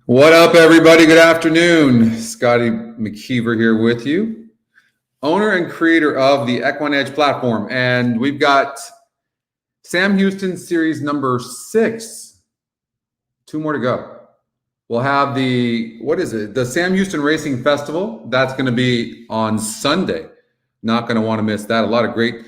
What up, everybody? Good afternoon. Scotty McKeever here with you, owner and creator of the EquinEdge platform. And we've got Sam Houston series number 6. 2 more to go. We'll have the Sam Houston Racing Festival. That's going to be on Sunday. Not going to want to miss that. A lot of great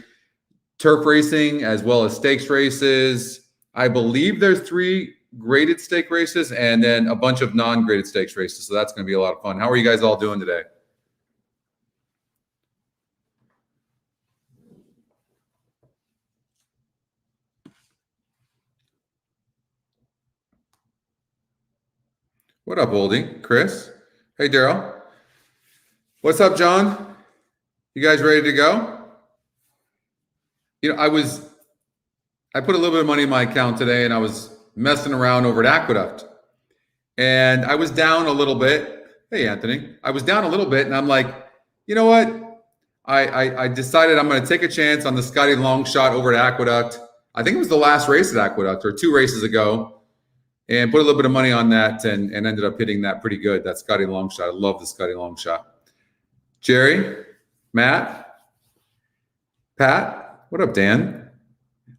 turf racing as well as stakes races. I believe there's 3 graded stake races and then a bunch of non-graded stakes races. So that's going to be a lot of fun. How are you guys all doing today? What up, Oldie? Chris? Hey, Daryl. What's up, John? You guys ready to go? You know, I put a little bit of money in my account today and I was messing around over at Aqueduct. And I was down a little bit. Hey, Anthony. I was down a little bit and I'm like, you know what? I decided I'm going to take a chance on the Scotty long shot over at Aqueduct. I think it was the last race at Aqueduct or 2 races ago. And put a little bit of money on that and ended up hitting that pretty good. That Scotty long shot. I love the Scotty long shot. Jerry, Matt, Pat, what up, Dan?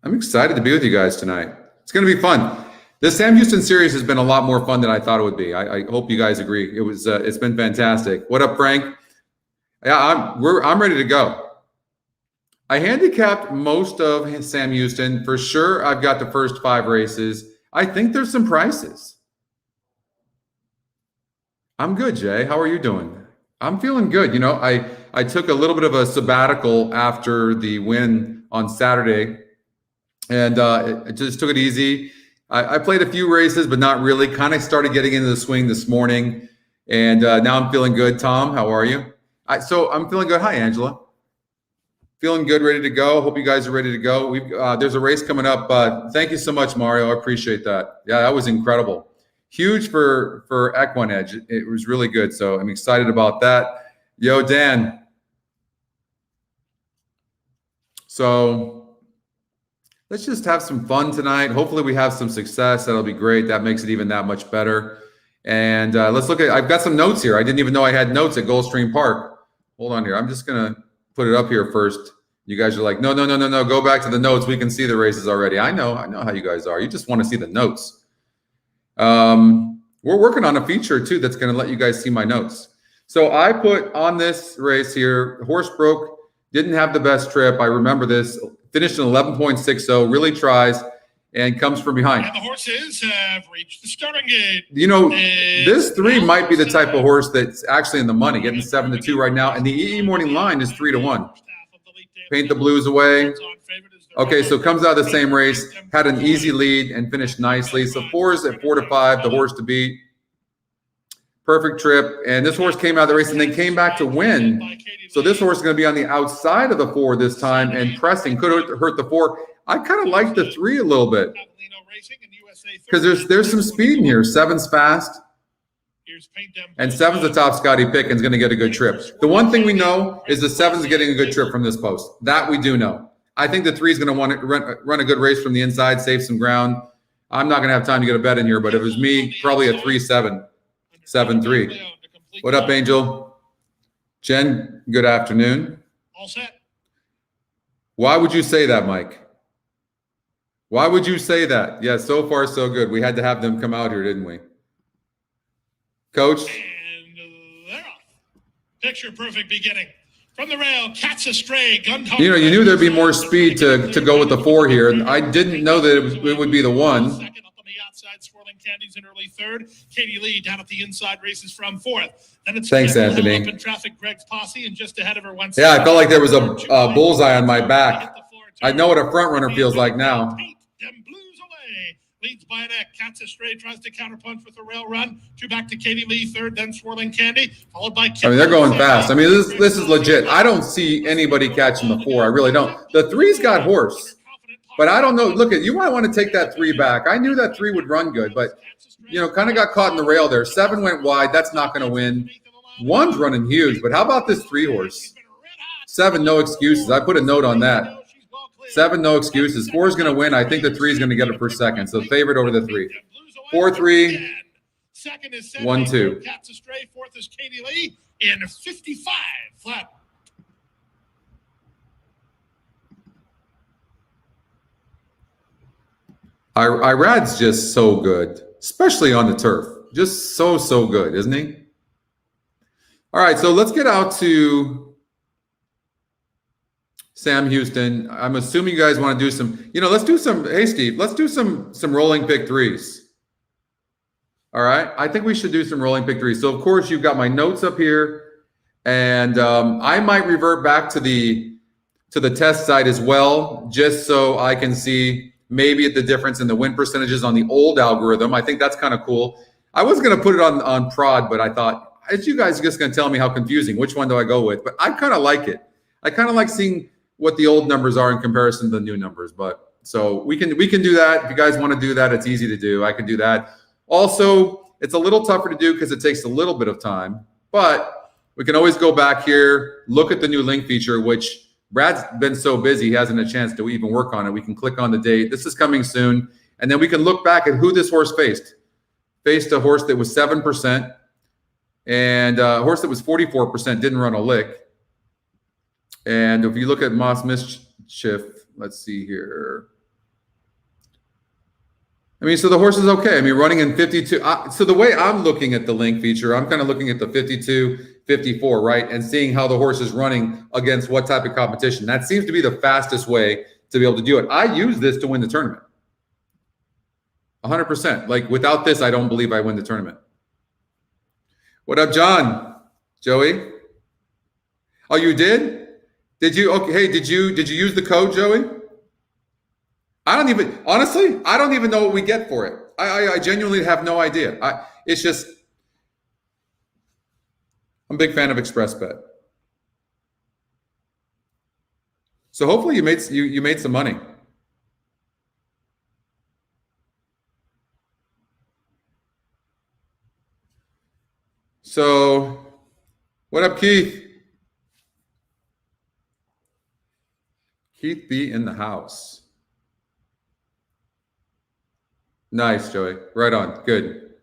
I'm excited to be with you guys tonight. It's going to be fun. This Sam Houston series has been a lot more fun than I thought it would be. I hope you guys agree. It's been fantastic. What up, Frank? Yeah, I'm ready to go. I handicapped most of Sam Houston for sure. I've got the first 5 races. I think there's some prices. I'm good, Jay. How are you doing? I'm feeling good. You know, I took a little bit of a sabbatical after the win on Saturday, and I just took it easy. I played a few races, but not really. Kind of started getting into the swing this morning, and now I'm feeling good. Tom, how are you? So I'm feeling good. Hi, Angela. Feeling good, ready to go. Hope you guys are ready to go. There's a race coming up. Thank you so much, Mario. I appreciate that. Yeah, that was incredible. Huge for EquinEdge. It was really good. So I'm excited about that. Yo, Dan. So let's just have some fun tonight. Hopefully we have some success. That'll be great. That makes it even that much better. And let's look at, I've got some notes here. I didn't even know I had notes at Gulfstream Park. Hold on here. I'm just going to put it up here first. You guys are like, no. Go back to the notes. We can see the races already. I know how you guys are. You just want to see the notes. We're working on a feature too that's going to let you guys see my notes. So I put on this race here, horse broke, didn't have the best trip. I remember this, finished in 11.60, really tries and comes from behind. And the horses have reached the starting gate. You know, this 3 might be the type of horse that's actually in the money, getting 7-2 right now. And the EE morning line is 3-1. Paint the Blues away. Okay, so comes out of the same race, had an easy lead and finished nicely. So 4's at 4-5, the horse to beat. Perfect trip. And this horse came out of the race and then came back to win. So this horse is going to be on the outside of the 4 this time and pressing. Could hurt the 4. I kind of like the 3 a little bit because there's some speed in here. 7's fast. And 7's the top Scotty pick and is going to get a good trip. The one thing we know is the 7's getting a good trip from this post. That we do know. I think the 3 is going to want to run a good race from the inside, save some ground. I'm not going to have time to get a bet in here, but if it was me, probably a 3-7, 7-3. What up, Angel? Jen, good afternoon. All set. Why would you say that, Mike? Why would you say that? Yeah, so far so good. We had to have them come out here, didn't we? Coach? And they're off. Picture perfect beginning. From the rail, Cat's Astray, gun. You know, you knew there'd be more speed to go with the 4 here, and I didn't know that it would be the 1. Second up on the outside, Swirling Candies in early 3rd. Katie Lee down at the inside, races from 4th. Then it's thanks, Anthony. Up in traffic, Greg's Posse, and just ahead of her once. Yeah, I felt like there was a bullseye on my back. I know what a front runner feels like now. Leads by a neck. Cat's Astray tries to counterpunch with a rail run. 2 back to Katie Lee, 3rd, then Swirling Candy, followed by I mean, they're going fast. I mean, this is legit. I don't see anybody catching the 4. I really don't. The 3's got horse, but I don't know. Look, you might want to take that 3 back. I knew that 3 would run good, but, you know, kind of got caught in the rail there. 7 went wide. That's not going to win. 1's running huge, but how about this 3 horse? 7, no excuses. I put a note on that. 7, no excuses. 4 is going to win. I think the 3 is going to get it for second. So favorite over the 3. 4-3. Second is 1-2. Third, Cats Astray. Fourth is Katie Lee in 55 flat. Irad's just so good, especially on the turf. Just so good, isn't he? All right, so let's get out to Sam Houston. I'm assuming you guys want to do some, let's do some, hey, Steve, let's do some rolling pick threes. All right, I think we should do some rolling pick threes. So, of course, you've got my notes up here, and I might revert back to the test site as well, just so I can see maybe the difference in the win percentages on the old algorithm. I think that's kind of cool. I was going to put it on prod, but I thought, as you guys are just going to tell me how confusing, which one do I go with? But I kind of like it. I kind of like seeing what the old numbers are in comparison to the new numbers. But so we can do that. If you guys want to do that, it's easy to do. I can do that. Also, it's a little tougher to do because it takes a little bit of time. But we can always go back here, look at the new link feature, which Brad's been so busy, he hasn't a chance to even work on it. We can click on the date. This is coming soon. And then we can look back at who this horse faced. Faced a horse that was 7%. And a horse that was 44% didn't run a lick. And if you look at Moss Mischief, let's see here. I mean, so the horse is okay. I mean, running in 52. So the way I'm looking at the link feature, I'm kind of looking at the 52, 54, right? And seeing how the horse is running against what type of competition. That seems to be the fastest way to be able to do it. I use this to win the tournament. 100%. Like without this, I don't believe I win the tournament. What up, John? Joey? Oh, you did? Did you? Okay. Hey, did you use the code, Joey? I don't even know what we get for it. I genuinely have no idea. It's just, I'm a big fan of ExpressBet. So hopefully you made some money. So, what up, Keith? Keith B in the house. Nice, Joey. Right on. Good.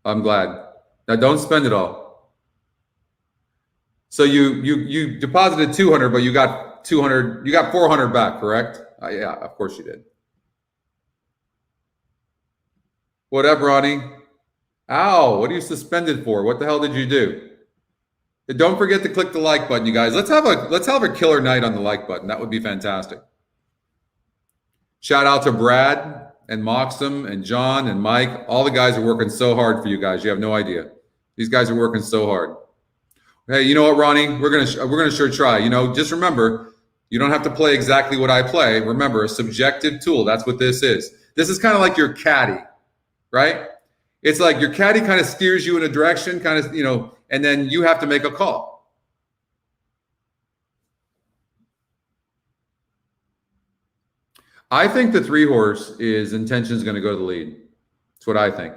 I'm glad. Now don't spend it all. So you deposited 200, but you got 200. You got 400 back, correct? Yeah, of course you did. What up, Ronnie? Ow! What are you suspended for? What the hell did you do? And don't forget to click the like button, you guys. Let's have a killer night on the like button. That would be fantastic. Shout out to Brad and Moxum and John and Mike. All the guys are working so hard for you guys. You have no idea. These guys are working so hard. Hey, you know what, Ronnie? We're gonna sure try. Just remember, you don't have to play exactly what I play. Remember, a subjective tool. That's what this is. This is kind of like your caddy, right? It's like your caddy kind of steers you in a direction, kind of, and then you have to make a call. I think the 3-horse is Intention is going to go to the lead. That's what I think.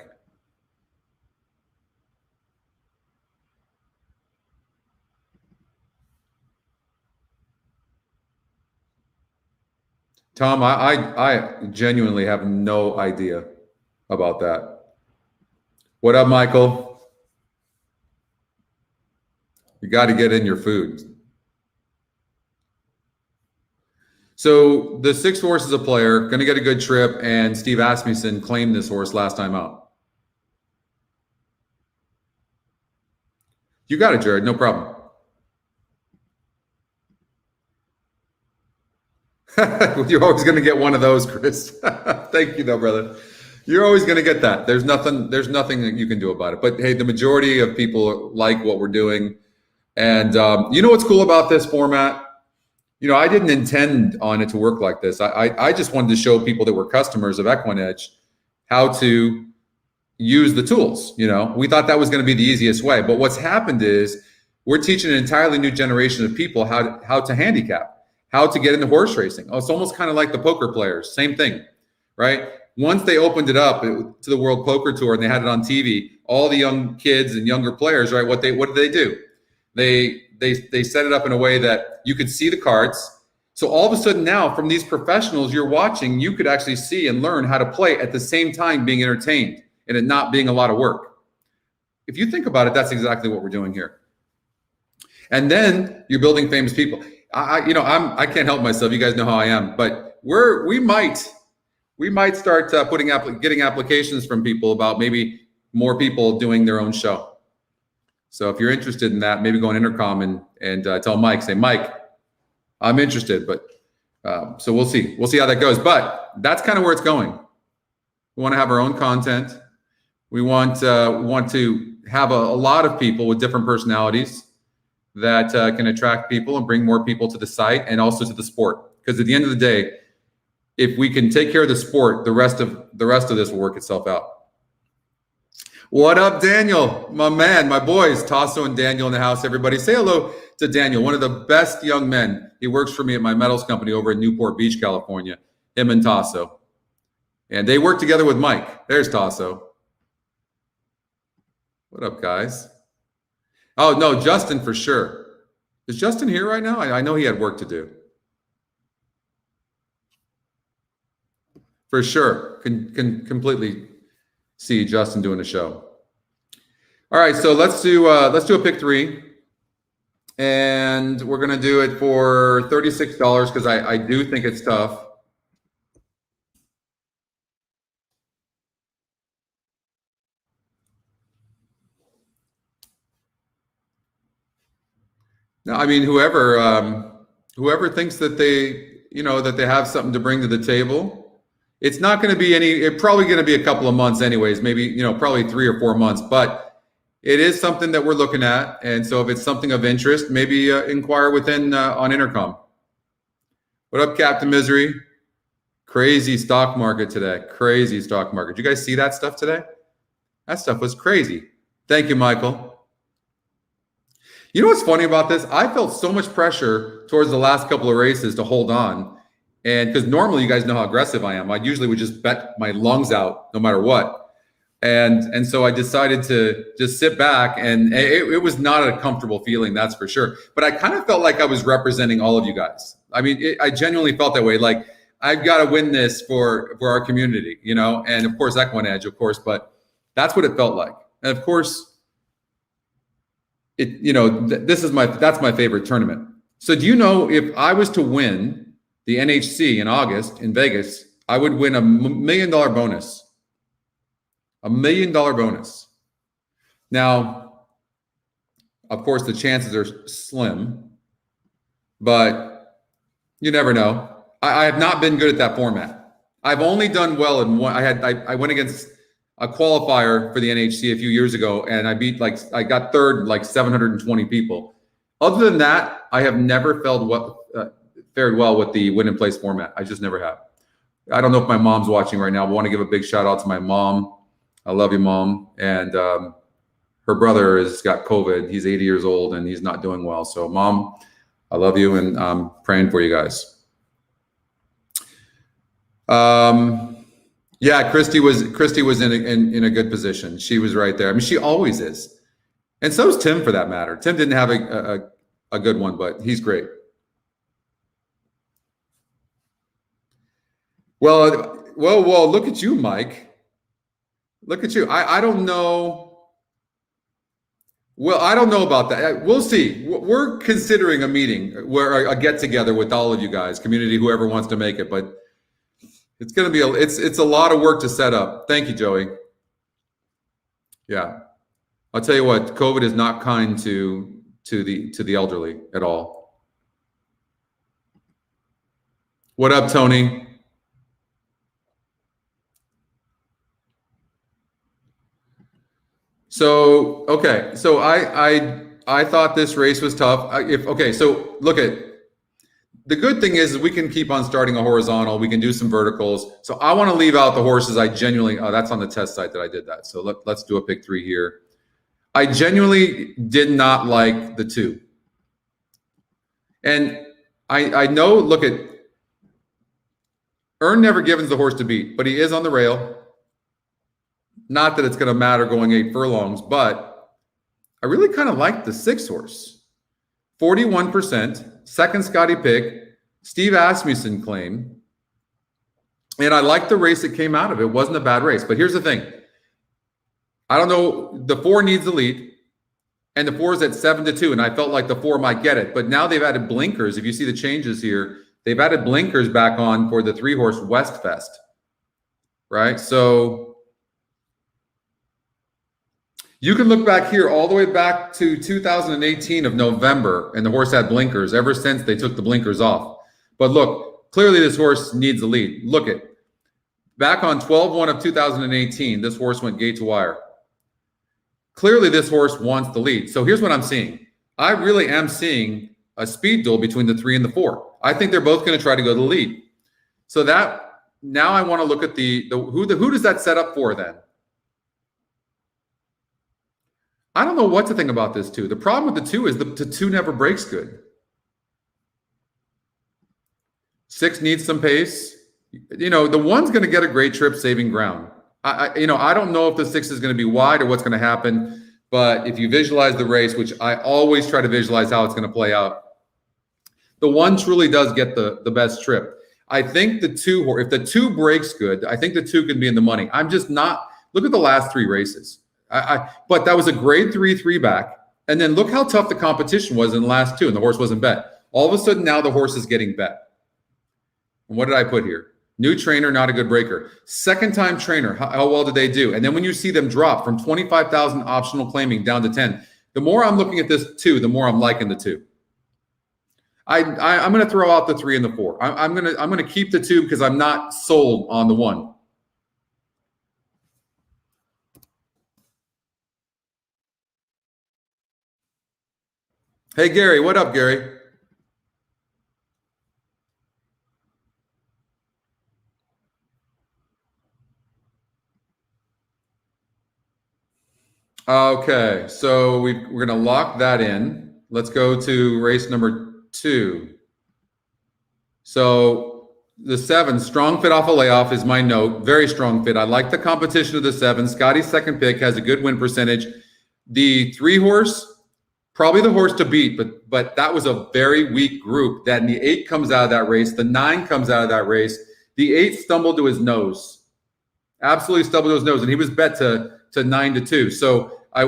Tom, I genuinely have no idea about that. What up, Michael? You got to get in your food. So the 6th horse is a player, going to get a good trip, and Steve Asmussen claimed this horse last time out. You got it, Jared. No problem. You're always going to get one of those, Chris. Thank you, though, brother. You're always going to get that. There's nothing that you can do about it. But hey, the majority of people like what we're doing. And you know what's cool about this format? I didn't intend on it to work like this. I just wanted to show people that were customers of EquinEdge how to use the tools. We thought that was going to be the easiest way. But what's happened is we're teaching an entirely new generation of people how to handicap, how to get into horse racing. Oh, it's almost kind of like the poker players. Same thing, right? Once they opened it up to the World Poker Tour and they had it on TV, all the young kids and younger players, right? What did they do? They set it up in a way that you could see the cards. So all of a sudden now, from these professionals you're watching, you could actually see and learn how to play at the same time being entertained and it not being a lot of work. if you think about it, that's exactly what we're doing here. And then you're building famous people. I can't help myself. You guys know how I am, but we might start getting applications from people about maybe more people doing their own show. So if you're interested in that, maybe go on Intercom and tell Mike, say, Mike, I'm interested, but so we'll see how that goes. But that's kind of where it's going. We want to have our own content. We want to have a lot of people with different personalities that can attract people and bring more people to the site and also to the sport. Because at the end of the day, if we can take care of the sport, the rest of this will work itself out. What up, Daniel? My man, my boys, Tasso and Daniel in the house. Everybody say hello to Daniel, one of the best young men. He works for me at my metals company over in Newport Beach, California, him and Tasso. And they work together with Mike. There's Tasso. What up, guys? Oh, no, Justin for sure. Is Justin here right now? I know he had work to do. For sure. Can completely see Justin doing a show. All right, so let's do a pick three. And we're going to do it for $36 because I do think it's tough. No, I mean, whoever thinks that they have something to bring to the table, it's not going to be it's probably going to be a couple of months anyways, maybe, probably 3 or 4 months, but it is something that we're looking at. And so if it's something of interest, maybe inquire within on Intercom. What up, Captain Misery? Crazy stock market today. Crazy stock market. Did you guys see that stuff today? That stuff was crazy. Thank you, Michael. You know what's funny about this? I felt so much pressure towards the last couple of races to hold on. And because normally you guys know how aggressive I am. I usually would just bet my lungs out no matter what. And so I decided to just sit back, and it was not a comfortable feeling, that's for sure. But I kind of felt like I was representing all of you guys. I mean, I genuinely felt that way. Like, I've got to win this for our community, and of course, EquinEdge, of course, but that's what it felt like. And of course, that's my favorite tournament. So do you know, if I was to win the NHC in August in Vegas, I would win $1 million bonus. $1 million bonus. Now, of course, the chances are slim, but you never know. I have not been good at that format. I've only done well in one. I went against a qualifier for the NHC a few years ago, and I got third, 720 people. Other than that, I have never fared well with the win and place format. I just never have. I don't know if my mom's watching right now. I want to give a big shout out to my mom. I love you, Mom. And her brother has got COVID. He's 80 years old and he's not doing well. So, Mom, I love you, and I'm praying for you guys. Yeah, Christy was in a good position. She was right there. I mean, she always is, and so is Tim, for that matter. Tim didn't have a good one, but he's great. Well, look at you, Mike. Look at you. I don't know. Well, I don't know about that. We'll see. We're considering a meeting, where a get together with all of you guys, community, whoever wants to make it, but it's going to be it's a lot of work to set up. Thank you, Joey. Yeah, I'll tell you what, COVID is not kind to the elderly at all. What up, Tony? So, okay. So I thought this race was tough. So look at, the good thing is we can keep on starting a horizontal. We can do some verticals. So I want to leave out the horses. That's on the test site that I did that. So let's do a pick three here. I genuinely did not like the 2. And I know, look at, Earn Never Given's the horse to beat, but he is on the rail. Not that it's going to matter going 8 furlongs, but I really kind of like the 6 horse. 41%, second Scotty pick, Steve Asmussen claim. And I like the race that came out of it. It wasn't a bad race. But here's the thing. I don't know. The 4 needs the lead, and the 4 is at 7-2, and I felt like the 4 might get it. But now they've added blinkers. If you see the changes here, they've added blinkers back on for the 3-horse Westfest, right? So you can look back here all the way back to 2018 of November, and the horse had blinkers ever since they took the blinkers off. But look, clearly this horse needs the lead. Look at back on 12-1 of 2018, this horse went gate to wire. Clearly this horse wants the lead. So here's what I'm seeing. I really am seeing a speed duel between the 3 and the 4. I think they're both going to try to go to the lead. So that now I want to look at who does that set up for then? I don't know what to think about this 2. The problem with the 2 is the 2 never breaks good. 6 needs some pace. You know, the 1's going to get a great trip saving ground. I don't know if the 6 is going to be wide or what's going to happen, but if you visualize the race, which I always try to visualize how it's going to play out, the 1 truly does get the best trip. I think the 2, if the 2 breaks good, I think the 2 can be in the money. I'm just not. Look at the last 3 races. But that was a grade 3 back. And then look how tough the competition was in the last 2, and the horse wasn't bet. All of a sudden now the horse is getting bet. And what did I put here? New trainer, not a good breaker. Second-time trainer, how well did they do? And then when you see them drop from 25,000 optional claiming down to 10, the more I'm looking at this 2, the more I'm liking the 2. I'm going to throw out the 3 and the 4. I'm going to keep the 2 because I'm not sold on the 1. Hey, Gary. What up, Gary? Okay, so we're going to lock that in. Let's go to race number 2. So the 7, strong fit off a layoff is my note. Very strong fit. I like the competition of the 7. Scotty's second pick has a good win percentage. The 3-horse, probably the horse to beat, but that was a very weak group. Then the 8 comes out of that race. The 9 comes out of that race. The 8 stumbled to his nose. Absolutely stumbled to his nose, and he was bet to 9-2. So I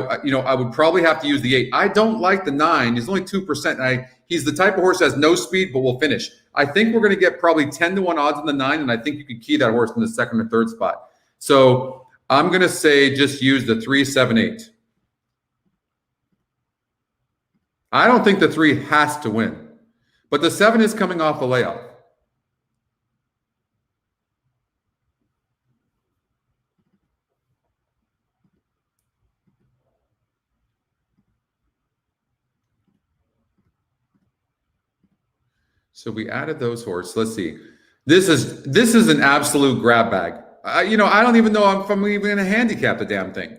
would probably have to use the 8. I don't like the 9. He's only 2%. He's the type of horse that has no speed, but will finish. I think we're going to get probably 10-1 odds on the 9, and I think you could key that horse in the 2nd or 3rd spot. So I'm going to say just use the 3, 7, 8. I don't think the 3 has to win, but the 7 is coming off a layoff. So we added those horses. Let's see. This is an absolute grab bag. I don't even know if I'm even going to handicap the damn thing.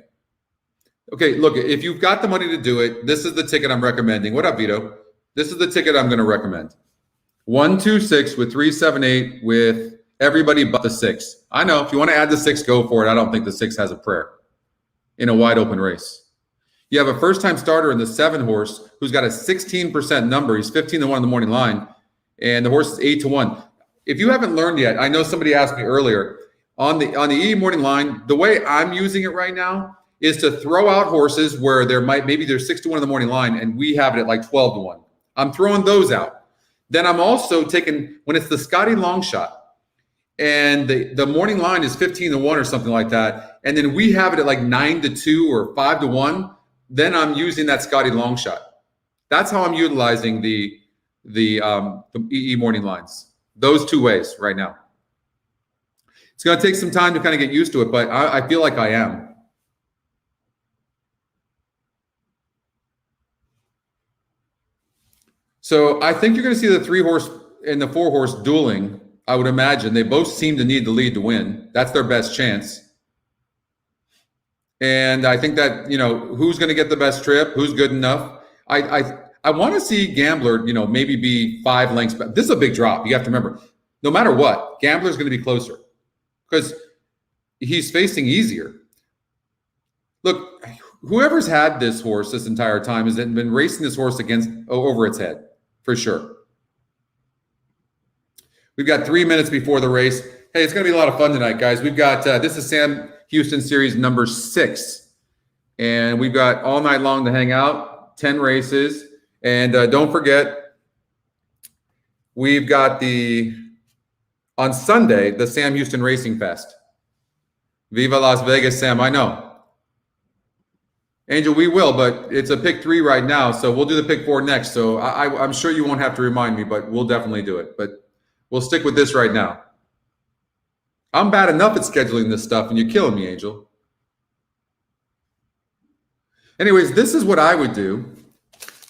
Okay, look, if you've got the money to do it, this is the ticket I'm recommending. What up, Vito? This is the ticket I'm going to recommend. 1, 2, 6 with 3, 7, 8 with everybody but the 6. I know if you want to add the 6, go for it. I don't think the 6 has a prayer in a wide open race. You have a first-time starter in the 7 horse who's got a 16% number. He's 15-1 on the morning line, and the horse is 8-1. If you haven't learned yet, I know somebody asked me earlier on the EE morning line. The way I'm using it right now is to throw out horses where maybe they're 6-1 in the morning line, and we have it at like 12-1. I'm throwing those out. Then I'm also taking when it's the Scotty long shot, and the morning line is 15-1 or something like that, and then we have it at like 9-2 or 5-1. Then I'm using that Scotty long shot. That's how I'm utilizing the EE morning lines. Those 2 ways right now. It's going to take some time to kind of get used to it, but I feel like I am. So I think you're going to see the 3-horse and the 4-horse dueling. I would imagine they both seem to need the lead to win. That's their best chance. And I think that, who's going to get the best trip, who's good enough. I want to see Gambler, maybe be 5 lengths back. This is a big drop. You have to remember, no matter what, Gambler's going to be closer because he's facing easier. Look, whoever's had this horse this entire time has been racing this horse over its head, for sure. We've got 3 minutes before the race. Hey, it's going to be a lot of fun tonight, guys. We've got, this is Sam Houston Series number 6. And we've got all night long to hang out, 10 races. And don't forget, we've got on Sunday, the Sam Houston Racing Fest. Viva Las Vegas, Sam. I know. Angel, we will, but it's a pick 3 right now. So we'll do the pick 4 next. So I'm sure you won't have to remind me, but we'll definitely do it. But we'll stick with this right now. I'm bad enough at scheduling this stuff, and you're killing me, Angel. Anyways, this is what I would do.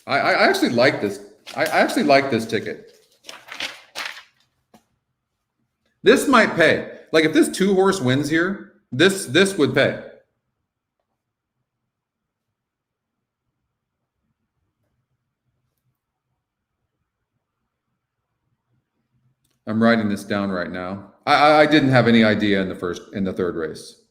I actually like this. I actually like this ticket. This might pay. Like if this 2-horse wins here, this would pay. I'm writing this down right now. I didn't have any idea in the third race.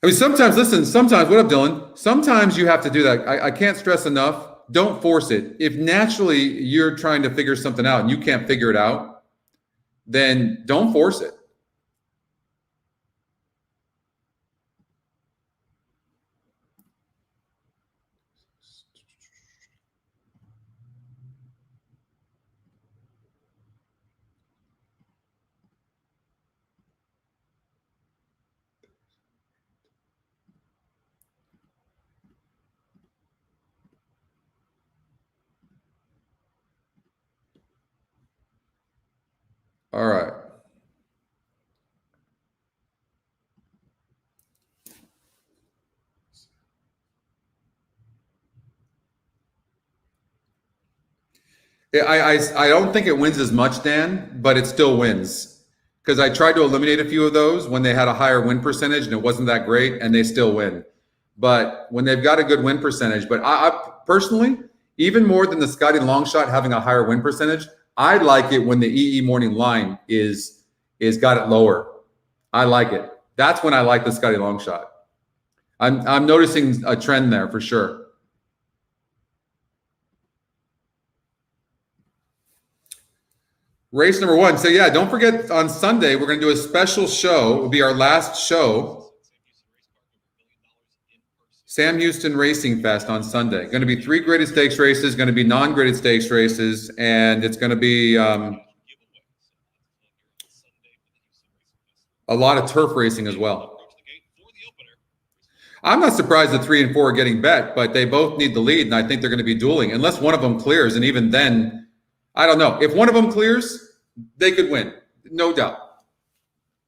I mean, sometimes what up, Dylan? Sometimes you have to do that. I can't stress enough. Don't force it. If naturally you're trying to figure something out and you can't figure it out, then don't force it. All right. I don't think it wins as much, Dan, but it still wins. Because I tried to eliminate a few of those when they had a higher win percentage and it wasn't that great, and they still win. But when they've got a good win percentage, but I personally, even more than the Scotty long shot having a higher win percentage, I like it when the EE morning line is got it lower. I like it. That's when I like the Scotty long shot. I'm noticing a trend there for sure. Race number 1. So yeah, don't forget on Sunday, we're going to do a special show. It will be our last show. Sam Houston Racing Fest on Sunday. Going to be 3 graded stakes races, going to be non-graded stakes races, and it's going to be a lot of turf racing as well. I'm not surprised that 3 and 4 are getting bet, but they both need the lead, and I think they're going to be dueling unless one of them clears, and even then, I don't know. If one of them clears, they could win. No doubt.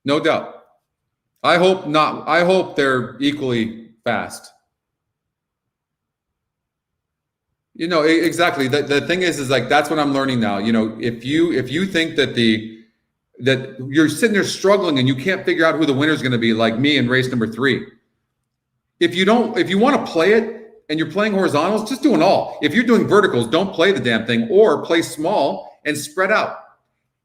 No doubt. I hope not. I hope they're equally fast. You know, exactly. The thing is like, that's what I'm learning now. You know, if you think that that you're sitting there struggling and you can't figure out who the winner is going to be, like me in race number 3. If you want to play it, and you're playing horizontals, just do an all. If you're doing verticals, don't play the damn thing, or play small and spread out.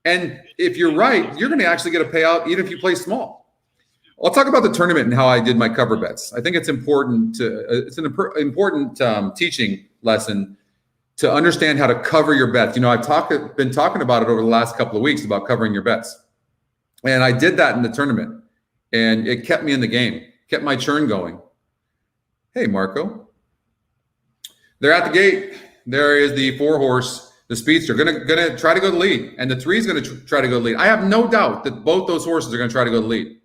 And if you're right, you're going to actually get a payout even if you play small. I'll talk about the tournament and how I did my cover bets. I think it's important it's an important teaching lesson to understand how to cover your bets. You know, I've been talking about it over the last couple of weeks about covering your bets. And I did that in the tournament, and it kept me in the game, kept my churn going. Hey, Marco. They're at the gate. There is the 4-horse, the Speedster, gonna try to go to the lead, and the 3 is going to try to go to the lead. I have no doubt that both those horses are going to try to go to the lead.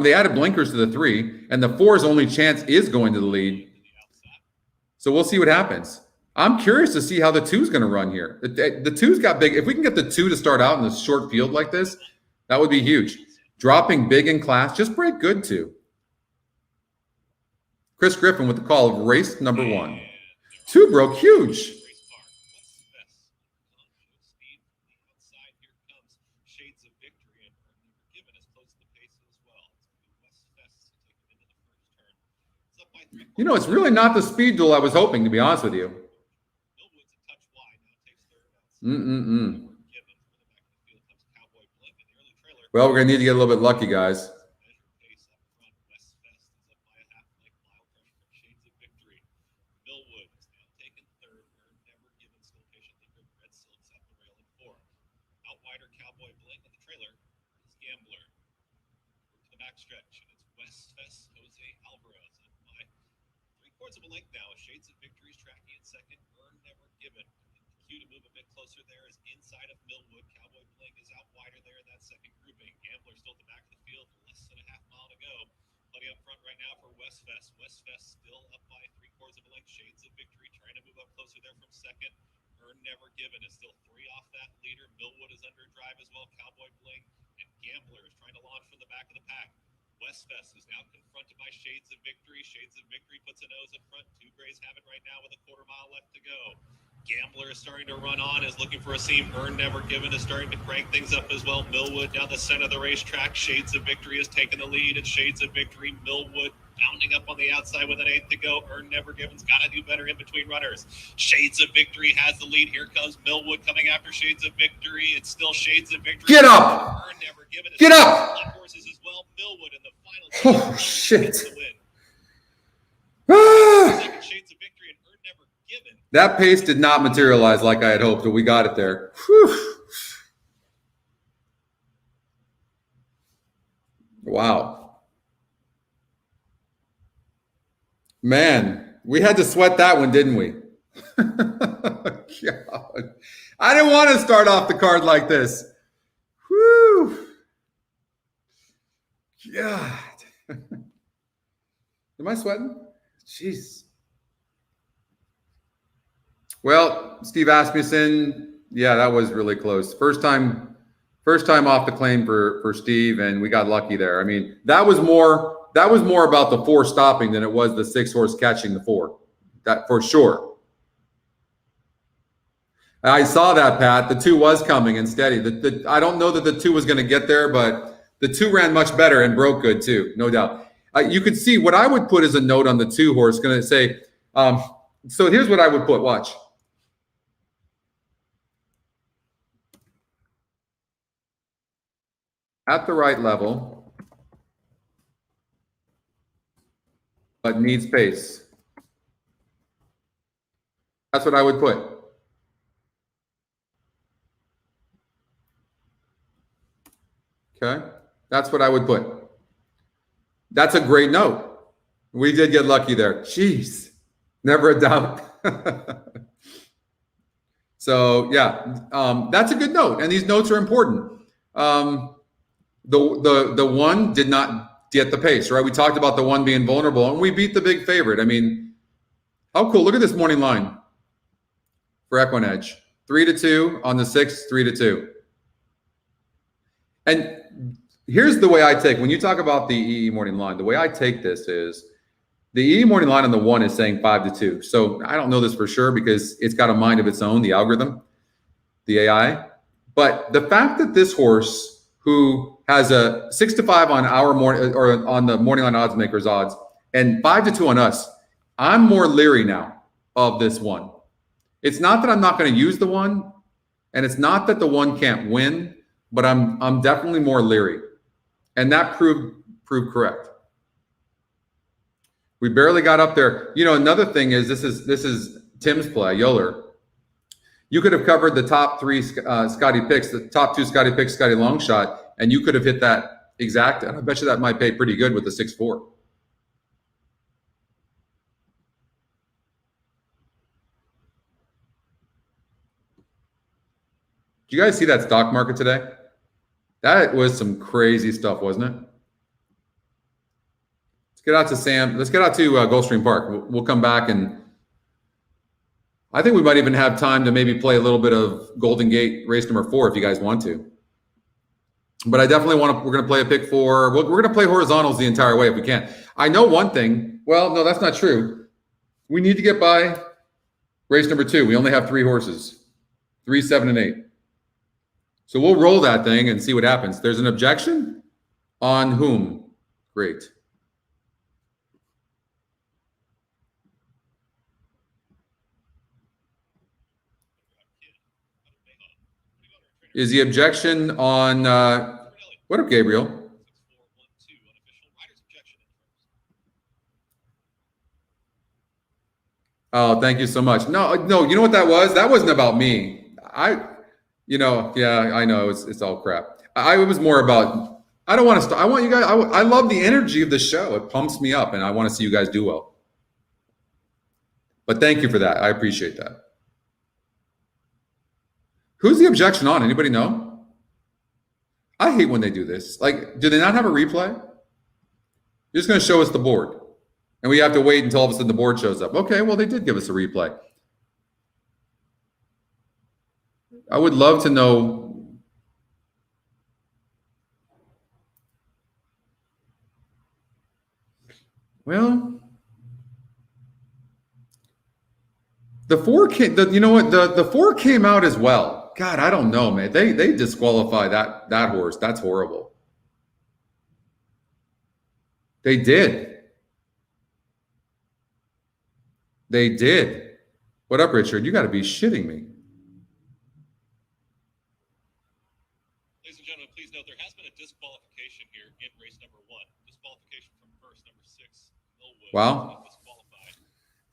They added blinkers to the 3, and the 4's only chance is going to the lead. So we'll see what happens. I'm curious to see how the 2's going to run here. The 2's got big. If we can get the 2 to start out in this short field like this, that would be huge. Dropping big in class, just break good 2. Chris Griffin with the call of race number 1. 2 broke huge. You know, it's really not the speed duel I was hoping, to be honest with you. Well, we're going to need to get a little bit lucky, guys. Gambler to the backstretch, and it's West Jose Alvarez. And by 3/4 of a length now, Shades of Victory's tracking in second. Earn Never Given. The cue to move a bit closer there is inside of Millwood. Cowboy Bling is out wider there in that second grouping. Gambler still at the back of the field, less than a half mile to go. Plenty up front right now for Westfest. Westfest still up by 3/4 of a length. Shades of Victory trying to move up closer there from second. Earn Never Given is still 3 off that leader. Millwood is under drive as well. Cowboy Bling and Gambler is trying to launch from the back of the pack. Westfest is now confronted by Shades of Victory. Shades of Victory puts a nose in front. Two Grays have it right now with a 1/4 mile left to go. Gambler is starting to run on, is looking for a seam. Earn Never Given is starting to crank things up as well. Millwood down the center of the racetrack. Shades of Victory has taken the lead. It's Shades of Victory. Millwood bounding up on the outside with an 1/8 to go. Earn Never Given's got to do better in between runners. Shades of Victory has the lead. Here comes Millwood coming after Shades of Victory. It's still Shades of Victory. Get up! Earn Never Given is Get up! horses as well. Millwood in the final. Oh, shit. The win. Ah! Second Shades of Victory and Earn Never Given. That pace did not materialize like I had hoped, but we got it there. Whew. Wow. Man, we had to sweat that one, didn't we? God. I didn't want to start off the card like this. Whew. God. Am I sweating? Jeez. Well, Steve Asmussen, yeah, that was really close. First time off the claim for Steve, and we got lucky there. I mean, that was more about the 4 stopping than it was the 6 horse catching the 4. That for sure. I saw that, Pat. The 2 was coming and steady. I don't know that the 2 was going to get there, but the 2 ran much better and broke good too, no doubt. You could see what I would put as a note on the 2 horse, going to say, so here's what I would put. Watch. At the right level, but needs pace. That's what I would put. Okay, that's what I would put. That's a great note. We did get lucky there. Jeez, never a doubt. So yeah, that's a good note, and these notes are important. The 1 did not get the pace, right? We talked about the 1 being vulnerable, and we beat the big favorite. I mean, how cool! Look at this morning line for EquinEdge: 3-2 on the 6th, 3-2. And here's the way I take, when you talk about the EE morning line, the way I take this is the EE morning line on the 1 is saying 5-2. So I don't know this for sure because it's got a mind of its own, the algorithm, the AI. But the fact that this horse, who has a 6-5 on our morning or on the morning line odds makers odds and 5-2 on us, I'm more leery now of this 1. It's not that I'm not going to use the 1, and it's not that the 1 can't win, but I'm definitely more leery, and that proved correct. We barely got up there. You know, another thing is this is Tim's play, Yoler. You could have covered the top 3 Scotty picks, the top 2 Scotty picks, Scotty long shot, and you could have hit that exact. And I bet you that might pay pretty good with the 6-4. Did you guys see that stock market today? That was some crazy stuff, wasn't it? Let's get out to Sam. Let's get out to Gulfstream Park. We'll come back, and I think we might even have time to maybe play a little bit of Golden Gate race number 4 if you guys want to. But I definitely want to. We're going to play a pick 4. We're going to play horizontals the entire way if we can. I know one thing. Well, no, that's not true. We need to get by race number 2. We only have 3 horses, 3, 7, and 8. So we'll roll that thing and see what happens. There's an objection on whom? Great. Is the objection on what up, Gabriel? Oh, thank you so much. No, you know what that was? That wasn't about me. Yeah, I know it's all crap. I was more about, I don't want to stop. I want you guys, I love the energy of the show. It pumps me up, and I want to see you guys do well. But thank you for that. I appreciate that. Who's the objection on? Anybody know? I hate when they do this. Like, do they not have a replay? You're just going to show us the board. And we have to wait until all of a sudden the board shows up. Okay, well, they did give us a replay. I would love to know. Well, the 4 came, you know what? The 4 came out as well. God, I don't know, man. They disqualify that horse. That's horrible. They did. They did. What up, Richard? You got to be shitting me. Ladies and gentlemen, please note there has been a disqualification here in race number 1. Disqualification from first, number 6, Millwood. Wow. Disqualified.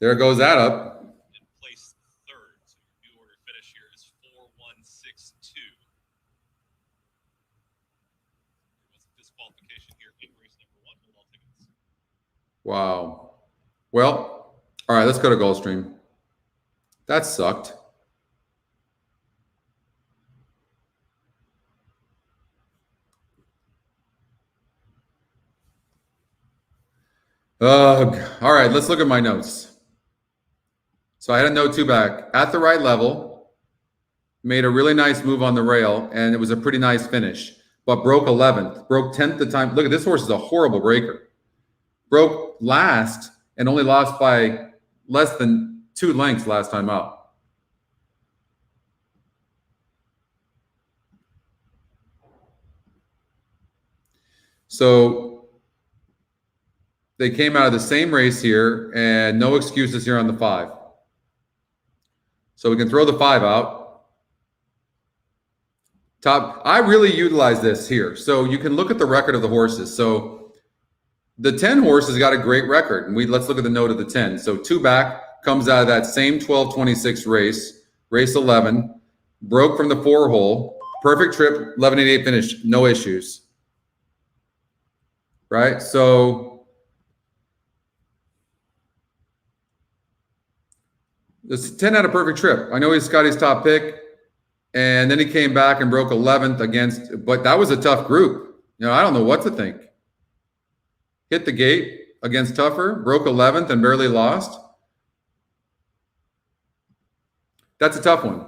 There goes that up. In place third. So your new order finish here is 4162. There was a disqualification here in race number 1. Hold on tickets. Wow. Well, all right, let's go to Gulfstream. That sucked. All right, let's look at my notes. So I had a note 2 back. At the right level, made a really nice move on the rail, and it was a pretty nice finish, but broke 11th, broke 10th the time. Look at this horse is a horrible breaker. Broke last and only lost by less than 2 lengths last time out. So they came out of the same race here, and no excuses here on the 5. So we can throw the 5 out. Top. I really utilize this here. So you can look at the record of the horses. So the 10 horse has got a great record. And let's look at the note of the 10. So 2 back, comes out of that same 12-26 race, race 11, broke from the 4 hole, perfect trip, 11.88 finish, no issues. Right? So this 10 had a perfect trip. I know he's Scotty's top pick. And then he came back and broke 11th against, but that was a tough group. You know, I don't know what to think. Hit the gate against tougher, broke 11th and barely lost. That's a tough one.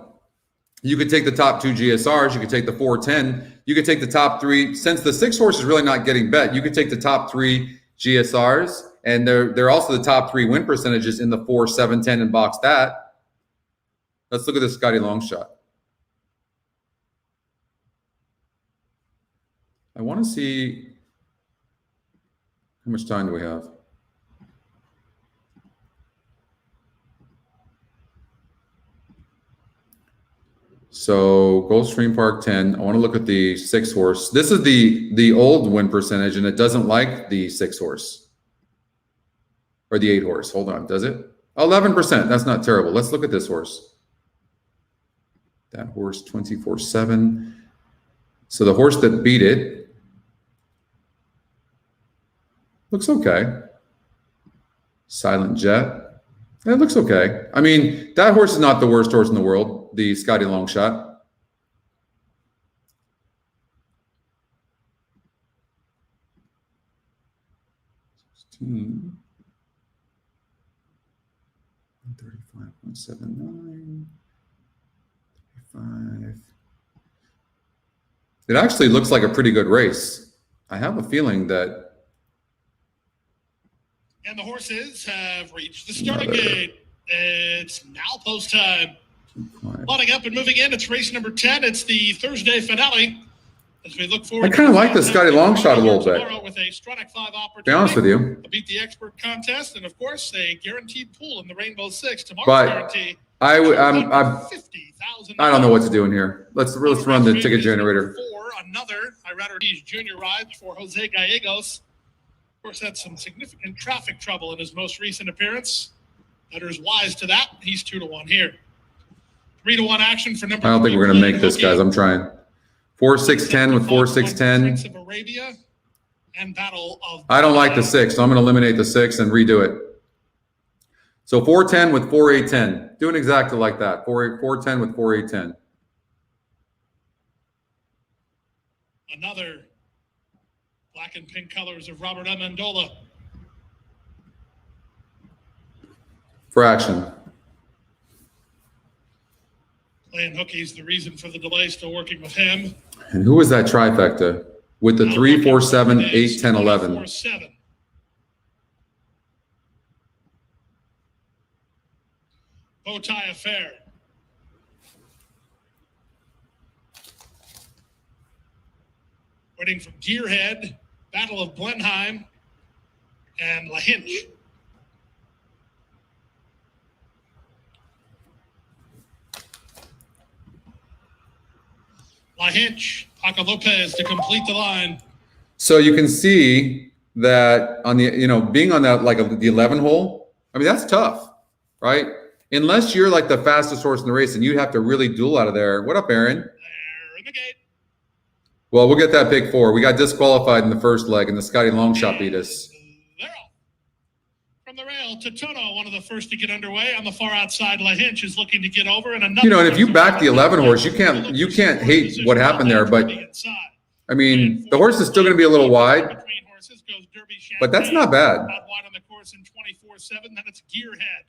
You could take the top 2 GSRs. You could take the 410. You could take the top 3. Since the 6 horse is really not getting bet, you could take the top 3 GSRs, and they're also the top 3 win percentages in the 4, 7, 10 and box that. Let's look at this Scotty long shot. I want to see how much time do we have. So Gulfstream Park 10. I want to look at the 6 horse. This is the old win percentage, and it doesn't like the 6 horse or the 8 horse. Hold on, does it? 11%. That's not terrible. Let's look at this horse. That horse 24/7. So the horse that beat it looks okay. Silent Jet. It looks okay. I mean, that horse is not the worst horse in the world, the Scotty long shot. $35.79. 35. It actually looks like a pretty good race. I have a feeling that. And the horses have reached the starting gate. It's now post time. Loading up and moving in. It's race number 10. It's the Thursday finale. As we look forward, I kind of like the Scotty long shot a little bit. With a Stronach 5 opportunity. Be honest with you. A Beat the Expert contest, and of course, a guaranteed pool in the Rainbow Six. Tomorrow's But guarantee. I don't know what to do in here. Let's run the ticket generator. For another Iradi's junior ride for Jose Gallegos. Of course, had some significant traffic trouble in his most recent appearance. Bettor's wise to that. He's 2-1 here. 3-1 action for number. I don't think we're going to make this, guys. I'm trying. 4-6-10 with 4-6-10. Prince of Arabia and Battle of. I don't like the 6, so I'm going to eliminate the 6 and redo it. So 4-10 with 4-8-10. Doing exactly like that. 4-10 with 4-8-10. Another black and pink colors of Robert Amendola. Fraction. Playing hooky's the reason for the delay, still working with him. And who was that trifecta? With the 3, 4, 7, 8, 10, 11. 4-7. Bowtie Affair. Waiting from Gearhead, Battle of Blenheim, and La Hinch. La Hinch, Paco Lopez to complete the line. So you can see that on the, being on that, like the 11 hole, I mean, that's tough, right? Unless you're like the fastest horse in the race and you have to really duel out of there. What up, Aaron? There in the gate. Well, we'll get that big 4. We got disqualified in the first leg and the Scotty Longshot beat us. They're off. From the rail, Totono, one of the first to get underway. On the far outside, La Hinch is looking to get over. And another. And if you back the 11 horse, you can't hate what happened there. But I mean, the horse is still going to be a little wide, but that's not bad. Out wide on the course in 24-7. Then it's Gearhead.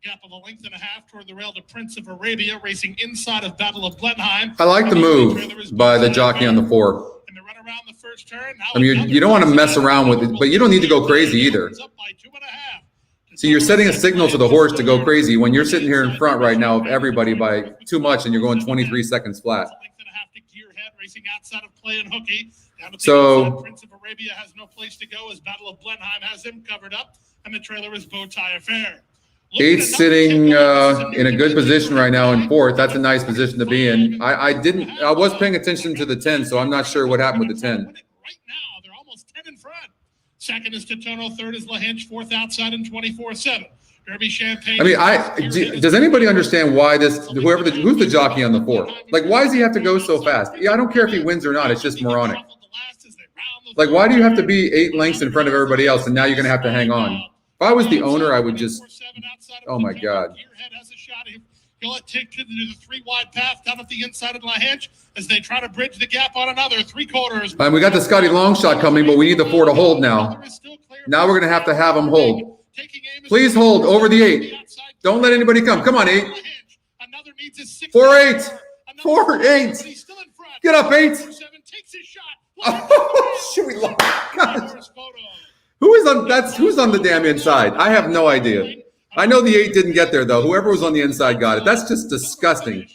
A gap of a length and a half toward the rail to Prince of Arabia, racing inside of Battle of Blenheim. I like the move by the jockey on the 4. And they run around the first turn. I mean, you don't want to mess around with it, but you don't need to go crazy either. So you're setting a signal to the horse to go crazy when you're sitting here in front right now of everybody by too much and you're going 23 seconds flat. Racing outside of play and hooky. So Prince of Arabia has no place to go as Battle of Blenheim has him covered up, and the trailer is Bowtie Affair. 8 sitting in a good position right now in 4th. That's a nice position to be in. I was paying attention to the 10, so I'm not sure what happened with the 10. Right now, they're almost 10 in front. Second is Totono, third is La Hinch, 4th outside in 24-7. Derby Champagne. I mean, does anybody understand why who's the jockey on the 4? Like, why does he have to go so fast? Yeah, I don't care if he wins or not. It's just moronic. Like, why do you have to be 8 lengths in front of everybody else and now you're going to have to hang on? If I was the owner, I would just, oh my God. He'll take to the 3 wide path down at the inside of La Hinch as they try to bridge the gap on another 3/4. And we got the Scotty Longshot coming, but we need the 4 to hold now. Now we're going to have him hold. Please hold over the 8. Don't let anybody come. Come on, 8. 4-8. 4-8. Get up, 8. Oh, should we lost? Who's on the damn inside? I have no idea. I know the 8 didn't get there though. Whoever was on the inside got it. That's just disgusting.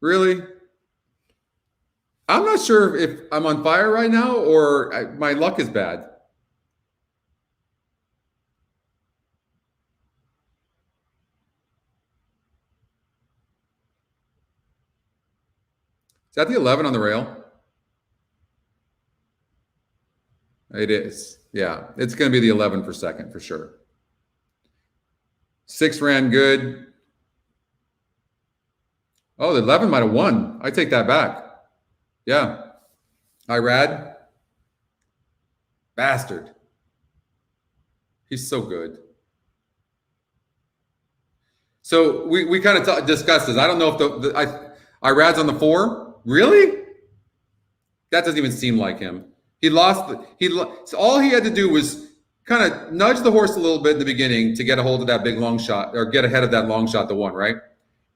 Really? I'm not sure if I'm on fire right now or my luck is bad. Is that the 11 on the rail? It is. Yeah, it's going to be the 11 for second for sure. 6 ran good. Oh, the 11 might have won. I take that back. Yeah. Irad. Bastard. He's so good. So we kind of discussed this. I don't know if Irad's on the 4. Really? That doesn't even seem like him. He lost. So all he had to do was kind of nudge the horse a little bit in the beginning to get a hold of that big long shot or get ahead of that long shot, the 1, right?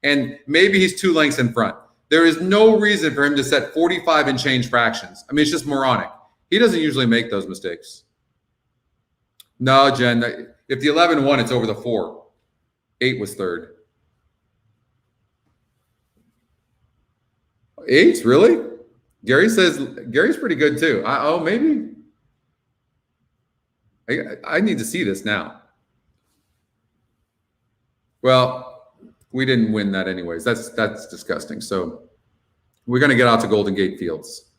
And maybe he's 2 lengths in front. There is no reason for him to set 45 and change fractions. I mean, it's just moronic. He doesn't usually make those mistakes. No, Jen, if the 11 won, it's over the 4. 8 was 3rd. 8, really? Gary says Gary's pretty good too. Maybe. I need to see this now. Well, we didn't win that anyways. That's disgusting. So we're going to get out to Golden Gate Fields.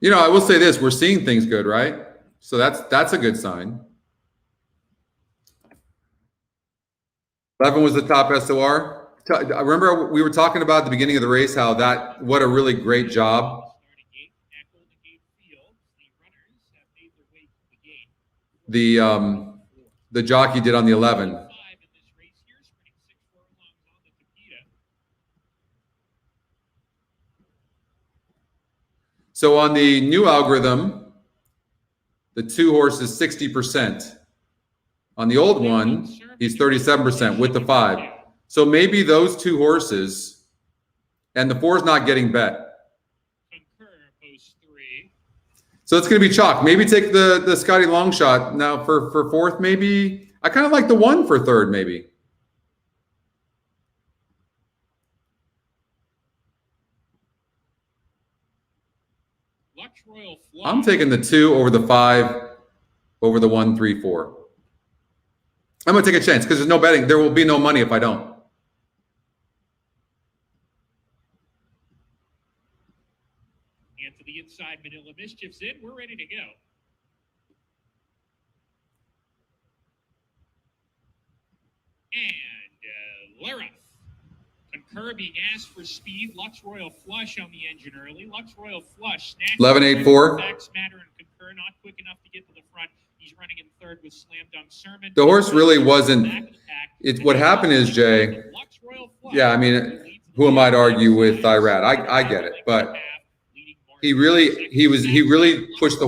I will say this: we're seeing things good, right? So that's a good sign. 11 was the top SOR. I remember we were talking about at the beginning of the race how what a really great job the jockey did on the 11. So on the new algorithm, the 2 horse is 60%. On the old one, he's 37% with the 5. So maybe those 2 horses, and the 4's not getting bet. So it's going to be chalk. Maybe take the Scotty long shot now for 4th. Maybe I kind of like the 1 for 3rd. Maybe. I'm taking the 2 over the 5 over the 1, 3, 4. I'm going to take a chance because there's no betting. There will be no money if I don't. And to the inside, Manila Mischief's in. We're ready to go. And Lara. Concur being asked for speed. Lux Royal Flush on the engine early. Lux Royal Flush. 11-8-4. Facts Matter and Concur not quick enough to get to the front. He's running in 3rd with Slam Dunk Sermon. The horse really wasn't. What happened is, Jay. Yeah, I mean, who am I to argue with Irad? I get it, but he really pushed the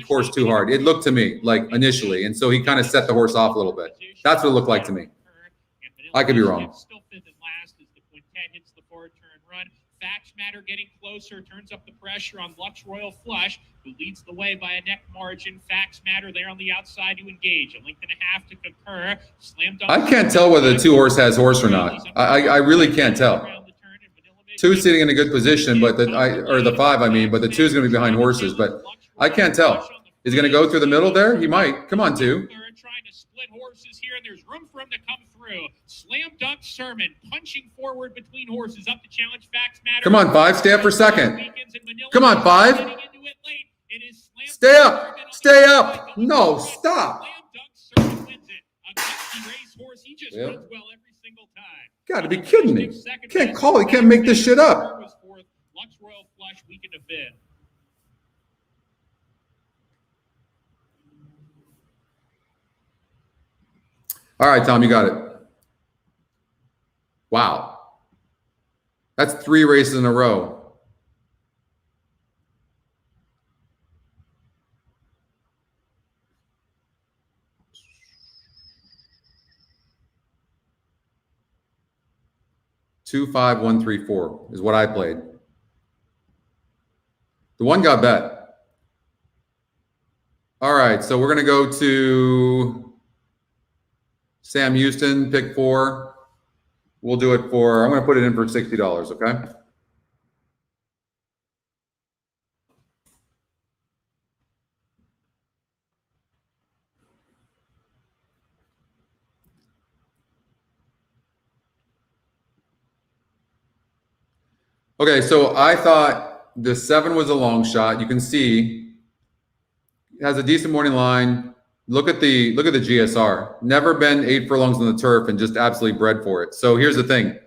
horse too hard. It looked to me like initially, and so he kind of set the horse off a little bit. That's what it looked like to me. I could be wrong. Still 5th and last as the quintet hits the forward turn run. Facts Matter getting closer, turns up the pressure on Lux Royal Flush, who leads the way by a neck margin. Facts Matter there on the outside to engage. A length and a half to Concur. Slam Dunk. I can't tell whether the 2 horse has horse or not. I really can't tell. 2 sitting in a good position, but the 5, I mean, but the 2 is going to be behind horses, but I can't tell. Is he going to go through the middle there? He might. Come on, 2. Trying to split horses here, and there's room for him to come through. Slam Dunk Sermon punching forward between horses up to challenge Facts Matter. Come on, 5. Stay up for 2nd. Come on, 5. Stay up. Stay up. No, stop. Yep. Got to be kidding me. Can't call. He can't make this shit up. Lux Royal Flush, weekend of bid. All right, Tom, you got it. Wow. That's 3 races in a row. Two, 5, 1, 3, 4 is what I played. The 1 got bet. All right, so we're going to go to Sam Houston, pick 4. We'll do it for, I'm going to put it in for $60, okay? Okay, so I thought the 7 was a long shot. You can see it has a decent morning line. Look at the GSR. Never been 8 furlongs on the turf and just absolutely bred for it. So here's the thing.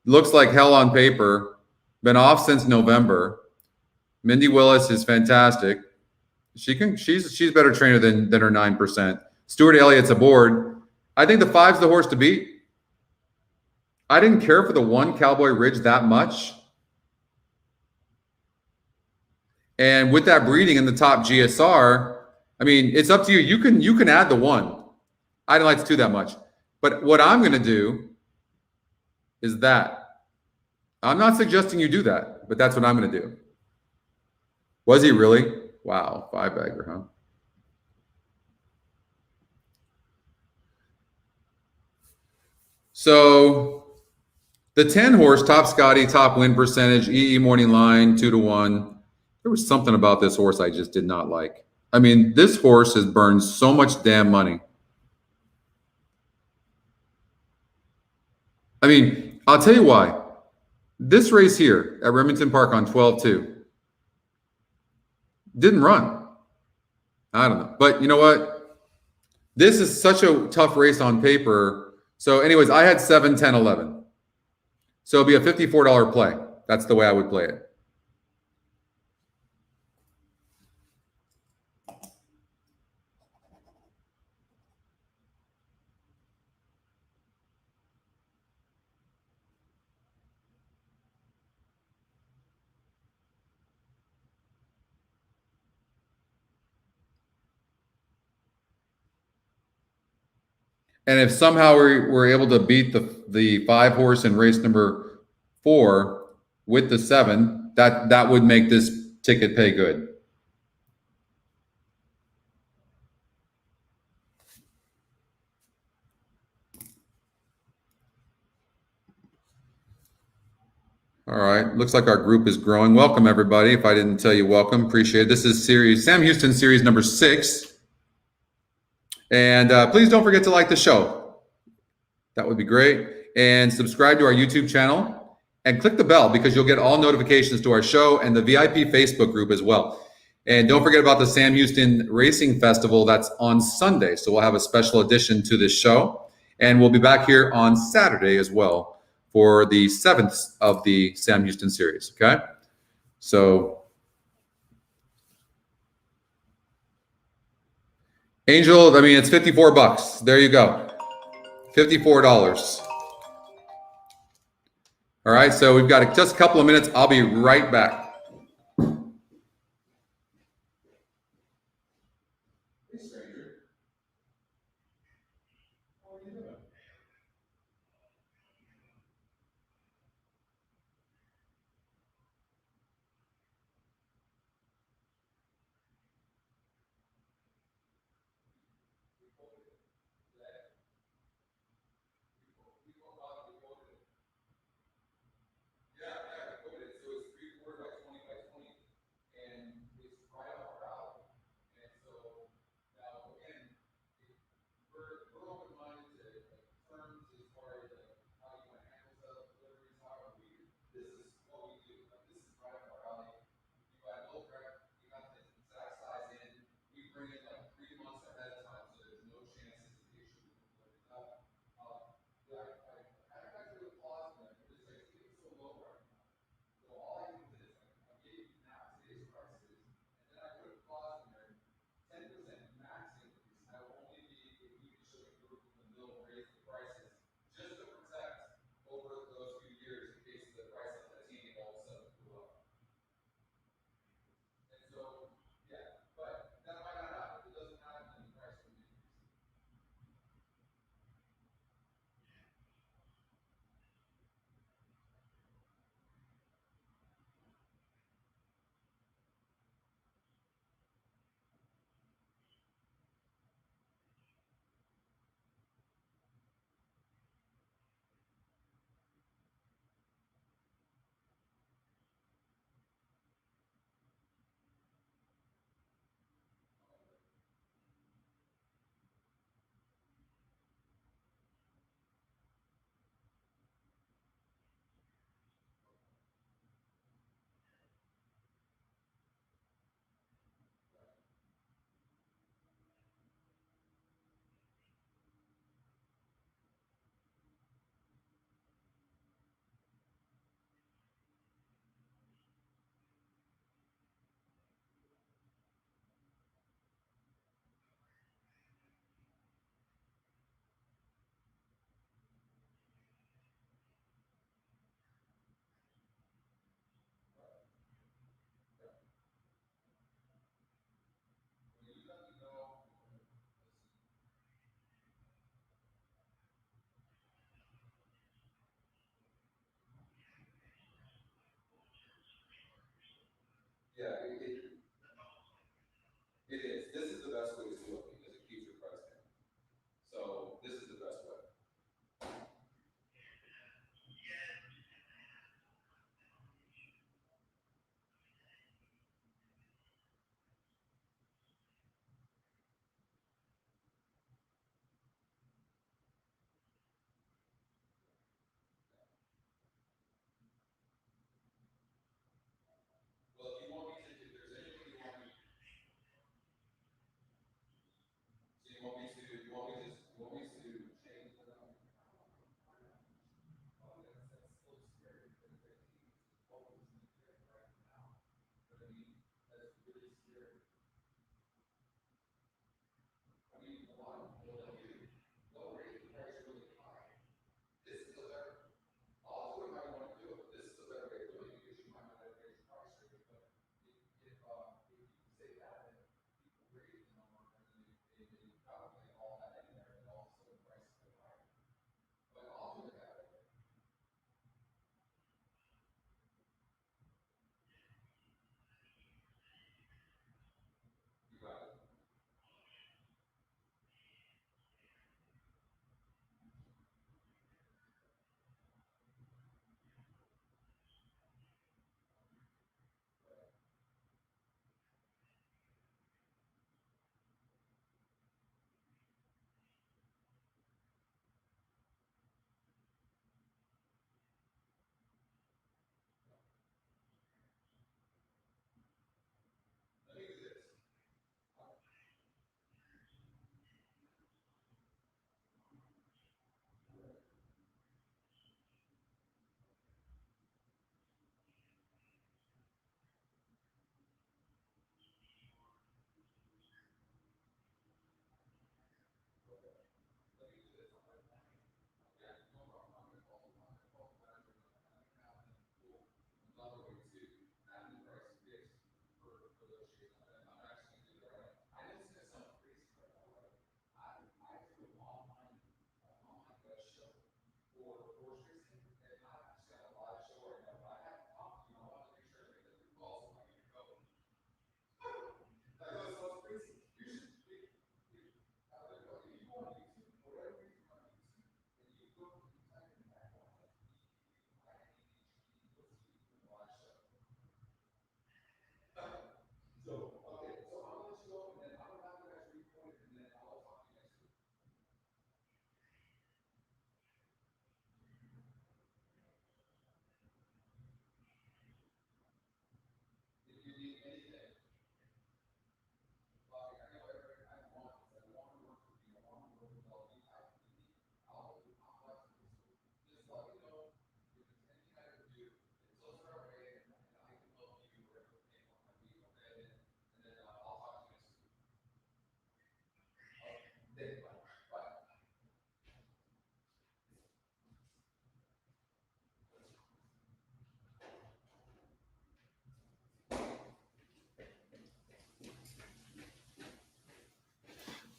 Looks like hell on paper. Been off since November. Mindy Willis is fantastic. She's a better trainer than her 9%. Stuart Elliott's aboard. I think the 5's the horse to beat. I didn't care for the 1 Cowboy Ridge that much. And with that breeding in the top GSR, I mean, it's up to you. You can add the 1. I didn't like the 2 that much. But what I'm going to do is that. I'm not suggesting you do that, but that's what I'm going to do. Was he really? Wow, 5-bagger, huh? So the 10 horse, top Scotty, top win percentage, EE morning line, 2-1. There was something about this horse I just did not like. I mean, this horse has burned so much damn money. I mean, I'll tell you why. This race here at Remington Park on 12-2 didn't run. I don't know. But you know what? This is such a tough race on paper So anyways, I had 7, 10, 11. So it'd be a $54 play. That's the way I would play it. And if somehow we're able to beat the 5 horse in race number 4 with the 7, that would make this ticket pay good. All right, looks like our group is growing. Welcome everybody. If I didn't tell you welcome, appreciate it. This is Sam Houston series number 6. And please don't forget to like the show. That would be great. And subscribe to our YouTube channel and click the bell because you'll get all notifications to our show and the VIP Facebook group as well. And don't forget about the Sam Houston Racing Festival. That's on Sunday. So we'll have a special edition to this show. And we'll be back here on Saturday as well for the 7th of the Sam Houston series. Okay. So Angel, I mean, it's $54. There you go. $54. All right, so we've got just a couple of minutes. I'll be right back.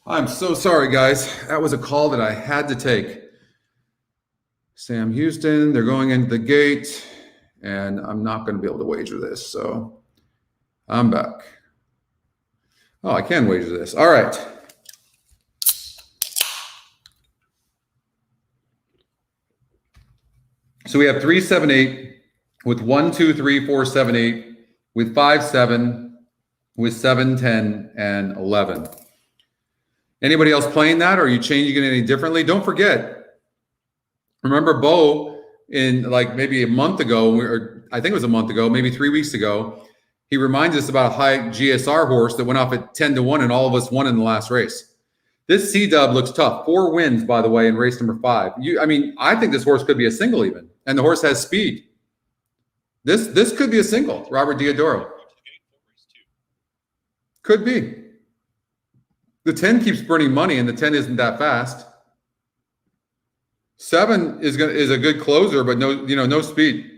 I'm so sorry, guys. That was a call that I had to take. Sam Houston, they're going into the gate, and I'm not going to be able to wager this, so I'm back. Oh, I can wager this. All right. So we have 3, 7, 8 with 1, 2, 3, 4, 7, 8 with 5, 7 with 7, 10, and 11. Anybody else playing that, or are you changing it any differently? Don't forget, remember Bo in like maybe a month ago, or I think it was a month ago, maybe 3 weeks ago, he reminds us about a high GSR horse that went off at 10-1 and all of us won in the last race. This C-dub looks tough. 4 wins, by the way, in race number 5. I think this horse could be a single even, and the horse has speed. This could be a single, Robert Diodoro. Could be. The 10 keeps burning money, and the 10 isn't that fast. 7 is a good closer, but no speed.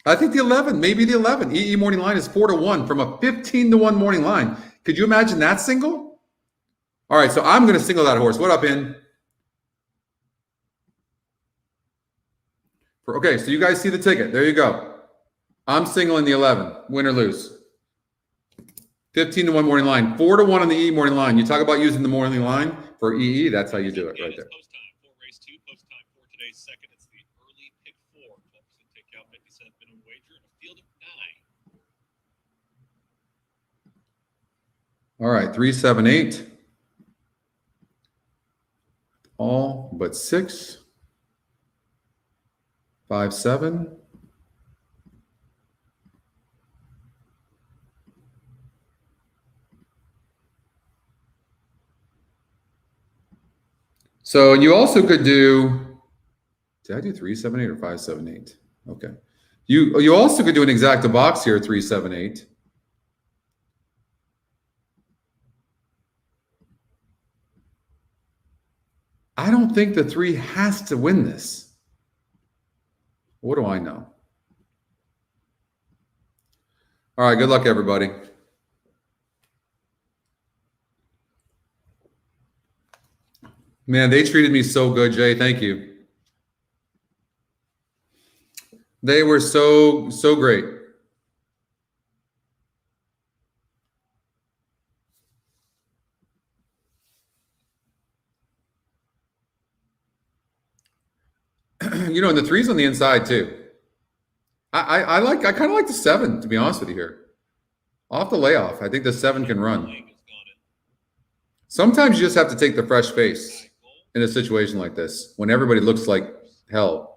I think the 11, maybe the 11. EE morning line is 4-1 from a 15-1 morning line. Could you imagine that single? All right, so I'm going to single that horse. What up, in? Okay, so you guys see the ticket. There you go. I'm singling the 11. Win or lose. 15-1 morning line. 4-1 on the EE morning line. You talk about using the morning line for EE. That's how you do it right there. Post time for race 2. Post time for today's second. It's the early pick 4. 12% takeout, 50-cent minimum wager, and a field of 9. All right, 3, 7, 8. All but 6. 5, 7. So you also could do, did I do 3, 7, 8 or 5, 7, 8? Okay. You also could do an exacta box here, 3, 7, 8. I don't think the 3 has to win this. What do I know? All right, good luck, everybody. Man, they treated me so good, Jay. Thank you. They were so great. And the 3's on the inside too. I kind of like the 7, to be honest with you here. Off the layoff, I think the 7 can run. Sometimes you just have to take the fresh face in a situation like this when everybody looks like hell.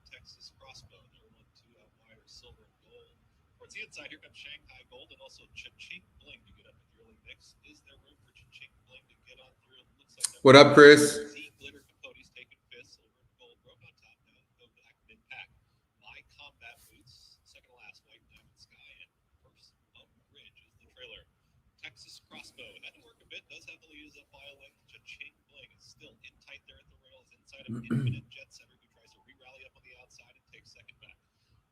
Texas Crossbow. They're 1-2 out wide, silver and gold. Towards the inside, here comes Shanghai Gold and also Cha-Ching Bling to get up with the early mix. Is there room for Cha-Ching Bling to get on through? It looks like what up, Chris? Glitter Capote's taking fifth, silver and gold. Broke on top now. Go back mid-pack. My Combat Boots, second to last, White Diamond Sky, and first up Ridge is the trailer. Texas Crossbow had to work a bit. Does have the lead up by a length. Cha-Ching Bling is still in tight there at the rails inside of Infinite Jet Setter. Second back.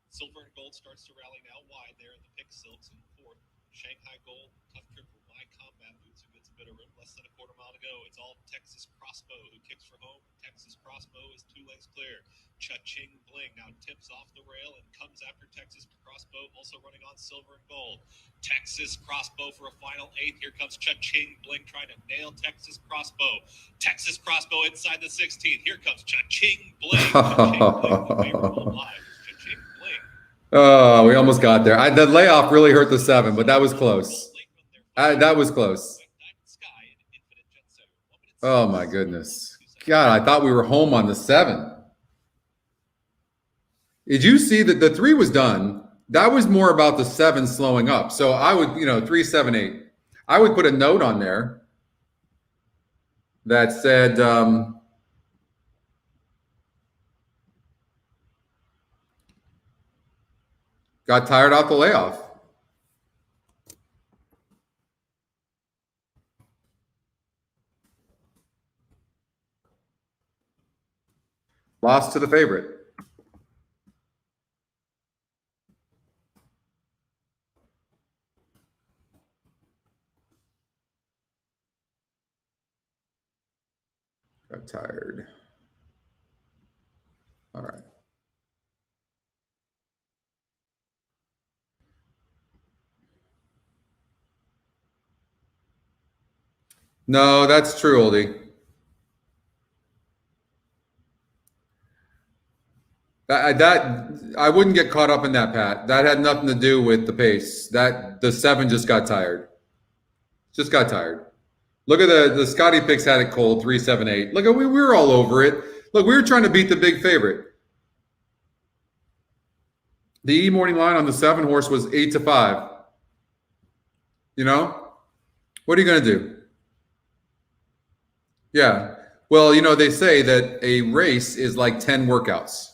Silver and Gold starts to rally now wide there in the pick silks in fourth. Shanghai Gold, tough trip for My Combat Boots, who gets a bit of room, less than a quarter mile to go. It's all Texas Crossbow who kicks for home. Texas Crossbow is 2 lengths clear. Cha-Ching Bling now tips off the rail and comes after Texas Crossbow, also running on Silver and Gold. Texas Crossbow for a final 8th. Here comes Cha-Ching Bling trying to nail Texas Crossbow. Texas Crossbow inside the 16th. Here comes Cha-Ching Bling. Cha-Ching Bling, favorable live. Cha-Ching Bling. Oh, we almost got there. The layoff really hurt the 7, but that was close. That was close. Oh, my goodness. God, I thought we were home on the 7. Did you see that the 3 was done? That was more about the 7 slowing up. So I would, 3, 7, 8. I would put a note on there that said, got tired out the layoff. Lost to the favorite. Got tired. All right. No, that's true, oldie. That I wouldn't get caught up in that, Pat. That had nothing to do with the pace. That the 7 just got tired. Just got tired. Look at the Scotty picks had it cold 3-7-8. Look at we were all over it. Look, we were trying to beat the big favorite. The E morning line on the 7 horse was 8-5. You know, what are you going to do? Yeah. Well, you know, they say that a race is like 10 workouts.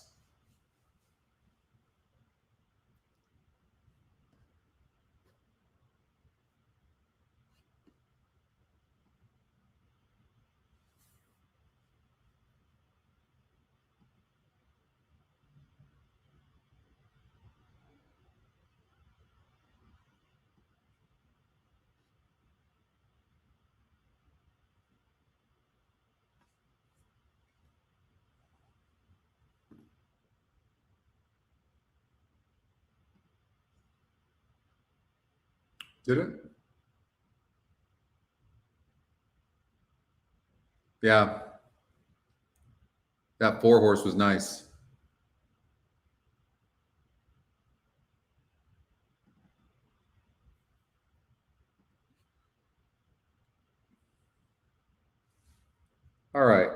Did it? Yeah. That 4 horse was nice. All right.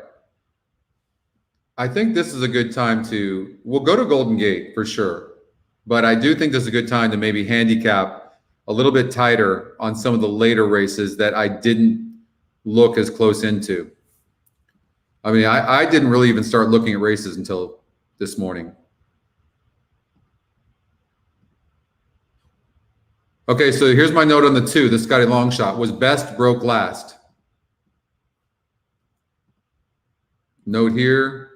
I think this is a good time we'll go to Golden Gate for sure. But I do think this is a good time to maybe handicap a little bit tighter on some of the later races that I didn't look as close into. I mean, I didn't really even start looking at races until this morning. Okay, so here's my note on the 2. The Scotty long shot was best, broke last. Note here,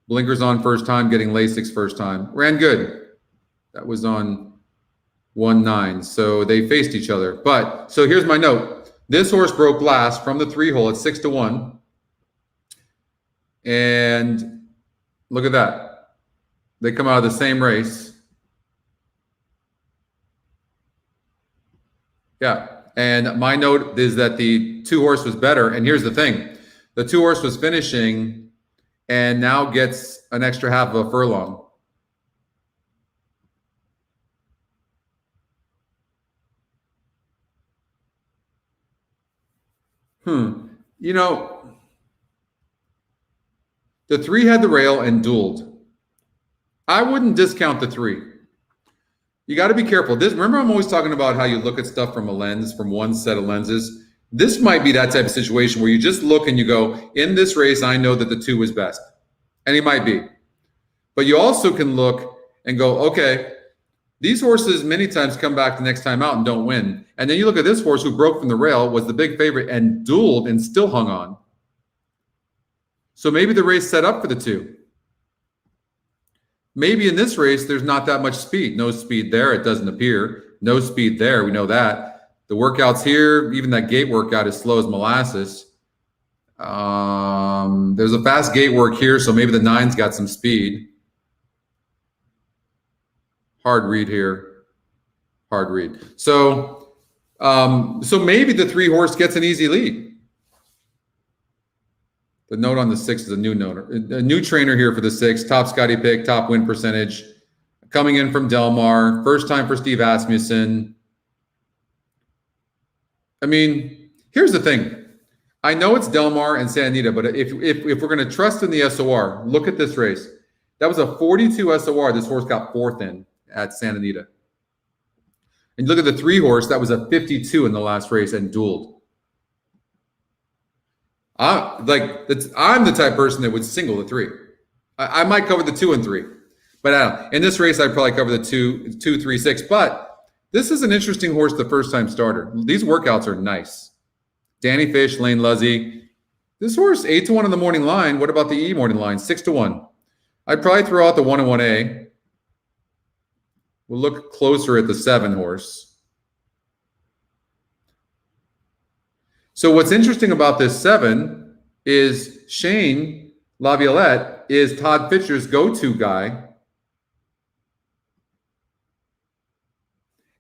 blinkers on first time, getting Lasix first time. Ran good. That was on 1-9. So they faced each other. But so here's my note. This horse broke last from the 3 hole at 6-1. And look at that. They come out of the same race. Yeah. And my note is that the 2 horse was better. And here's the thing. The 2 horse was finishing and now gets an extra half of a furlong. You know, the 3 had the rail and dueled. I wouldn't discount the 3. You got to be careful. Remember, I'm always talking about how you look at stuff from a lens, from one set of lenses. This might be that type of situation where you just look and you go, in this race, I know that the 2 was best. And he might be. But you also can look and go, okay, these horses many times come back the next time out and don't win. And then you look at this horse who broke from the rail, was the big favorite, and dueled and still hung on. So maybe the race set up for the 2. Maybe in this race, there's not that much speed. No speed there, it doesn't appear. No speed there, we know that. The workouts here, even that gate workout is slow as molasses. There's a fast gate work here, so maybe the 9's got some speed. Hard read here. Hard read. So maybe the 3 horse gets an easy lead. The note on the 6 is a new note. A new trainer here for the 6. Top Scotty pick, top win percentage. Coming in from Del Mar. First time for Steve Asmussen. I mean, here's the thing. I know it's Del Mar and Santa Anita, but if we're going to trust in the SOR, look at this race. That was a 42 SOR. This horse got 4th in at Santa Anita. And look at the 3 horse. That was a 52 in the last race and dueled. I'm the type of person that would single the 3. I might cover the 2 and 3, but in this race I'd probably cover the 2, 3, 6. But this is an interesting horse, the first time starter. These workouts are nice. Danny Fish, Lane Luzzy. This horse 8-1 on the morning line. What about the E morning line? 6-1. I'd probably throw out the 1 and 1A. We'll look closer at the 7 horse. So what's interesting about this 7 is Shane Laviolette is Todd Fisher's go-to guy.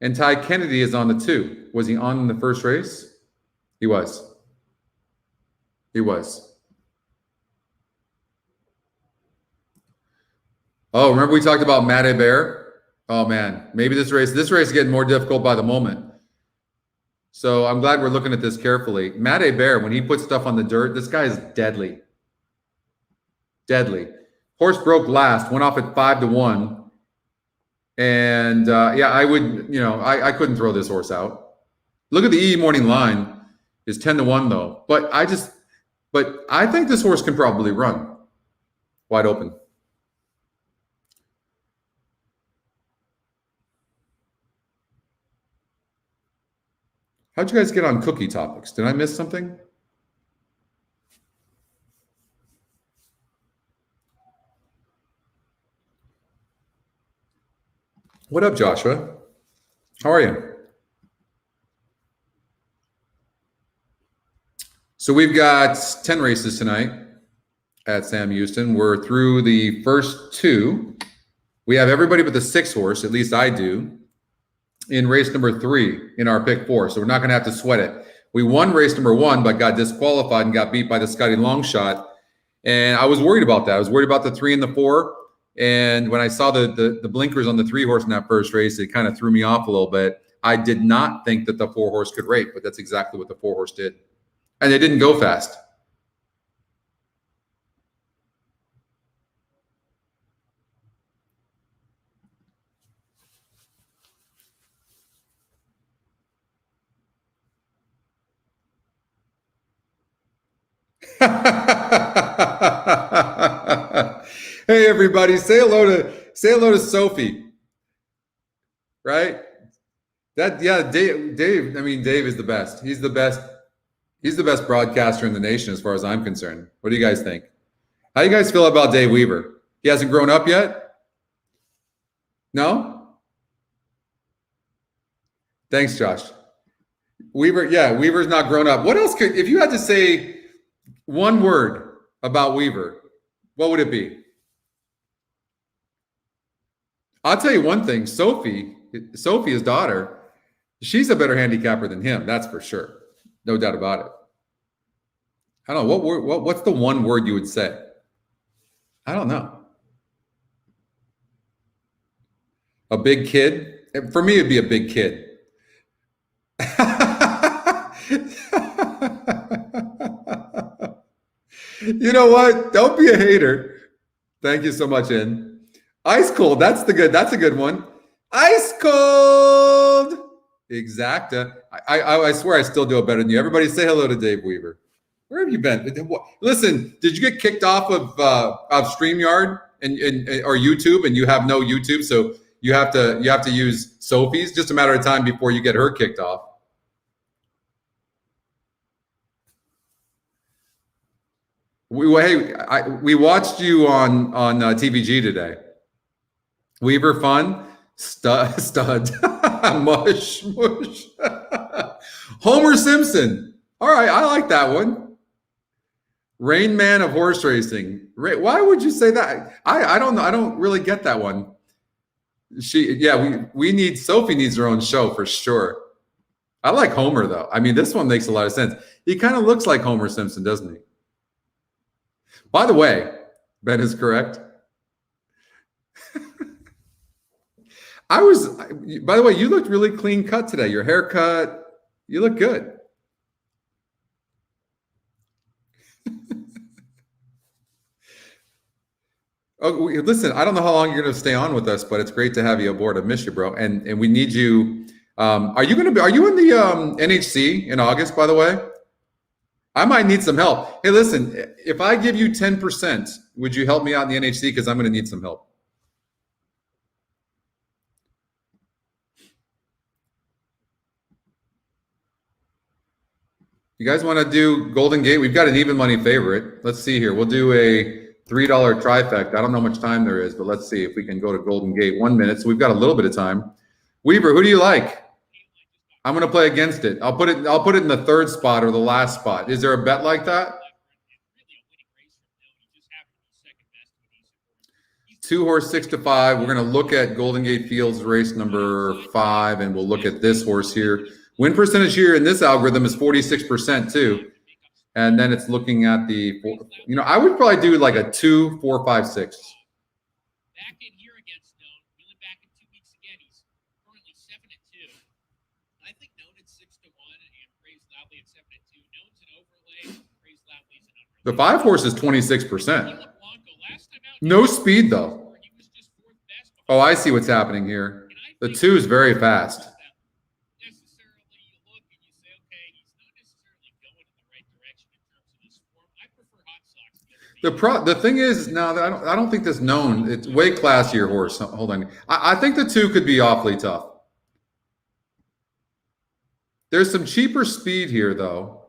And Ty Kennedy is on the 2. Was he on in the first race? He was. He was. Oh, remember we talked about Matt Hebert? Oh, man. Maybe this race is getting more difficult by the moment. So I'm glad we're looking at this carefully. Matt Hebert, when he puts stuff on the dirt, this guy is deadly. Deadly. Horse broke last, went off at 5-1. And yeah, I would, I couldn't throw this horse out. Look at the EE morning line is 10-1 though. But I think this horse can probably run wide open. How'd you guys get on cookie topics? Did I miss something? What up, Joshua? How are you? So we've got 10 races tonight at Sam Houston. We're through the first 2. We have everybody but the 6 horse, at least I do, in race number 3 in our pick 4. So we're not going to have to sweat it. We won race number 1, but got disqualified and got beat by the Scotty Longshot. And I was worried about that. I was worried about the 3 and the 4. And when I saw the blinkers on the 3 horse in that first race, it kind of threw me off a little bit. I did not think that the 4 horse could rate, but that's exactly what the 4 horse did. And they didn't go fast. Hey everybody, say hello to Sophie. Right? Dave, I mean Dave is the best. He's the best broadcaster in the nation as far as I'm concerned. What do you guys think? How do you guys feel about Dave Weaver? He hasn't grown up yet? No? Thanks, Josh. Weaver's not grown up. What else if you had to say one word about Weaver, what would it be? I'll tell you one thing, Sophie, his daughter, she's a better handicapper than him, that's for sure. No doubt about it. I don't know, what's the one word you would say? I don't know. A big kid? For me, it'd be a big kid. You know what? Don't be a hater. Thank you so much, In. Ice cold. That's a good one. Ice cold. Exacta. I swear I still do it better than you. Everybody say hello to Dave Weaver. Where have you been? Listen, did you get kicked off of StreamYard or YouTube, and you have no YouTube, so you have to use Sophie's? Just a matter of time before you get her kicked off. We watched you on TVG today. Weaver fun, stud, mush. Homer Simpson. All right, I like that one. Rain Man of horse racing. Why would you say that? I don't know. I don't really get that one. Sophie needs her own show for sure. I like Homer though. I mean, this one makes a lot of sense. He kind of looks like Homer Simpson, doesn't he? By the way, Ben is correct. By the way, you looked really clean cut today. Your haircut, you look good. Oh, listen, I don't know how long you're going to stay on with us, but it's great to have you aboard. I miss you, bro. And we need you. Are you in the NHC in August, by the way? I might need some help. Hey, listen, if I give you 10%, would you help me out in the NHC? Because I'm going to need some help. You guys want to do Golden Gate? We've got an even money favorite. Let's see here. We'll do a $3 trifecta. I don't know how much time there is, but let's see if we can go to Golden Gate. 1 minute. So we've got a little bit of time. Weaver, who do you like? I'm going to play against it. I'll put it in the third spot or the last spot. Is there a bet like that? 2-horse 6-5. We're going to look at Golden Gate Fields race number 5, and we'll look at this horse here. Win percentage here in this algorithm is 46% too. And then it's looking at the, I would probably do like a 2, 4, 5, 6. Back in here against Known, really back in 2 weeks again. He's currently 7-2. I think Known at 6-1 and Praise Loudly at 7-2. Known's an overlay. Praise Loudly's an underlay. The 5 horse is 26%. No speed though. Oh, I see what's happening here. The 2 is very fast. The thing is now that I don't think this Known. It's way classier horse. Hold on. I think the 2 could be awfully tough. There's some cheaper speed here though.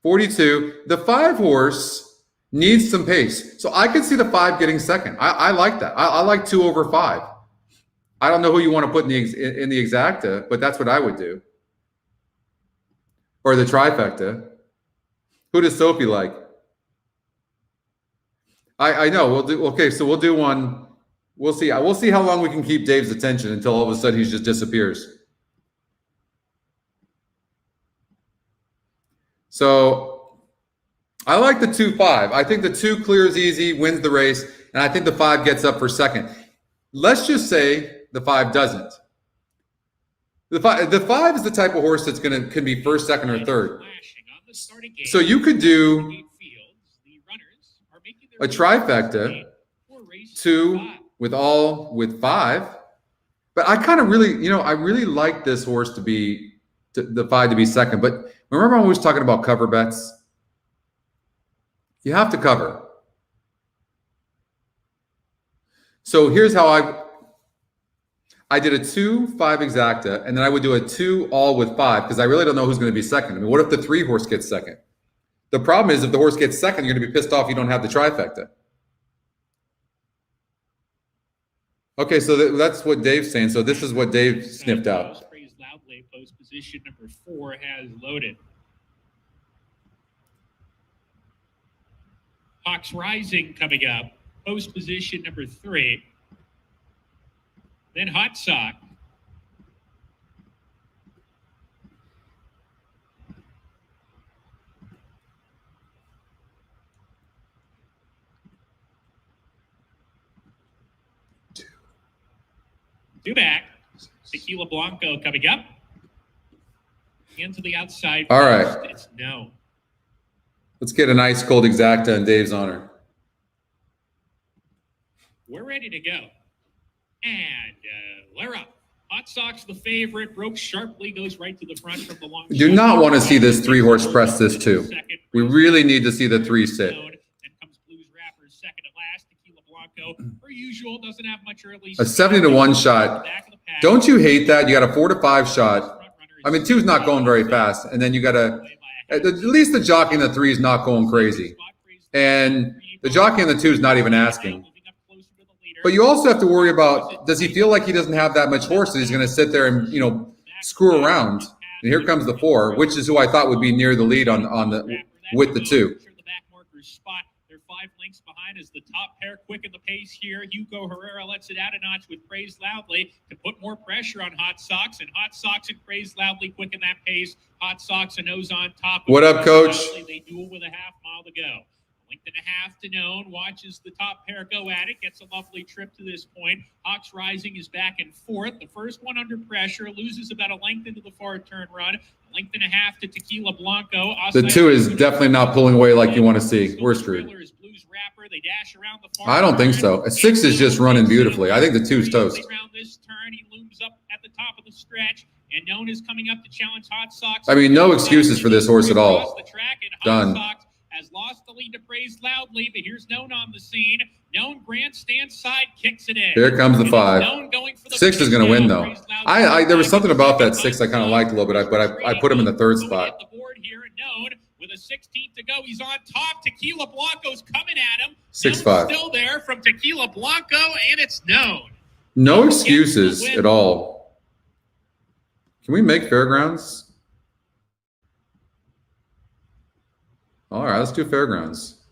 42. The 5 horse needs some pace. So I could see the 5 getting second. I like that. I like 2 over 5. I don't know who you want to put in the exacta, but that's what I would do. Or the trifecta. Who does Sophie like? I know. We'll do okay. So we'll do one. We'll see. We'll see how long we can keep Dave's attention until all of a sudden he just disappears. So I like the 2-5. I think the 2 clears easy, wins the race, and I think the 5 gets up for second. Let's just say the 5 doesn't. The 5 is the type of horse that's can be first, second, or third. So you could do a trifecta, 2 with 5, but I kind of really, I really like this horse to be the 5 to be second. But remember, I'm always talking about cover bets. You have to cover. So here's how I did a 2-5 exacta, and then I would do a 2 all with 5 because I really don't know who's going to be second. I mean, what if the 3 horse gets second? The problem is if the horse gets second, you're going to be pissed off you don't have the trifecta. Okay, so that's what Dave's saying. So this is what Dave sniffed out. Praise Loudly, post position number 4 has loaded. Hawks Rising coming up, post position number 3. Then Hot Sock. Two back. Tequila Blanco coming up. Into the outside. All right. It's no. Let's get an ice cold exacta in Dave's honor. We're ready to go. And we're up. Hot Sock's the favorite. Broke sharply, goes right to the front from the long. Do not want to see this 3 horse press this 2. We really need to see the 3 sit. Then comes Blues Rappers second to last. Tequila Blanco, per usual, doesn't have much early. A 70-1 shot. Don't you hate that? You got a 4-5 shot. I mean, 2's not going very fast, and then you got at least the jockey in the 3 is not going crazy, and the jockey in the 2 is not even asking. But you also have to worry about, does he feel like he doesn't have that much horse that he's going to sit there and screw around? And here comes the 4, which is who I thought would be near the lead with the 2. They're 5 lengths behind as the top pair quicken the pace here. Hugo Herrera lets it out a notch with Praise Loudly to put more pressure on Hot Sox, and Hot Sox and Praise Loudly quicken that pace. Hot Sox a nose on top. What up, Coach? They duel with a half mile to go. Length and a half to Known. Watches the top pair go at it. Gets a lovely trip to this point. Hawks Rising is back in 4th. The first one under pressure. Loses about a length into the far turn run. A length and a half to Tequila Blanco. The 2 is definitely not pulling away like you want to see. We're screwed. They dash around the far I don't think so. A 6 is just running beautifully. I think the 2's toast. Around this turn, he looms up at the top of the stretch, and Known is coming up to challenge Hot Sox. I mean, no excuses for this horse at all. The track, and Done. Hot Sox has lost the lead to Praise Loudly, but here's Known on the scene. Known grandstand side kicks it in. Here comes the 5. 6 is going to win though. There was something about that 6 I kind of liked a little bit, but I put him in the 3rd spot. The board here, Known with a 16th to go. He's on top. Tequila Blanco's coming at him. 6-5. Still there from Tequila Blanco, and it's known. No excuses at all. Can we make Fairgrounds? All right, let's do Fairgrounds.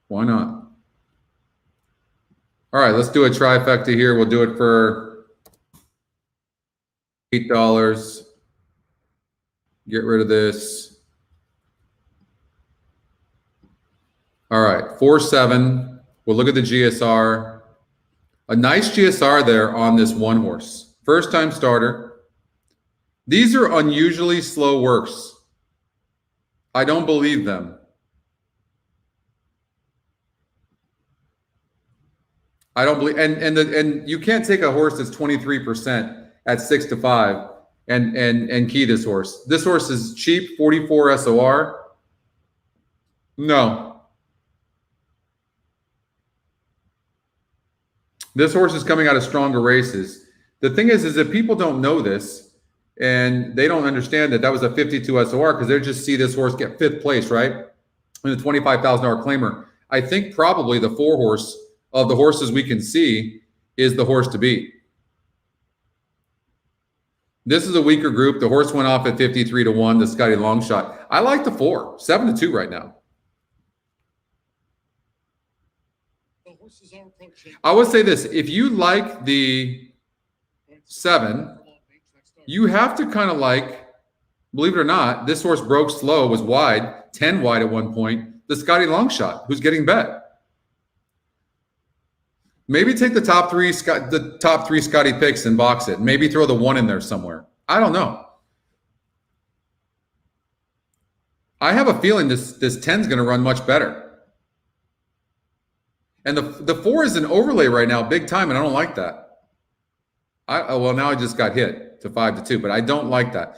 Why not? All right, let's do a trifecta here. We'll do it for $8. Get rid of this. All right, 4-7. We'll look at the GSR. A nice GSR there on this one horse. First time starter. These are unusually slow works. I don't believe them. I don't believe, and you can't take a horse that's 23% at 6-5 and key this horse. This horse is cheap, 44 SOR. No. This horse is coming out of stronger races. The thing is that people don't know this, and they don't understand that that was a 52 SOR because they just see this horse get 5th place, right? In the $25,000 claimer. I think probably the 4 horse of the horses we can see is the horse to beat. This is a weaker group. The horse went off at 53-1, the Scotty Longshot. I like the 4, 7-2 right now. I would say this, if you like the 7, you have to kind of like, believe it or not, this horse broke slow, was wide, 10 wide at one point, the Scotty Longshot, who's getting bet. Maybe take the top three Scotty picks and box it. Maybe throw the 1 in there somewhere. I don't know. I have a feeling this 10 is going to run much better. And the 4 is an overlay right now, big time, and I don't like that. Well, now I just got hit to 5-2, but I don't like that.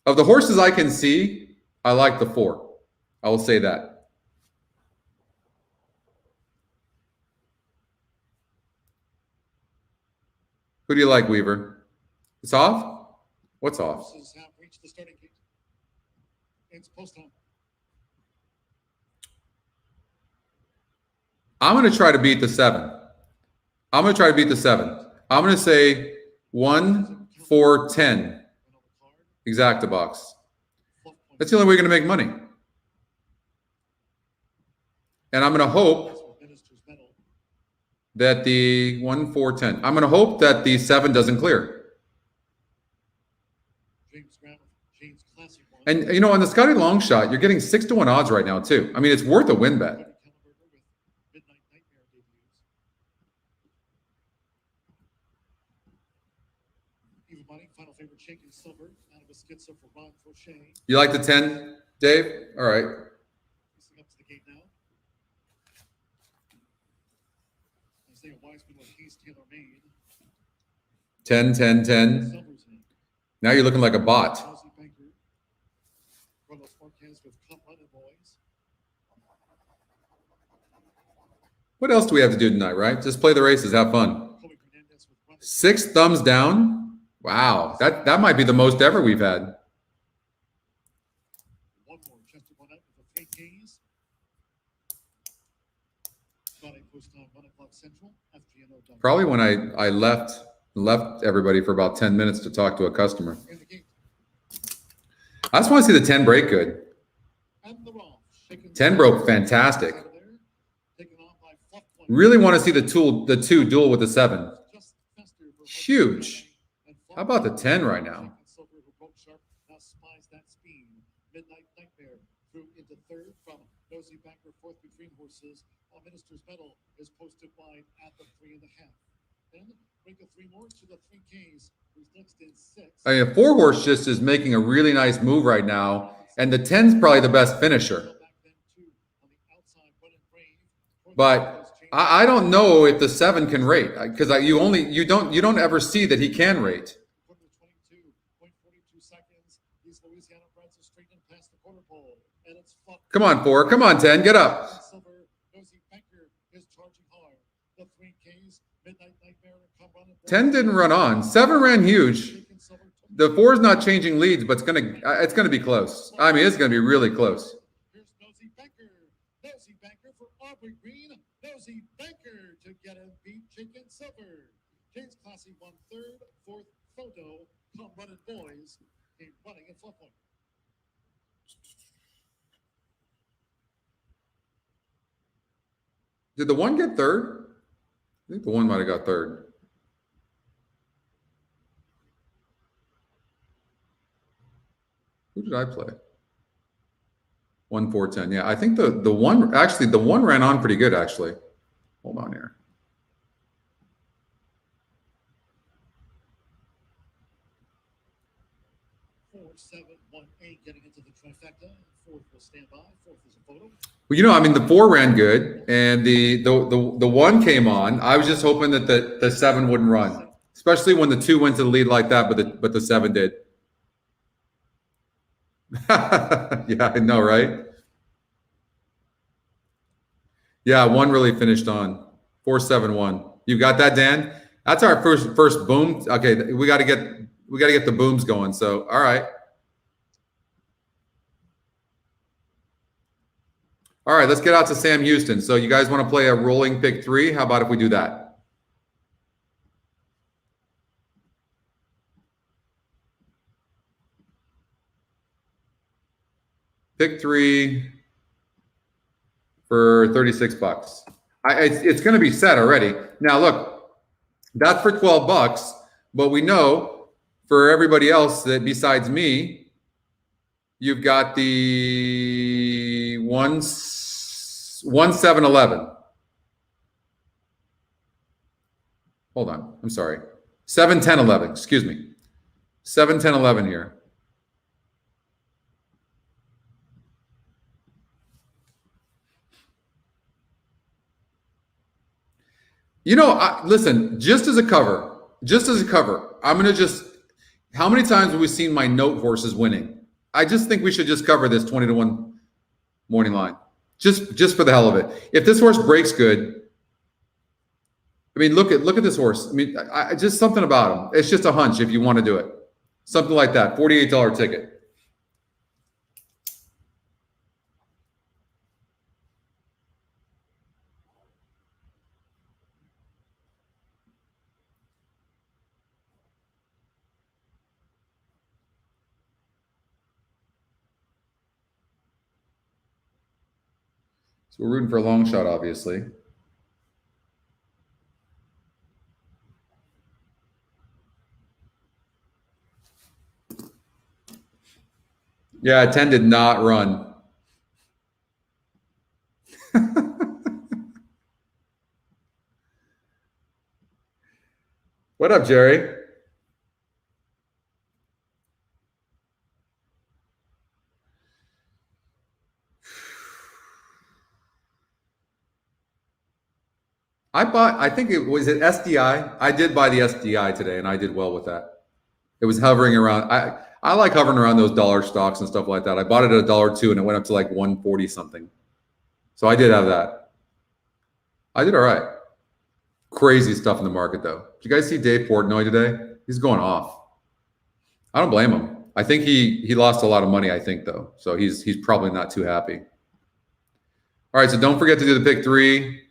Of the horses I can see, I like the 4. I will say that. Who do you like, Weaver? It's off? What's off? I'm going to try to beat the 7. I'm going to try to beat the 7. I'm going to say 1, 4, 10. Exacta box. That's the only way you're going to make money. And I'm going to hope that the 1, 4, 10. I'm going to hope that the 7 doesn't clear. And, you know, on the Scotty Longshot, you're getting 6-1 odds right now, too. I mean, it's worth a win bet. You like the 10, Dave? All right. 10, 10, 10. Now you're looking like a bot. What else do we have to do tonight, right? Just play the races, have fun. 6 thumbs down. Wow, that might be the most ever we've had. Probably when I left everybody for about 10 minutes to talk to a customer. I just want to see the 10 break good. 10 broke fantastic. Really want to see the 2 duel with the 7. Huge. How about the 10 right now? Minister's Medal is posted wide at the 3.5. Then bring the 3 more to the 3 Ks, who's next in 6. I mean, a 4 horse just is making a really nice move right now, and the 10's probably the best finisher. But I don't know if the 7 can rate because you don't ever see that he can rate. Come on, 4. Come on, 10. Get up. 10 didn't run on. 7 ran huge. The 4 is not changing leads, but it's gonna be close. I mean, it's gonna be really close. Here's Nosy Banker. Nosy Banker for Aubrey Green. Nosy Banker to get a beat Chicken Silver. James Classy 1/3, 4th photo. Come running boys. Came running at Fluff Point. Did the 1 get 3rd? I think the 1 might have got 3rd. Who did I play? 1, 4, 10. Yeah, I think the 1 actually the 1 ran on pretty good actually. Hold on here. Four, 7, 1, 8 getting into the trifecta. 4th will stand by. 4th is a photo. Well, you know, I mean, the 4 ran good, and the 1 came on. I was just hoping that the 7 wouldn't run, especially when the 2 went to the lead like that, but the 7 did. Yeah, I know, right? Yeah, 1 really finished on 4-7-1. You got that, Dan? That's our first boom. Okay, we got to get the booms going. So, all right. All right, let's get out to Sam Houston. So you guys want to play a rolling pick 3? How about if we do that? Pick 3 for $36. It's going to be set already. Now look, that's for $12, but we know for everybody else that besides me, you've got the 1-7-11. Hold on, I'm sorry. 7-10-11. Excuse me. 7-10-11 here. You know, listen, just as a cover, I'm going to just, how many times have we seen my note horses winning? I just think we should just cover this 20-1 morning line. Just for the hell of it. If this horse breaks good, I mean, look at this horse. I mean, just something about him. It's just a hunch if you want to do it. Something like that, $48 ticket. So we're rooting for a long shot, obviously. Yeah, 10 did not run. What up, Jerry? I think it was it SDI. I did buy the SDI today, and I did well with that. It was hovering around. I like hovering around those dollar stocks and stuff like that. I bought it at $1.02, and it went up to like 140 something. So I did have that. I did all right. Crazy stuff in the market, though. Did you guys see Dave Portnoy today? He's going off. I don't blame him. I think he lost a lot of money, I think, though. So he's probably not too happy. All right, so don't forget to do the pick 3.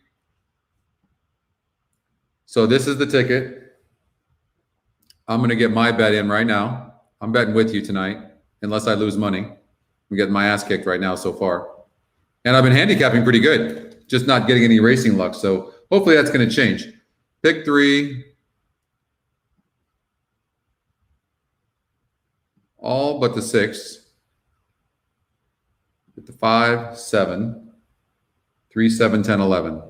So this is the ticket. I'm going to get my bet in right now. I'm betting with you tonight, unless I lose money. I'm getting my ass kicked right now so far. And I've been handicapping pretty good, just not getting any racing luck. So hopefully that's going to change. Pick 3. All but the 6. Get the 5, 7, 3, 7, 10, 11.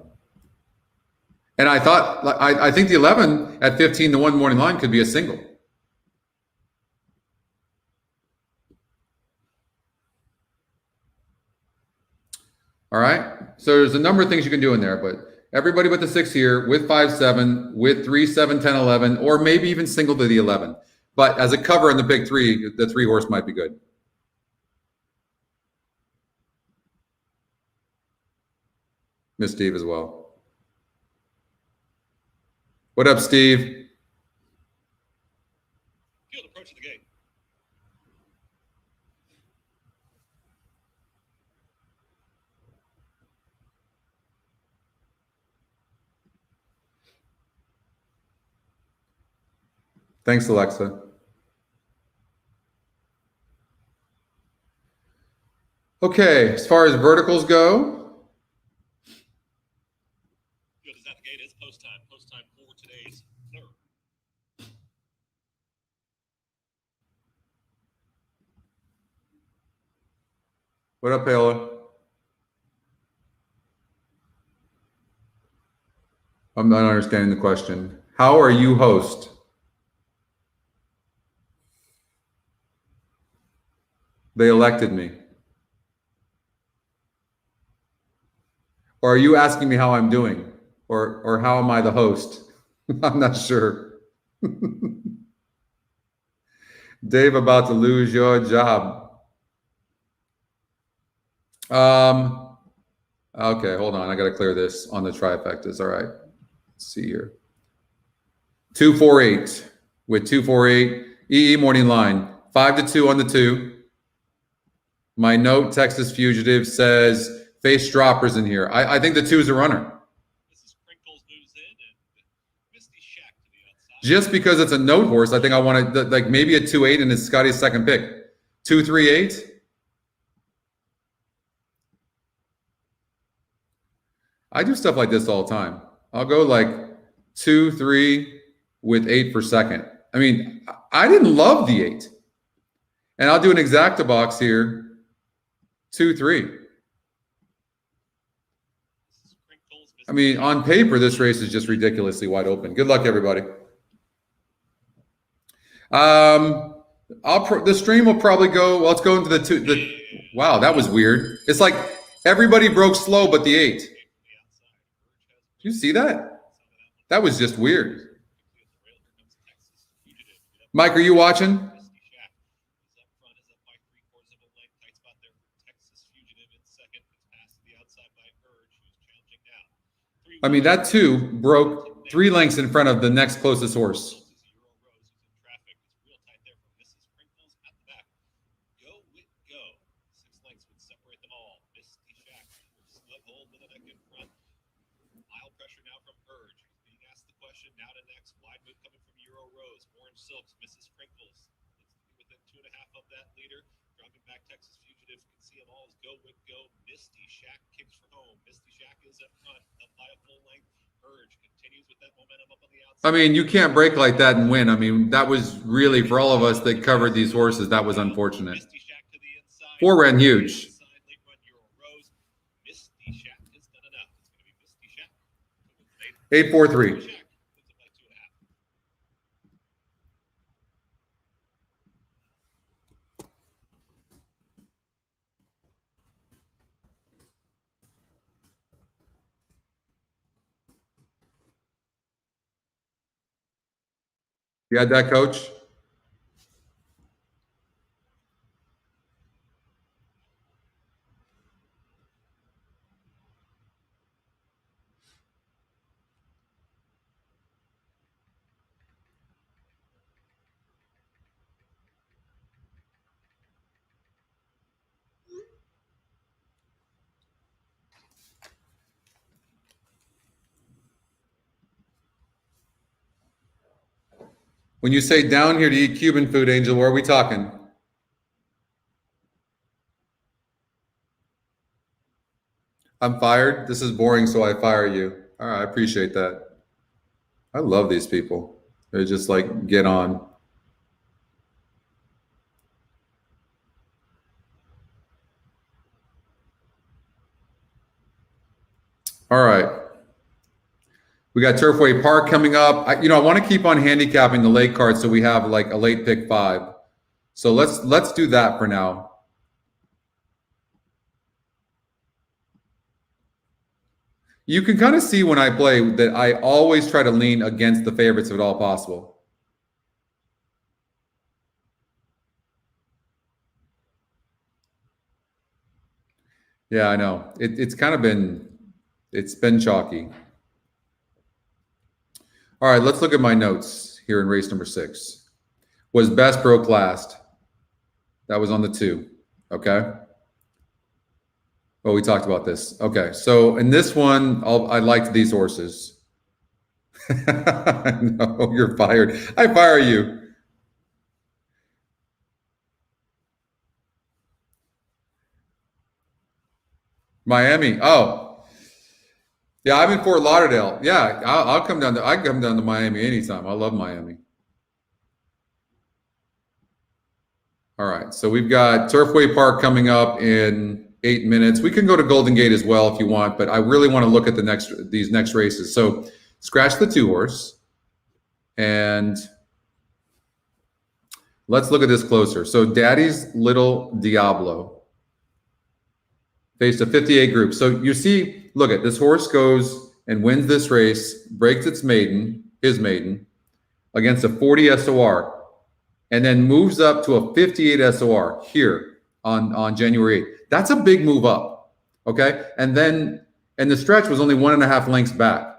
And I thought, I think the 11 at 15-1 morning line could be a single. All right. So there's a number of things you can do in there, but everybody but the 6 here with 5, 7, with 3, 7, 10, 11, or maybe even single to the 11. But as a cover in the pick 3, the 3 horse might be good. Miss Steve as well. What up, Steve? Field approaching the gate. Thanks, Alexa. Okay, as far as verticals go, Field is at the gate. It's post time. Post time for today's third. what up, Paola? I'm not understanding the question. How are you host? They elected me. Or are you asking me how I'm doing? Or how am I the host? I'm not sure. Dave, about to lose your job. Okay, hold on. I got to clear this on the trifectas. All right. Let's see here. 248 with 248 EE morning line 5-2 on the 2. My note, Texas Fugitive, says face droppers in here. I think the 2 is a runner. Mrs. Crinkles moves in and Misty Shack to the outside. Just because it's a note horse, I think I want to like maybe a 2-8 and it's Scotty's second pick. 2-3-8. I do stuff like this all the time. I'll go like 2-3 with 8 for second. I mean, I didn't love the 8. And I'll do an exacta box here. 2-3. I mean, on paper, this race is just ridiculously wide open. Good luck, everybody. The stream will probably go. Well, let's go into the 2. Wow, that was weird. It's like everybody broke slow, but the 8. Did you see that? That was just weird. Mike, are you watching? I mean, that 2 broke 3 lengths in front of the next closest horse. Silks, Mrs. Crinkles, within 2.5 of that leader. Dropping back, Texas Fugitive can see them all as go with go. Misty Shack kicks for home. Misty Shack is up front, up by a full length. Urge continues with that momentum up on the outside. I mean, you can't break like that and win. I mean, that was really, for all of us that covered these horses, that was unfortunate. Misty Shack to the inside. 4 ran huge. Late run Euro Rose. Misty Shack has done enough. It's going to be Misty Shack. 8-4-3. You had that, Coach? When you say down here to eat Cuban food, Angel, where are we talking? I'm fired. This is boring, so I fire you. All right, I appreciate that. I love these people. They're just like, get on. All right. We got Turfway Park coming up. I want to keep on handicapping the late card so we have like a late pick 5. So let's do that for now. You can kind of see when I play that I always try to lean against the favorites if at all possible. Yeah, I know. It's been chalky. All right, let's look at my notes here in race number 6. Was best broke last. That was on the 2. Okay. Oh, we talked about this. Okay, so in this one, I liked these horses. No, you're fired. I fire you. Miami. Oh, yeah. I'm in Fort Lauderdale. Yeah, I'll come down. I can come down to Miami anytime. I love Miami. All right, so we've got Turfway Park coming up in 8 minutes. We can go to Golden Gate as well if you want, but I really want to look at these next races. So scratch the 2 horse, and let's look at this closer. So Daddy's Little Diablo faced a 58 group. So you see, look at this horse goes and wins this race, breaks his maiden, against a 40 SOR, and then moves up to a 58 SOR here on January 8th. That's a big move up, okay? And the stretch was only 1.5 lengths back.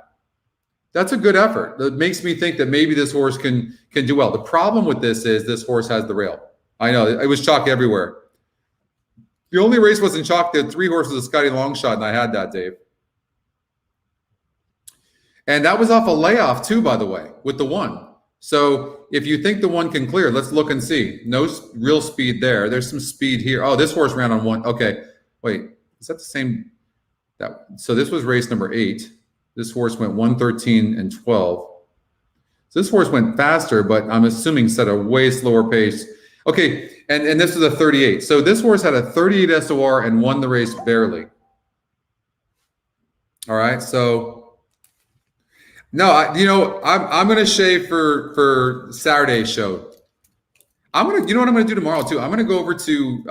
That's a good effort. That makes me think that maybe this horse can do well. The problem with this is this horse has the rail. I know, it was chalk everywhere. The only race wasn't chalk. There had 3 horses of Scotty Longshot, and I had that, Dave. And that was off a layoff too, by the way, with the 1. So if you think the 1 can clear, let's look and see. No real speed there. There's some speed here. Oh, this horse ran on 1. Okay, wait, is that the same? So this was race number 8. This horse went 1:13 and 12. So this horse went faster, but I'm assuming set a way slower pace. Okay, and this is a 38. So this horse had a 38 SOR and won the race barely. All right, so no, I'm going to shave for Saturday's show. You know what I'm going to do tomorrow too? I'm going to go over to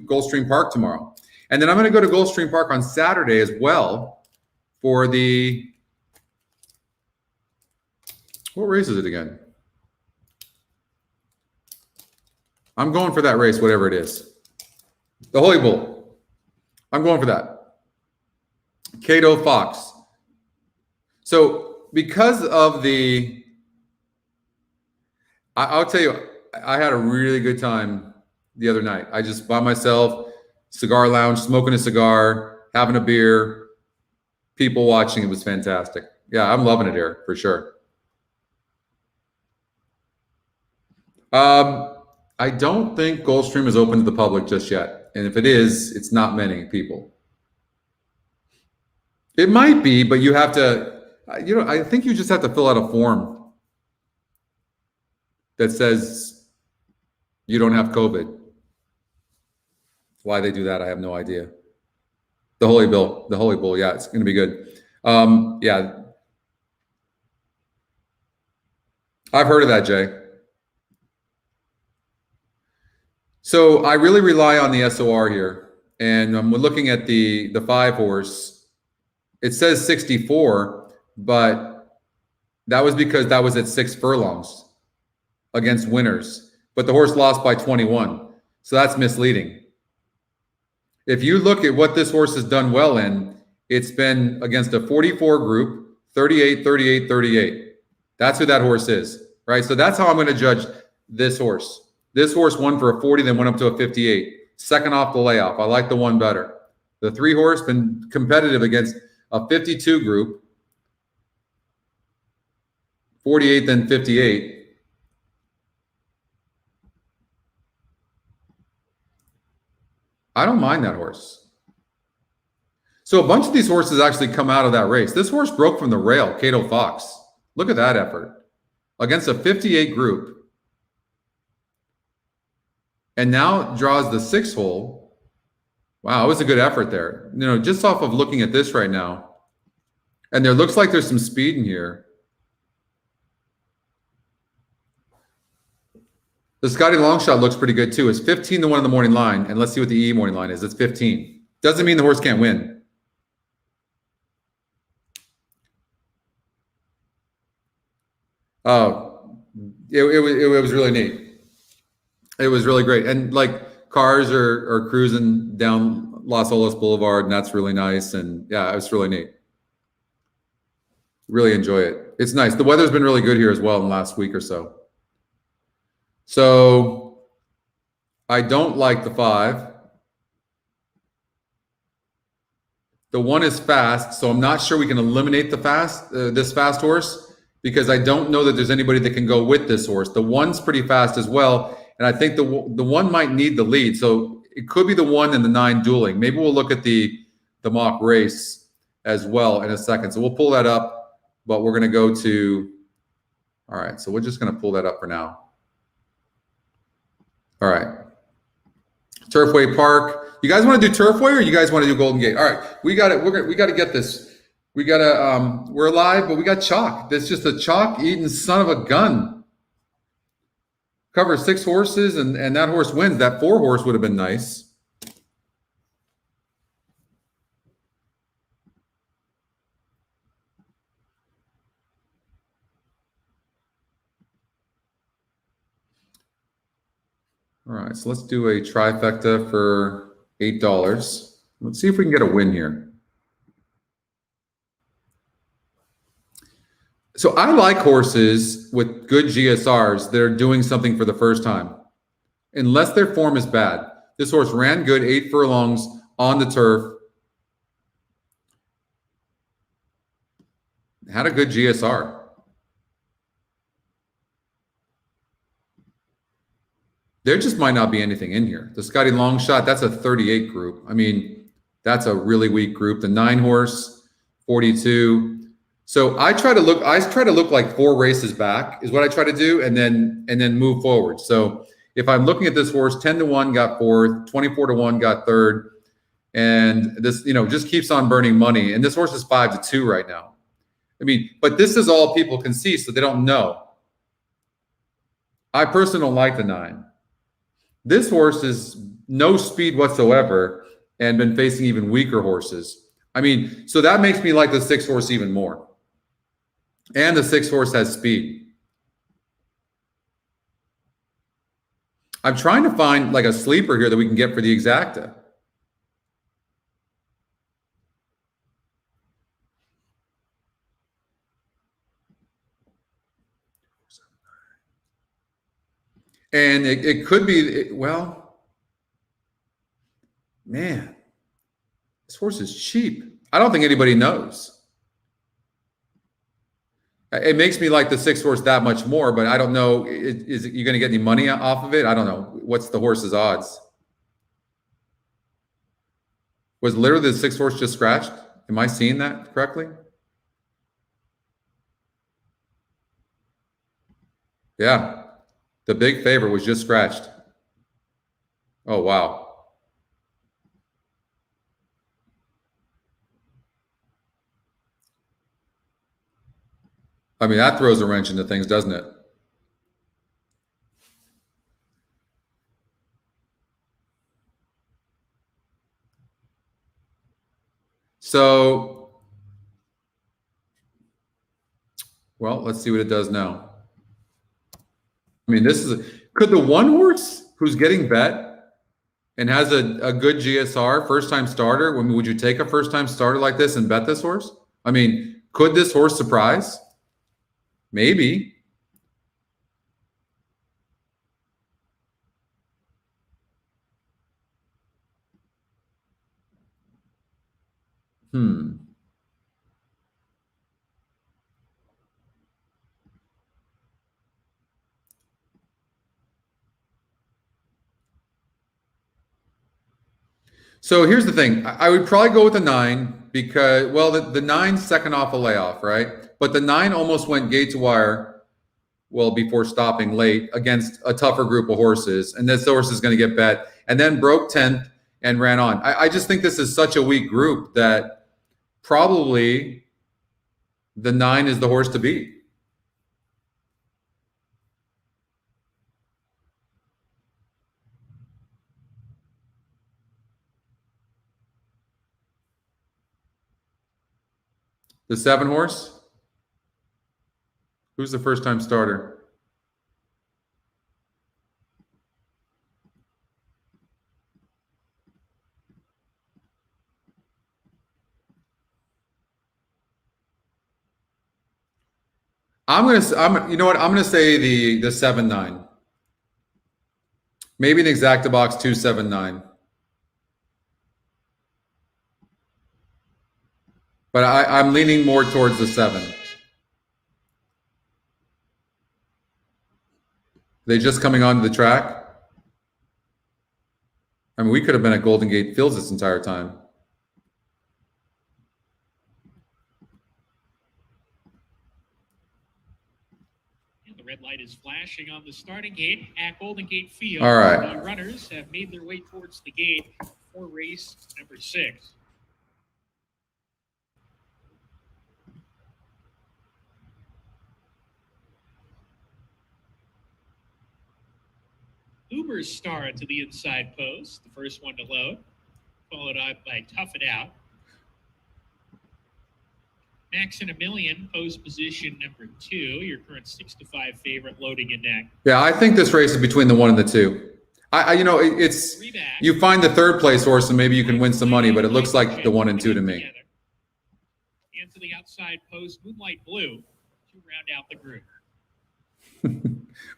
Gulfstream Park tomorrow, and then I'm going to go to Gulfstream Park on Saturday as well for the. What race is it again? I'm going for that race, whatever it is. The Holy Bull. I'm going for that. Cato Fox. So because of I'll tell you, I had a really good time the other night. I just by myself, cigar lounge, smoking a cigar, having a beer, people watching. It was fantastic. Yeah, I'm loving it here for sure. I don't think Gulfstream is open to the public just yet. And if it is, it's not many people. It might be, but you have to, I think you just have to fill out a form that says you don't have COVID. Why they do that, I have no idea. The Holy Bull, yeah, it's going to be good. Yeah. I've heard of that, Jay. So I really rely on the SOR here. And we're looking at the 5 horse. It says 64, but that was because that was at 6 furlongs against winners. But the horse lost by 21. So that's misleading. If you look at what this horse has done well in, it's been against a 44 group, 38, 38, 38. That's who that horse is, right? So that's how I'm going to judge this horse. This horse won for a 40, then went up to a 58. Second off the layoff. I like the 1 better. The 3 horse been competitive against a 52 group, 48, then 58. I don't mind that horse. So a bunch of these horses actually come out of that race. This horse broke from the rail, Cato Fox. Look at that effort. Against a 58 group. And now draws the 6 hole. Wow, it was a good effort there. Just off of looking at this right now. And there looks like there's some speed in here. The Scotty Longshot looks pretty good too. It's 15 to 1 in the morning line. And let's see what the EE morning line is. It's 15. Doesn't mean the horse can't win. Oh, it was really neat. It was really great. And like cars are cruising down Las Olas Boulevard, and that's really nice. And yeah, it was really neat. Really enjoy it. It's nice. The weather's been really good here as well in the last week or so. So I don't like the 5. The 1 is fast, so I'm not sure we can eliminate the this fast horse, because I don't know that there's anybody that can go with this horse. The 1's pretty fast as well, and I think the 1 might need the lead. So it could be the 1 and the 9 dueling. Maybe we'll look at the mock race as well in a second. So we'll pull that up, but we're going to go to, all right, so we're just going to pull that up for now. All right. Turfway Park. You guys want to do Turfway, or you guys want to do Golden Gate? All right, we got it. We got to get this. We got to. We're alive, but we got chalk. That's just a chalk eating son of a gun. Cover 6 horses, and that horse wins. That 4 horse would have been nice. All right, so let's do a trifecta for $8. Let's see if we can get a win here. So I like horses with good GSRs that are doing something for the first time, unless their form is bad. This horse ran good, 8 furlongs on the turf. Had a good GSR. There just might not be anything in here. The Scotty Longshot, that's a 38 group. I mean, that's a really weak group. The 9 horse, 42. So I try to look like 4 races back is what I try to do, and then move forward. So if I'm looking at this horse, 10-1 got 4th, 24-1 got 3rd, and this, just keeps on burning money. And this horse is 5-2 right now. I mean, but this is all people can see, so they don't know. I personally don't like the 9. This horse is no speed whatsoever and been facing even weaker horses. I mean, so that makes me like the 6 horse even more. And the 6 horse has speed. I'm trying to find like a sleeper here that we can get for the exacta. And it could be, well, man, this horse is cheap. I don't think anybody knows. It makes me like the 6 horse that much more, but I don't know. Is you going to get any money off of it? I don't know. What's the horse's odds? Was literally the 6 horse just scratched? Am I seeing that correctly? Yeah. The big favorite was just scratched. Oh, wow. I mean, that throws a wrench into things, doesn't it? So, well, let's see what it does now. I mean, could the 1 horse who's getting bet and has a good GSR, first-time starter, would you take a first-time starter like this and bet this horse? I mean, could this horse surprise? Maybe. So here's the thing. I would probably go with the 9 because, well, the 9's second off a layoff, right? But the 9 almost went gate to wire, well, before stopping late against a tougher group of horses. And this horse is going to get bet and then broke 10th and ran on. I just think this is such a weak group that probably the 9 is the horse to beat. The 7 horse? Who's the first-time starter? You know what? I'm gonna say the 7-9. Maybe an exacta box 2-7-9. But I'm leaning more towards the 7. They just coming onto the track. I mean, we could have been at Golden Gate Fields this entire time. The red light is flashing on the starting gate at Golden Gate Field. All right. The runners have made their way towards the gate for race number 6. Uber Star to the inside post, the first one to load, followed up by Tough It Out. Maximilian, post position number 2, your current 6-5 favorite, loading in neck. Yeah, I think this race is between the 1 and the 2. You know, it's you find the 3rd place horse and maybe you can win some money, but it looks like the 1 and 2 to me. And to the outside post, Moonlight Blue to round out the group.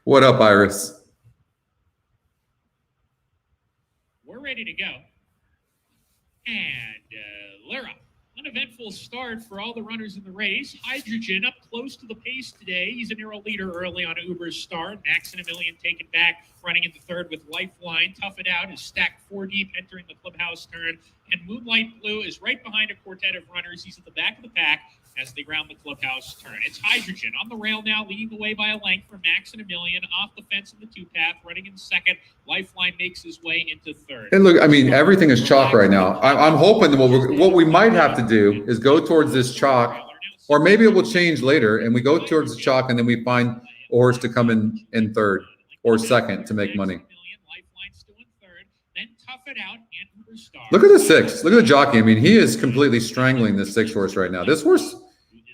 What up, Iris? We're ready to go. And Lara. Uneventful start for all the runners in the race. Hydrogen up close to the pace today. He's a narrow leader early on Uber's Star. Maximilian taken back, running into 3rd with Lifeline. Tough It Out is stacked 4 deep, entering the clubhouse turn. And Moonlight Blue is right behind a quartet of runners. He's at the back of the pack as they round the clubhouse turn. It's Hydrogen on the rail now, leading the way by a length from Maximilian. Off the fence in the 2-path, running in 2nd. Lifeline makes his way into 3rd. And look, I mean, everything is chalk right now. I'm hoping that what we might have to do is go towards this chalk, or maybe it will change later, and we go towards the chalk, and then we find a horse to come in 3rd or 2nd to make money. Look at the 6. Look at the jockey. I mean, he is completely strangling this 6 horse right now. This horse,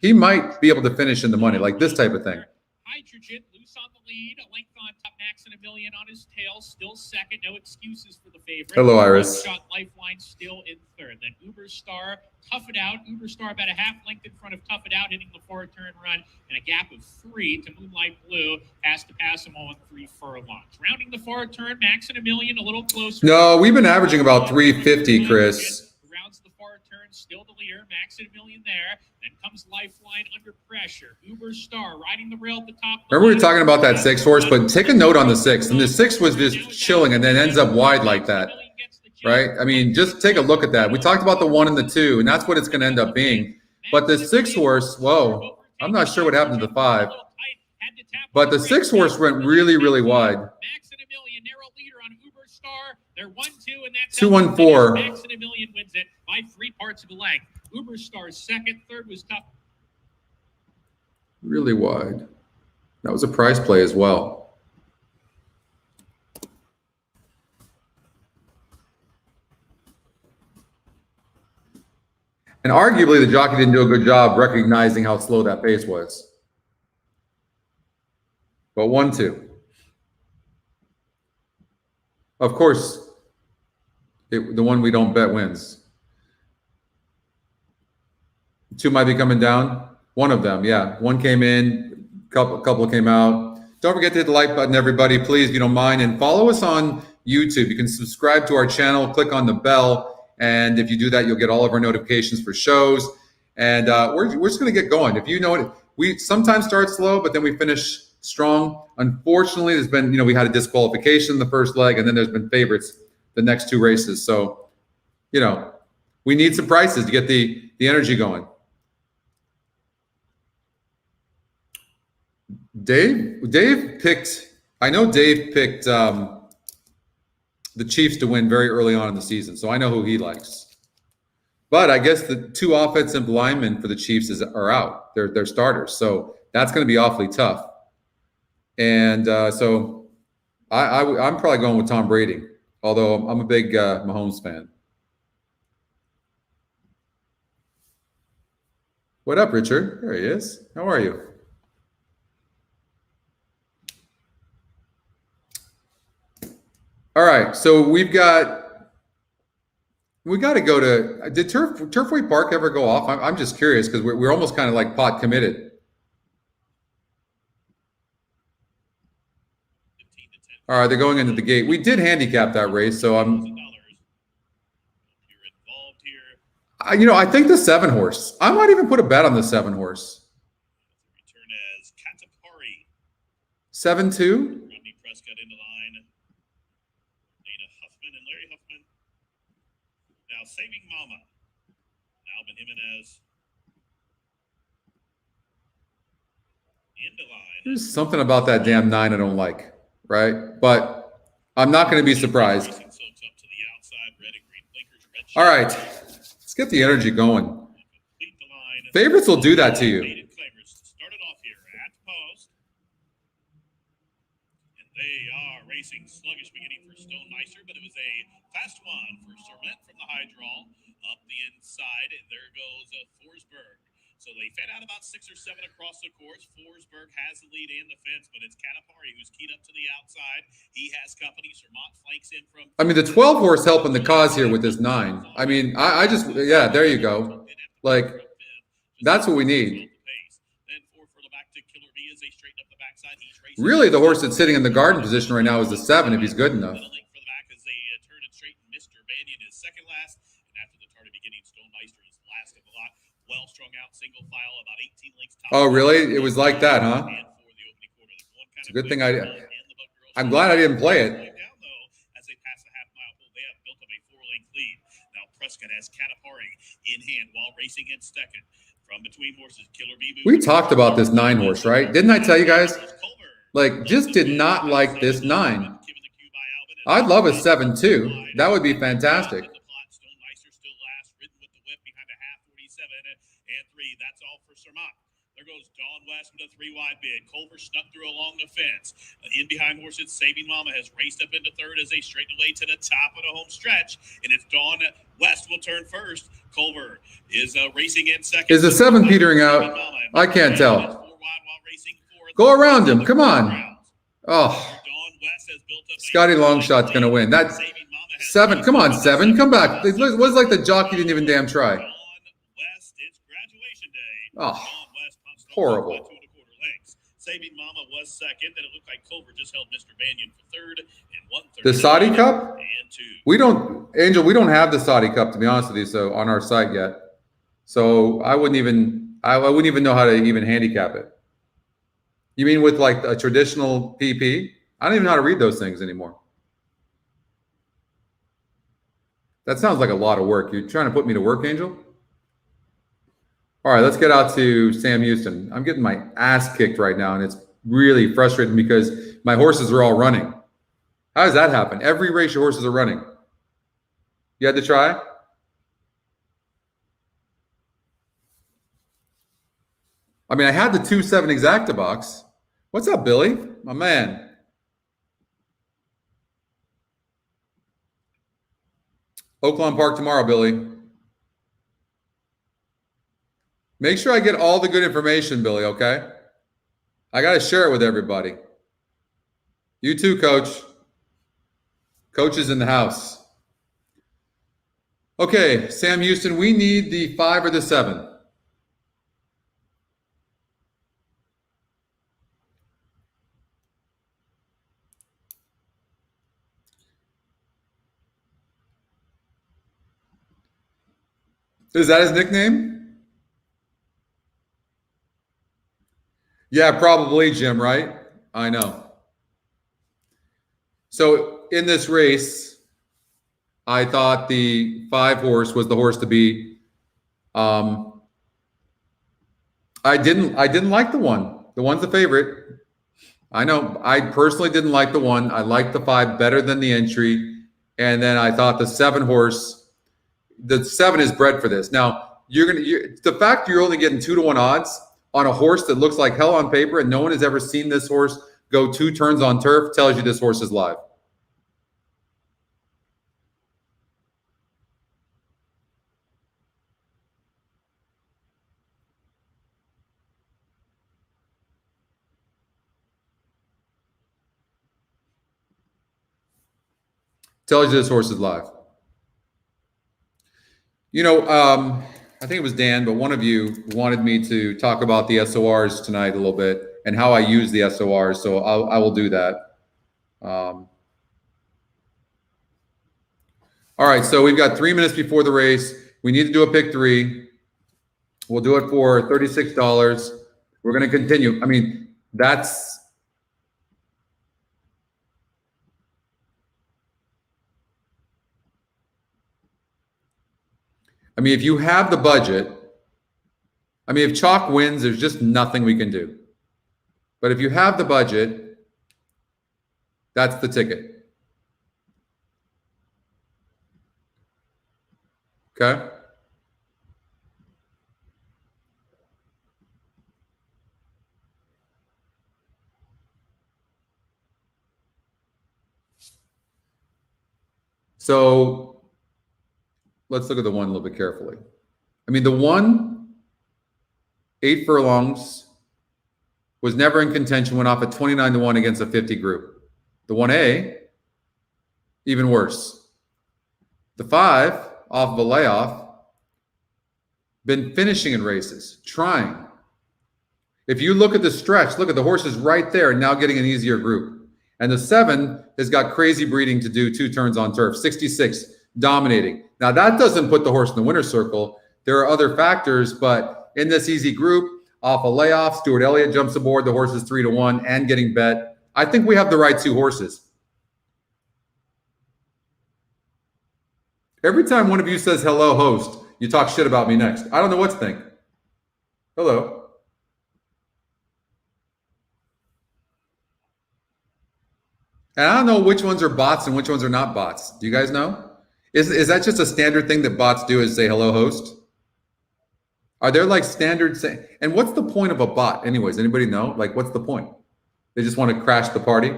he might be able to finish in the money, like this type of thing. Hydrogen loose on the lead, a length on top, Maximilian on his tail, still 2nd, no excuses for the favorite. Hello, Iris. Shot Lifeline still in 3rd. Then Uber Star, Tough It Out. Uber Star about a half length in front of Tough It Out, hitting the 4-turn run, and a gap of 3 to Moonlight Blue. Has to pass them all in 3 furlongs. Rounding the 4-turn, Maximilian a little closer. No, we've been averaging about 350, Chris. Rounds the 4-turn, still the leader. Maximilian there. Then comes Lifeline under pressure. Uber Star riding the rail at the top. Remember we were talking about that 6 horse, but take a note on the 6. And the 6 was just chilling and then ends up wide like that, right? I mean, just take a look at that. We talked about the 1 and the 2, and that's what it's going to end up being. But the 6 horse, whoa, I'm not sure what happened to the 5. But the 6 horse went really, really wide. Maximilian, narrow leader on Uber Star. They're 1-2, and that's 2-1-4. Maximilian wins it by 3 parts of a leg. Uber Star's 2nd, 3rd was Tough. Really wide. That was a price play as well. And arguably, the jockey didn't do a good job recognizing how slow that pace was. But 1-2. Of course, the one we don't bet wins. 2 might be coming down. One of them, yeah. 1 came in, couple came out. Don't forget to hit the like button, everybody, please, if you don't mind. And follow us on YouTube. You can subscribe to our channel, click on the bell. And if you do that, you'll get all of our notifications for shows. And we're just going to get going. If you know it, we sometimes start slow, but then we finish strong. Unfortunately, there's been, we had a disqualification in the first leg, and then there's been favorites the next 2 races. So, we need some prices to get the energy going. Dave picked, I know Dave picked the Chiefs to win very early on in the season, so I know who he likes. But I guess the 2 offensive linemen for the Chiefs are out. They're starters, so that's going to be awfully tough. And so I'm probably going with Tom Brady, although I'm a big Mahomes fan. What up, Richard? There he is. How are you? All right, so we got to go to. Did Turfway Park ever go off? I'm just curious because we're almost kind of like pot committed. All right, they're going into the gate. We did handicap that race, so I'm. You're involved here. I think the 7 horse. I might even put a bet on the 7 horse. Return as Katapari. 7-2. Rodney Prescott into line. Dana Huffman and Larry Huffman. Now Saving Mama. Alvin Jimenez. Into line. There's something about that damn 9 I don't like, right? But I'm not going to be surprised. Racing silks up to the outside. Red and green blinkers. Red All right, let's get the energy going. Complete the line. Favorites will do that to you. Maiden claimers started off here at the post. And they are racing sluggish beginning for Stone Nicer, but it was a fast one for Sermet from the high draw. Up the inside, and there goes Forsberg. So they fed out about 6 or 7 across the course. Forsberg has the lead and the fence, but it's Katapari who's keyed up to the outside. He has company. Sermont flanks in from. I mean, the 12 horse helping the cause here with this 9. I mean, I just, yeah, there you go. Like, that's what we need. Then 4 for the back to Killer B as they straighten up the backside. He's racing. Really, the horse that's sitting in the garden position right now is the 7 if he's good enough. Little link for the back as they turn it straight. Mr. Banyan is second last. And after the tardy beginning, Stone Meister is last of the lot. Well strung out, single file, about 18 links. Oh, really? It was like that, huh? It's a good thing I'm glad I didn't play it. As they pass the half mile pole, they have built up a 4-length lead. Now Prescott has Katapari in hand while racing in second. From between horses, Killer B. We talked about this 9 horse, right? Didn't I tell you guys? Like, just did not like this 9. I'd love a 7-2. That would be fantastic. That's all for Sermont. There goes Dawn West with a 3-wide bid. Culver snuck through along the fence. In behind horses, Saving Mama has raced up into third as they straighten away to the top of the home stretch. And it's Dawn West will turn first. Culver is racing in second. Is the 7 petering out? I can't tell. Go around him. Come on. Oh, Scotty Longshot's going to win. That's 7. Come on, 7. Come back. It was like the jockey didn't even damn try. Oh, horrible. Saving Mama was second. Then it looked like Culver just held Mr. Banyan for third and 1/3. The Saudi Cup? And 2. We don't have the Saudi Cup, to be honest with you, so on our site yet. So I wouldn't even know how to even handicap it. You mean with like a traditional PP? I don't even know how to read those things anymore. That sounds like a lot of work. You're trying to put me to work, Angel? All right, let's get out to Sam Houston. I'm getting my ass kicked right now, and it's really frustrating because my horses are all running. How does that happen? Every race your horses are running. You had to try? I mean, I had the 2-7 exacta box. What's up, Billy? My man. Oaklawn Park tomorrow, Billy. Make sure I get all the good information, Billy, okay? I got to share it with everybody. You too, Coach. Coach is in the house. Okay, Sam Houston, we need the 5 or the 7. Is that his nickname? Yeah, probably, Jim, right? I know. So in this race, I thought the 5 horse was the horse to beat. I didn't like the 1. The 1's the favorite. I know. I personally didn't like the 1. I liked the 5 better than the entry. And then I thought the 7 horse, the 7 is bred for this. Now, the fact you're only getting 2-to-1 odds on a horse that looks like hell on paper and no one has ever seen this horse go 2 turns on turf tells you this horse is live. Tells you this horse is live. You know, I think it was Dan, but one of you wanted me to talk about the SORs tonight a little bit and how I use the SORs. So I will do that. All right, so we've got 3 minutes before the race. We need to do a pick three. We'll do it for $36. We're going to continue. I mean, that's... I mean, if you have the budget, I mean, if chalk wins, there's just nothing we can do. But if you have the budget, that's the ticket. Okay? So let's look at the one a little bit carefully. I mean, the one, 8 furlongs, was never in contention, went off at 29-1 against a 50 group. The 1A, even worse. The 5, off of a layoff, been finishing in races, trying. If you look at the stretch, look at the horses right there, now getting an easier group. And the 7 has got crazy breeding to do 2 turns on turf, 66, dominating. Now, that doesn't put the horse in the winner's circle. There are other factors, but in this easy group, off a layoff, Stuart Elliott jumps aboard. The horse is 3-1 and getting bet. I think we have the right 2 horses. Every time one of you says, hello, host, you talk shit about me next. I don't know what to think. Hello. And I don't know which ones are bots and which ones are not bots. Do you guys know? Is that just a standard thing that bots do, is say hello, host? Are there like standard say? And what's the point of a bot anyways? Anybody know? Like, what's the point? They just want to crash the party?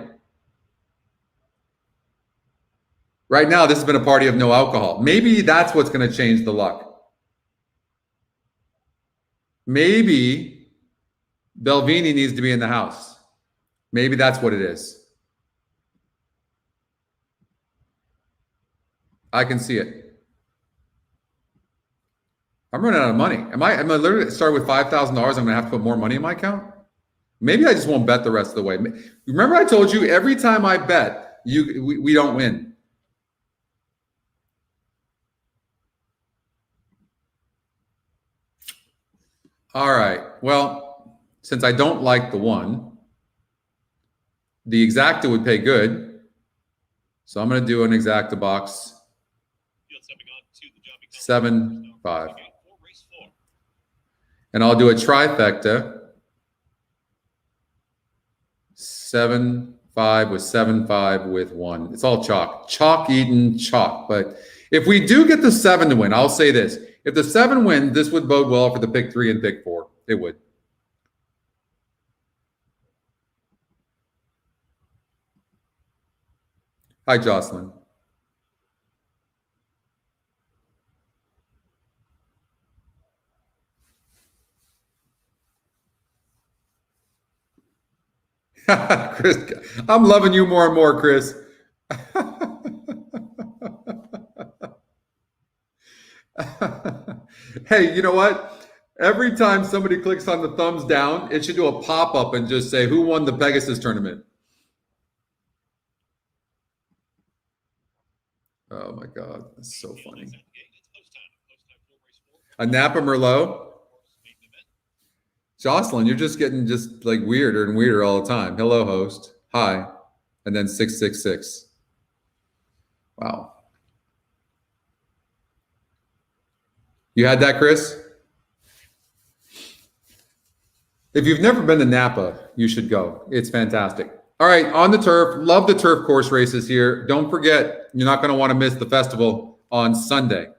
Right now, this has been a party of no alcohol. Maybe that's what's going to change the luck. Maybe Belvini needs to be in the house. Maybe that's what it is. I can see it. I'm running out of money. Am I literally start with $5,000? I'm going to have to put more money in my account? Maybe I just won't bet the rest of the way. Remember I told you every time I bet, we don't win. All right. Well, since I don't like the 1, the exacta would pay good. So I'm going to do an exacta box. 7-5. And I'll do a trifecta. 7-5 with 7-5 with 1. It's all chalk. Chalk eaten chalk. But if we do get the 7 to win, I'll say this. If the 7 wins, this would bode well for the pick 3 and pick 4. It would. Hi, Jocelyn. Chris, I'm loving you more and more, Chris. Hey, you know what? Every time somebody clicks on the thumbs down, it should do a pop-up and just say, who won the Pegasus tournament? Oh, my God. That's so funny. A Napa Merlot? Jocelyn, you're just getting just like weirder and weirder all the time. Hello, host. Hi. And then 666. Wow. You had that, Chris? If you've never been to Napa, you should go. It's fantastic. All right, on the turf. Love the turf course races here. Don't forget, you're not going to want to miss the festival on Sunday.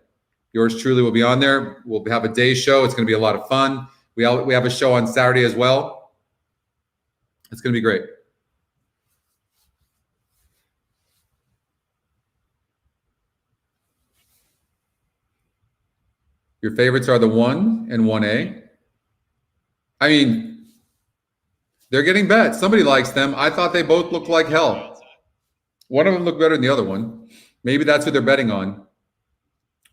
Yours truly will be on there. We'll have a day show. It's going to be a lot of fun. We have a show on Saturday as well. It's going to be great. Your favorites are the 1 and 1A. I mean, they're getting bet. Somebody likes them. I thought they both looked like hell. One of them looked better than the other one. Maybe that's who they're betting on.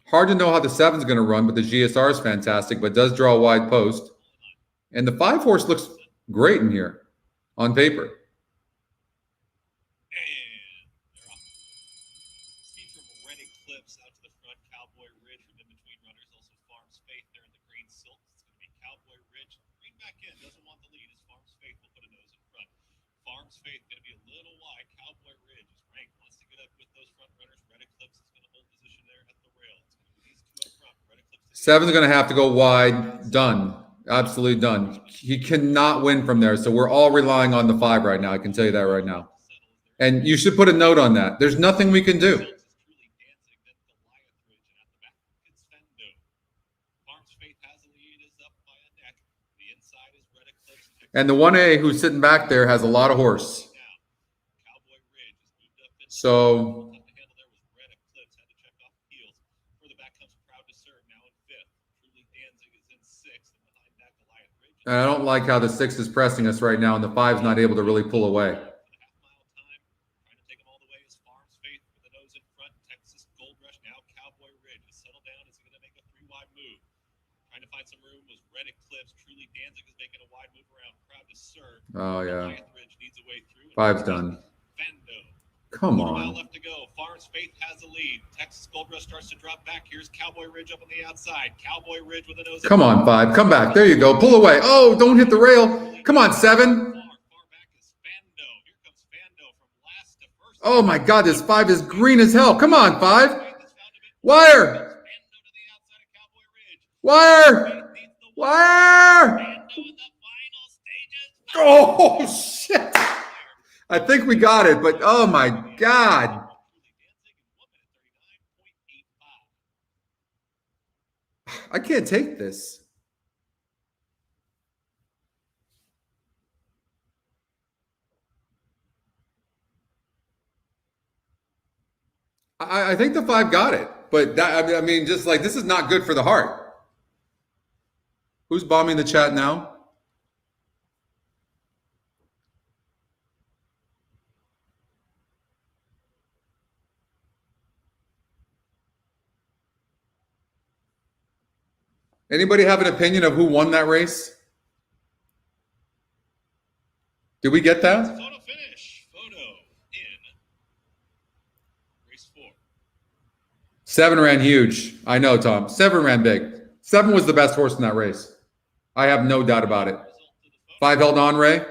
Hard to know how the 7's going to run, but the GSR is fantastic, but does draw a wide post. And the 5 horse looks great in here on paper. Faith going to be a little wide. Cowboy Ridge is ranked. Wants to get up with those front runners. Red Eclipse is going to hold position there at the rail. It's going to be these two up front. Red Eclipse. 7's going to have to go wide. Done. Absolutely done. He cannot win from there. So we're all relying on the 5 right now. I can tell you that right now. And you should put a note on that. There's nothing we can do. And the 1A who's sitting back there has a lot of horse. So and I don't like how the 6 is pressing us right now, and the 5's not able to really pull away. Oh yeah, 5's done. Come on. Left to go. Farms Faith has the lead. Texas Gold Rush starts to drop back. Here's Cowboy Ridge up on the outside. Cowboy Ridge with a nose. Come on, 5. Come back. There you go. Pull away. Oh, don't hit the rail. Come on, 7. Far back is Fando. Here comes Fando from last to first. Oh my God, this 5 is green as hell. Come on, 5. Wire. Wire. Wire. Oh shit. I think we got it, but oh my God. I can't take this. I think the 5 got it, but that, I mean, just like, this is not good for the heart. Who's bombing the chat now? Anybody have an opinion of who won that race? Did we get that? Photo finish. Photo in race 4. 7 ran huge. I know, Tom. 7 ran big. 7 was the best horse in that race. I have no doubt about it. 5 held on, Ray.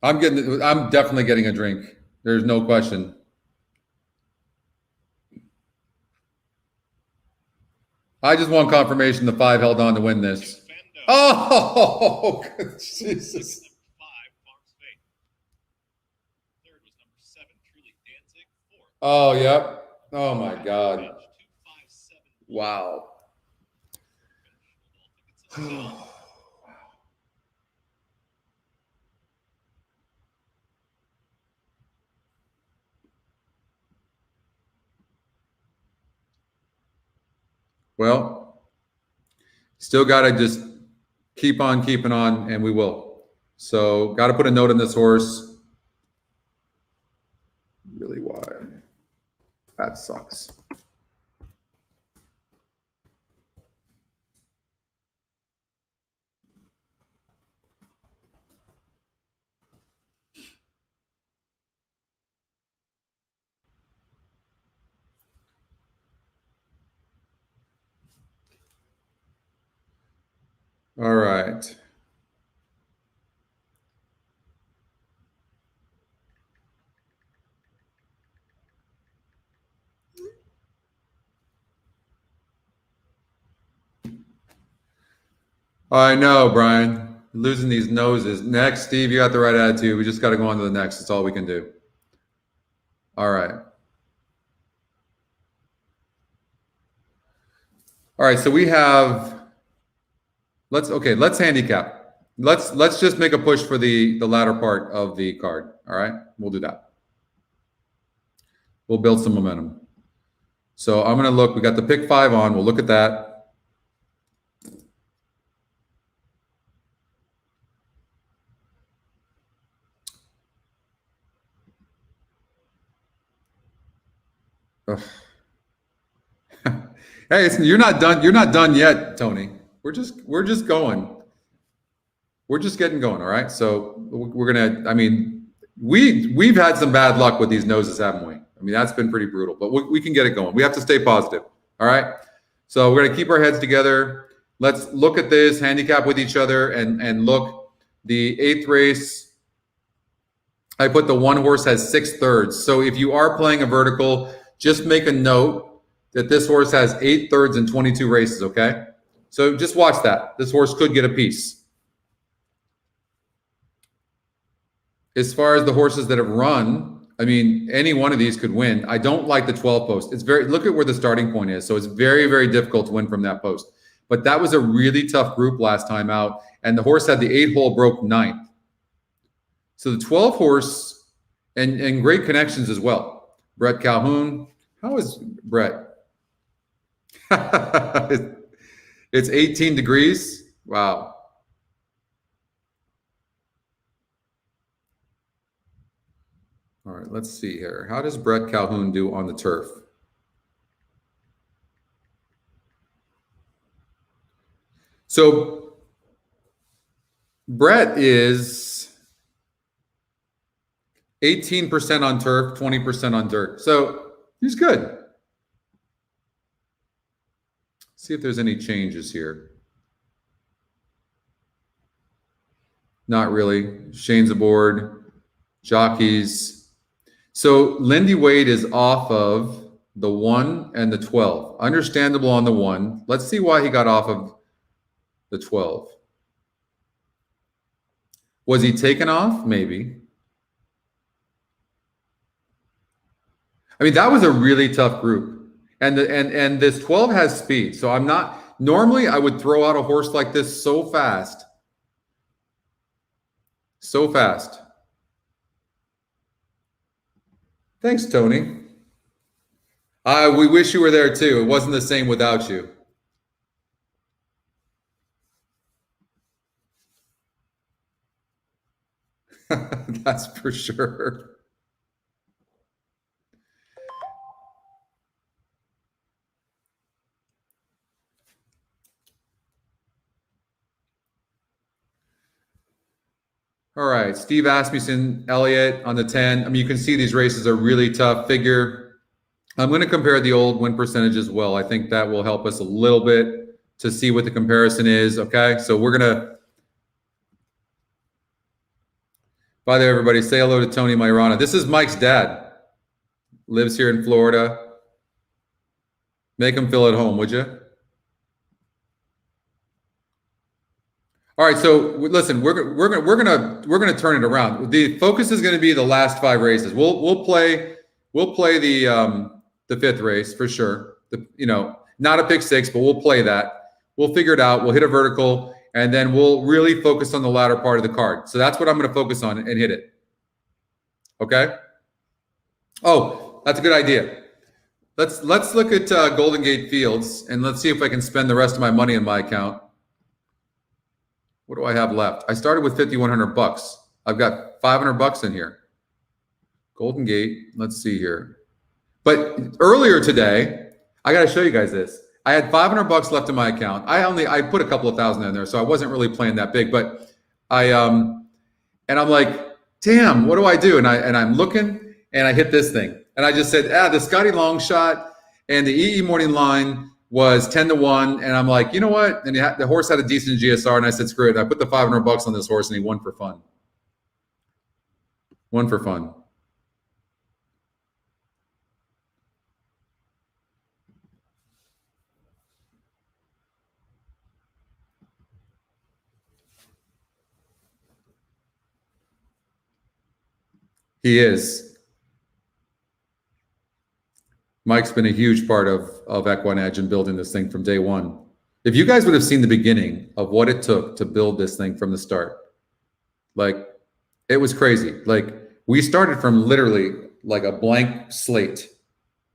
I'm definitely getting a drink. There's no question. I just want confirmation the 5 held on to win this. Oh, Jesus. Oh, yep. Oh, my God. Wow. Well, still got to just keep on keeping on, and we will. So, got to put a note on this horse. Really wide. That sucks. All right. I know, Brian. Losing these noses. Next, Steve, you got the right attitude. We just got to go on to the next. That's all we can do. All right. All right, so we have let's handicap. Let's just make a push for the latter part of the card. All right, we'll do that. We'll build some momentum. So I'm gonna look. We got the pick 5 on. We'll look at that. Hey, you're not done. You're not done yet, Tony. We're just going. We're just getting going. All right. So we're gonna. I mean, we've had some bad luck with these noses, haven't we? I mean, that's been pretty brutal, but we can get it going. We have to stay positive. All right. So we're going to keep our heads together. Let's look at this handicap with each other and look. The 8th race, I put the 1 horse has 6/3. So if you are playing a vertical, just make a note that this horse has 8/3 in 22 races. Okay. So just watch that. This horse could get a piece. As far as the horses that have run, I mean, any one of these could win. I don't like the 12 post. It's very, look at where the starting point is. So it's very, very difficult to win from that post. But that was a really tough group last time out. And the horse had the 8-hole, broke 9th. So the 12 horse and great connections as well. Brett Calhoun. How is Brett? It's 18 degrees. Wow. All right, let's see here. How does Brett Calhoun do on the turf? So Brett is 18% on turf, 20% on dirt. So he's good. See if there's any changes here. Not really. Shane's aboard. Jockeys. So Lindy Wade is off of the 1 and the 12. Understandable on the 1. Let's see why he got off of the 12. Was he taken off? Maybe. I mean, that was a really tough group. And this 12 has speed. So I'm not, normally I would throw out a horse like this so fast. So fast. Thanks, Tony. We wish you were there too. It wasn't the same without you. That's for sure. All right, Steve Asmussen, Elliott on the 10. I mean, you can see these races are really tough. Figure. I'm going to compare the old win percentage as well. I think that will help us a little bit to see what the comparison is. Okay, so we're going to. By the way, everybody, say hello to Tony Mairana. This is Mike's dad. Lives here in Florida. Make him feel at home, would you? All right, so listen, we're gonna turn it around. The focus is going to be the last 5 races. We'll play the 5th race for sure. Not a pick 6, but we'll play that. We'll figure it out. We'll hit a vertical, and then we'll really focus on the latter part of the card. So that's what I'm going to focus on and hit it. Okay. Oh, that's a good idea. Let's look at Golden Gate Fields and let's see if I can spend the rest of my money in my account. What do I have left? I started with $5,100. I've got $500 in here. Golden Gate. Let's see here. But earlier today, I got to show you guys this. I had $500 left in my account. I put a couple of thousand in there, so I wasn't really playing that big. But and I'm like, damn, what do I do? And I'm looking, and I hit this thing, and I just said, the Scotty long shot and the EE morning line was 10-1, and I'm like, you know what? And the horse had a decent GSR, and I said, screw it. I put the $500 on this horse, and he won for fun. Won for fun. He is. Mike's been a huge part of EquinEdge and building this thing from day one. If you guys would have seen the beginning of what it took to build this thing from the start, like, it was crazy. Like, we started from literally like a blank slate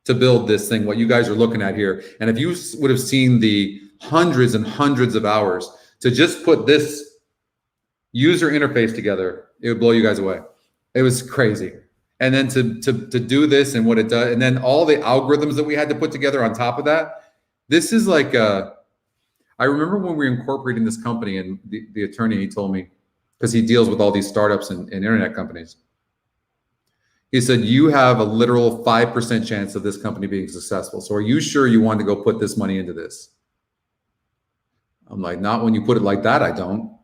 to build this thing, what you guys are looking at here. And if you would have seen the hundreds and hundreds of hours to just put this user interface together, it would blow you guys away. It was crazy. And then to do this and what it does, and then all the algorithms that we had to put together on top of that, this is like I remember when we were incorporating this company, and the attorney, he told me, because he deals with all these startups and internet companies, He said, you have a literal 5% chance of this company being successful. So are you sure you want to go put this money into this? I'm like, not when you put it like that, I don't.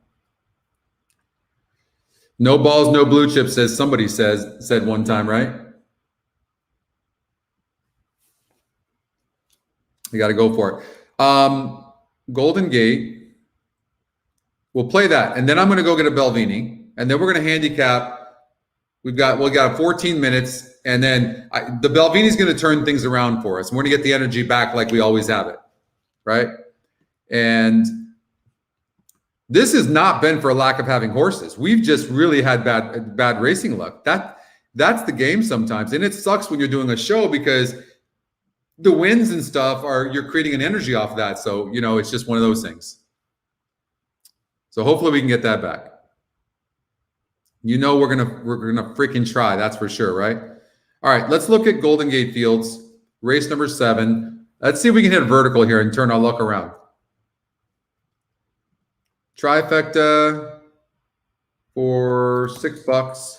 No balls, no blue chips, said one time, right? You got to go for it. Golden Gate. We'll play that. And then I'm going to go get a Belvini. And then we're going to handicap. We got 14 minutes. And then the Belvini's going to turn things around for us. And we're going to get the energy back like we always have it. Right? And this has not been for a lack of having horses. We've just really had bad racing luck. That's the game sometimes. And it sucks when you're doing a show because the wins and stuff you're creating an energy off of that. So, it's just one of those things. So hopefully we can get that back. We're gonna freaking try, that's for sure, right? All right, let's look at Golden Gate Fields, race number 7. Let's see if we can hit a vertical here and turn our luck around. Trifecta for $6.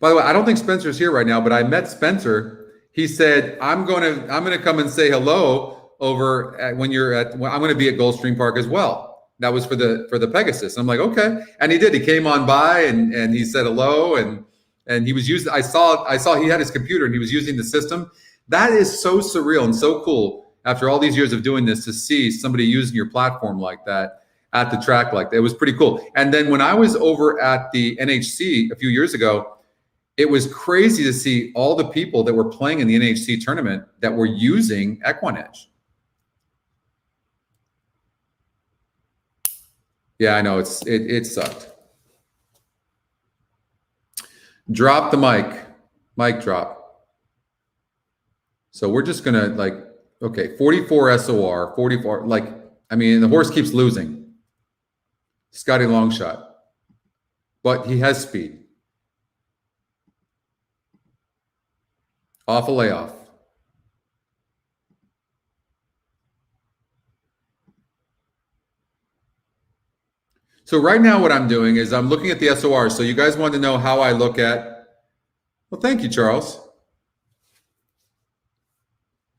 By the way, I don't think Spencer's here right now, but I met Spencer. He said, I'm gonna come and say hello over I'm gonna be at Gulfstream Park as well. That was for the Pegasus. I'm like, okay. And he did. He came on by and he said hello and he was using, I saw he had his computer and he was using the system. That is so surreal and so cool after all these years of doing this to see somebody using your platform like that at the track like that. It was pretty cool. And then when I was over at the NHC a few years ago, it was crazy to see all the people that were playing in the NHC tournament that were using EquinEdge. Yeah, I know it sucked. Drop the mic drop. So we're just gonna okay, 44 SOR, 44. The horse keeps losing. Scotty Longshot, but he has speed. Off a layoff. So right now what I'm doing is I'm looking at the SOR. So you guys want to know how I look at, well, thank you, Charles.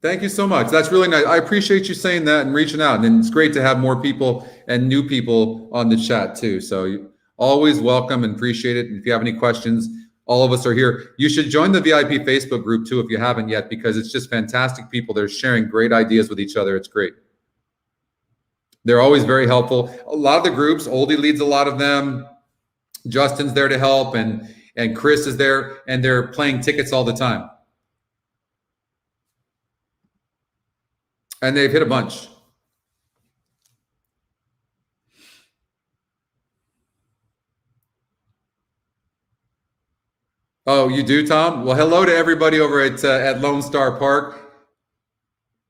Thank you so much. That's really nice. I appreciate you saying that and reaching out. And it's great to have more people and new people on the chat too. So you always welcome and appreciate it. And if you have any questions, all of us are here. You should join the VIP Facebook group too if you haven't yet, because it's just fantastic people. They're sharing great ideas with each other. It's great. They're always very helpful. A lot of the groups, Oldie leads a lot of them. Justin's there to help, and Chris is there, and they're playing tickets all the time. And they've hit a bunch. Oh, you do, Tom? Well, hello to everybody over at Lone Star Park.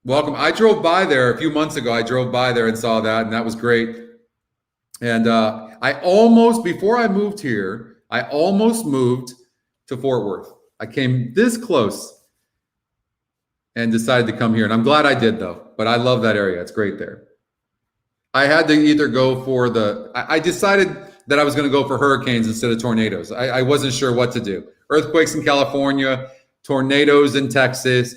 Welcome. I drove by there a few months ago. I drove by there and saw that, and that was great. And before I moved here, I almost moved to Fort Worth. I came this close and decided to come here. And I'm glad I did, though. But I love that area. It's great there. I had to either go for I decided that I was going to go for hurricanes instead of tornadoes. I wasn't sure what to do. Earthquakes in California, tornadoes in Texas,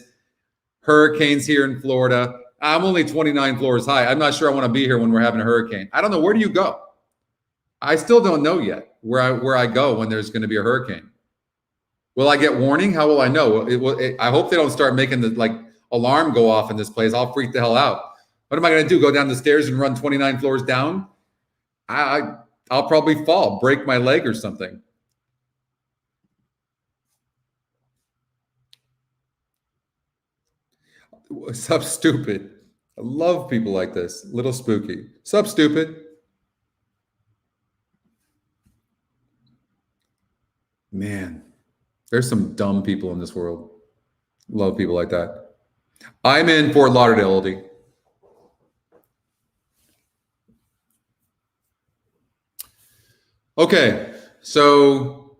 hurricanes here in Florida. I'm only 29 floors high. I'm not sure I want to be here when we're having a hurricane. I don't know. Where do you go? I still don't know yet where I go when there's going to be a hurricane. Will I get warning? How will I know? I hope they don't start making the alarm go off in this place. I'll freak the hell out. What am I going to do? Go down the stairs and run 29 floors down? I'll probably fall, break my leg or something. Sup, stupid. I love people like this. Little spooky. Sup, stupid. Man, there's some dumb people in this world. Love people like that. I'm in Fort Lauderdale, Oldie. Okay, so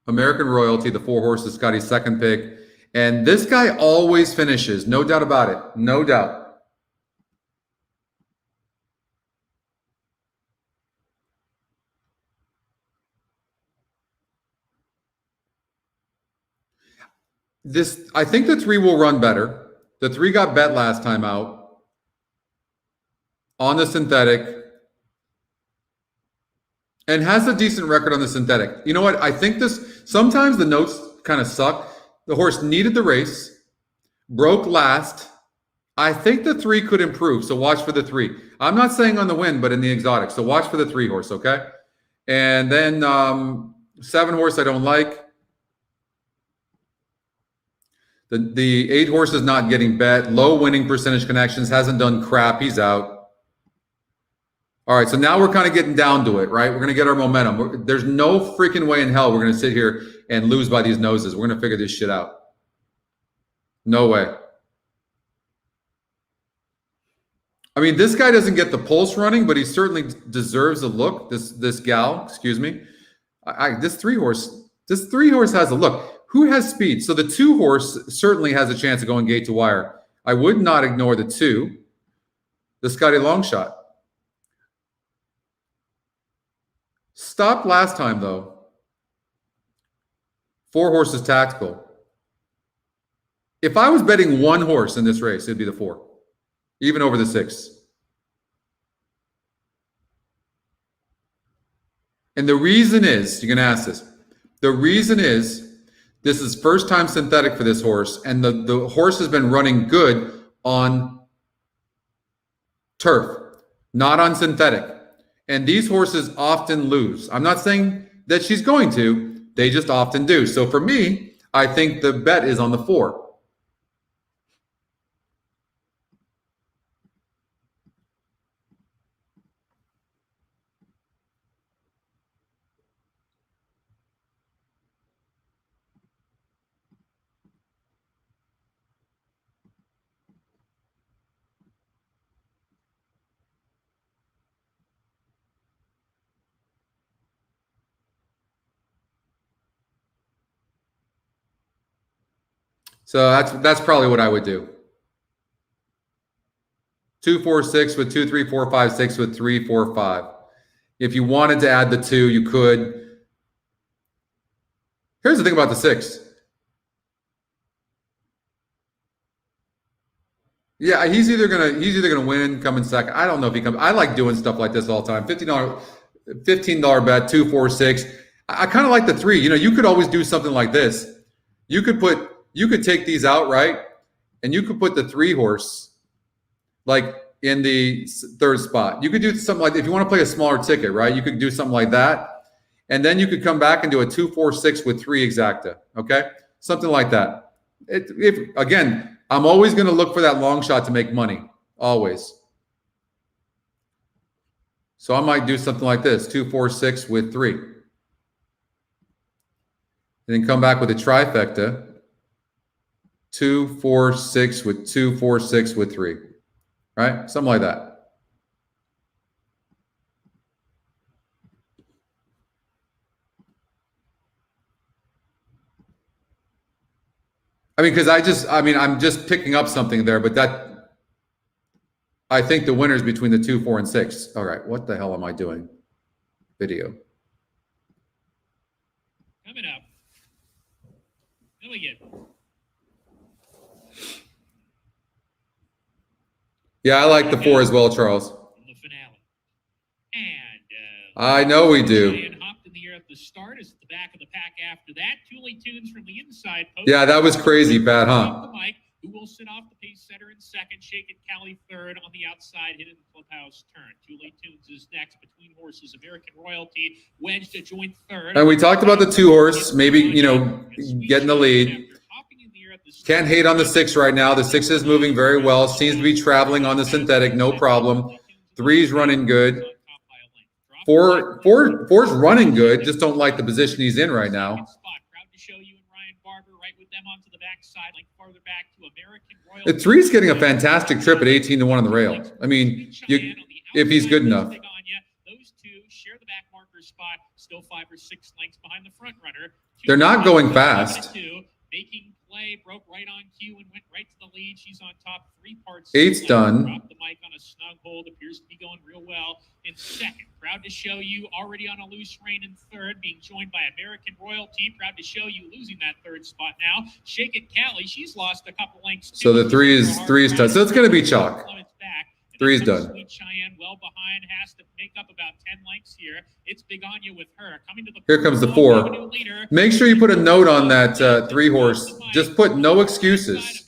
American Royalty, the 4 horses, Scotty's second pick. And this guy always finishes, no doubt about it, no doubt. I think the 3 will run better. The 3 got bet last time out on the synthetic and has a decent record on the synthetic. You know what? I think sometimes the notes kind of suck. The horse needed the race, broke last. I think the 3 could improve. So watch for the 3. I'm not saying on the win, but in the exotic. So watch for the 3 horse. Okay. And then 7 horse, I don't like. The 8 horse is not getting bet. Low winning percentage connections. Hasn't done crap. He's out. All right, so now we're kind of getting down to it, right? We're going to get our momentum. There's no freaking way in hell we're going to sit here and lose by these noses. We're going to figure this shit out. No way. I mean, this guy doesn't get the pulse running, but he certainly deserves a look. This gal, excuse me. This 3 horse has a look. Who has speed? So the 2 horse certainly has a chance of going gate to wire. I would not ignore the 2, the Scotty long shot. Stopped last time, though. 4 horses tactical. If I was betting 1 horse in this race, it'd be the 4, even over the 6. And the reason is, you're going to ask this, the reason is this is first time synthetic for this horse, and the horse has been running good on turf, not on synthetic. And these horses often lose. I'm not saying that she's going to. They just often do. So for me, I think the bet is on the 4. So that's probably what I would do. 2, 4, 6 with 2, 3, 4, 5, 6 with 3, 4, 5. If you wanted to add the 2, you could. Here's the thing about the 6. Yeah, he's either gonna win, come in second. I don't know if he comes. I like doing stuff like this all the time. $15 bet, 2, 4, 6. I kind of like the 3. You know, you could always do something like this. You could take these out, right? And you could put the 3 horse like in the 3rd spot. You could do something like, if you want to play a smaller ticket, right? You could do something like that. And then you could come back and do a 2, 4, 6 with 3 exacta. Okay. Something like that. Again, I'm always going to look for that long shot to make money. Always. So I might do something like this, 2, 4, 6 with 3. And then come back with a trifecta. 2, 4, 6 with 2, 4, 6 with 3, right? Something like that. I mean, because I'm just picking up something there, but I think the winner's between the 2, 4, and 6. All right, what the hell am I doing? Video. Coming up. Milligan. Yeah, I like the 4 as well, Charles. In the finale. And I know we do. Hopped in the air at the start, is at the back of the pack after that. Thule Tunes from the inside. Yeah, that was crazy, Pat, huh? The mic, who will sit off the pace setter in second, Shaken Cali third on the outside, hidden clubhouse turn. Thule Tunes is next between horses. American Royalty wedged to join third. And we talked about the 2 horse, maybe, you know, getting the lead. Can't hate on the 6 right now. The 6 is moving very well. Seems to be traveling on the synthetic, no problem. 3's running good. 4's running good. Just don't like the position he's in right now. Proud to show you and Ryan Barber right with them onto the backside, like farther back to American The 3's getting a fantastic trip at 18-1 on the rail. I mean, if he's good enough. Those 2 share the back marker spot, still 5 or 6 lengths behind the front runner. They're not going fast. Making play, broke right on cue and went right to the lead. She's on top 3 parts. 8's done. Dropped the mic on a snug hold. Appears to be going real well in second. Proud to show you already on a loose rein in third, being joined by American Royalty. Proud to show you losing that third spot now. Shake It Callie, she's lost a couple lengths. So the three is done. So it's going to be chalk. 3's done. Sweet Cheyenne well behind, has to make up about 10 lengths here. It's Big Anya with her. Coming to the Here comes the 4. Make sure you put a note on that 3 horse. Just put no excuses.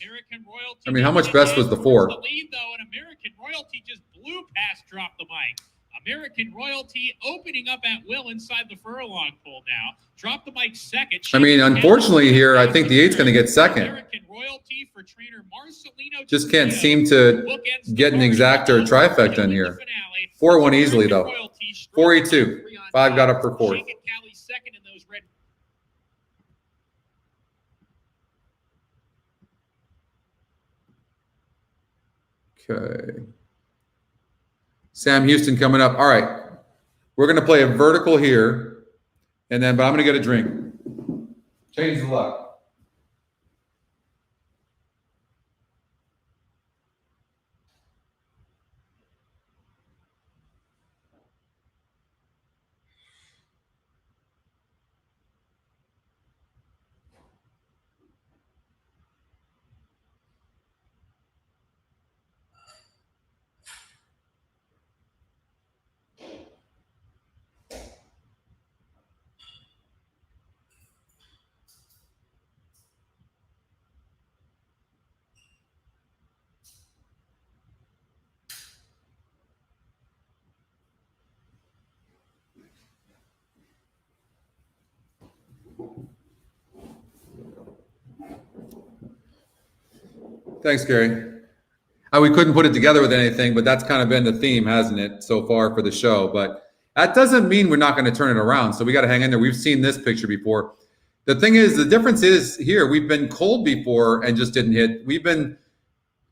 I mean, how much best was the 4? The lead, though, and American Royalty just blew past Drop the Mic. American Royalty opening up at will inside the furlong pole now. Drop the Mic second. I mean, unfortunately here, I think the 8's going to get second. American Royalty for trainer Marcelino. Just can't seem to get an exact or a trifecta in here. 4 won easily, though. 4-8-2. 5 got up for 4th. Second in those red. Okay. Sam Houston coming up. All right. We're going to play a vertical here, but I'm going to get a drink. Change the luck. Thanks, Gary. We couldn't put it together with anything, but that's kind of been the theme, hasn't it, so far for the show? But that doesn't mean we're not going to turn it around. So we got to hang in there. We've seen this picture before. The thing is, the difference is here, we've been cold before and just didn't hit. We've been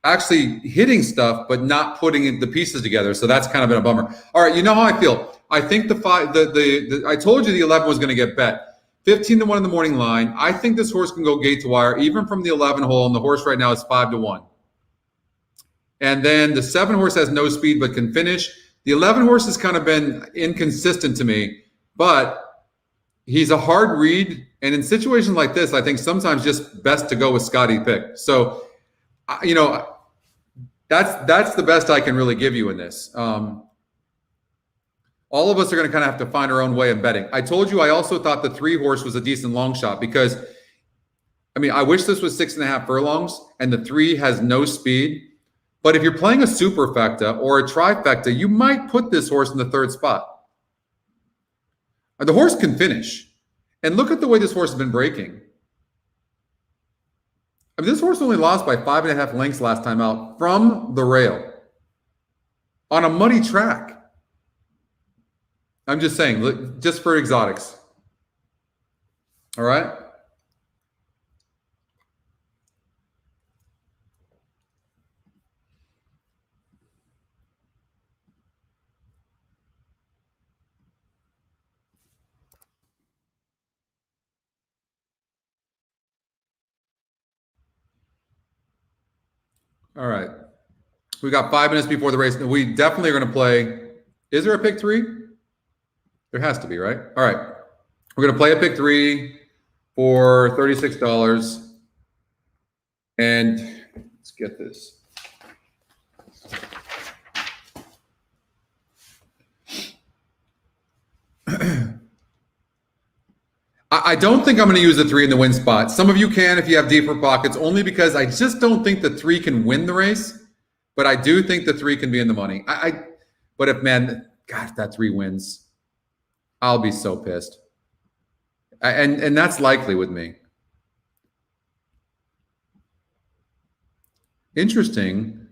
actually hitting stuff, but not putting the pieces together. So that's kind of been a bummer. All right, you know how I feel. I think I told you the 11 was going to get bet. 15-1 in the morning line. I think this horse can go gate to wire, even from the 11 hole, and the horse right now is 5-1. And then the 7 horse has no speed but can finish. The 11 horse has kind of been inconsistent to me, but he's a hard read. And in situations like this, I think sometimes just best to go with Scotty pick. So, you know, that's the best I can really give you in this. All of us are going to kind of have to find our own way of betting. I told you I also thought the 3 horse was a decent long shot because, I mean, I wish this was 6.5 furlongs and the 3 has no speed. But if you're playing a superfecta or a trifecta, you might put this horse in the 3rd spot. The horse can finish. And look at the way this horse has been breaking. I mean, this horse only lost by 5.5 lengths last time out from the rail on a muddy track. I'm just saying, look, just for exotics. All right? All right. We got 5 minutes before the race. We definitely are going to play. Is there a pick 3? There has to be, right? All right. We're going to play a pick 3 for $36. And let's get this. I don't think I'm going to use the 3 in the win spot. Some of you can if you have deeper pockets, only because I just don't think the 3 can win the race. But I do think the 3 can be in the money. But if, man, God, if that 3 wins, I'll be so pissed. And that's likely with me. Interesting.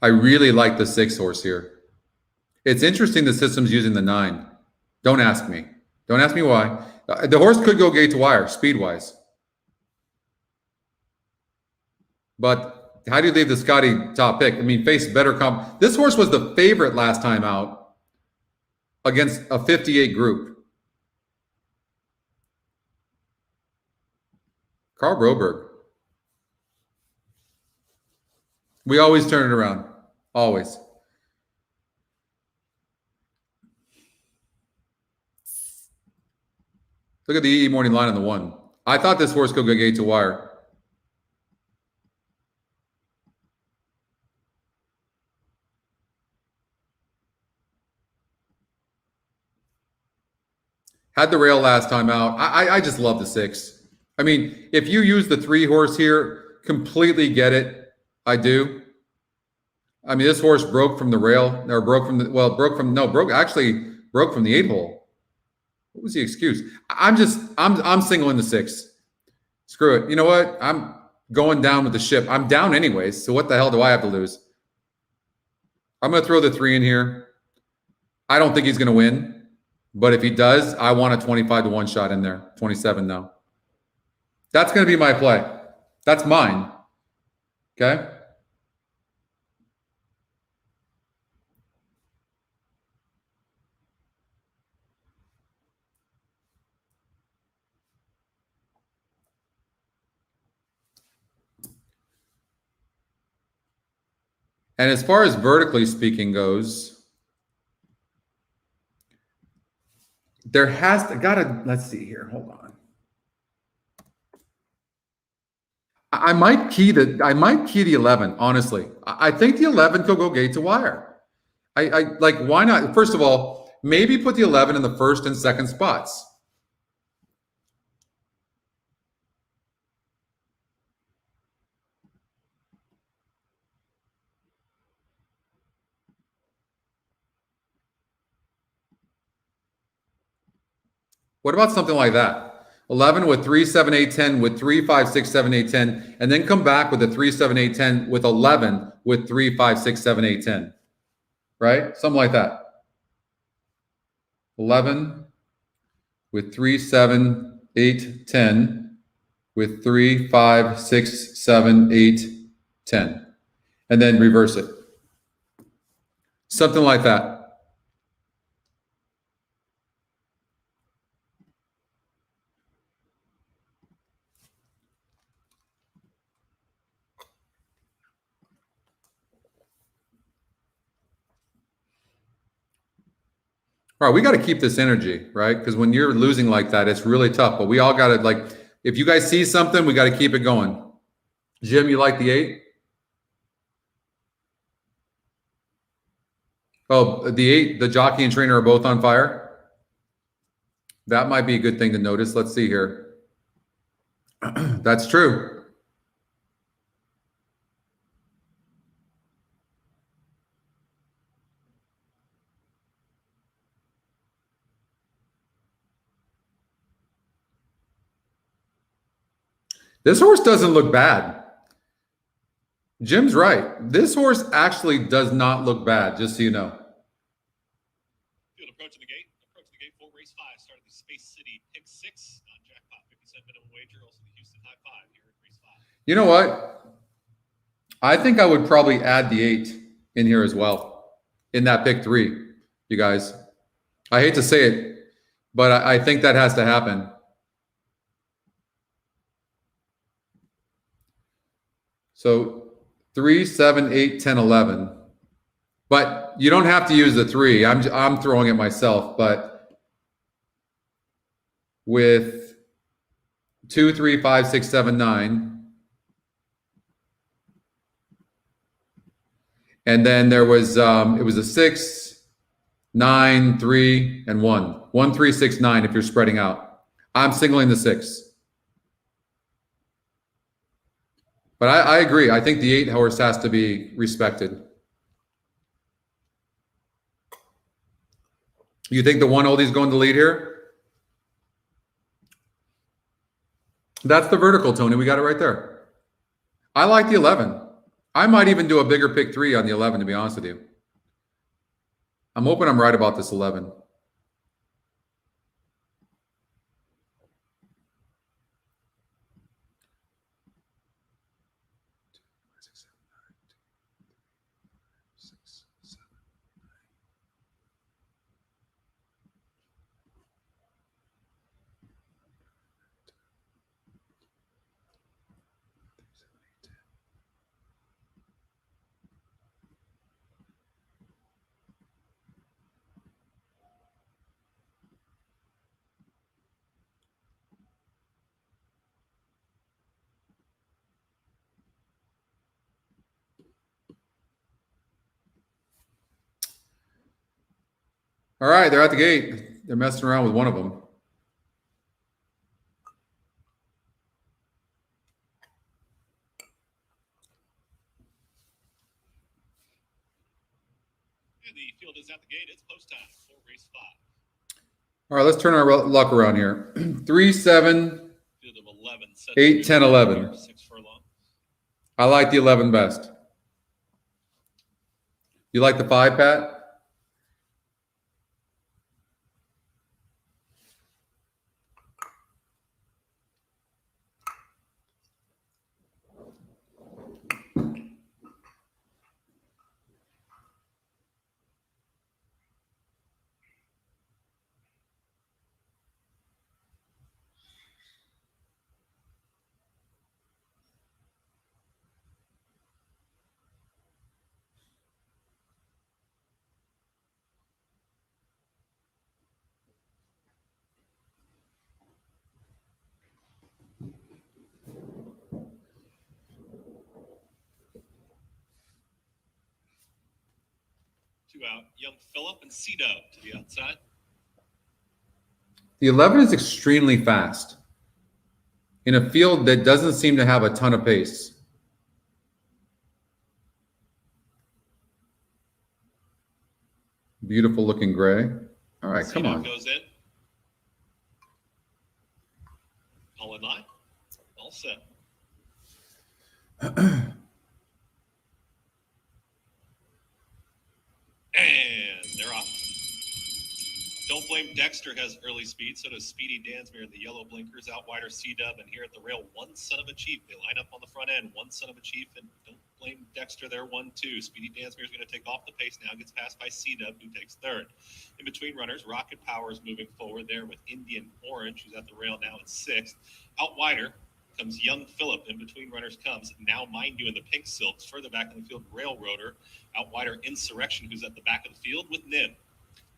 I really like the 6 horse here. It's interesting the system's using the 9. Don't ask me. Don't ask me why. The horse could go gate to wire, speed-wise. But how do you leave the Scotty top pick? I mean, face better comp. This horse was the favorite last time out against a 58 group. Carl Broberg. We always turn it around. Always. Look at the EE morning line on the 1. I thought this horse could go gate to wire. Had the rail last time out. I just love the 6. I mean, if you use the 3 horse here, completely get it. I do. I mean, this horse broke from the rail, or broke from the, well, broke from the 8 hole. What was the excuse? I'm singling the 6. Screw it. You know what? I'm going down with the ship. I'm down anyways. So what the hell do I have to lose? I'm going to throw the 3 in here. I don't think he's going to win. But if he does, I want a 25-1 shot in there. 27 now. That's going to be my play. That's mine. Okay? And as far as vertically speaking goes, there has to, let's see here. Hold on. I might key the 11, honestly. I think the 11 could go gate to wire. I like, why not? First of all, maybe put the 11 in the first and second spots. What about something like that? 11 with 3, 7, 8, 10 with 3, 5, 6, 7, 8, 10, and then come back with a 3, 7, 8, 10 with 11 with 3, 5, 6, 7, 8, 10. Right? Something like that. 11 with 3, 7, 8, 10 with 3, 5, 6, 7, 8, 10. And then reverse it. Something like that. All right, we got to keep this energy, right? Because when you're losing like that, it's really tough. But we all got to, like, if you guys see something, we got to keep it going. Jim, you like the 8? Oh, the 8, the jockey and trainer are both on fire. That might be a good thing to notice. Let's see here. That's true. This horse doesn't look bad. Jim's right. This horse actually does not look bad, just so you know. Field approaching the gate. Approaching the gate for race 5. Started the Space City pick 6. Non-jackpot 50-cent minimum wager. Also the Houston High 5 here in race 5. You know what? I think I would probably add the 8 in here as well, in that pick 3, you guys. I hate to say it, but I think that has to happen. So 3, 7, 8, 10, 11. But you don't have to use the 3. I'm throwing it myself. But with 2, 3, 5, 6, 7, 9. And then there was, it was a 6, 9, 3, and 1. 1, 3, 6, 9 if you're spreading out. I'm singling the 6. But I agree. I think the 8 horse has to be respected. You think the 1 oldie's going to lead here? That's the vertical, Tony. We got it right there. I like the 11. I might even do a bigger pick 3 on the 11, to be honest with you. I'm hoping I'm right about this 11. All right, they're at the gate. They're messing around with one of them. And the field is at the gate. It's post time for race 5. All right, let's turn our luck around here. 3, 7, Field of 11. 8, 10, 11. 6 furlong. I like the 11 best. You like the 5, Pat? Two out. Young Phillip and C-Dub to the outside. The 11 is extremely fast in a field that doesn't seem to have a ton of pace. Beautiful looking gray. All right, come on. Goes in. All in line. All set. And they're off. Don't Blame Dexter has early speed. So does Speedy Dansmere in the yellow blinkers. Out wider C-Dub. And here at the rail, One Son of a Chief. They line up on the front end. One Son of a Chief. And Don't Blame Dexter there, 1-2. Speedy Dansmere is going to take off the pace now. Gets passed by C-Dub, who takes third. In between runners, Rocket Power is moving forward there with Indian Orange, who's at the rail now in 6th. Out wider comes Young Phillip. In between runners comes Now Mind You in the pink silks. Further back in the field, Railroader. Out wider, Insurrection, who's at the back of the field with Nim.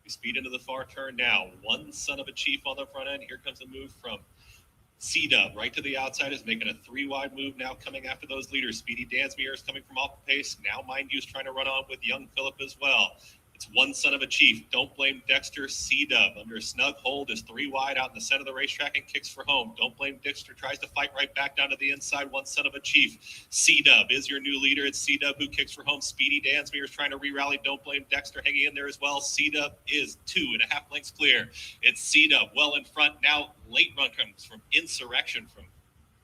We speed into the far turn now. One Son of a Chief on the front end. Here comes a move from C-Dub right to the outside, is making a 3-wide move now, coming after those leaders. Speedy Dansmere is coming from off the pace. Now Mind You is trying to run on with Young Phillip as well. It's One Son of a Chief. Don't Blame Dexter. C-Dub under a snug hold is 3 wide out in the center of the racetrack and kicks for home. Don't Blame Dexter tries to fight right back down to the inside. One Son of a Chief. C-Dub is your new leader. It's C-Dub who kicks for home. Speedy Dansmere is trying to re-rally. Don't Blame Dexter hanging in there as well. C-Dub is 2.5 lengths clear. It's C-Dub well in front. Now late run comes from Insurrection from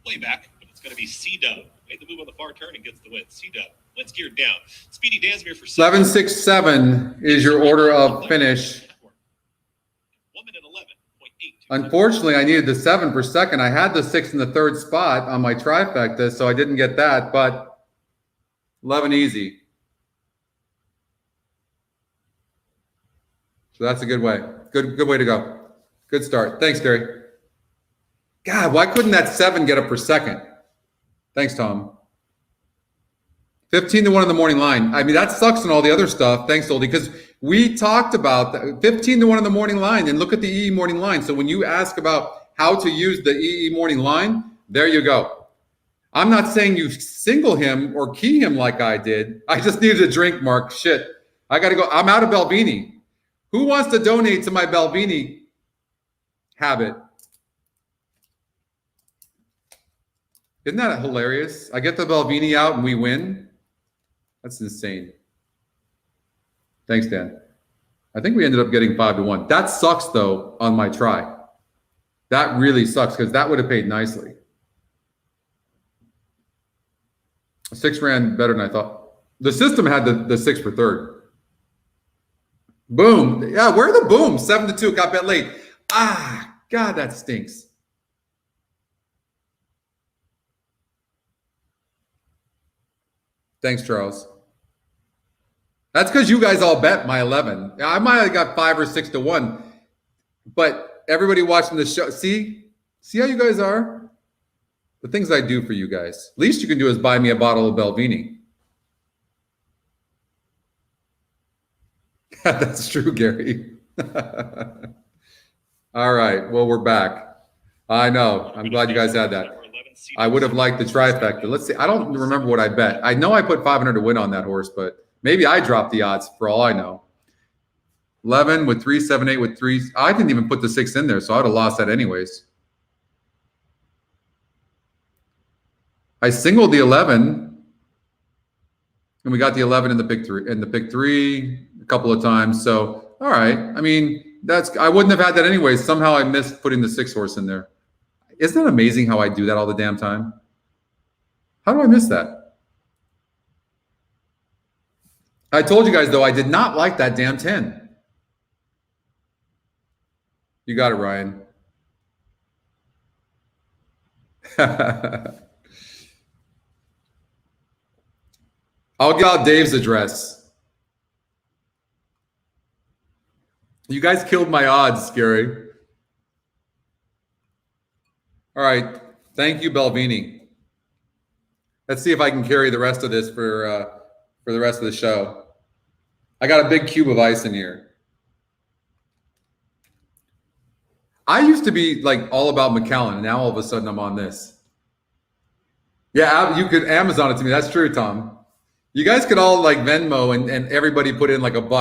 way back, but it's going to be C-Dub. Made the move on the far turn and gets the win. C-Dub. Wins geared down. Speedy Dansmere for 11, 6, 7 is your order of finish. 1 minute 11.8. Unfortunately, I needed the 7 for second. I had the 6 in the third spot on my trifecta, so I didn't get that, but 11 easy. So that's a good way. Good way to go. Good start. Thanks, Gary. God, why couldn't that 7 get up for second? Thanks, Tom. 15-1 in the morning line. I mean, that sucks and all the other stuff. Thanks, Oldie, because we talked about that. 15-1 in the morning line, and look at the EE morning line. So when you ask about how to use the EE morning line, there you go. I'm not saying you single him or key him like I did. I just needed a drink, Mark. Shit. I got to go. I'm out of Belvini. Who wants to donate to my Belvini habit? Isn't that hilarious? I get the Belvini out and we win. That's insane. Thanks, Dan. I think we ended up getting 5-1. That sucks, though, on my try. That really sucks because that would have paid nicely. 6 ran better than I thought. The system had the 6 for third. Boom. Yeah, where are the booms? 7-2. Got bet late. Ah, God, that stinks. Thanks, Charles. That's because you guys all bet my 11. I might have got 5 or 6-1, but everybody watching the show, see how you guys are? The things I do for you guys. Least you can do is buy me a bottle of Belvini. That's true, Gary. All right. Well, we're back. I know. I'm glad you guys had that. I would have liked the trifecta. Let's see. I don't remember what I bet. I know I put 500 to win on that horse, but maybe I dropped the odds for all I know. 11 with 3, 7, 8 with 3. I didn't even put the 6 in there, so I would have lost that anyways. I singled the 11, and we got the 11 in the pick 3 a couple of times. So, all right. I mean, I wouldn't have had that anyways. Somehow I missed putting the 6 horse in there. Isn't that amazing how I do that all the damn time? How do I miss that? I told you guys, though, I did not like that damn 10. You got it, Ryan. I'll get out Dave's address. You guys killed my odds, Scary. All right. Thank you, Belvini. Let's see if I can carry the rest of this for the rest of the show. I got a big cube of ice in here. I used to be like all about McAllen, and now all of a sudden I'm on this. Yeah, you could Amazon it to me. That's true, Tom. You guys could all like Venmo and everybody put in like $1.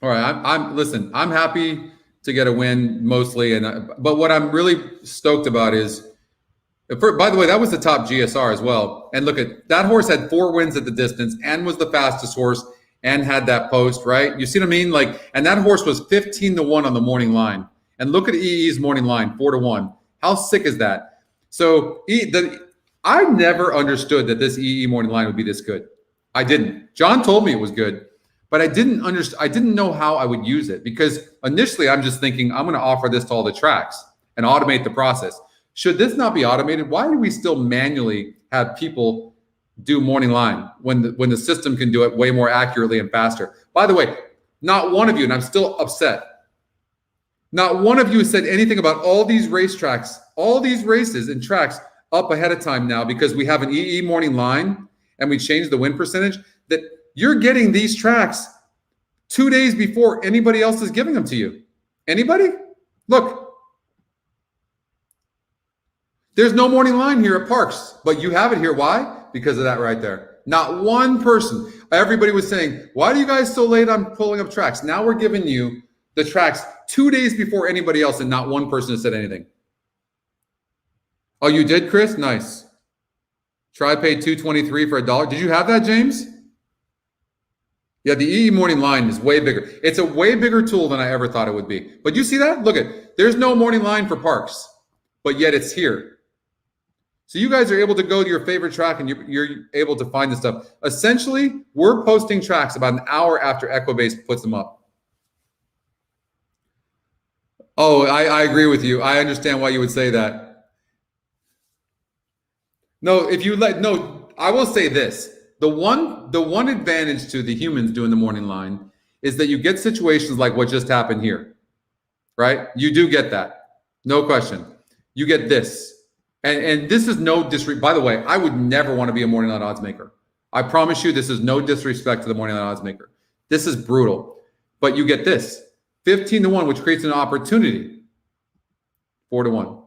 All right, listen, I'm happy to get a win mostly, but what I'm really stoked about is, by the way, that was the top GSR as well. And look at that horse had 4 wins at the distance and was the fastest horse and had that post, right? You see what I mean? Like, and that horse was 15-1 on the morning line. And look at EE's morning line, 4-1. How sick is that? So I never understood that this EE morning line would be this good. I didn't. John told me it was good, but I didn't understand. I didn't know how I would use it, because initially I'm just thinking I'm going to offer this to all the tracks and automate the process. Should this not be automated? Why do we still manually have people do morning line when the system can do it way more accurately and faster? By the way, not one of you, and I'm still upset, not one of you said anything about all these racetracks, all these races and tracks up ahead of time now, because we have an EE morning line and we changed the win percentage, that you're getting these tracks 2 days before anybody else is giving them to you. Anybody? Look, there's no morning line here at Parks, but you have it here. Why? Because of that right there. Not one person. Everybody was saying, why are you guys so late on pulling up tracks? Now we're giving you the tracks 2 days before anybody else, and not one person has said anything. Oh, you did, Chris? Nice. Try pay $2.23 for $1. Did you have that, James? Yeah, the EE morning line is way bigger. It's a way bigger tool than I ever thought it would be. But you see that? Look at, there's no morning line for Parks, but yet it's here. So you guys are able to go to your favorite track and you're able to find this stuff. Essentially, we're posting tracks about an hour after Equibase puts them up. Oh, I agree with you. I understand why you would say that. No, I will say this. The one advantage to the humans doing the morning line is that you get situations like what just happened here, right? You do get that. No question. You get this. And this is no disrespect. By the way, I would never want to be a morning line odds maker. I promise you, this is no disrespect to the morning line odds maker. This is brutal. But you get this. 15-1, which creates an opportunity. 4-1.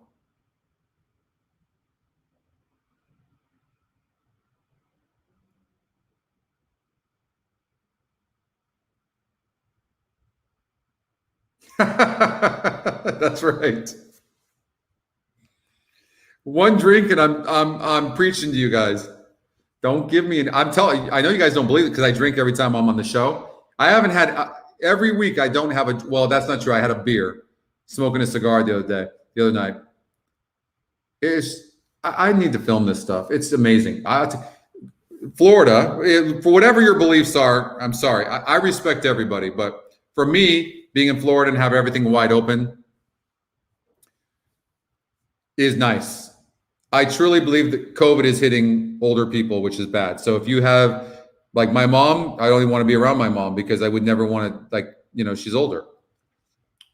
That's right. One drink and I'm preaching to you guys. Don't give me I'm telling you, I know you guys don't believe it because I drink every time I'm on the show. I haven't had every week. I don't have well, that's not true. I had a beer, smoking a cigar the other night. I need to film this stuff. It's amazing. Florida, for whatever your beliefs are, I'm sorry. I respect everybody, but for me, being in Florida and have everything wide open is nice. I truly believe that COVID is hitting older people, which is bad. So if you have, like my mom, I don't even want to be around my mom because I would never want to, she's older.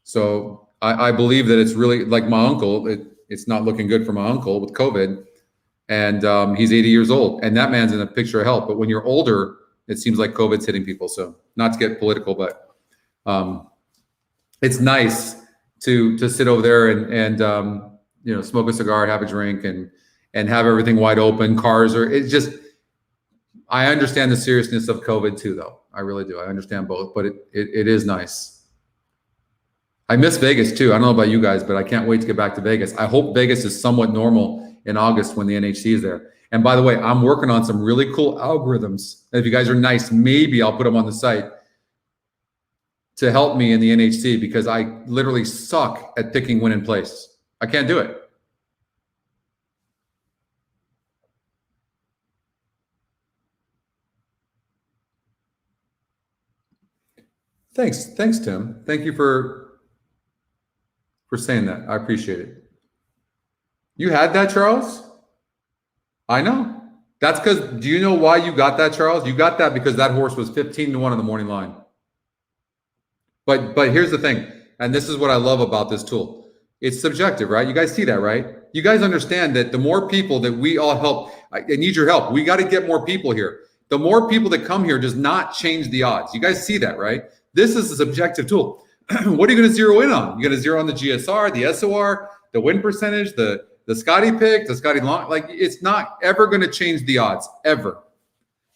So I believe that it's really like my uncle. It's not looking good for my uncle with COVID. And he's 80 years old. And that man's in a picture of health. But when you're older, it seems like COVID's hitting people. So not to get political, but it's nice to sit over there and smoke a cigar, have a drink, and have everything wide open. Cars are, it's just, I understand the seriousness of COVID too, though. I really do. I understand both, but it is nice. I miss Vegas too. I don't know about you guys, but I can't wait to get back to Vegas. I hope Vegas is somewhat normal in August when the NHC is there. And by the way, I'm working on some really cool algorithms. If you guys are nice, maybe I'll put them on the site to help me in the NHC, because I literally suck at picking win in place. I can't do it. Thanks, Tim. Thank you for saying that. I appreciate it. You had that, Charles? I know. That's because, do you know why you got that, Charles? You got that because that horse was 15-1 on the morning line. But here's the thing, and this is what I love about this tool. It's subjective, right? You guys see that, right? You guys understand that the more people that we all help, I need your help. We got to get more people here. The more people that come here does not change the odds. You guys see that, right? This is a subjective tool. What are you going to zero in on? You're going to zero on the GSR, the SOR, the win percentage, the Scotty pick, the Scotty long. Like, it's not ever going to change the odds, ever.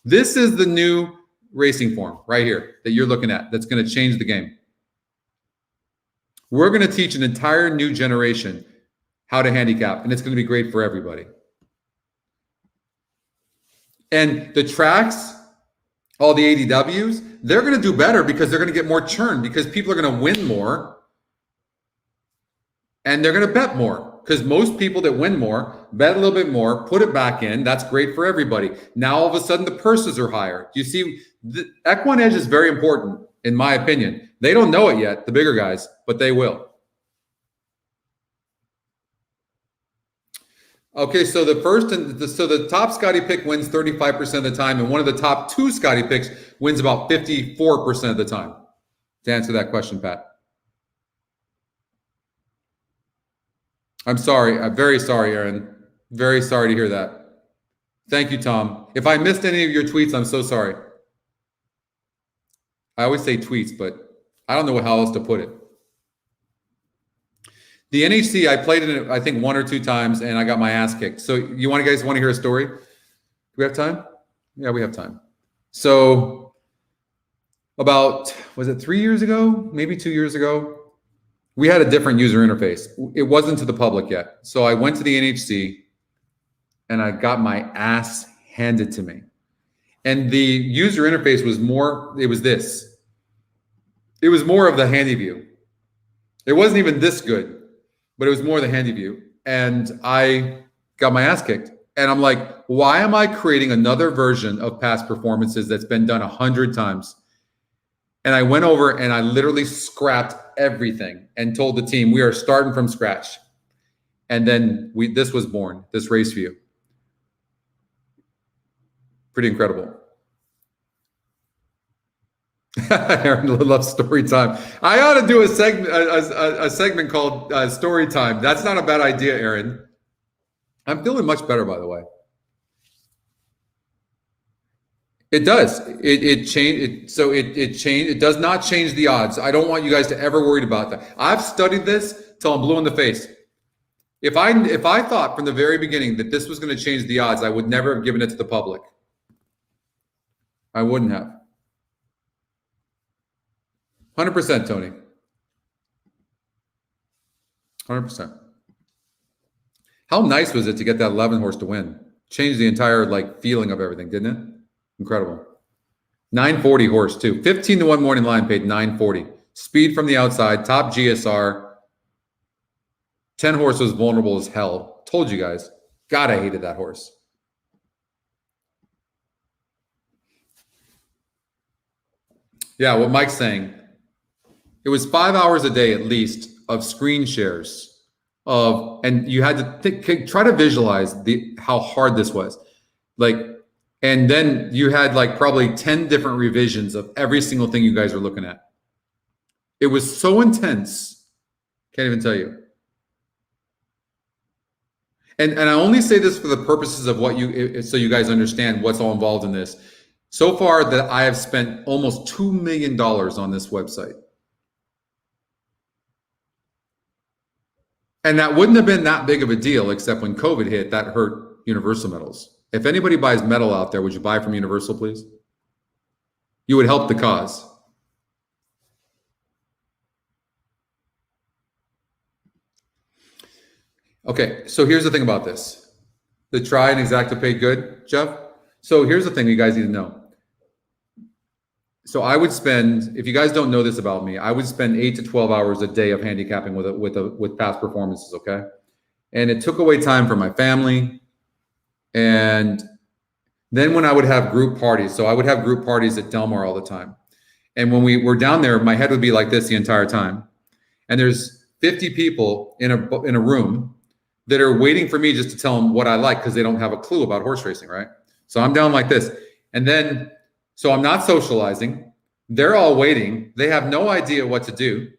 This is the new racing form right here that you're looking at that's going to change the game. We're going to teach an entire new generation how to handicap, and it's going to be great for everybody. And the tracks, all the ADWs, they're going to do better because they're going to get more churn, because people are going to win more and they're going to bet more, because most people that win more bet a little bit more, put it back in. That's great for everybody. Now, all of a sudden, the purses are higher. You see, the EquinEdge is very important, in my opinion. They don't know it yet, the bigger guys, but they will. Okay, so the top Scotty pick wins 35% of the time, and one of the top two Scotty picks wins about 54% of the time. To answer that question, Pat. I'm sorry. I'm very sorry, Aaron. Very sorry to hear that. Thank you, Tom. If I missed any of your tweets, I'm so sorry. I always say tweets, but I don't know how else to put it. The NHC, I played in it, I think, 1 or 2 times, and I got my ass kicked. So you guys want to hear a story? Do we have time? Yeah, we have time. So about, was it 3 years ago? Maybe 2 years ago? We had a different user interface. It wasn't to the public yet. So I went to the NHC, and I got my ass handed to me. And the user interface was more, it was this. It was more of the handy view. It wasn't even this good, but it was more the handy view. And I got my ass kicked. And I'm like, why am I creating another version of past performances that's been done 100 times? And I went over and I literally scrapped everything and told the team, we are starting from scratch. And then this was born, this race view. Pretty incredible. Aaron loves story time. I ought to do a segment called story time. That's not a bad idea, Aaron. I'm feeling much better, by the way. It does. It changed. It changed. It does not change the odds. I don't want you guys to ever worry about that. I've studied this till I'm blue in the face. If I thought from the very beginning that this was going to change the odds, I would never have given it to the public. I wouldn't have. 100%, Tony. 100%. How nice was it to get that 11 horse to win? Changed the entire feeling of everything, didn't it? Incredible. 940 horse too. 15-1 morning line paid 940. Speed from the outside, top GSR. 10 horse was vulnerable as hell. Told you guys. God, I hated that horse. Yeah, what Mike's saying. It was 5 hours a day at least of screen shares and you had to try to visualize how hard this was. And then you had probably 10 different revisions of every single thing you guys are looking at. It was so intense. Can't even tell you. And I only say this for the purposes of so you guys understand what's all involved in this. So far that I have spent almost $2 million on this website. And that wouldn't have been that big of a deal, except when COVID hit, that hurt Universal Metals. If anybody buys metal out there, would you buy from Universal, please? You would help the cause. Okay, so here's the thing about this. The try and exacta pay good, Jeff. So here's the thing you guys need to know. So I would spend, if you guys don't know this about me, I would spend 8 to 12 hours a day of handicapping with past performances, okay? And it took away time from my family. And then when I would have group parties, so I would have group parties at Del Mar all the time. And when we were down there, my head would be like this the entire time. And there's 50 people in a room that are waiting for me just to tell them what I like because they don't have a clue about horse racing, right? So I'm down like this. And then, so I'm not socializing. They're all waiting. They have no idea what to do.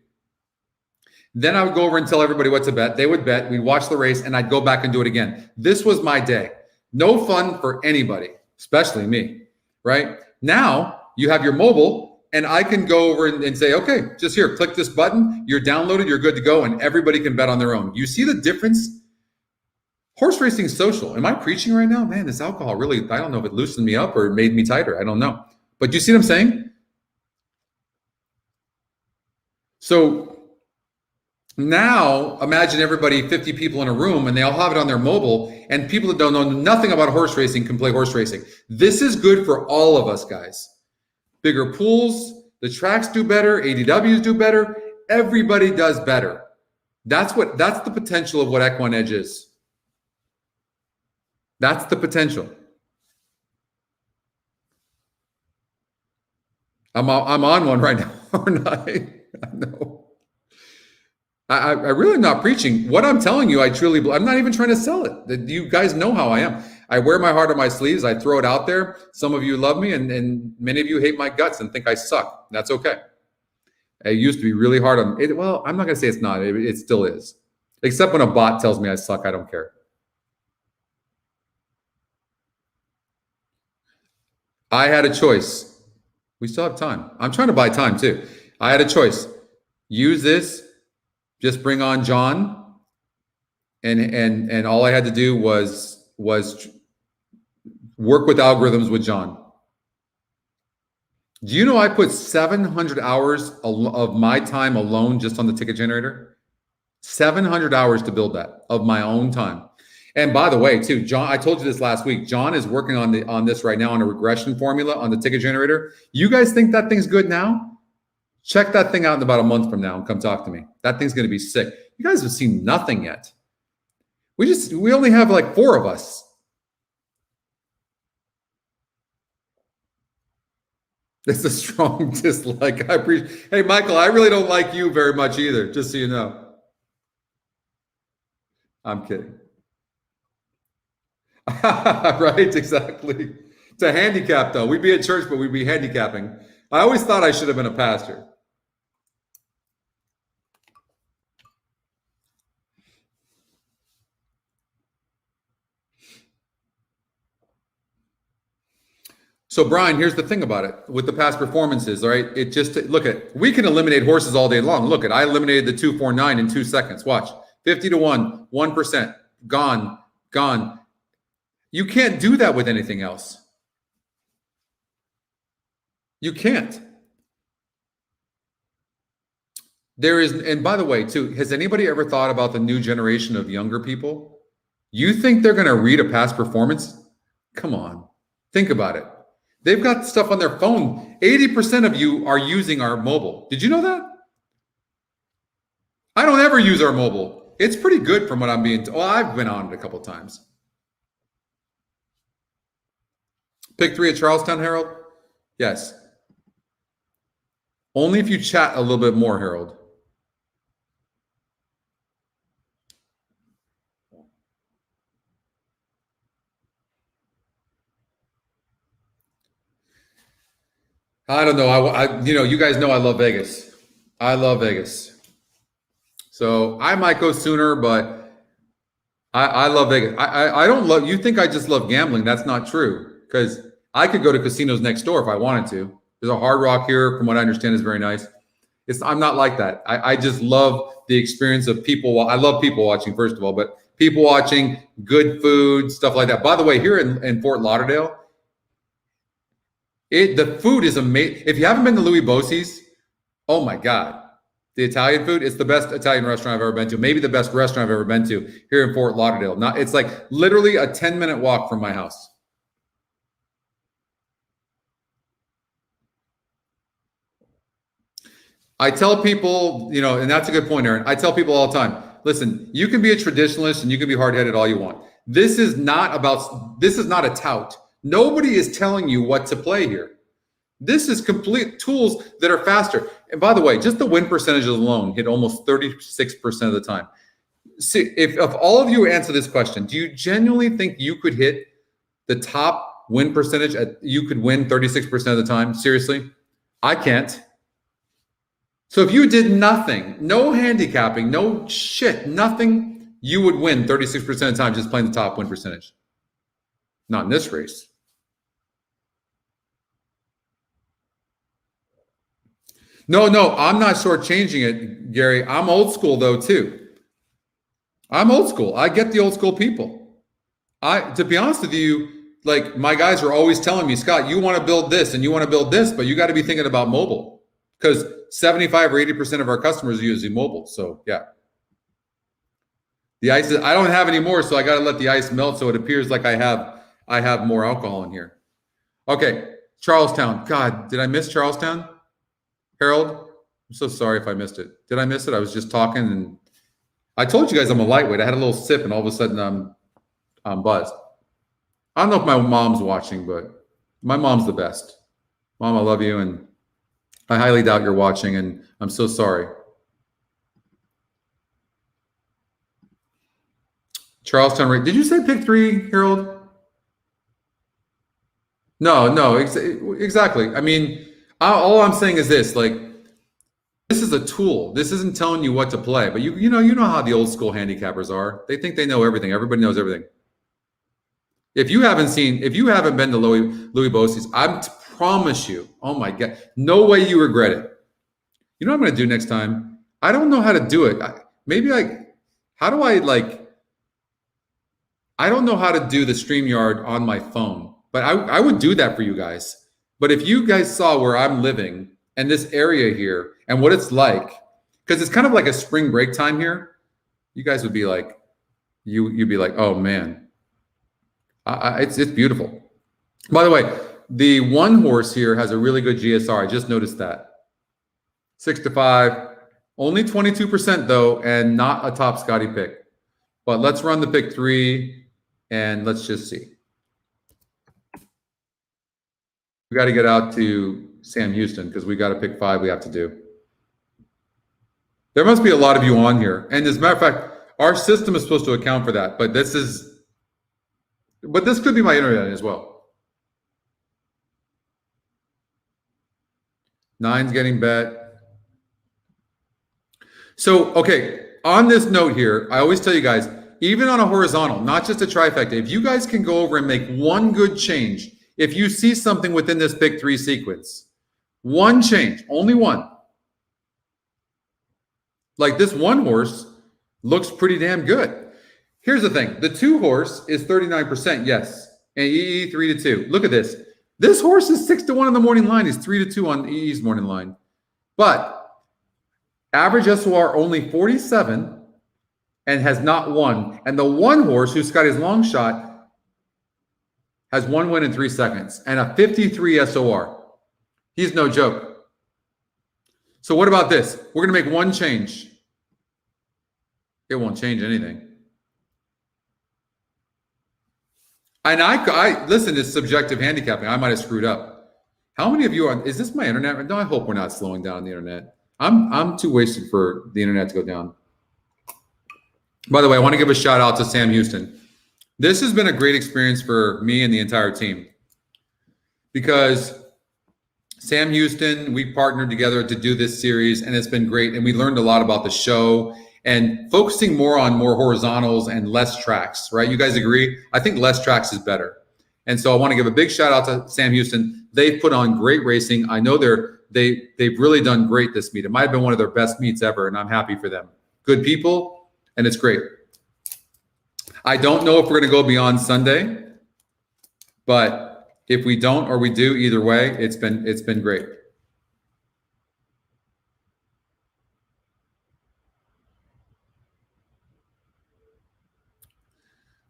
Then I would go over and tell everybody what to bet. They would bet. We'd watch the race, and I'd go back and do it again. This was my day. No fun for anybody, especially me, right? Now you have your mobile, and I can go over and say, okay, just here, click this button. You're downloaded. You're good to go, and everybody can bet on their own. You see the difference? Horse racing is social. Am I preaching right now? Man, this alcohol really, I don't know if it loosened me up or it made me tighter. I don't know. But do you see what I'm saying? So now imagine everybody, 50 people in a room, and they all have it on their mobile, and people that don't know nothing about horse racing can play horse racing. This is good for all of us, guys. Bigger pools, the tracks do better, ADWs do better, everybody does better. That's the potential of what EquinEdge is. That's the potential. I'm on one right now, aren't I? I know. I really am not preaching. What I'm telling you, I truly believe. I'm not even trying to sell it. You guys know how I am. I wear my heart on my sleeves. I throw it out there. Some of you love me, and many of you hate my guts and think I suck. That's okay. It used to be really hard on it. Well, I'm not going to say it's not. It still is. Except when a bot tells me I suck, I don't care. I had a choice. We still have time. I'm trying to buy time too. I had a choice. Use this. Just bring on John. And all I had to do was work with algorithms with John. Do you know I put 700 hours of my time alone just on the ticket generator? 700 hours to build that of my own time. And by the way, too, John, I told you this last week. John is working on this right now on a regression formula on the ticket generator. You guys think that thing's good now? Check that thing out in about a month from now and come talk to me. That thing's going to be sick. You guys have seen nothing yet. We only have like 4 of us. It's a strong dislike. I appreciate. Hey, Michael, I really don't like you very much either, just so you know. I'm kidding. Right, exactly. It's a handicap, though. We'd be at church, but we'd be handicapping. I always thought I should have been a pastor. So, Brian, here's the thing about it with the past performances, all right? It just, look at, we can eliminate horses all day long. Look at, I eliminated the 249 in 2 seconds. Watch, 50 to 1, 1%, gone, gone. You can't do that with anything else. You can't. There is, and by the way, too, has anybody ever thought about the new generation of younger people? You think they're going to read a past performance? Come on, think about it. They've got stuff on their phone. 80% of you are using our mobile. Did you know that? I don't ever use our mobile. It's pretty good from what I'm being told. Well, I've been on it a couple of times. Pick 3 at Charlestown, Harold? Yes. Only if you chat a little bit more, Harold. I don't know. You guys know I love Vegas. I love Vegas. So I might go sooner, but I love Vegas. I don't love, you think I just love gambling. That's not true. Because I could go to casinos next door if I wanted to. There's a Hard Rock here, from what I understand, is very nice. I'm not like that. I just love the experience of people. I love people watching, first of all, but people watching, good food, stuff like that. By the way, here in Fort Lauderdale, the food is amazing. If you haven't been to Louis Bossi's, oh my God. The Italian food, it's the best Italian restaurant I've ever been to. Maybe the best restaurant I've ever been to here in Fort Lauderdale. It's like literally a 10-minute walk from my house. I tell people, and that's a good point, Aaron. I tell people all the time, listen, you can be a traditionalist and you can be hard-headed all you want. This is not a tout. Nobody is telling you what to play here. This is complete tools that are faster. And by the way, just the win percentages alone hit almost 36% of the time. See, if all of you answer this question, do you genuinely think you could hit the top win percentage you could win 36% of the time? Seriously? I can't. So if you did nothing, no handicapping, no shit, nothing, you would win 36% of the time just playing the top win percentage. Not in this race. No, I'm not shortchanging it, Gary. I'm old school though too. I'm old school. I get the old school people. To be honest with you, like my guys are always telling me, Scott, you want to build this and you want to build this, but you got to be thinking about mobile because 75 or 80% of our customers are using mobile. So yeah. The ice, I don't have any more, so I got to let the ice melt so it appears like I have more alcohol in here. Okay, Charlestown. God, did I miss Charlestown? Harold, I'm so sorry if I missed it. Did I miss it? I was just talking and I told you guys I'm a lightweight. I had a little sip and all of a sudden I'm buzzed. I don't know if my mom's watching, but my mom's the best. Mom, I love you and I highly doubt you're watching and I'm so sorry. Charlestown, did you say pick 3, Harold? No, exactly. I mean, all I'm saying is this, like, this is a tool. This isn't telling you what to play, but you know how the old school handicappers are. They think they know everything. Everybody knows everything. If you haven't been to Louis Bossi's, I promise you, oh my God, no way you regret it. You know what I'm going to do next time? I don't know how to do it. I don't know how to do the StreamYard on my phone, but I would do that for you guys. But if you guys saw where I'm living and this area here and what it's like, because it's kind of like a spring break time here, you guys would be like, you'd be like, oh man, it's beautiful. By the way, the one horse here has a really good GSR. I just noticed that. 6-5, only 22% though, and not a top Scotty pick. But let's run the pick 3 and let's just see. We got to get out to Sam Houston because we got to pick 5 we have to do. There must be a lot of you on here. And as a matter of fact, our system is supposed to account for that. But this could be my internet as well. 9's getting bet. So, okay, on this note here, I always tell you guys, even on a horizontal, not just a trifecta, if you guys can go over and make one good change, if you see something within this pick 3 sequence, one change, only one. Like this one horse looks pretty damn good. Here's the thing. The 2 horse is 39%, yes. And EE 3-2. Look at this. This horse is 6-1 on the morning line. He's 3-2 on EE's morning line. But average SOR only 47 and has not won. And the one horse who's got his long shot has 1 win in 3 seconds and a 53 SOR. He's no joke. So what about this? We're going to make one change. It won't change anything. And I listen, it's subjective handicapping. I might have screwed up. How many of you are, is this my internet? No, I hope we're not slowing down the internet. I'm too wasted for the internet to go down. By the way, I want to give a shout out to Sam Houston. This has been a great experience for me and the entire team because Sam Houston, we partnered together to do this series and it's been great. And we learned a lot about the show and focusing more on more horizontals and less tracks, right? You guys agree? I think less tracks is better. And so I want to give a big shout out to Sam Houston. They've put on great racing. I know they've really done great this meet. It might have been one of their best meets ever, and I'm happy for them. Good people, and it's great. I don't know if we're going to go beyond Sunday, but if we don't or we do, either way, it's been great.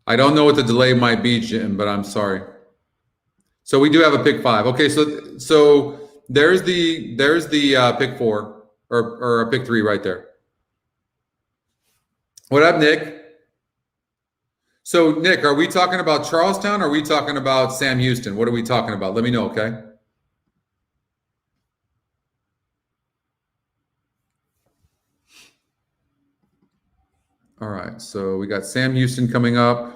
I don't know what the delay might be, Jim, but I'm sorry. So we do have a pick 5. Okay, so there's the pick 4 or a pick 3 right there. What up, Nick? So Nick, are we talking about Charlestown or are we talking about Sam Houston? What are we talking about? Let me know, okay? All right, so we got Sam Houston coming up.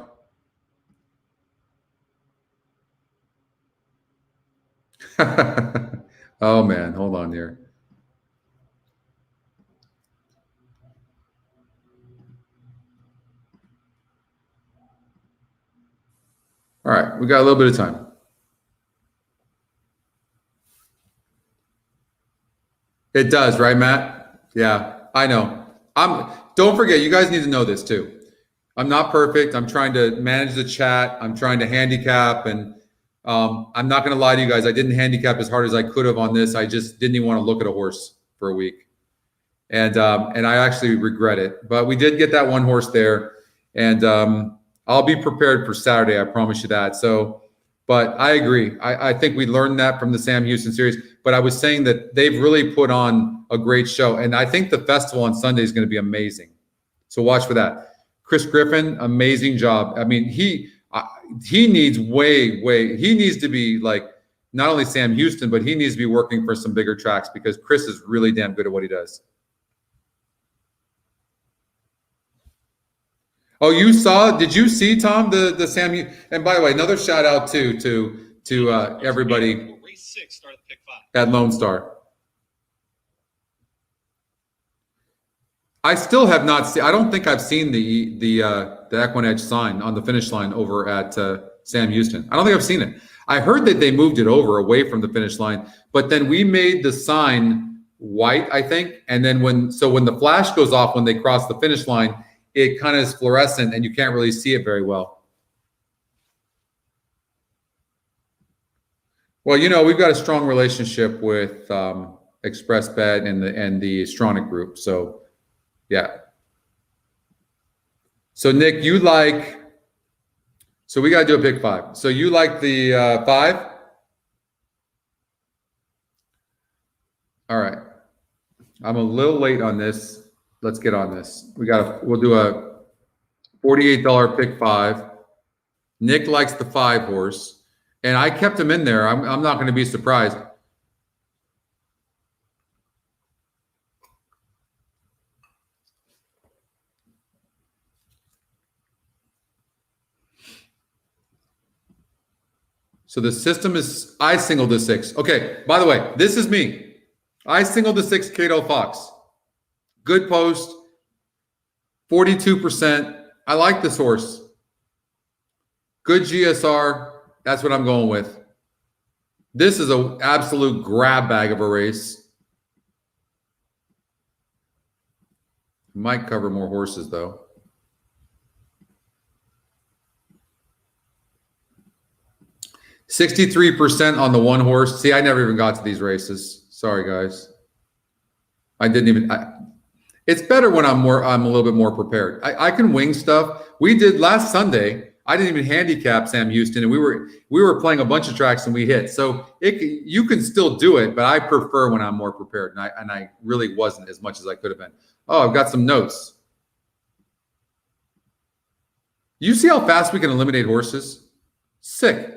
Oh man, hold on here. All right, we got a little bit of time. It does, right, Matt? Yeah, I know. Don't forget, you guys need to know this too. I'm not perfect. I'm trying to manage the chat. I'm trying to handicap, and I'm not going to lie to you guys. I didn't handicap as hard as I could have on this. I just didn't even want to look at a horse for a week, and I actually regret it. But we did get that one horse there, and I'll be prepared for Saturday. I promise you that. So, but I agree. I think we learned that from the Sam Houston series. But I was saying that they've really put on a great show, and I think the festival on Sunday is going to be amazing. So watch for that. Chris Griffin, amazing job. I mean, he needs he needs to be like not only Sam Houston, but he needs to be working for some bigger tracks because Chris is really damn good at what he does. Oh, did you see, Tom, the Sam? And by the way, another shout out to everybody Race 6, start the pick 5. at Lone Star. I still have not seen. I don't think I've seen the EquinEdge sign on the finish line over at Sam Houston. I don't think I've seen it. I heard that they moved it over away from the finish line, but then we made the sign white, I think, and then when the flash goes off when they cross the finish line, it kind of is fluorescent and you can't really see it very well. Well, you know, we've got a strong relationship with ExpressBet and the Stronach group, so. Yeah. So Nick, so we got to do a pick 5. So you like the 5? All right. I'm a little late on this. Let's get on this. We'll do a $48 pick 5. Nick likes the 5 horse, and I kept him in there. I'm not going to be surprised. So the system is, I singled the 6. Okay, by the way, this is me. I singled the 6 Cato Fox. Good post, 42%. I like this horse. Good GSR. That's what I'm going with. This is an absolute grab bag of a race. Might cover more horses, though. $63% on the one horse. See, I never even got to these races. Sorry, guys. I didn't even. It's better when I'm a little bit more prepared. I can wing stuff. We did last Sunday. I didn't even handicap Sam Houston, and we were playing a bunch of tracks and we hit. So you can still do it, but I prefer when I'm more prepared, and I really wasn't as much as I could have been. Oh, I've got some notes. You see how fast we can eliminate horses? Sick.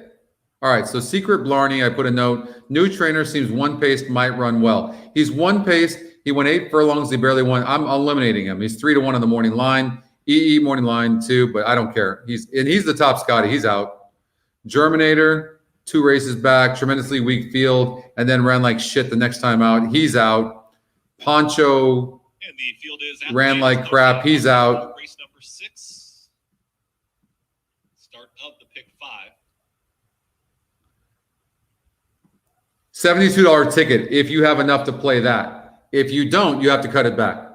All right, so Secret Blarney, I put a note. New trainer seems one-paced, might run well. He's one-paced. He went 8 furlongs. He barely won. I'm eliminating him. He's 3-1 on the morning line. EE morning line too, but I don't care. He's the top Scotty. He's out. Germinator, 2 races back, tremendously weak field, and then ran like shit the next time out. He's out. Poncho And the field is ran like crap. He's out. Race number 6. Start of the pick 5. $72 ticket if you have enough to play that. If you don't, you have to cut it back.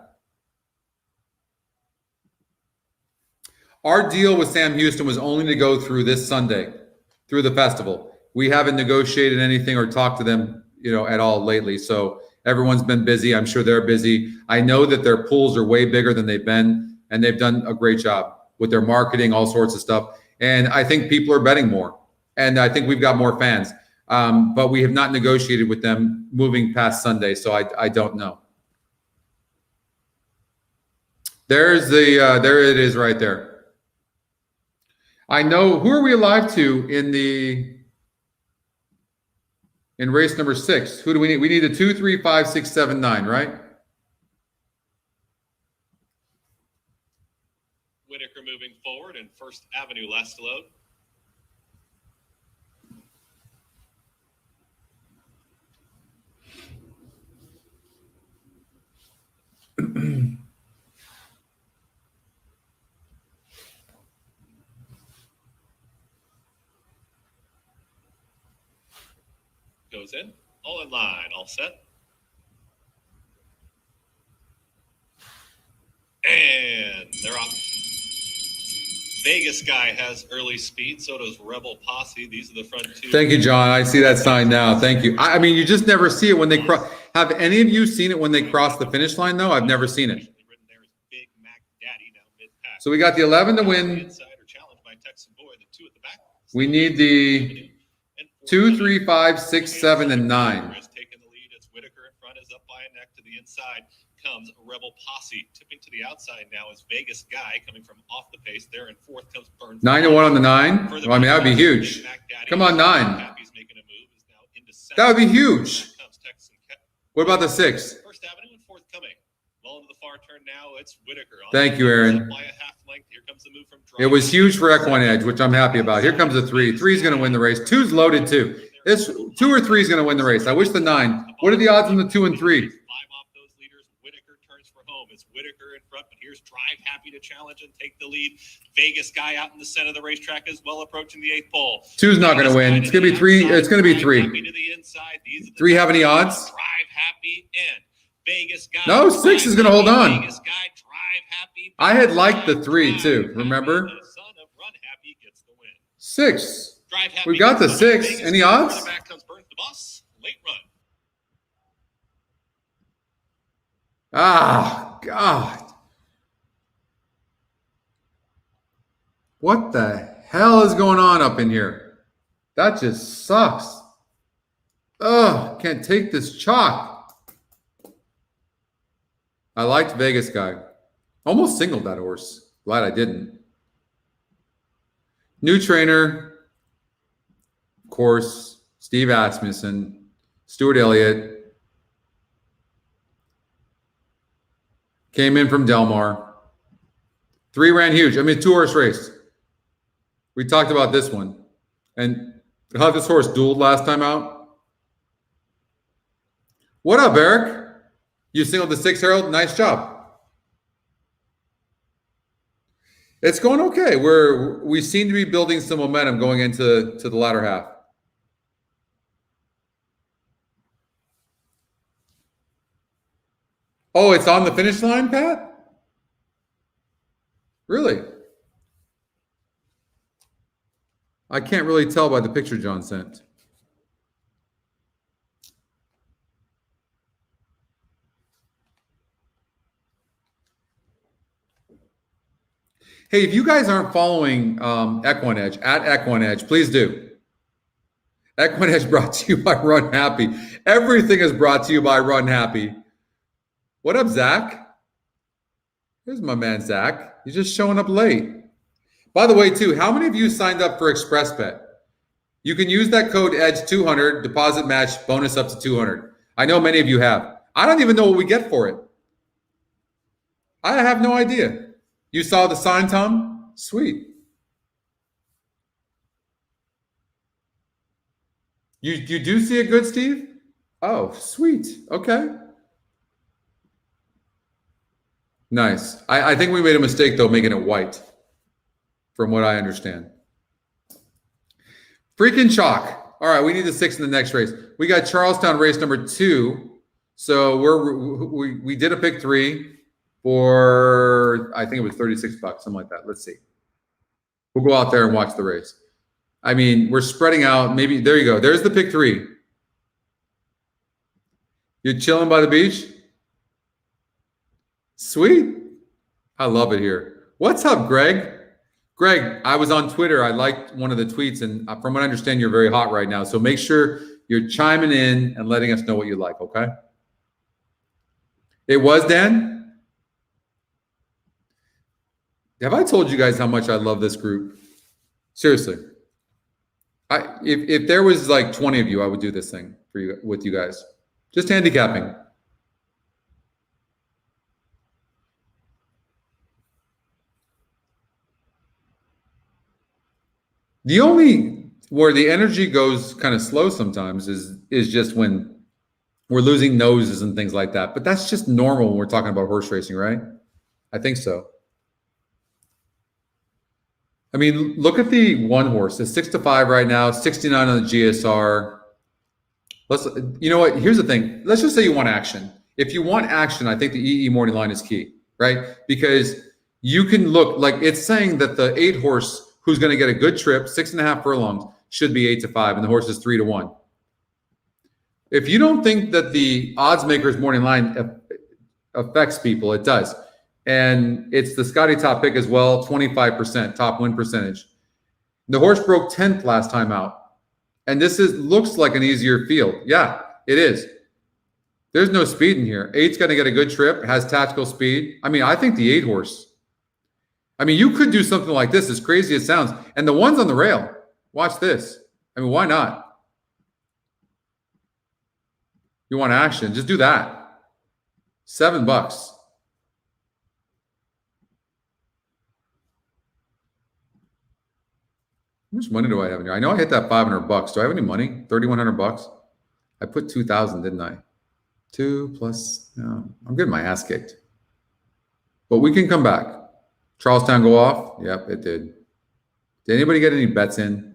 Our deal with Sam Houston was only to go through this Sunday, through the festival. We haven't negotiated anything or talked to them, at all lately. So everyone's been busy. I'm sure they're busy. I know that their pools are way bigger than they've been, and they've done a great job with their marketing, all sorts of stuff. And I think people are betting more, and I think we've got more fans. But we have not negotiated with them moving past Sunday, so I don't know. There it is right there. I know. Who are we alive to in race number 6? Who do we need? We need a 2, 3, 5, 6, 7, 9, right? Whitaker moving forward and First Avenue last to load. Goes in, all in line, all set. And they're off. Vegas guy has early speed, so does Rebel Posse. These are the front two. Thank you, John. I see that sign now. Thank you. I mean, you just never see it when they cross. Have any of you seen it when they cross the finish line, though? I've never seen it. So we got the 11 to win. We need the 2, 3, 5, 6, 7, and 9. Taking the lead as Whitaker in front is up by a neck to the inside. Comes Rebel Posse. Tipping to the outside now is Vegas Guy coming from off the pace. There in fourth comes Burns. 9 to 1 on the 9. Well, I mean, that would be huge. Come on, 9. That would be huge. What about the 6? First Avenue and fourth coming. Well into the far turn now. It's Whitaker. Thank you, Aaron. By a half length. Here comes the move from It was huge for EquinEdge, which I'm happy about. Here comes the 3. 3 is going to win the race. 2's loaded too. This 2 or 3 is going to win the race. I wish the 9. What are the odds on the 2 and 3? 5 off those leaders. Whitaker turns for home. It's Whitaker in front, but here's Drive Happy to challenge and take the lead. Vegas Guy out in the center of the racetrack as well, approaching the 8th pole. 2's not going to win. It's going to be 3. It's going to be 3. 3 have any odds? Drive Happy in. Vegas Guy. No, 6 is going to hold on. Vegas Guy, Drive Happy. I had liked the 3 too. Remember? The son of Run Happy gets the win. 6. Drive Happy. We got the 6. Vegas Any Guy, odds? back comes Burns the Boss. Late run. Ah, God. What the hell is going on up in here? That just sucks. Ugh, can't take this chalk. I liked Vegas Guy. Almost singled that horse. Glad I didn't. New trainer, of course, Steve Asmussen, Stuart Elliott. Came in from Del Mar. 3 ran huge. I mean, 2-horse race. We talked about this one. And how this horse dueled last time out. What up, Eric? You singled the 6, Harold. Nice job. It's going okay. We seem to be building some momentum going into the latter half. Oh, it's on the finish line, Pat? Really? I can't really tell by the picture John sent. Hey, if you guys aren't following EquinEdge, at EquinEdge, please do. EquinEdge brought to you by Run Happy. Everything is brought to you by Run Happy. What up, Zach? Here's my man, Zach. He's just showing up late. By the way, too, how many of you signed up for ExpressBet? You can use that code EDGE200, deposit match, bonus up to 200. I know many of you have. I don't even know what we get for it. I have no idea. You saw the sign, Tom? Sweet. You do see it good, Steve? Oh, sweet. Okay. Nice. I think we made a mistake, though, making it white, from what I understand. Freaking chalk. All right, we need the 6 in the next race. We got Charlestown race number 2. So we did a pick 3 for, I think it was $36, something like that. Let's see. We'll go out there and watch the race. I mean, we're spreading out. Maybe there you go. There's the pick 3. You're chilling by the beach? Sweet. I love it here. What's up, Greg? Greg, I was on Twitter. I liked one of the tweets, and from what I understand, you're very hot right now. So make sure you're chiming in and letting us know what you like, okay? It was Dan? Have I told you guys how much I love this group? Seriously. If there was like 20 of you, I would do this thing for you with you guys. Just handicapping. The only where the energy goes kind of slow sometimes is just when we're losing noses and things like that. But that's just normal when we're talking about horse racing, right? I think so. I mean, look at the one horse. It's 6-5 right now, 69 on the GSR. You know what? Here's the thing. Let's just say you want action. If you want action, I think the EE morning line is key, right? Because you can look like it's saying that the 8 horse who's going to get a good trip, 6.5 furlongs, should be 8-5, and the horse is 3-1. If you don't think that the odds makers morning line affects people, it does. And it's the Scotty top pick as well, 25% top win percentage. The horse broke 10th last time out. And this looks like an easier field. Yeah, it is. There's no speed in here. 8's going to get a good trip, has tactical speed. I mean, I think the 8 horse. I mean, you could do something like this, as crazy as it sounds. And the one's on the rail. Watch this. I mean, why not? You want action? Just do that. $7. How much money do I have in here? I know I hit that $500. Do I have any money? $3,100. I put 2,000, didn't I? 2 plus. No, I'm getting my ass kicked. But we can come back. Charlestown go off? Yep, it did. Did anybody get any bets in?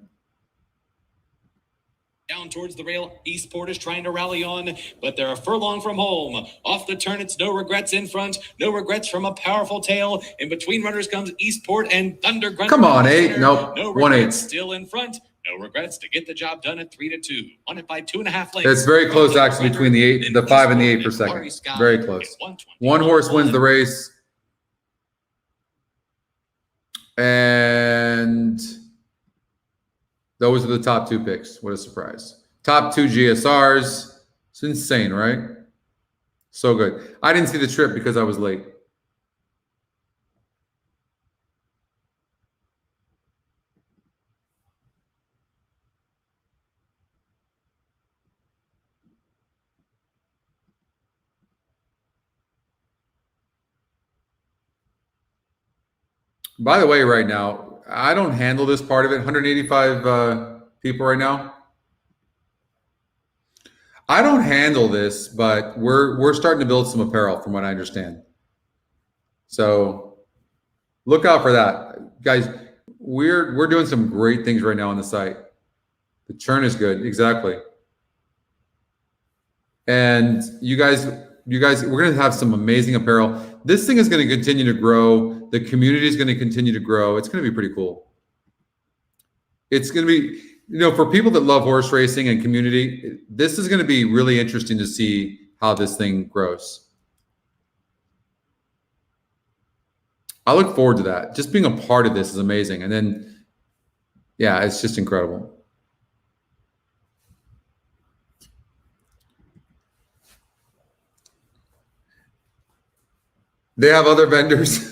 Down towards the rail, Eastport is trying to rally on, but they're a furlong from home. Off the turn, it's No Regrets in front. No Regrets from a powerful tail. In between runners comes Eastport and Thunder Grunt. Come on, 8. Nope. No 1-8. Regrets still in front. No Regrets to get the job done at 3-2. Won it by 2.5 lengths. It's very close, actually, between the 5 and the 8 per second. Very close. One horse wins the race. And those are the top 2 picks. What a surprise. Top 2 GSRs. It's insane, right? So good. I didn't see the trip because I was late. By the way, right now, I don't handle this part of it. 185 people right now. I don't handle this, but we're starting to build some apparel, from what I understand. So look out for that, guys. We're doing some great things right now on the site. The churn is good, exactly. And you guys, we're going to have some amazing apparel. This thing is going to continue to grow. The community is going to continue to grow. It's going to be pretty cool. It's going to be, for people that love horse racing and community, this is going to be really interesting to see how this thing grows. I look forward to that. Just being a part of this is amazing. And then, yeah, it's just incredible. They have other vendors.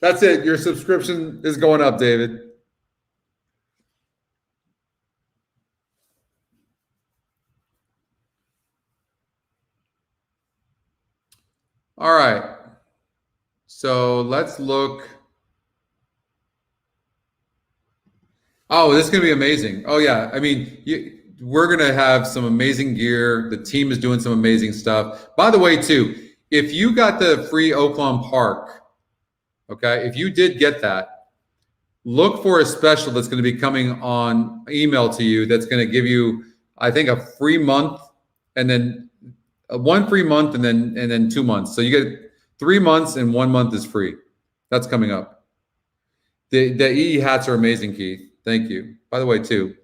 That's it. Your subscription is going up, David. All right. So let's look. Oh, this is going to be amazing. Oh, yeah. I mean, we're going to have some amazing gear. The team is doing some amazing stuff. By the way, too, if you got the free Oaklawn Park, okay, if you did get that, look for a special that's going to be coming on email to you that's going to give you, I think, a free month and then one free month and then 2 months. So you get 3 months and 1 month is free. That's coming up. The EE hats are amazing, Keith. Thank you. By the way, too,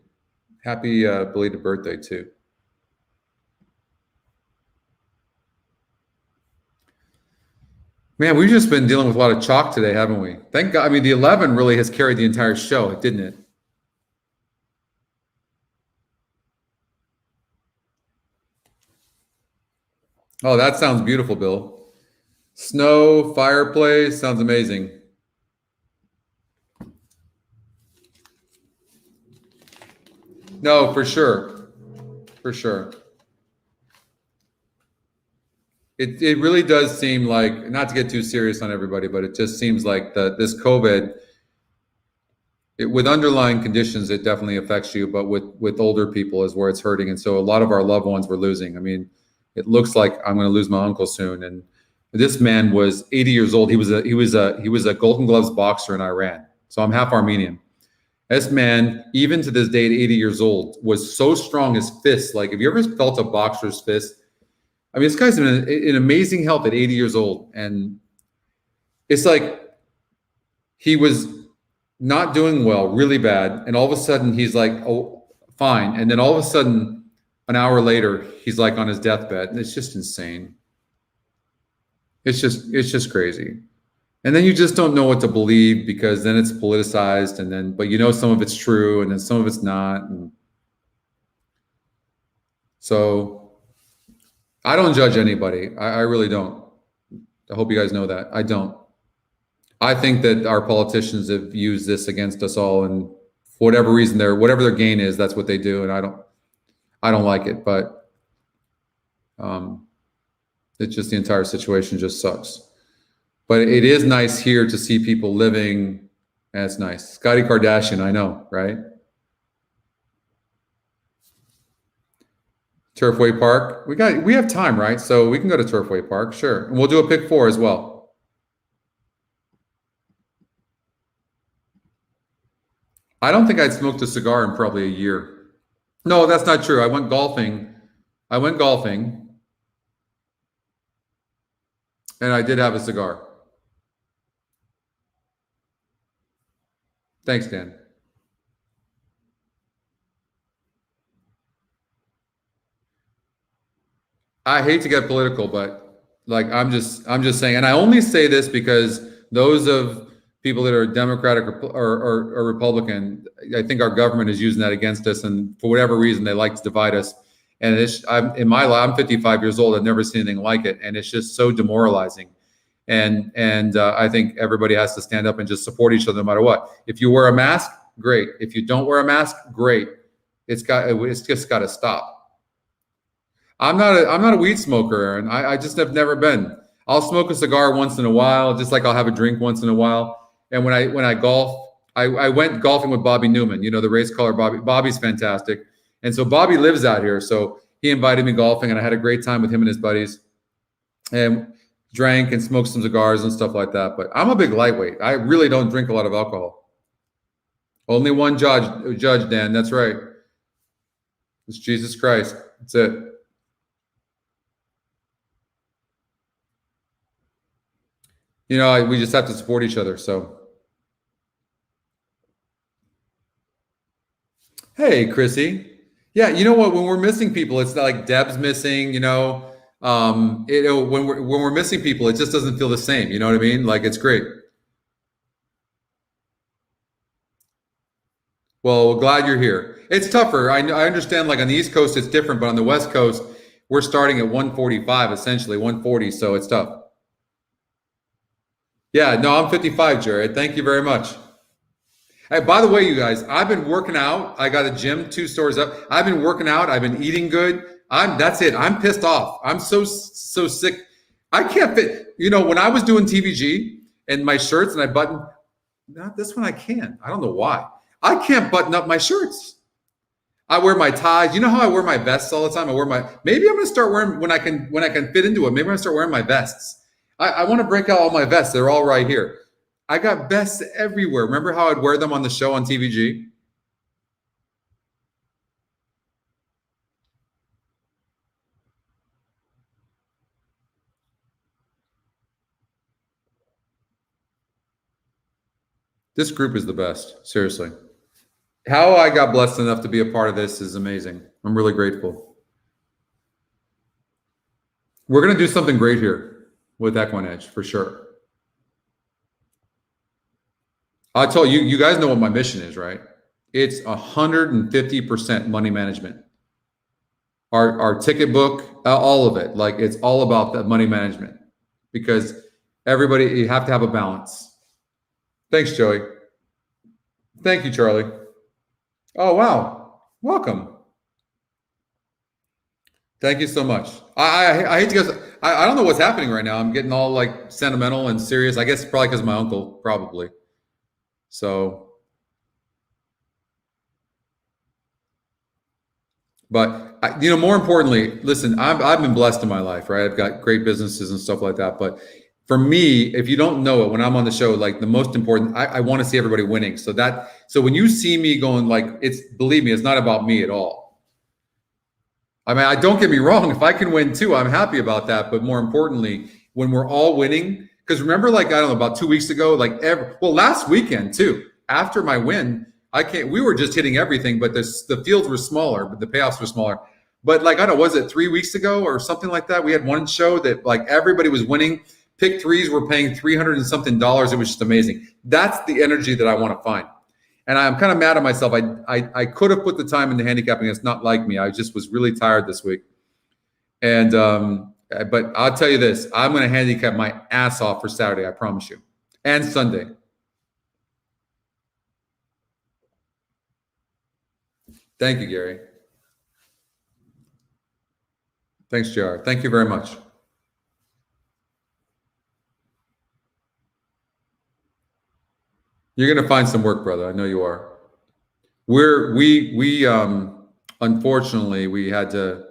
happy belated birthday, too. Man, we've just been dealing with a lot of chalk today, haven't we? Thank God. I mean, the 11 really has carried the entire show, didn't it? Oh, that sounds beautiful, Bill. Snow, fireplace, sounds amazing. No, for sure. For sure. It really does seem like, not to get too serious on everybody, but it just seems like this COVID, with underlying conditions, it definitely affects you, but with older people is where it's hurting. And so a lot of our loved ones we're losing. I mean, it looks like I'm going to lose my uncle soon. And this man was 80 years old. He was a Golden Gloves boxer in Iran. So I'm half Armenian. This man, even to this day at 80 years old, was so strong, his fists. Like, have you ever felt a boxer's fist? I mean, this guy's in amazing health at 80 years old. And it's like he was not doing well, really bad. And all of a sudden he's like, oh, fine. And then all of a sudden, an hour later, he's like on his deathbed. And it's just insane. It's just crazy. And then you just don't know what to believe, because then it's politicized, and then, but you know, some of it's true and then some of it's not. And so I don't judge anybody. I really don't. I hope you guys know that. I don't. I think that our politicians have used this against us all, and for whatever reason, whatever their gain is, that's what they do. And I don't like it, but it's just, the entire situation just sucks. But it is nice here to see people living. That's nice. Scotty Kardashian, I know, right? Turfway Park. We have time, right? So we can go to Turfway Park, sure. And we'll do a pick 4 as well. I don't think I'd smoked a cigar in probably a year. No, that's not true. I went golfing. And I did have a cigar. Thanks, Dan. I hate to get political, but like, I'm just saying, and I only say this because those of people that are Democratic or Republican, I think our government is using that against us, and for whatever reason, they like to divide us. And I'm 55 years old. I've never seen anything like it, and it's just so demoralizing. And I think everybody has to stand up and just support each other no matter what. If you wear a mask, great. If you don't wear a mask, great. It's just got to stop. I'm not a weed smoker, Aaron. I just have never been. I'll smoke a cigar once in a while, just like I'll have a drink once in a while. And when I golf, I went golfing with Bobby Newman, you know, the race caller Bobby. Bobby's fantastic. And so Bobby lives out here. So he invited me golfing, and I had a great time with him and his buddies, and drank and smoked some cigars and stuff like that. But I'm a big lightweight. I really don't drink a lot of alcohol. Only one judge, Dan. That's right. It's Jesus Christ. That's it. You know, we just have to support each other. So, hey, Chrissy. Yeah, you know what? When we're missing people, it's like Deb's missing. You know, when we're missing people, it just doesn't feel the same. You know what I mean? Like, it's great. Well, glad you're here. It's tougher. I understand. Like on the East Coast, it's different, but on the West Coast, we're starting at 145, essentially 140. So it's tough. Yeah, no, I'm 55, Jared. Thank you very much. Hey, by the way, you guys, I've been working out. I got a gym 2 stores up. I've been working out. I've been eating good. That's it. I'm pissed off. I'm so sick. I can't fit. You know, when I was doing TVG and my shirts and I button, not this one I can. I don't know why. I can't button up my shirts. I wear my ties. You know how I wear my vests all the time? Maybe I'm gonna start wearing when I can fit into it. Maybe I'm gonna start wearing my vests. I want to break out all my vests. They're all right here. I got vests everywhere. Remember how I'd wear them on the show on TVG? This group is the best. Seriously. How I got blessed enough to be a part of this is amazing. I'm really grateful. We're going to do something great here with EquinEdge for sure. I told you, you guys know what my mission is, right? It's 150% money management. Our ticket book, all of it. Like, it's all about that money management, because everybody, you have to have a balance. Thanks, Joey. Thank you, Charlie. Oh, wow. Welcome. Thank you so much. I hate to go. I don't know what's happening right now. I'm getting all like sentimental and serious. I guess probably because of my uncle, probably. So, but more importantly, listen, I've been blessed in my life, right? I've got great businesses and stuff like that. But for me, if you don't know it, when I'm on the show, like the most important, I want to see everybody winning. So when you see me going, like, believe me, it's not about me at all. I mean, don't get me wrong. If I can win too, I'm happy about that. But more importantly, when we're all winning, because remember, like, I don't know, about 2 weeks ago, like last weekend too, after my win, we were just hitting everything, but the fields were smaller, but the payoffs were smaller. But like, I don't know, was it 3 weeks ago or something like that? We had one show that like everybody was winning. Pick threes were paying $300 and something. It was just amazing. That's the energy that I want to find. And I'm kind of mad at myself. I could have put the time into handicapping. It's not like me. I just was really tired this week. And but I'll tell you this, I'm going to handicap my ass off for Saturday, I promise you. And Sunday. Thank you, Gary. Thanks, JR. Thank you very much. You're going to find some work, brother. I know you are. We unfortunately, we had to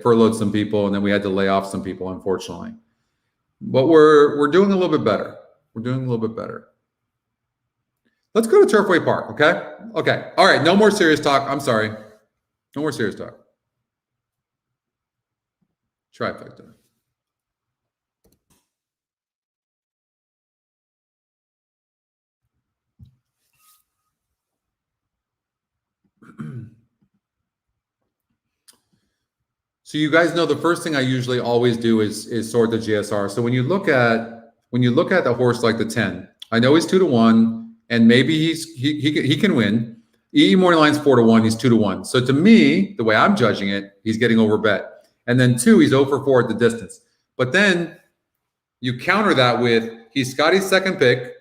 furlough some people, and then we had to lay off some people, unfortunately. But we're doing a little bit better. We're doing a little bit better. Let's go to Turfway Park, okay? Okay. All right. No more serious talk. I'm sorry. No more serious talk. Trifecta. So you guys know the first thing I usually always do is sort the GSR. So when you look at the horse like the 10, I know he's 2-1, and maybe he can win. EE morning line's 4-1, he's 2-1. So to me, the way I'm judging it, he's getting overbet. And then 2, he's 0 for 4 at the distance. But then you counter that with he's Scotty's second pick.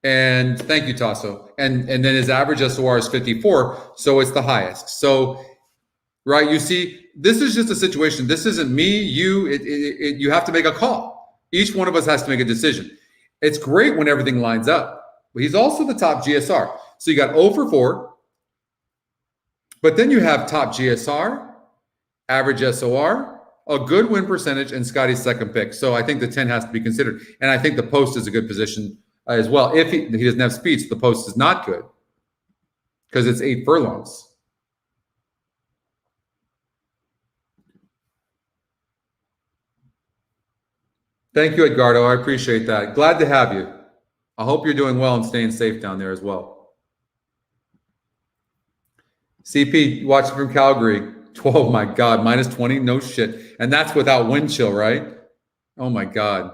And thank you, Tasso. And then his average SOR is 54, so it's the highest. So, right, you see, this is just a situation. This isn't me, you. You have to make a call. Each one of us has to make a decision. It's great when everything lines up. But he's also the top GSR. So you got 0 for 4. But then you have top GSR, average SOR, a good win percentage, and Scotty's second pick. So I think the 10 has to be considered. And I think the post is a good position as well. If he doesn't have speed, so the post is not good because it's 8 furlongs. Thank you, Edgardo. I appreciate that. Glad to have you. I hope you're doing well and staying safe down there as well. CP, watching from Calgary. 12, my God, minus 20, no shit. And that's without wind chill, right? Oh, my God.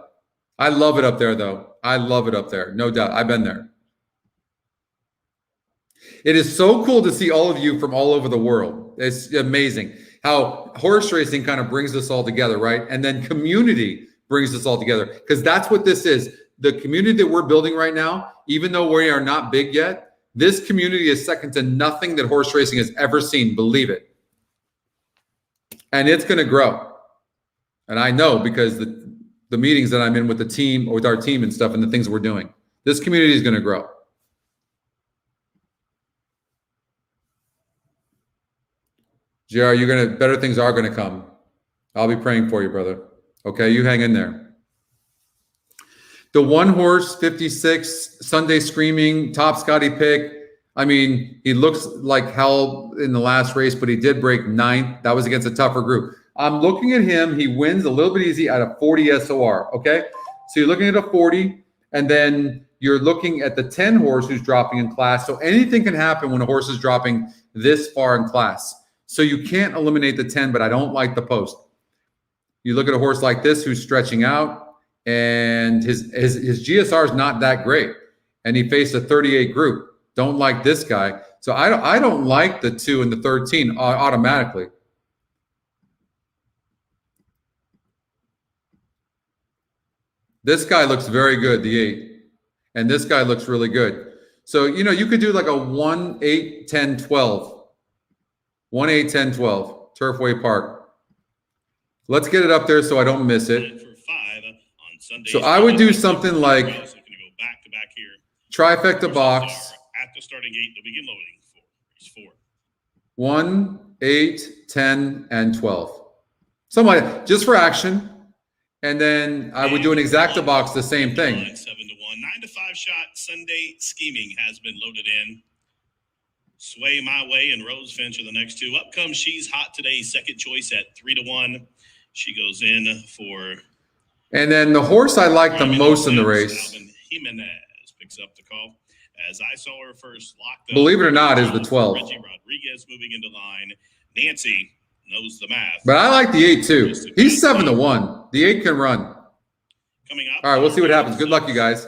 I love it up there, though. I love it up there. No doubt. I've been there. It is so cool to see all of you from all over the world. It's amazing how horse racing kind of brings us all together, right? And then community brings us all together, because that's what this is. The community that we're building right now, even though we are not big yet, this community is second to nothing that horse racing has ever seen. Believe it. And it's going to grow. And I know because the meetings that I'm in with the team, or with our team and stuff, and the things we're doing, this community is going to grow. JR, better things are going to come. I'll be praying for you, brother. Okay, you hang in there. The one horse, 56, Sunday Screaming, top Scotty pick. I mean, he looks like hell in the last race, but he did break 9th. That was against a tougher group. I'm looking at him. He wins a little bit easy at a 40 SOR, okay? So you're looking at a 40, and then you're looking at the 10 horse who's dropping in class. So anything can happen when a horse is dropping this far in class. So you can't eliminate the 10, but I don't like the post. You look at a horse like this who's stretching out, and his GSR is not that great, and he faced a 38 group. Don't like this guy. So I don't like the 2 and the 13 automatically. This guy looks very good, the 8. And this guy looks really good. So, you know, you could do like a 1, 8, 10, 12. 1, 8, 10, 12. Turfway Park. Let's get it up there so I don't miss it. So I would do something like trifecta box. At the starting gate, they'll begin loading for race 4. 1, 8, 10, and 12. Something like that, just for action. And then I would do an exacta box, the same thing. 7 to 1, 9 to 5 shot. Sunday scheming has been loaded in. Sway My Way and Rose Finch are the next 2. Up comes She's Hot Today, second choice at 3 to 1. She goes in for. And then the horse I like the most in the race, Alvin Jimenez picks up the call. As I saw her first locked up. believe it or not, is the 12. Reggie Rodriguez moving into line. Nancy knows the math. But I like the 8 too. He's 7 to 1. The 8 can run. Coming up. All right, we'll see what happens. Good luck, you guys.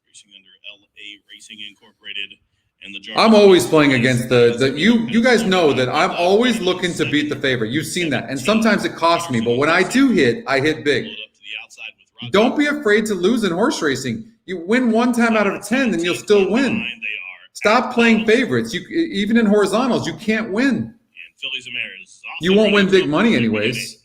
Racing under LA Racing Incorporated and the. I'm always playing against the you guys know that I'm always looking to beat the favorite. You've seen that. And sometimes it costs me, but when I do hit, I hit big. Don't be afraid to lose in horse racing. You win 1 time out of 10, then you'll still win. Stop playing favorites. You even in horizontals, you can't win. You won't win big money anyways.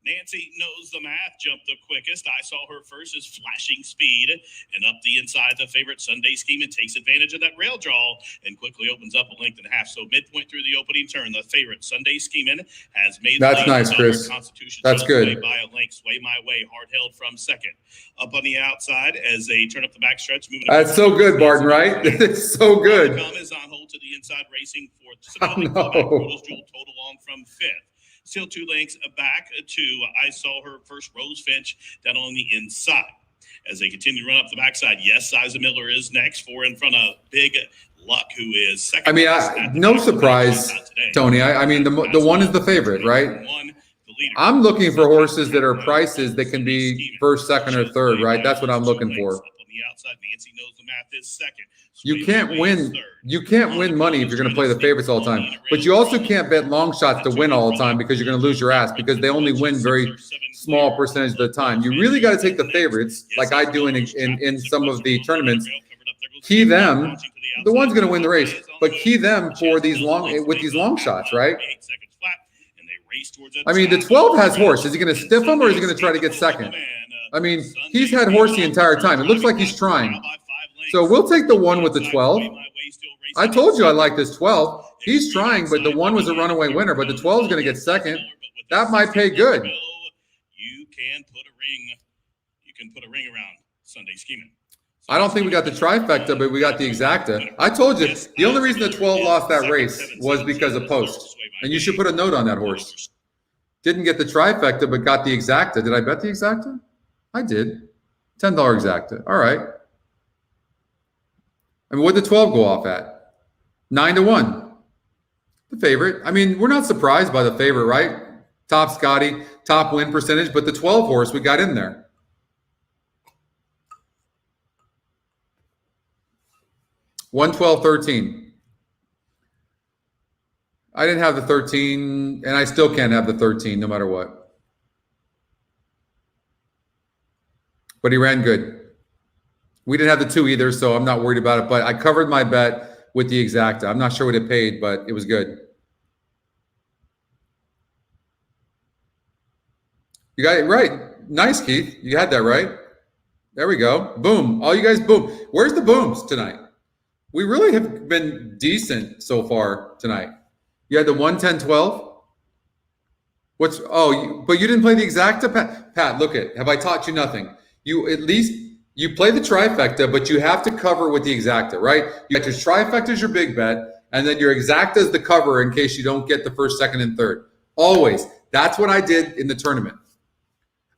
Nancy knows the math, jumped the quickest. I saw her first as flashing speed and up the inside. The favorite Sunday Scheme and takes advantage of that rail draw and quickly opens up a length and a half. So midpoint through the opening turn, the favorite Sunday Scheming has made. That's nice, Chris. That's good. By a length, Sway My Way, hard held from second. Up on the outside as they turn up the backstretch. That's so good, Barton. Right? It's so good. Is on hold to the inside, racing fourth. Total long from fifth. Still 2 lengths back to I saw her first Rose Finch down on the inside. As they continue to run up the backside, yes, Siza Miller is next, 4 in front of Big Luck, who is second. I mean, no surprise, Tony. I mean, the 1 is the favorite, right? I'm looking for horses that are prices that can be first, second, or third, right? That's what I'm looking for. Nancy knows the math is second. You can't win. You can't win money if you're going to play the favorites all the time. But you also can't bet long shots to win all the time because you're going to lose your ass because they only win very small percentage of the time. You really got to take the favorites, like I do in some of the tournaments. Key them. The one's going to win the race, but key them for these long shots, right? I mean, the 12 has horse. Is he going to stiff him or is he going to try to get second? I mean, he's had horse the entire time. It looks like he's trying. So we'll take the 1 with the 12. I told you I like this 12. He's trying, but the 1 was a runaway winner. But the 12 is going to get second. That might pay good. You can put a ring around Sunday Scheming. I don't think we got the trifecta, but we got the exacta. I told you, the only reason the 12 lost that race was because of post. And you should put a note on that horse. Didn't get the trifecta, but got the exacta. Did I bet the exacta? I did. $10 exacta. All right. I mean, what did the 12 go off at? 9 to 1. The favorite. I mean, we're not surprised by the favorite, right? Top Scotty, top win percentage, but the 12 horse we got in there. One 12, 13. I didn't have the 13, and I still can't have the 13 no matter what. But he ran good. We didn't have the 2 either, so I'm not worried about it. But I covered my bet with the exacta. I'm not sure what it paid, but it was good. You got it right. Nice, Keith. You had that right. There we go. Boom. All you guys, boom. Where's the booms tonight? We really have been decent so far tonight. You had the 1, 10, 12. But you didn't play the exacta, Pat. Pat, look at. Have I taught you nothing? You play the trifecta, but you have to cover with the exacta, right? You got your trifecta as your big bet, and then your exacta is the cover in case you don't get the first, second, and third. Always. That's what I did in the tournament.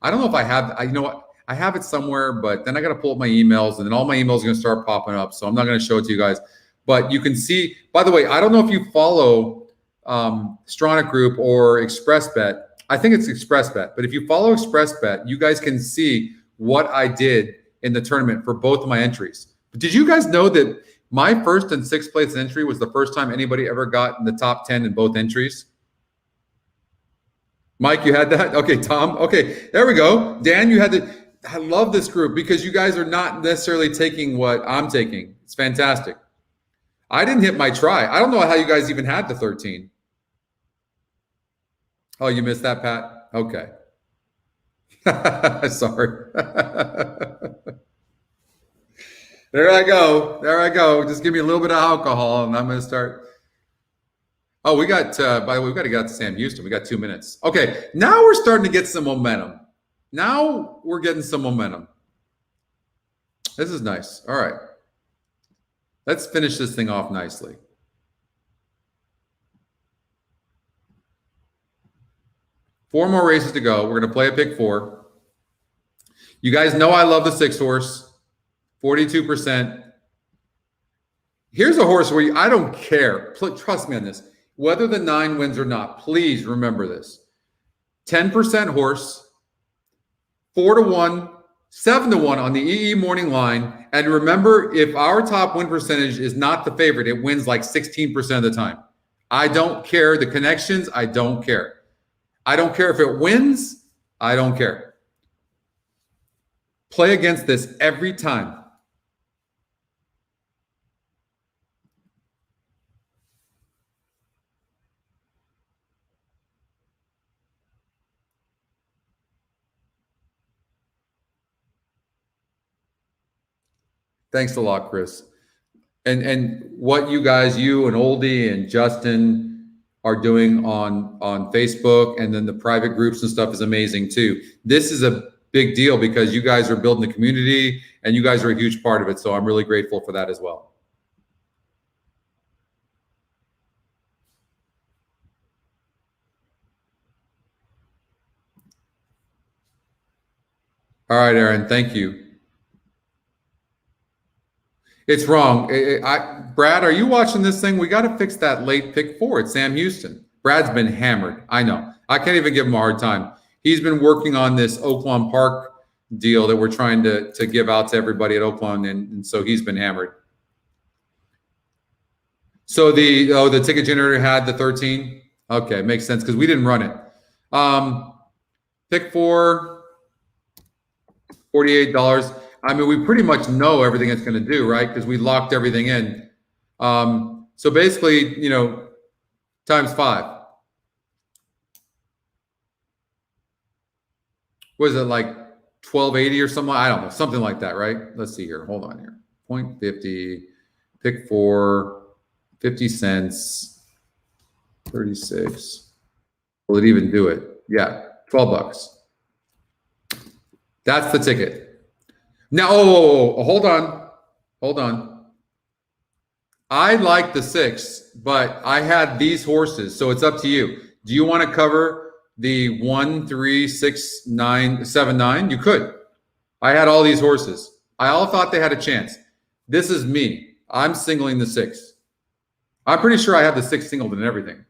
I don't know if I have. You know what? I have it somewhere, but then I got to pull up my emails, and then all my emails are going to start popping up. So I'm not going to show it to you guys. But you can see, by the way, I don't know if you follow Stronach Group or ExpressBet. I think it's ExpressBet. But if you follow ExpressBet, you guys can see what I did in the tournament for both of my entries. But did you guys know that my first and sixth place entry was the first time anybody ever got in the top 10 in both entries? Mike, you had that? Okay, Tom. Okay, there we go. Dan, you had the. I love this group because you guys are not necessarily taking what I'm taking. It's fantastic. I didn't hit my try. I don't know how you guys even had the 13. Oh, you missed that, Pat? Okay. Sorry. There I go. There I go. Just give me a little bit of alcohol and I'm going to start. Oh, we got, by the way, we got to get to Sam Houston. We got 2 minutes. Okay. Now we're starting to get some momentum. Now we're getting some momentum. This is nice. All right. Let's finish this thing off nicely. Four more races to go. We're going to play a pick four. You guys know I love the 6 horse, 42%. Here's a horse where I don't care. Trust me on this. Whether the 9 wins or not, please remember this. 10% horse, 4-1, 7-1 on the EE morning line. And remember, if our top win percentage is not the favorite, it wins like 16% of the time. I don't care. The connections, I don't care. I don't care if it wins. I don't care. Play against this every time. Thanks a lot, Chris. And what you guys, you and Oldie and Justin are doing on Facebook and then the private groups and stuff is amazing too. This is a big deal because you guys are building the community and you guys are a huge part of it. So I'm really grateful for that as well. All right, Aaron, thank you. It's wrong. Brad, are you watching this thing? We got to fix that late pick four at Sam Houston. Brad's been hammered. I know. I can't even give him a hard time. He's been working on this Oaklawn Park deal that we're trying to give out to everybody at Oaklawn, and so he's been hammered. So the ticket generator had the 13. Okay, makes sense because we didn't run it. Pick four, $48. I mean, we pretty much know everything it's going to do, right? Because we locked everything in. So basically, you know, times 5. Was it like 1280 or something? I don't know, something like that, right? Let's see here. Hold on here. 0.50, pick four, 50 cents, 36. Will it even do it? Yeah, $12. That's the ticket. Now, hold on. I like the 6, but I had these horses, so it's up to you. Do you want to cover the 1, 3, 6, 9, 7, 9? You could. I had all these horses. I all thought they had a chance. This is me. I'm singling the 6. I'm pretty sure I have the 6 singled and everything.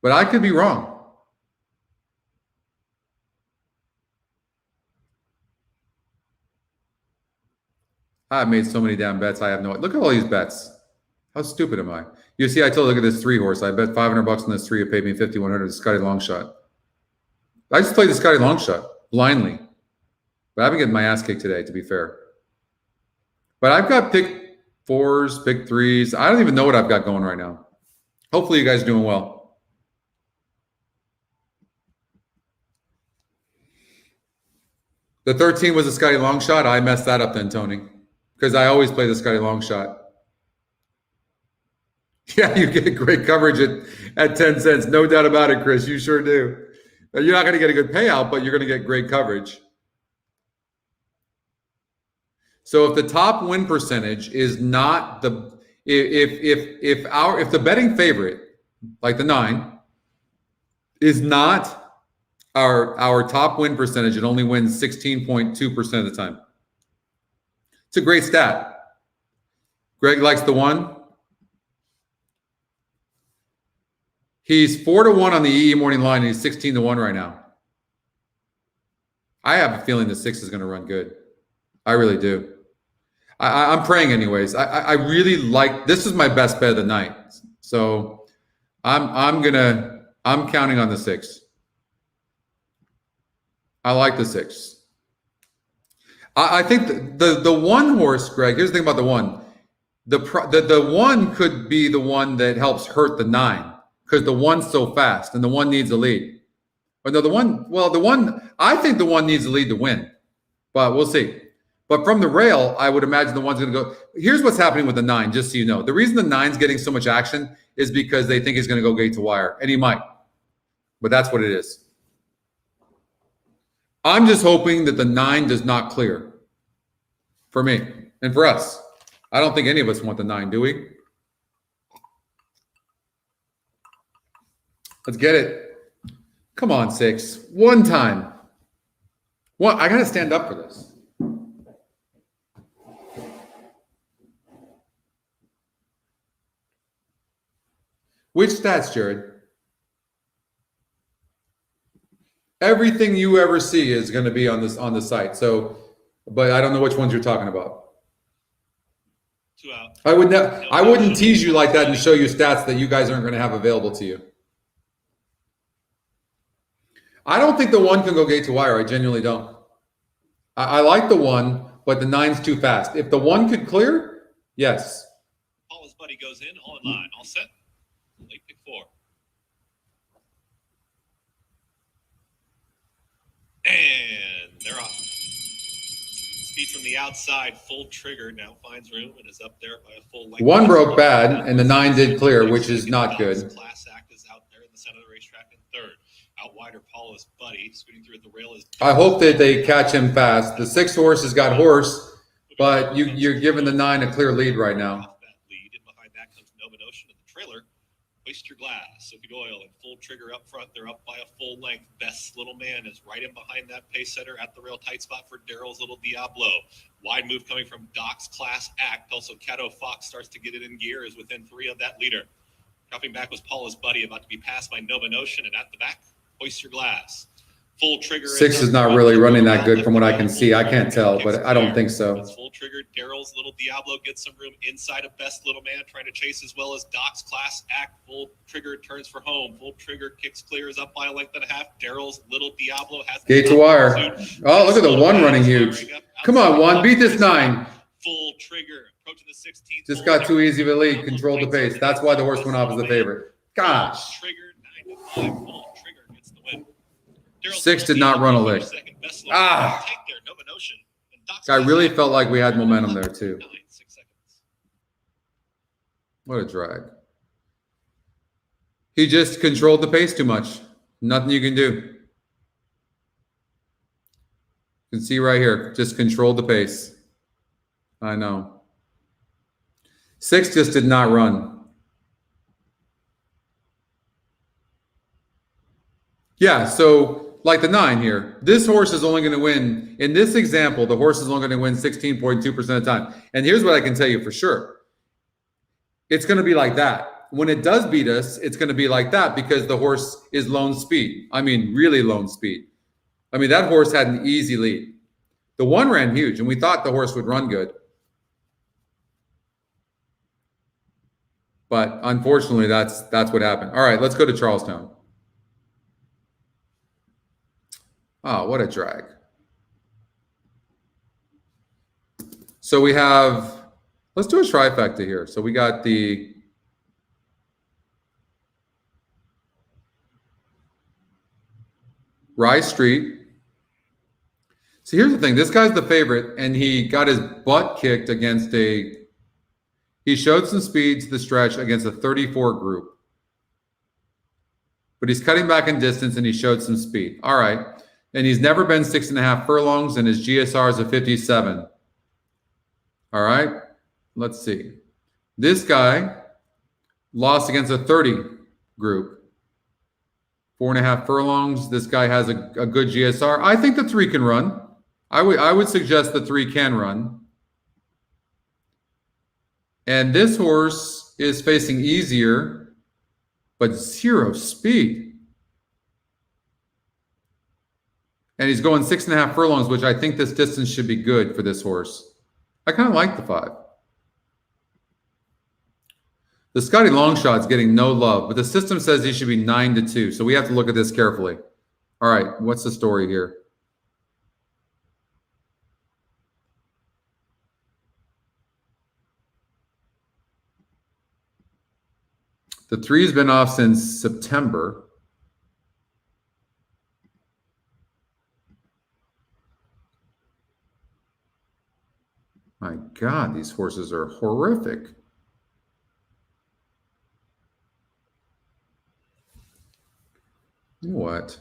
But I could be wrong. I've made so many damn bets. I have no. Look at all these bets. How stupid am I? You see, I told you, look at this 3 horse. I bet $500 on this 3. It paid me $5,100. The Scotty long shot. I just played the Scotty long shot blindly, but I've been getting my ass kicked today, to be fair. But I've got pick 4s, pick 3s. I don't even know what I've got going right now. Hopefully, you guys are doing well. The 13 was a Scotty long shot. I messed that up then, Tony. Because I always play the Scotty long shot. Yeah, you get great coverage at 10 cents. No doubt about it, Chris. You sure do. You're not going to get a good payout, but you're going to get great coverage. So if the top win percentage is not the if the betting favorite, like the 9, is not Our top win percentage, it only wins 16.2% of the time. It's a great stat. Greg likes the 1. He's 4-1 on the EE morning line, and he's 16-1 right now. I have a feeling the 6 is going to run good. I really do. I'm praying anyways. I really like, this is my best bet of the night. So I'm counting on the 6. I like the 6. I think the 1 horse, Greg, here's the thing about the 1. The 1 could be the one that helps hurt the 9 because the 1's so fast and the 1 needs a lead. But no, the 1, I think the 1 needs a lead to win, but we'll see. But from the rail, I would imagine the 1's going to go. Here's what's happening with the 9, just so you know. The reason the 9's getting so much action is because they think he's going to go gate to wire, and he might. But that's what it is. I'm just hoping that the 9 does not clear for me and for us. I don't think any of us want the 9, do we? Let's get it. Come on, 6. One time. What? I got to stand up for this. Which stats, Jared? Everything you ever see is going to be on the site. So, but I don't know which ones you're talking about. 2 out. I wouldn't tease you like that and show you stats that you guys aren't going to have available to you. I don't think the 1 can go gate to wire. I genuinely don't. I like the 1, but the 9's too fast. If the 1 could clear, yes. Paula's buddy goes in, all in line, all set. Late pick 4. And they're off. Speed from the outside, full trigger, now finds room and is up there by a full length. 1 broke bad, and the 9 did clear, which is not good. Class Act is out there in the center of the racetrack in 3rd. Out wider, Paula's buddy, scooting through at the rail is. I hope that they catch him fast. The 6 horse has got horse, but you're giving the 9 a clear lead right now. Lead, and behind that comes Nova Notion in the trailer. Waste Your Glass, Soapy Oil, and Full Trigger up front. They're up by a full length. Best Little Man is right in behind that pace setter at the rail. Tight spot for Daryl's Little Diablo. Wide move coming from Doc's Class Act. Also, Cato Fox starts to get it in gear, is within 3 of that leader. Dropping back was Paula's buddy, about to be passed by Nova Notion, and at the back, Hoist Your Glass. Full Trigger. 6 is not really running that good from what I can see. I can't tell, but I don't think so. It's Full Trigger. Daryl's Little Diablo gets some room inside of Best Little Man, trying to chase as well as Doc's Class Act. Full Trigger turns for home. Full Trigger kicks clear, is up by a length and a half. Daryl's Little Diablo has gate to wire. Oh, look at the 1 running huge. Come on, 1, beat this 9. Full Trigger approaching the 16th. Just got too easy of a lead. Controlled the pace. That's why the horse went off as the favorite. Gosh. Trigger 9-5. Full Trigger gets the win. 6 did not run a lick. Ah. I really felt like we had momentum there too. What a drag. He just controlled the pace too much. Nothing you can do. You can see right here, just controlled the pace. I know. 6 just did not run. Yeah, so like the 9 here, this horse is only going to win. In this example, the horse is only going to win 16.2% of the time. And here's what I can tell you for sure. It's going to be like that. When it does beat us, it's going to be like that because the horse is lone speed. I mean, really lone speed. I mean, that horse had an easy lead. The 1 ran huge, and we thought the horse would run good. But unfortunately, that's what happened. All right, let's go to Charlestown. Oh, what a drag. So we have, let's do a trifecta here. So we got the Rye Street. So here's the thing. This guy's the favorite, and he got his butt kicked against he showed some speed to the stretch against a 34 group. But he's cutting back in distance, and he showed some speed. All right. And he's never been 6.5 furlongs, and his GSR is a 57. All right, let's see. This guy lost against a 30 group, 4.5 furlongs. This guy has a good GSR. I think the 3 can run. I would suggest the 3 can run. And this horse is facing easier, but 0 speed. And he's going 6.5 furlongs, which I think this distance should be good for this horse. I kind of like the 5. The Scotty Longshot's getting no love, but the system says he should be 9-2. So we have to look at this carefully. All right, what's the story here? The 3's been off since September. My God, these horses are horrific. You know what?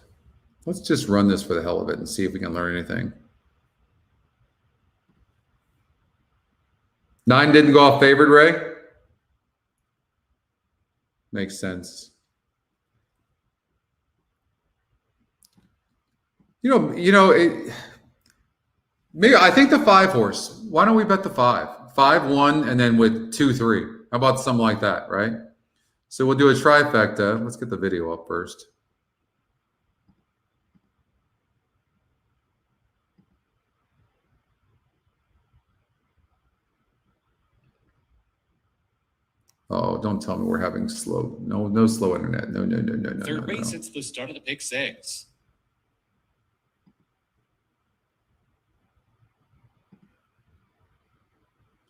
Let's just run this for the hell of it and see if we can learn anything. 9 didn't go off favored, Ray? Makes sense. Maybe I think the 5 horse. Why don't we bet the 5? 5-1 and then with 2-3. How about something like that, right? So we'll do a trifecta. Let's get the video up first. Oh, don't tell me we're having slow. No slow internet. No. Third race, it's the start of the pick 6.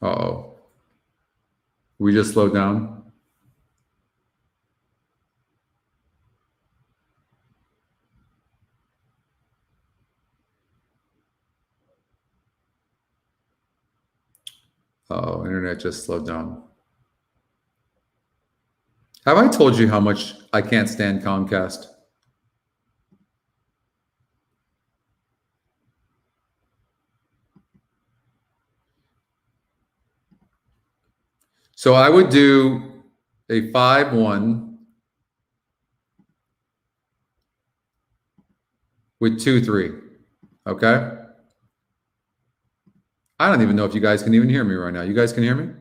Uh-oh. We just slowed down. Uh-oh, internet just slowed down. Have I told you how much I can't stand Comcast? So I would do a 5-1 with 2-3. Okay? I don't even know if you guys can even hear me right now. You guys can hear me?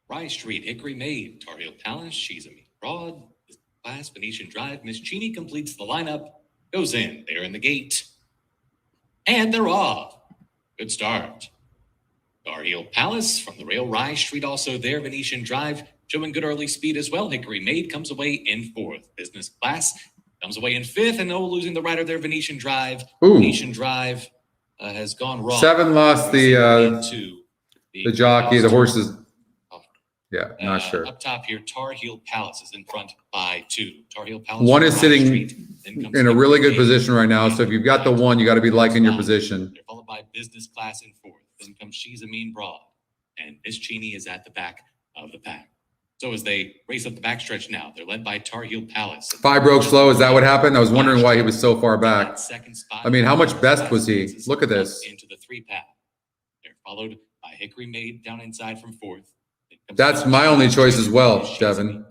Rye Street, Hickory Maid, Tar Heel Palace, She's a Mean Broad, Class, Venetian Drive, Miss Cheney completes the lineup, goes in, they're in the gate, and they're off. Good start. Tar Heel Palace from the rail, Rye Street also there, Venetian Drive, showing good early speed as well. Hickory Maid comes away in 4th. Business Class comes away in 5th, and losing the rider there, Venetian Drive. Ooh. Venetian Drive has gone wrong. 7 lost the jockey, the horses. Yeah, not sure. Up top here, Tar Heel Palace is in front by 2. Tar Heel Palace. 1 is sitting in a really good position right now. So if you've got the 1, you got to be liking your position. They're followed by Business Class in 4th. Then comes She's a Mean Broad. And Miss Cheney is at the back of the pack. So as they race up the backstretch now, they're led by Tar Heel Palace. 5 broke slow. Is that what happened? I was wondering why he was so far back. Second spot. I mean, how much best was he? Look at this. Into the 3 pack. They're followed by Hickory Maid down inside from 4th. That's my only choice as well, Devin.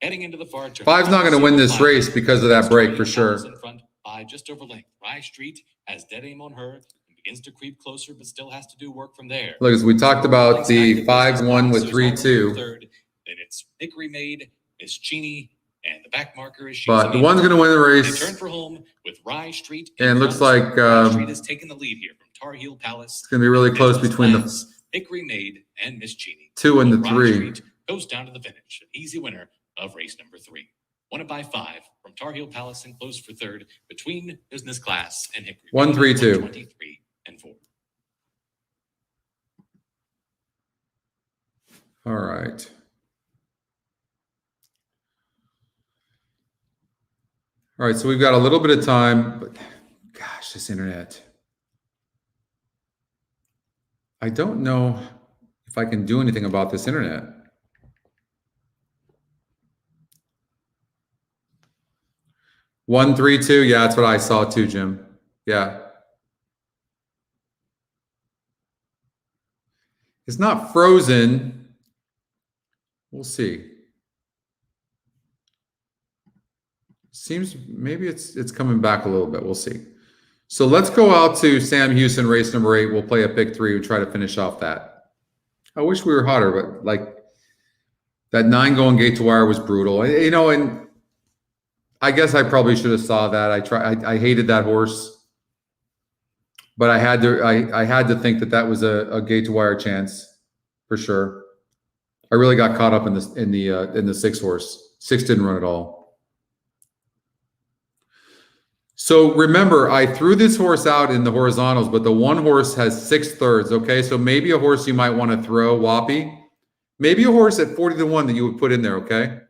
Heading into the far turn. 5's not going to win this race because of that break for sure. In front by just over length. Rye Street has dead aim on her and begins to creep closer, but still has to do work from there. Look, as we talked about the 5-1 with 3-2. Then it's Hickory Maid, Miss Cheney, and the back marker is. But the one's going to win the race. They turn for home with Rye Street. And looks like Rye Street is taking the lead here from Tar Heel Palace. It's going to be really close between the Hickory Maid and Miss Cheney. 2 and the Rye 3. Street goes down to the finish. An easy winner of race number 3. Won it by 5 from Tar Heel Palace and closed for 3rd between Business Class and Hickory. 1-3-2. 23 and 4. All right. All right, so we've got a little bit of time, but gosh, this internet. I don't know if I can do anything about this internet. One, 3, 2. Yeah, that's what I saw too, Jim. Yeah. It's not frozen. We'll see. Seems maybe it's coming back a little bit. We'll see. So let's go out to Sam Houston, race number 8. We'll play a pick 3 and try to finish off that. I wish we were hotter, but like that 9 going gate to wire was brutal. You know, and I guess I probably should have saw that. I hated that horse, but I had to think that was a gate to wire chance for sure. I really got caught up in the 6 horse. 6 didn't run at all. So remember, I threw this horse out in the horizontals, but the 1 horse has 6/3. Okay, so maybe a horse you might want to throw, Whoppy. Maybe a horse at 40-1 that you would put in there. Okay.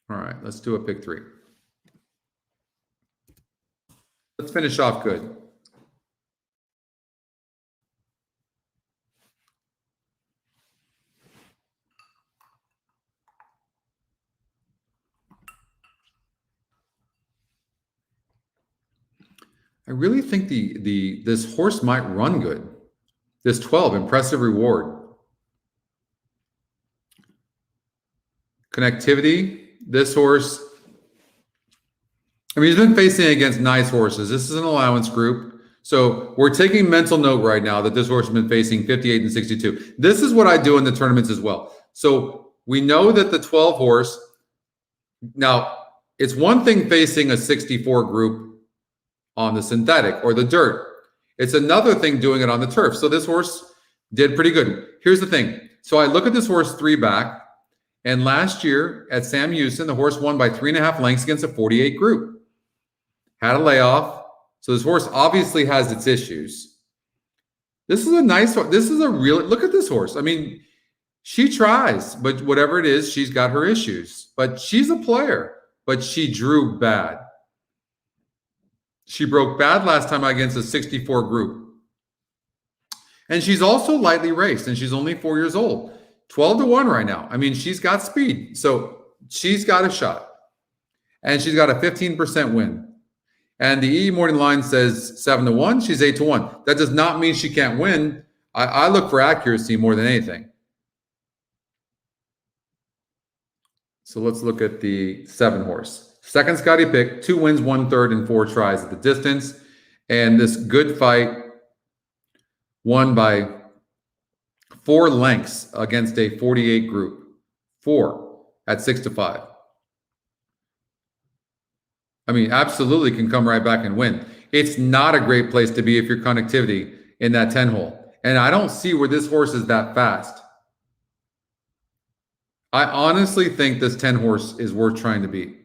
All right, let's do a pick 3. Let's finish off good. I really think this horse might run good. This 12, Impressive Reward. Connectivity, this horse. I mean, he's been facing against nice horses. This is an allowance group. So we're taking mental note right now that this horse has been facing 58 and 62. This is what I do in the tournaments as well. So we know that the 12 horse, now it's one thing facing a 64 group on the synthetic or the dirt. It's another thing doing it on the turf. So this horse did pretty good. Here's the thing. So I look at this horse 3 back, and last year at Sam Houston, the horse won by 3.5 lengths against a 48 group. Had a layoff. So this horse obviously has its issues. This is a nice horse. This is a real, look at this horse. I mean, she tries, but whatever it is, she's got her issues. But she's a player, but she drew bad. She broke bad last time against a 64 group. And she's also lightly raced, and she's only 4 years old. 12-1 right now. I mean, she's got speed. So she's got a shot. And she's got a 15% win. And the EE morning line says 7-1. She's 8-1. That does not mean she can't win. I look for accuracy more than anything. So let's look at the 7 horse. Second Scotty pick, 2 wins, 1/3, and 4 tries at the distance. And this good fight won by 4 lengths against a 48 group. 4 at 6-5. I mean, absolutely can come right back and win. It's not a great place to be if you're connectivity in that 10 hole. And I don't see where this horse is that fast. I honestly think this 10 horse is worth trying to beat.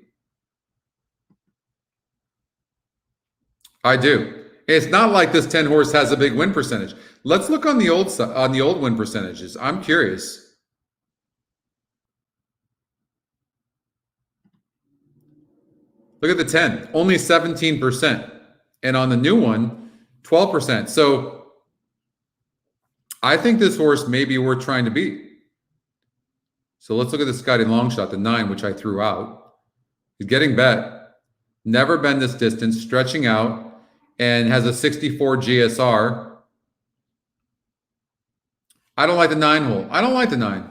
I do. It's not like this 10 horse has a big win percentage. Let's look on the old win percentages. I'm curious. Look at the 10, only 17%. And on the new one, 12%. So I think this horse may be worth trying to beat. So let's look at the Scotty long shot, the 9, which I threw out. He's getting bet. Never been this distance, stretching out, and has a 64 GSR. I don't like the 9 hole. I don't like the 9.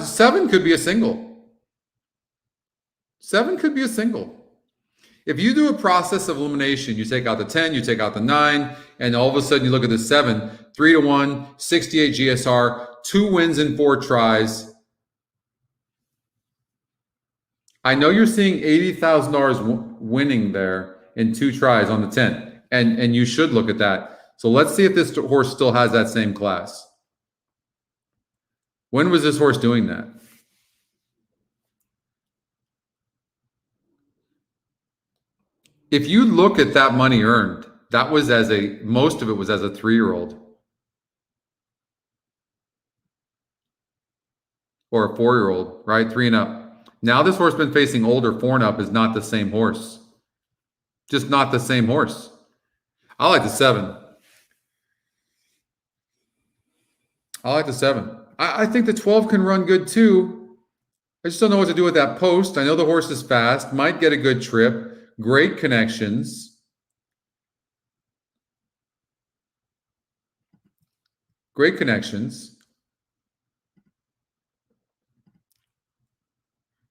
7 could be a single. 7 could be a single. If you do a process of elimination, you take out the 10, you take out the 9, and all of a sudden you look at the 7, 3-1, 68 GSR, 2 wins in 4 tries. I know you're seeing $80,000 winning there in 2 tries on the 10, and you should look at that. So let's see if this horse still has that same class. When was this horse doing that? If you look at that money earned, that was most of it was as a 3-year-old. Or a 4-year-old, right? 3 and up. Now this horse been facing older, 4 and up is not the same horse. Just not the same horse. I like the 7. I like the 7. I think the 12 can run good too. I just don't know what to do with that post. I know the horse is fast, might get a good trip, great connections. Great connections.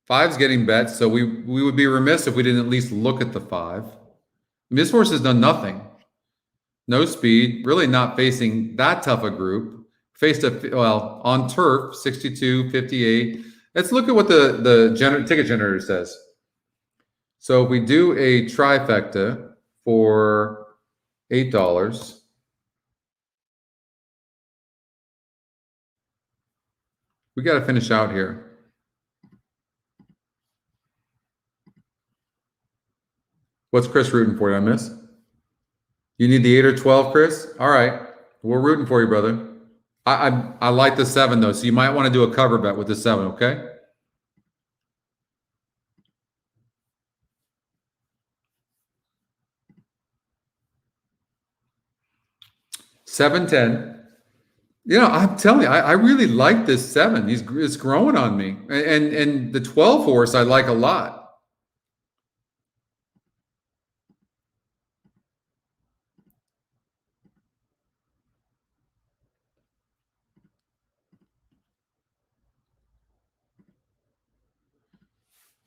5's getting bet, so we would be remiss if we didn't at least look at the 5. This horse has done nothing. No speed, really not facing that tough a group. Faced on turf, 62, 58. Let's look at what the ticket generator says. So if we do a trifecta for $8, we got to finish out here. What's Chris rooting for? Did I miss? You need the 8 or 12, Chris? All right. We're rooting for you, brother. I like the 7, though, so you might want to do a cover bet with the 7, okay? $7.10. You know, I'm telling you, I really like this 7. It's growing on me. And the 12 horse I like a lot.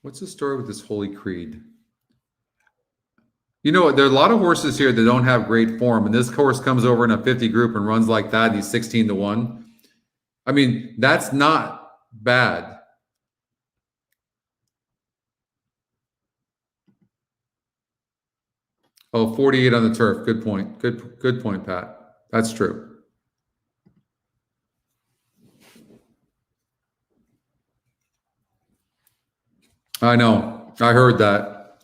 What's the story with this Holy Creed? You know, there are a lot of horses here that don't have great form, and this horse comes over in a 50 group and runs like that, and he's 16-1. I mean, that's not bad. Oh, 48 on the turf. Good point. Good point, Pat. That's true. I know. I heard that.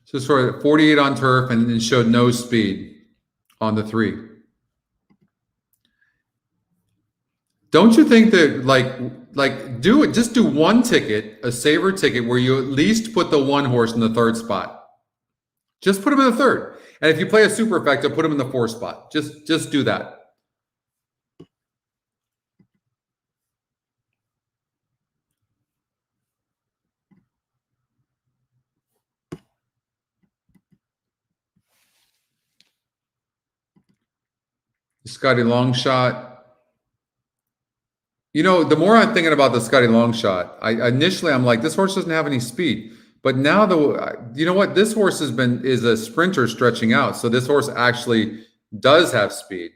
So sorry, 48 on turf and it showed no speed on the 3. Don't you think that just do one ticket, a saver ticket, where you at least put the 1 horse in the 3rd spot? Just put him in the 3rd. And if you play a superfecta, put him in the 4th spot. Just do that. Scotty long shot. You know, the more I'm thinking about the Scotty long shot, initially I'm like, this horse doesn't have any speed. But now you know what? This horse is a sprinter stretching out. So this horse actually does have speed.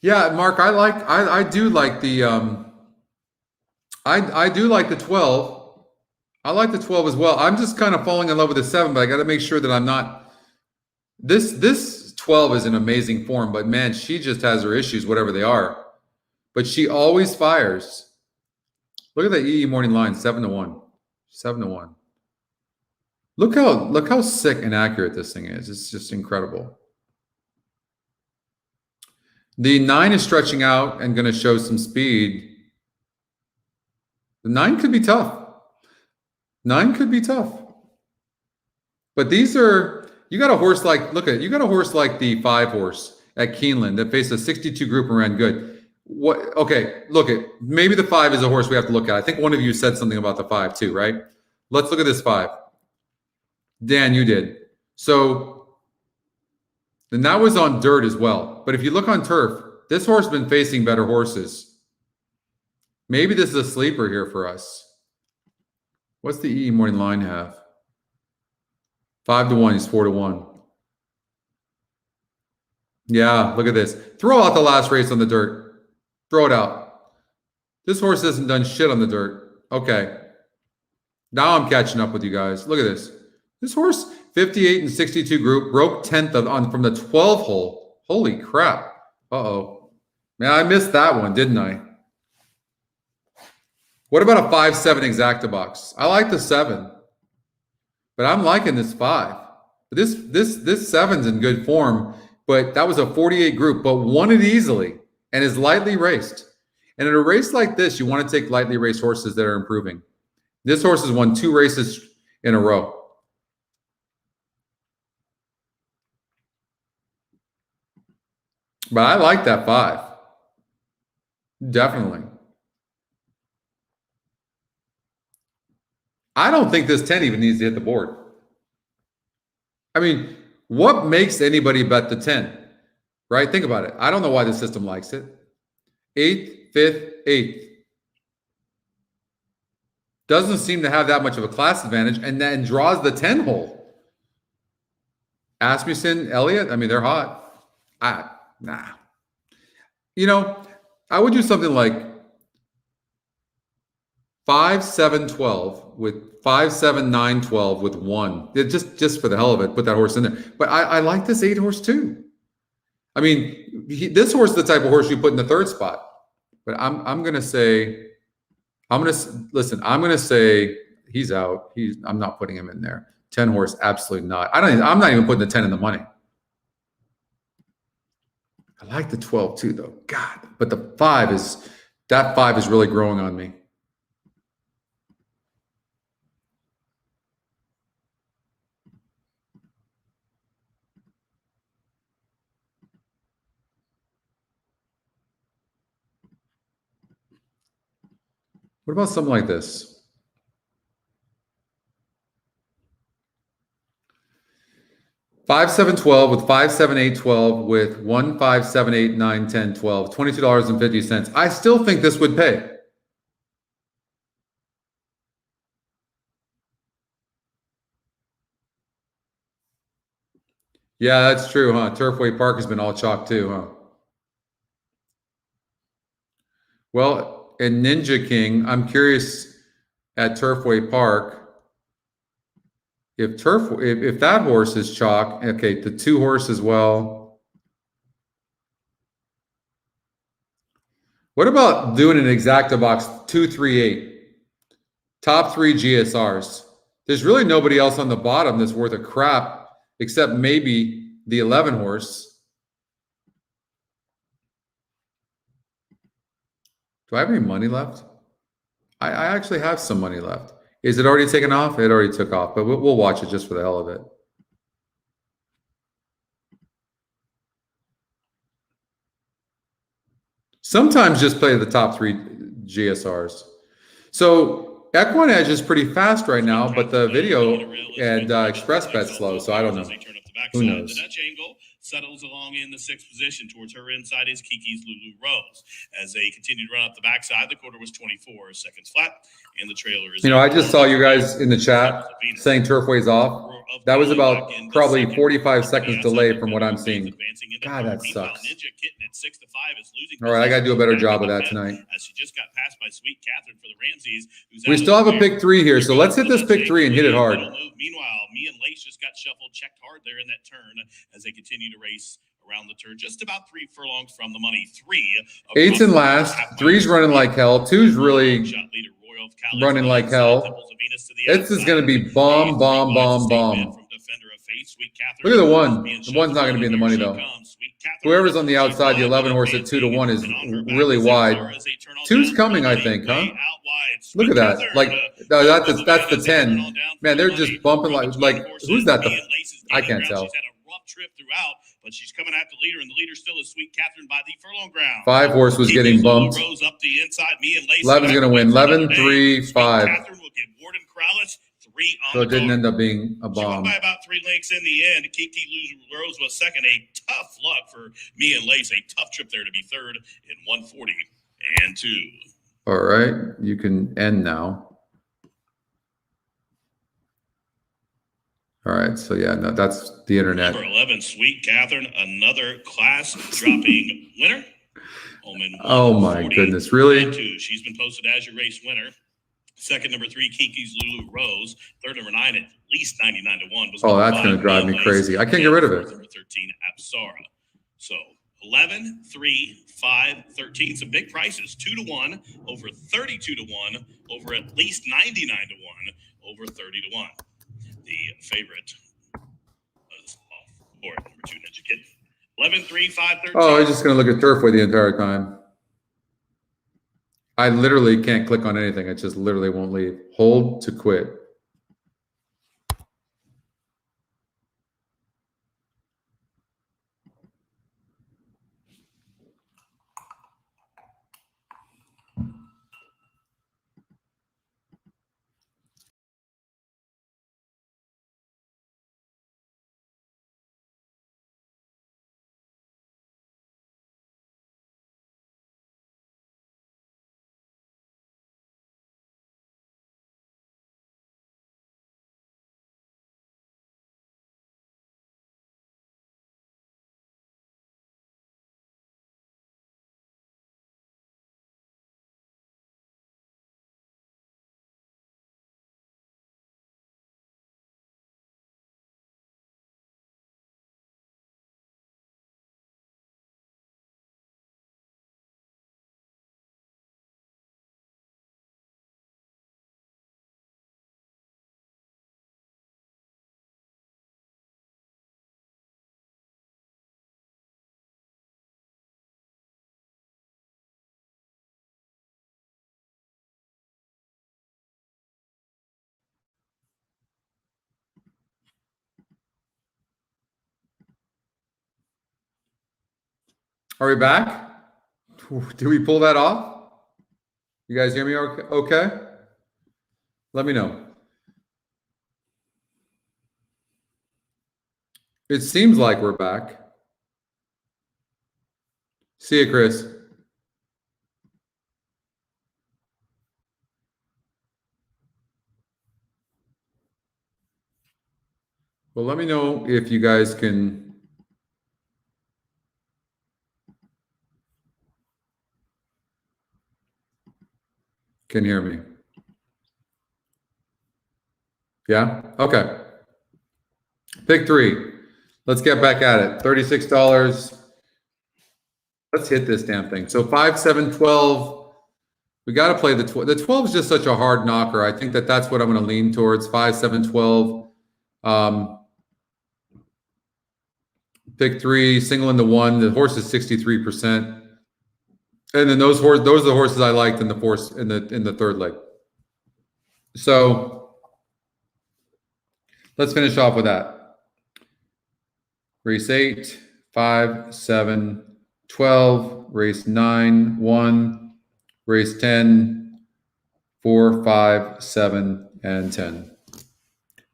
Yeah, Mark, I do like the I do like the 12. I like the 12 as well. I'm just kind of falling in love with the 7, but I got to make sure that I'm not. This 12 is in amazing form, but man, she just has her issues, whatever they are. But she always fires. Look at the EE morning line, 7-1, 7-1. Look how sick and accurate this thing is. It's just incredible. The 9 is stretching out and going to show some speed. The 9 could be tough. 9 could be tough. But these are, you got a horse like, you got a horse like the 5 horse at Keeneland that faced a 62 group and ran good. Okay, maybe the 5 is a horse we have to look at. I think one of you said something about the 5 too, right? Let's look at this 5. Dan, you did. So, then that was on dirt as well. But if you look on turf, this horse has been facing better horses. Maybe this is a sleeper here for us. What's the EE morning line have? 5-1, he's 4-1. Yeah, look at this. Throw out the last race on the dirt. Throw it out. This horse hasn't done shit on the dirt. Okay. Now I'm catching up with you guys. Look at this. This horse, 58 and 62 group, broke 10th from the 12 hole. Holy crap. Uh-oh. Man, I missed that one, didn't I? What about a 5-7 exacta box? I like the 7, but I'm liking this 5. But this 7's in good form, but that was a 48 group, but won it easily and is lightly raced. And in a race like this, you want to take lightly raced horses that are improving. This horse has won 2 races in a row. But I like that 5. Definitely. I don't think this 10 even needs to hit the board. I mean, what makes anybody bet the 10? Right? Think about it. I don't know why the system likes it. 8th, 5th, 8th. Doesn't seem to have that much of a class advantage, and then draws the 10 hole. Asmussen, Elliott, I mean, they're hot. Nah. You know, I would do something like 5, 7, 12 with 5, 7, 9, 12 with 1. Just for the hell of it, put that horse in there. But I like this 8 horse too. I mean, this horse is the type of horse you put in the 3rd spot. But I'm gonna say he's out. I'm not putting him in there. 10 horse, absolutely not. I'm not even putting the 10 in the money. I like the 12 too, though. God, but the 5 is really growing on me. What about something like this? 5, 7, 12 with 5, 7, 8, 12 with 1, 5, 7, 8, 9, 10, 12, $22.50. I still think this would pay. Yeah, that's true, huh? Turfway Park has been all chalk too, huh? Well, in Ninja King, I'm curious at Turfway Park if that horse is chalk. Okay, the 2 horse as well. What about doing an exacta box 238? Top 3 GSRs. There's really nobody else on the bottom that's worth a crap except maybe the 11 horse. Do I have any money left? I actually have some money left. Is it already taken off? It already took off, but we'll watch it just for the hell of it. Sometimes just play the top 3 GSRs. So EquinEdge is pretty fast right now, but the video and Express Bet's slow, so I don't know. Who knows? The Dutch angle settles along in the 6th position. Towards her inside is Kiki's Lulu Rose. As they continue to run up the backside, the quarter was 24 seconds flat, and the trailer is. I just saw you guys in the chat saying Turfway's off. That was about probably 45 seconds delay from what I'm seeing. God, that sucks. All right, I got to do a better job of that tonight. As she just got passed by Sweet Catherine for the Ramses. We still have a pick 3 here, so let's hit this pick 3 and hit it hard. Meanwhile, Me and Lace just got shuffled, checked hard there in that turn as they continue to race around the turn, just about 3 furlongs from the money. 3. 8's in last. 3's running like hell. 2's really running like hell. This is going to be bomb. Look at the 1. The 1's not going to be in the money, though. Whoever's on the outside, the 11 horse at 2 to 1 is really wide. 2's coming, I think, huh? Look at that. Like, no, that's the 10. Man, they're just bumping like who's that? I can't tell. Trip throughout, but she's coming at the leader, and the leader still is Sweet Catherine by the furlong ground. 5 horse was getting bumped. Rose up the inside. Me and Lace 11's going to win. 11, 3, 5. Catherine will give Warden Crowless 3 on so it didn't end up being a She won bomb. by about 3 lengths in the end. Kiki Rose was second. A tough luck for Me and Lace. A tough trip there to be third in 140 and 2. All right, you can end now. All right, so yeah, no, that's the internet. Number 11, Sweet Catherine, another class dropping winner. Oh my goodness, really? She's been posted as your race winner. Second, number 3, Kiki's Lulu Rose. Third, number 9, at least 99 to 1. Oh, that's going to drive me crazy. I can't get rid of it. Number 13, Apsara. So 11, 3, 5, 13. Some big prices. 2 to 1, over 32 to 1, over at least 99 to 1, over 30 to 1. The favorite was off board. Number 2, Ninja Kid. 11, 3, 5, 13. Oh, I was just going to look at Turfway the entire time. I literally can't click on anything. It just literally won't leave. Hold to quit. Are we back? Did we pull that off? You guys hear me okay? Let me know. It seems like we're back. See you, Chris. Well, let me know if you guys can hear me. Yeah? Okay. Pick 3. Let's get back at it. $36. Let's hit this damn thing. So 5, 7, 12. We got to play the 12. The 12 is just such a hard knocker. I think that's what I'm going to lean towards. 5, 7, 12. Pick 3, single into 1. The horse is 63%. And then those are the horses I liked in the third leg. So let's finish off with that. Race 8, 5, 7, 12, race 9, 1, race 10, 4, 5, 7, and 10.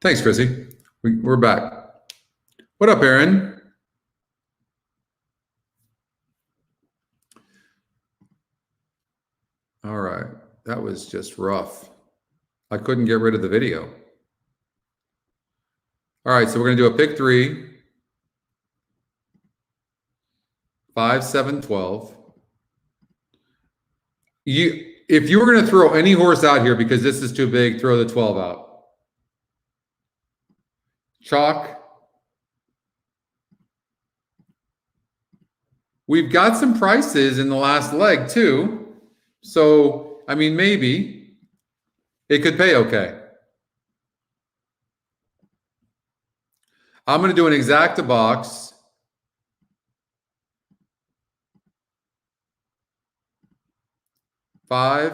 Thanks, Chrissy. We're back. What up, Aaron? All right. That was just rough. I couldn't get rid of the video. All right, so we're going to do a pick 3. 5, 7, 12. If you were going to throw any horse out here because this is too big, throw the 12 out. Chalk. We've got some prices in the last leg too. So, I mean, maybe it could pay okay. I'm going to do an exacta box. Five,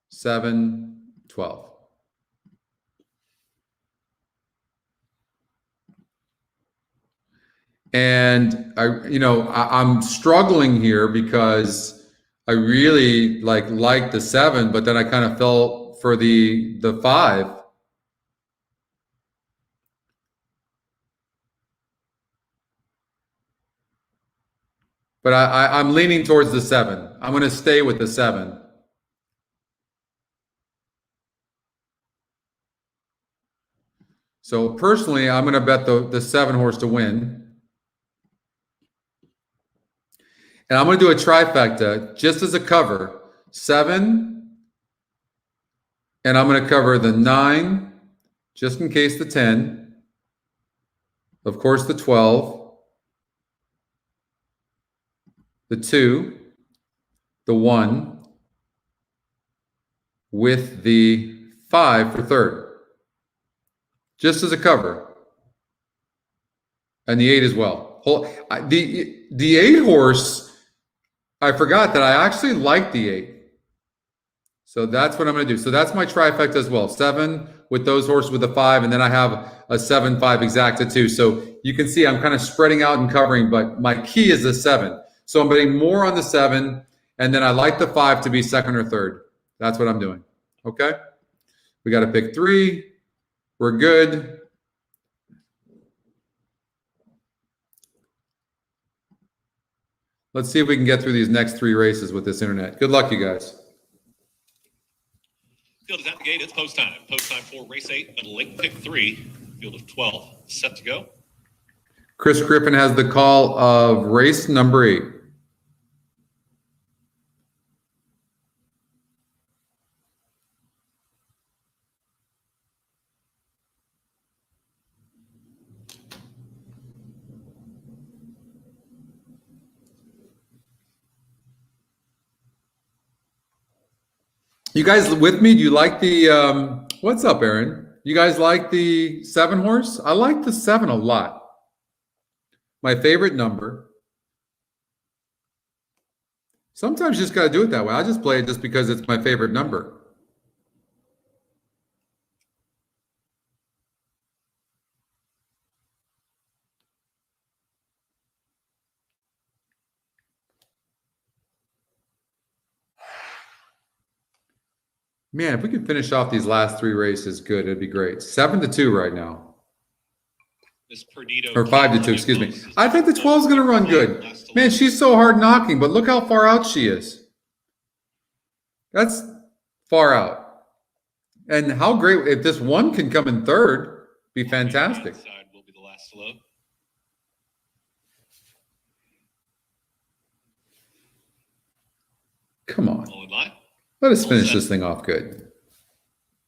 7, 12. And I'm struggling here because I really like the 7, but then I kind of fell for the 5. But I'm leaning towards the 7. I'm going to stay with the 7. So personally, I'm going to bet the 7 horse to win. And I'm going to do a trifecta just as a cover. 7, and I'm going to cover the 9, just in case the 10. Of course, the 12, the 2, the 1, with the 5 for third. Just as a cover. And the 8 as well. The 8 horse, I forgot that I actually like the 8. So that's what I'm going to do. So that's my trifecta as well. 7 with those horses with the 5, and then I have a 7, 5 exacta too. So you can see I'm kind of spreading out and covering, but my key is the 7. So I'm betting more on the 7, and then I like the 5 to be second or third. That's what I'm doing. Okay? We got to pick 3. We're good. Let's see if we can get through these next 3 races with this internet. Good luck, you guys. Field is at the gate. It's post time. Post time for race 8 of late pick 3. Field of 12 set to go. Chris Griffin has the call of race number 8. You guys with me? Do you like the, what's up, Aaron? You guys like the 7 horse? I like the 7 a lot. My favorite number. Sometimes you just got to do it that way. I just play it just because it's my favorite number. Man, if we could finish off these last 3 races, good. It'd be great. 7-2 right now. Miss Perdido Or 5-2, excuse me. I think the 12 is going to run good. Man, she's so hard knocking, but look how far out she is. That's far out. And how great, if this one can come in third, be fantastic. Side will be the last to load. Come on. All in line. Let us finish this thing off good.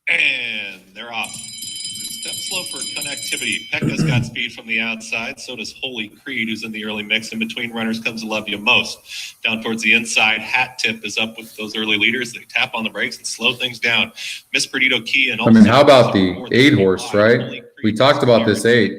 And they're off. Step slow for connectivity. Pekka's got speed from the outside. So does Holy Creed, who's in the early mix. In between runners comes Love You Most. Down towards the inside, Hat Tip is up with those early leaders. They tap on the brekes and slow things down. Miss Perdido Key and I mean, how about the 8 horse, right? We talked about this 8.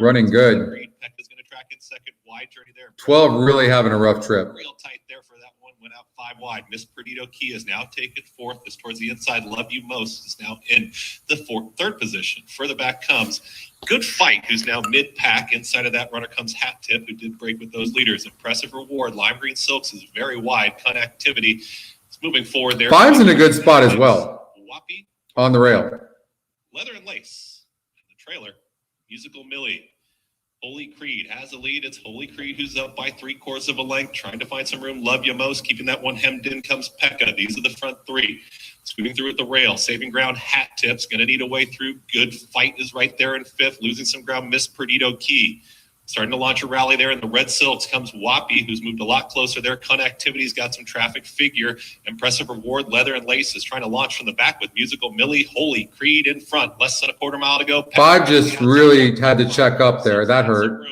Running good. Pekka's going to track in second. Wide journey there. 12 really having a rough trip. Real tight there for that one. Went out 5 wide. Miss Perdido Key is now taken fourth. Is towards the inside. Love You Most is now in the third position. Further back comes Good Fight, who's now mid-pack. Inside of that runner comes Hat Tip, who did break with those leaders. Impressive Reward. Lime Green Silks is very wide. Connectivity. It's moving forward there. 5's in a good spot as well. Whoppy. On the rail. Leather and Lace. The trailer. Musical Millie. Holy Creed has a lead. It's Holy Creed who's up by 3/4 of a length, trying to find some room. Love You Most, keeping that one hemmed in comes Pekka. These are the front 3. Scooting through at the rail. Saving ground, Hat Tip's going to need a way through. Good Fight is right there in 5th. Losing some ground, Miss Perdido Key. Starting to launch a rally there in the red silks comes Whoppy, who's moved a lot closer there. Connectivity's got some traffic. Figure. Impressive Reward. Leather and Lace is trying to launch from the back with Musical Millie. Holy Creed in front. Less than a quarter mile to go. 5 just really had to check up there. That hurt.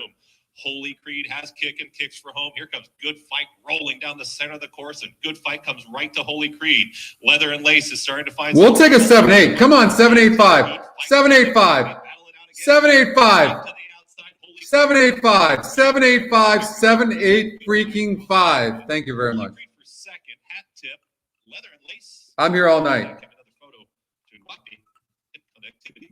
Holy Creed has kick and kicks for home. Here comes Good Fight rolling down the center of the course, and Good Fight comes right to Holy Creed. Leather and Lace is starting to find. We'll take a 7-8. Come on, 7-8-5. 7-8-5. 7-8-5. 7-8-5. 7-8-5. 7-8 freaking 5. Thank you very much. For second, Hat Tip, Leather and Lace. I'm here all night. Another photo to Whoppy and connectivity.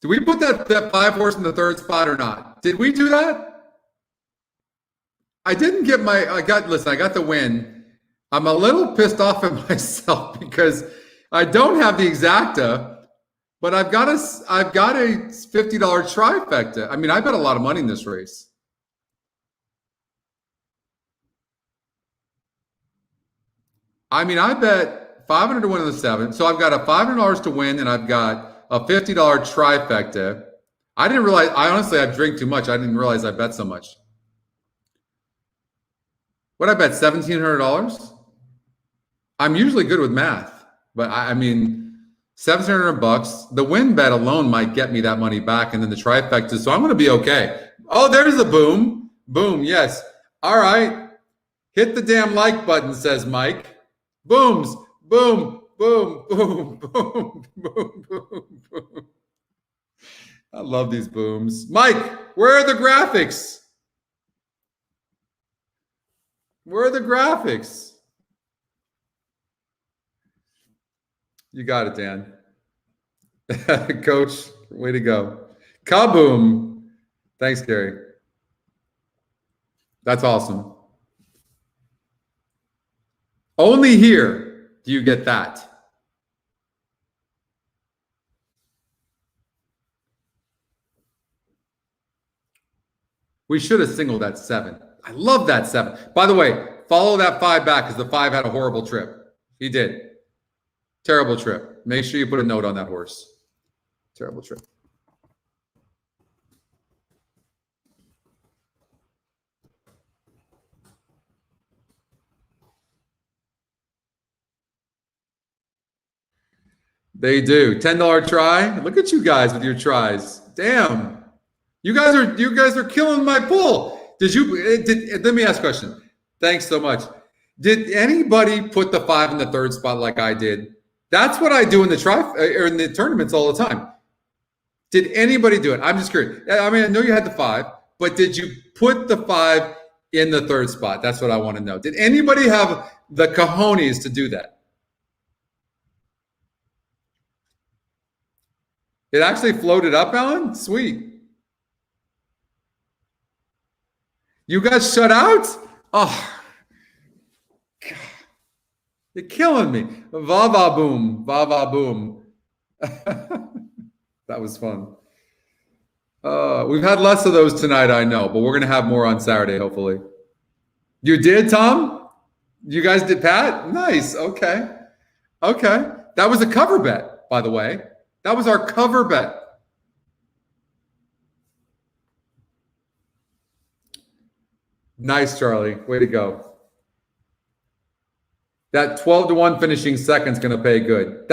Did we put that 5 horse in the 3rd spot or not? Did we do that? I didn't get I got the win. I'm a little pissed off at myself because I don't have the exacta, but I've got a $50 trifecta. I mean, I bet a lot of money in this race. I mean, I bet 500 to win in the 7. So I've got a $500 to win, and I've got a $50 trifecta. I didn't realize, I drink too much. I didn't realize I bet so much. What I bet, $1,700? I'm usually good with math, but I mean, $1,700. The win bet alone might get me that money back, and then the trifecta, so I'm going to be okay. Oh, there's a boom. Boom, yes. All right. Hit the damn like button, says Mike. Booms. Boom, boom, boom, boom, boom, boom, boom. I love these booms. Mike, where are the graphics? Where are the graphics? You got it, Dan. Coach, way to go. Kaboom. Thanks, Gary. That's awesome. Only here do you get that. We should have singled that 7. I love that 7. By the way, follow that 5 back because the 5 had a horrible trip. He did. Terrible trip. Make sure you put a note on that horse. Terrible trip. They do. $10 try. Look at you guys with your tries. Damn. You guys are killing my pool. Let me ask a question. Thanks so much. Did anybody put the 5 in the 3rd spot like I did? That's what I do in the tournaments all the time. Did anybody do it? I'm just curious. I mean, I know you had the 5, but did you put the 5 in the 3rd spot? That's what I want to know. Did anybody have the cojones to do that? It actually floated up, Alan? Sweet. You got shut out? Oh, God. You're killing me. Va boom. Va boom. That was fun. We've had less of those tonight, I know, but we're going to have more on Saturday, hopefully. You did, Tom? You guys did, Pat? Nice. Okay. Okay. That was a cover bet, by the way. That was our cover bet. Nice, Charlie. Way to go. That 12-1 finishing second is going to pay good.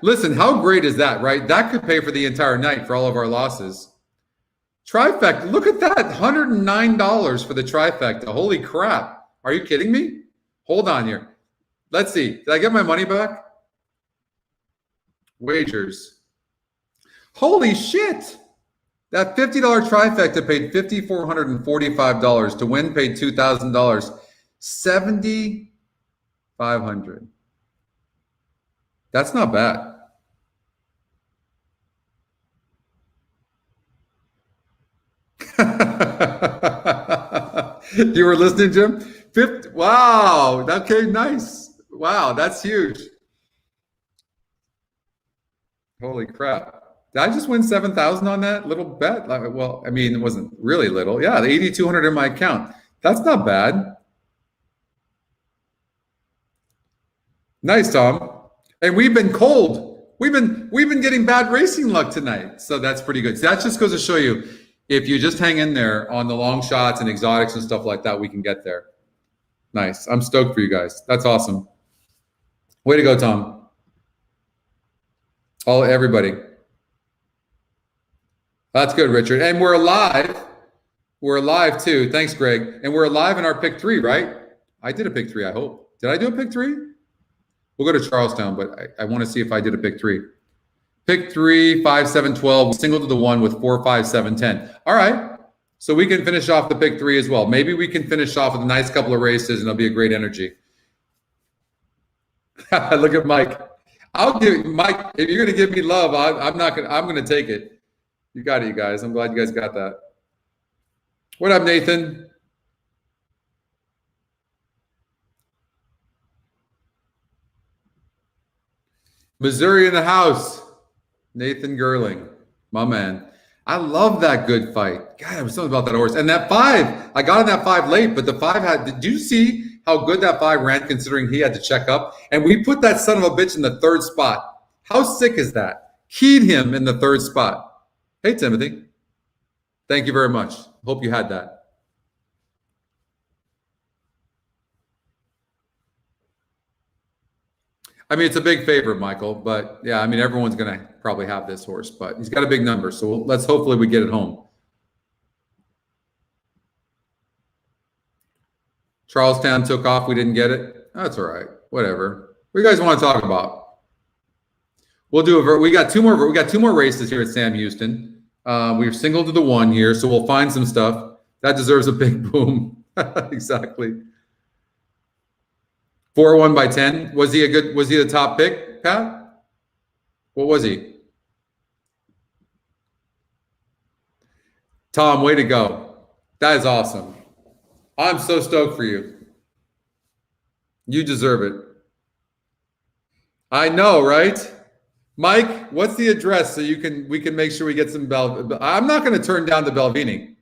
Listen, how great is that, right? That could pay for the entire night for all of our losses. Trifecta. Look at that. $109 for the trifecta. Holy crap. Are you kidding me? Hold on here. Let's see. Did I get my money back? Wagers. Holy shit. That $50 trifecta paid $5,445. To win paid $2,000. $7,500. That's not bad. You were listening, Jim? 50. Wow. Okay, nice. Wow, that's huge. Holy crap. Did I just win 7,000 on that little bet? Well, I mean, it wasn't really little. Yeah, the 8,200 in my account. That's not bad. Nice, Tom. And we've been cold. We've been getting bad racing luck tonight. So that's pretty good. So that just goes to show you, if you just hang in there on the long shots and exotics and stuff like that, we can get there. Nice. I'm stoked for you guys. That's awesome. Way to go, Tom. Everybody. That's good, Richard. And we're alive. We're alive too. Thanks, Greg. And we're alive in our pick 3, right? I did a pick 3, I hope. Did I do a pick 3? We'll go to Charlestown, but I want to see if I did a pick 3. Pick 3, 5, 7, 12. Single to the 1 with 4, 5, 7, 10. All right. So we can finish off the pick 3 as well. Maybe we can finish off with a nice couple of races and it'll be a great energy. Look at Mike. I'll give Mike, if you're going to give me love, I'm going to take it. You got it, you guys. I'm glad you guys got that. What up, Nathan? Missouri in the house. Nathan Gerling, my man. I love that good fight. God, there was something about that horse. And that 5, I got on that 5 late, but the 5 did you see how good that 5 ran considering he had to check up? And we put that son of a bitch in the 3rd spot. How sick is that? Keyed him in the 3rd spot. Hey, Timothy. Thank you very much. Hope you had that. I mean, it's a big favorite, Michael, but yeah, I mean, everyone's going to probably have this horse, but he's got a big number. So let's hopefully we get it home. Charlestown took off. We didn't get it. That's all right. Whatever. What do you guys want to talk about? We'll do we got two more races here at Sam Houston. We're single to the 1 here, so we'll find some stuff. That deserves a big boom. Exactly. 4-1 by 10. Was he the top pick, Pat? What was he? Tom, way to go. That is awesome. I'm so stoked for you. You deserve it. I know, right? Mike, what's the address so we can make sure we get some I'm not going to turn down the Belvini.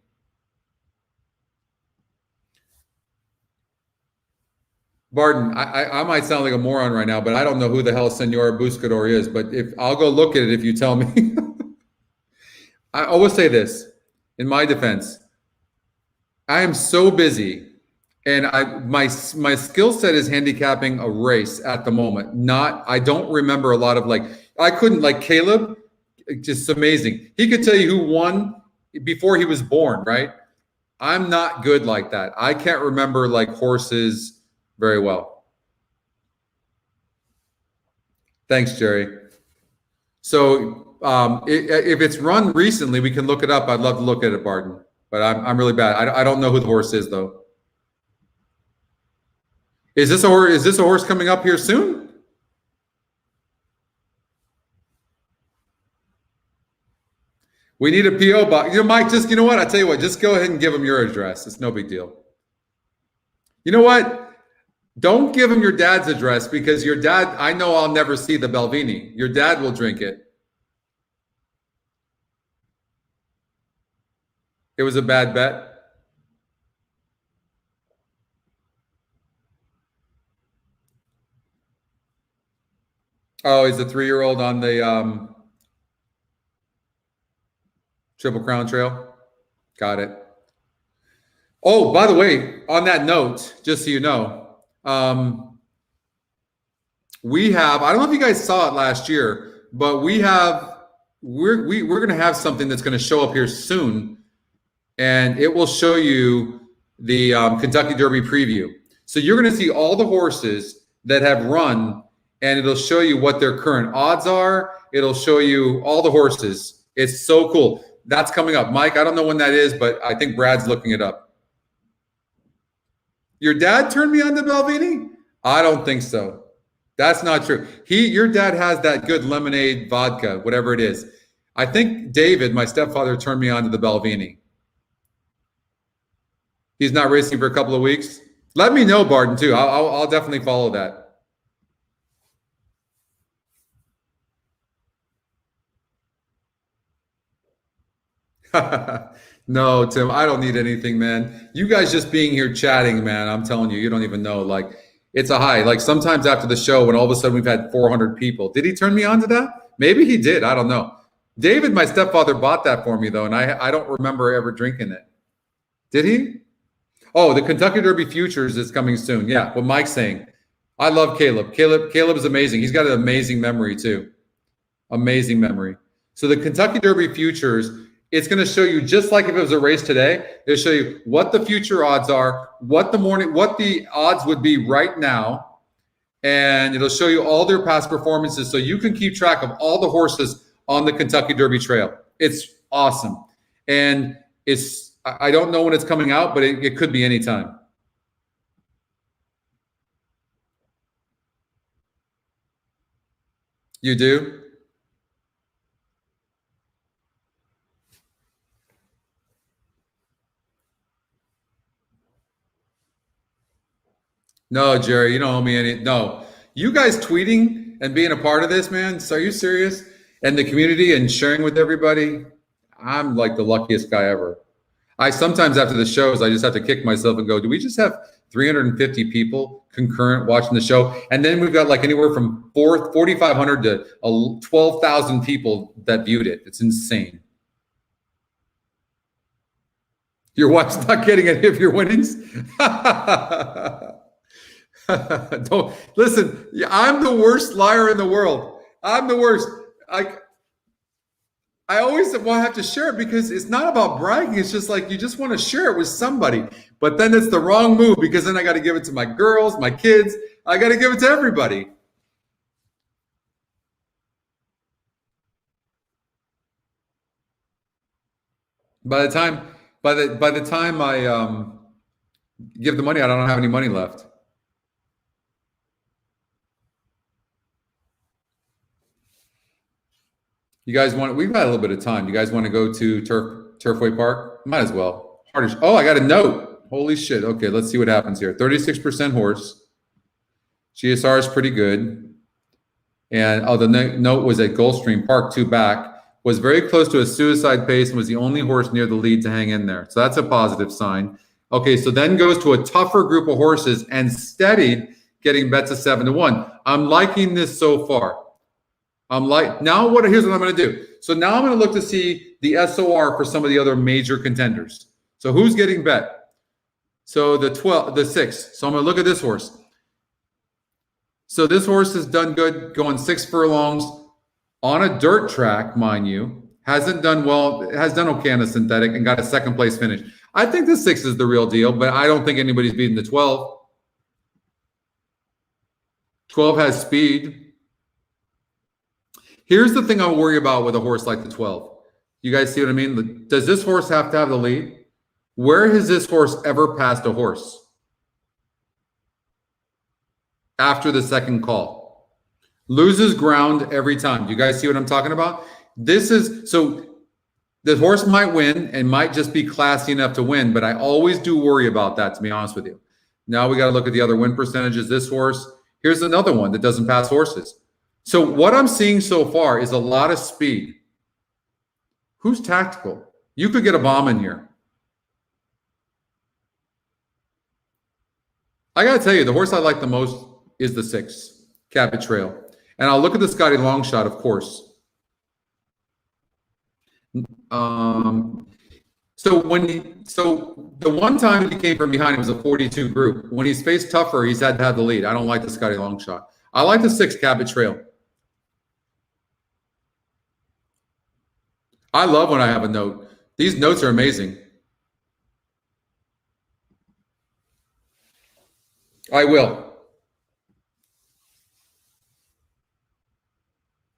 Barton, I might sound like a moron right now, but I don't know who the hell Senor Buscador is. But if I'll go look at it if you tell me. I always say this in my defense. I am so busy, and my skill set is handicapping a race at the moment. I don't remember a lot of I couldn't Caleb, just amazing. He could tell you who won before he was born, right? I'm not good like that. I can't remember horses very well. Thanks, Jerry. So if it's run recently, we can look it up. I'd love to look at it, Barton. But I'm really bad. I don't know who the horse is, though. Is this a horse coming up here soon? We need a PO box. You know, Mike, just, you know what? I tell you what, just go ahead and give him your address. It's no big deal. You know what? Don't give him your dad's address because your dad, I know I'll never see the Belvini. Your dad will drink it. It was a bad bet. Oh, he's a 3-year-old on the Triple Crown Trail. Got it. Oh, by the way, on that note, just so you know, we have, I don't know if you guys saw it last year, but we're going to have something that's going to show up here soon, and it will show you the Kentucky Derby preview. So you're going to see all the horses that have run, and it'll show you what their current odds are. It'll show you all the horses. It's so cool. That's coming up. Mike, I don't know when that is, but I think Brad's looking it up. Your dad turned me on to Belvini? I don't think so. That's not true. Your dad has that good lemonade vodka, whatever it is. I think David, my stepfather, turned me on to the Belvini. He's not racing for a couple of weeks. Let me know, Barton, too. I'll definitely follow that. No, Tim, I don't need anything, man. You guys just being here chatting, man, I'm telling you, you don't even know. Like, it's a high. Like, sometimes after the show, when all of a sudden we've had 400 people, did he turn me on to that? Maybe he did. I don't know. David, my stepfather, bought that for me, though, and I don't remember ever drinking it. Did he? Oh, the Kentucky Derby Futures is coming soon. Yeah, what Mike's saying. I love Caleb. Caleb is amazing. He's got an amazing memory, too. Amazing memory. So the Kentucky Derby Futures, it's going to show you, just like if it was a race today, it'll show you what the future odds are, what the odds would be right now, and it'll show you all their past performances so you can keep track of all the horses on the Kentucky Derby Trail. It's awesome. And I don't know when it's coming out, but it could be anytime. You do? No, Jerry, you don't owe me any. No, you guys tweeting and being a part of this, man. So are you serious? And the community and sharing with everybody. I'm like the luckiest guy ever. I sometimes after the shows, I just have to kick myself and go, do we just have 350 people concurrent watching the show? And then we've got like anywhere from 4,500 to 12,000 people that viewed it. It's insane. Your wife's not getting any of your winnings? Don't listen. I'm the worst liar in the world. I'm the worst. I always have to share it because it's not about bragging. It's just like you just want to share it with somebody. But then it's the wrong move because then I got to give it to my girls, my kids. I got to give it to everybody. By the time I give the money, I don't have any money left. You guys want? We've got a little bit of time. You guys want to go to Turfway Park? Might as well. Oh, I got a note. Holy shit. Okay, let's see what happens here. 36% horse. GSR is pretty good. And the note was at Gulfstream Park 2 back. Was very close to a suicide pace and was the only horse near the lead to hang in there. So that's a positive sign. Okay, so then goes to a tougher group of horses and steadied, getting bet to 7-1. I'm liking this so far. Here's what I'm going to do. So now I'm going to look to see the SOR for some of the other major contenders. So who's getting bet? So the 6. So I'm going to look at this horse. So this horse has done good, going 6 furlongs on a dirt track, mind you. Hasn't done well, has done okay on a synthetic and got a second place finish. I think the 6 is the real deal, but I don't think anybody's beating the 12. 12 has speed. Here's the thing I worry about with a horse like the 12. You guys see what I mean? Does this horse have to have the lead? Where has this horse ever passed a horse after the second call? Loses ground every time. Do you guys see what I'm talking about? The horse might win and might just be classy enough to win, but I always do worry about that, to be honest with you. Now we got to look at the other win percentages. This horse, here's another one that doesn't pass horses. So what I'm seeing so far is a lot of speed. Who's tactical? You could get a bomb in here. I got to tell you, the horse I like the most is the 6, Cabot Trail. And I'll look at the Scotty long shot, of course. So the one time he came from behind, it was a 42 group. When he's faced tougher, he's had to have the lead. I don't like the Scotty long shot. I like the 6, Cabot Trail. I love when I have a note. These notes are amazing. I will.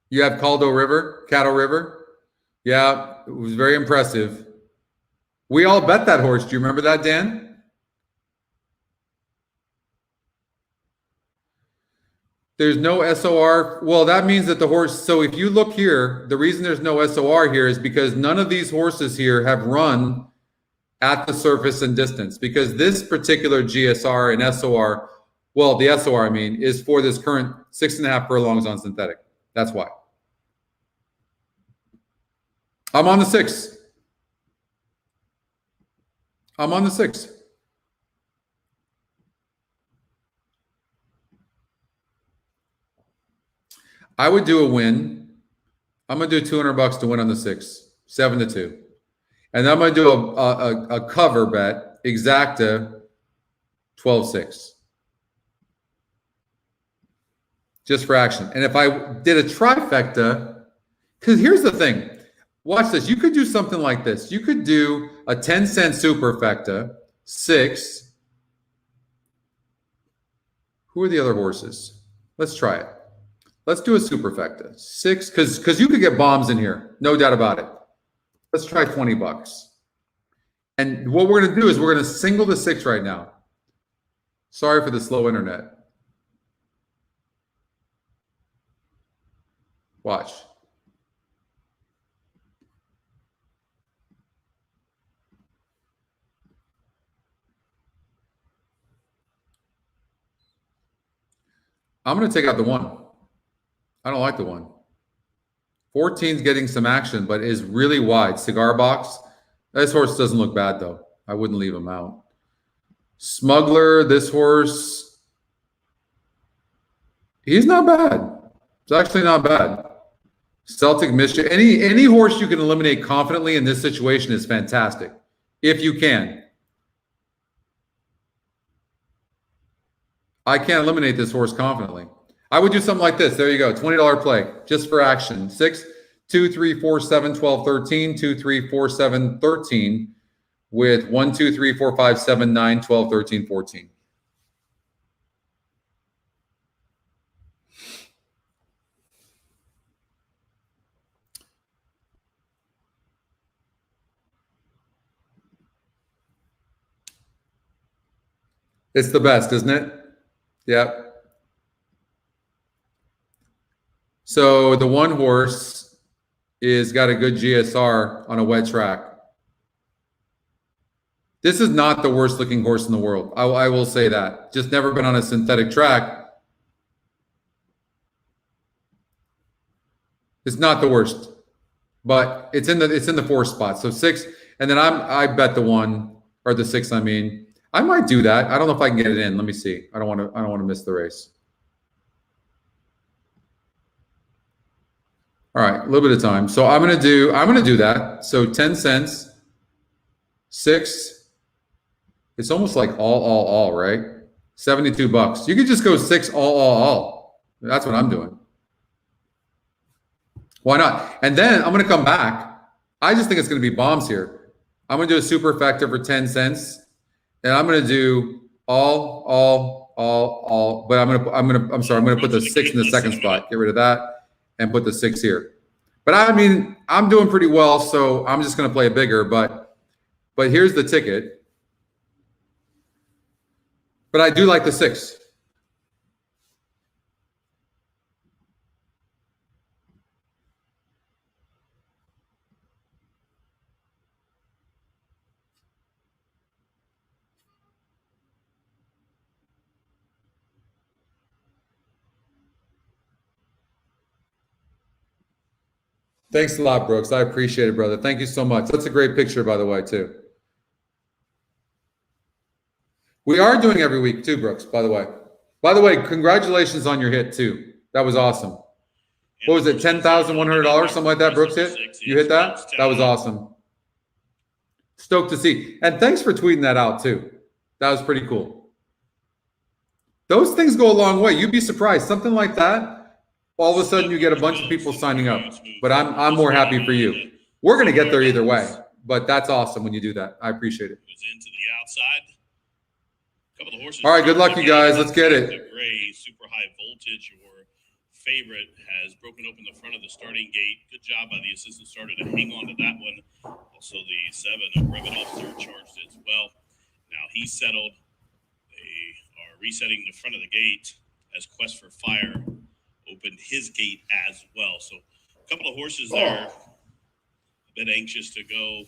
You have Caldo River, Cattle River. Yeah, it was very impressive. We all bet that horse. Do you remember that, Dan? There's no SOR. Well, that means that the horse, so if you look here, the reason there's no SOR here is because none of these horses here have run at the surface and distance, because this particular GSR and SOR, well, the SOR, I mean, is for this current 6.5 furlongs on synthetic. That's why. I'm on the 6. I'm on the 6. I would do a win. I'm going to do $200 to win on the 6, 7-2. And then I'm going to do a cover bet, exacta, 12-6. Just for action. And if I did a trifecta, because here's the thing. Watch this. You could do something like this. You could do a 10-cent superfecta, 6. Who are the other horses? Let's try it. Let's do a superfecta, 6, because you could get bombs in here, no doubt about it. Let's try $20. And what we're going to do is we're going to single the 6 right now. Sorry for the slow internet. Watch. I'm going to take out the 1. I don't like the 1. 14's getting some action, but is really wide. Cigar box. This horse doesn't look bad, though. I wouldn't leave him out. Smuggler, this horse, he's not bad. It's actually not bad. Celtic Mischief. Any horse you can eliminate confidently in this situation is fantastic, if you can. I can't eliminate this horse confidently. I would do something like this. There you go. $20 play just for action. 6, 2, 3, 4, 7, 12, 13, 2, 3, 4, 7, 13 with 1, 2, 3, 4, 5, 7, 9, 12, 13, 14. It's the best, isn't it? Yep. So the 1 horse is got a good GSR on a wet track. This is not the worst looking horse in the world. I will say that. Just never been on a synthetic track. It's not the worst, but it's in the 4th spot. So 6, and then I bet the 1 or the 6. I mean, I might do that. I don't know if I can get it in. Let me see. I don't want to miss the race. All right, a little bit of time. So I'm gonna do that. So 10 cents, 6. It's almost like all, right? $72. You could just go 6 all. That's what I'm doing. Why not? And then I'm gonna come back. I just think it's gonna be bombs here. I'm gonna do a superfecta for 10 cents, and I'm gonna do all. But I'm gonna put the 6 in the 2nd spot. Get rid of that and put the 6 here. But I mean, I'm doing pretty well, so I'm just gonna play it bigger. But here's the ticket. But I do like the 6. Thanks a lot, Brooks. I appreciate it, brother. Thank you so much. That's a great picture, by the way, too. We are doing every week, too, Brooks, by the way. By the way, congratulations on your hit, too. That was awesome. What was it, $10,100, something like that, Brooks hit? You hit that? That was awesome. Stoked to see. And thanks for tweeting that out, too. That was pretty cool. Those things go a long way. You'd be surprised. Something like that, all of a sudden you get a bunch of people signing up. But I'm more happy for you. We're going to get there either way. But that's awesome when you do that. I appreciate it. Goes into the outside. Couple of horses. All right, good luck, you guys. Let's get it. The gray, super high voltage, your favorite, has broken open the front of the starting gate. Good job by the assistant starter to hang on to that one. Also, the 7 of Ribbon Officer charged as well. Now he's settled. They are resetting the front of the gate as Quest for Fire opened his gate as well. So a couple of horses there, a bit anxious to go.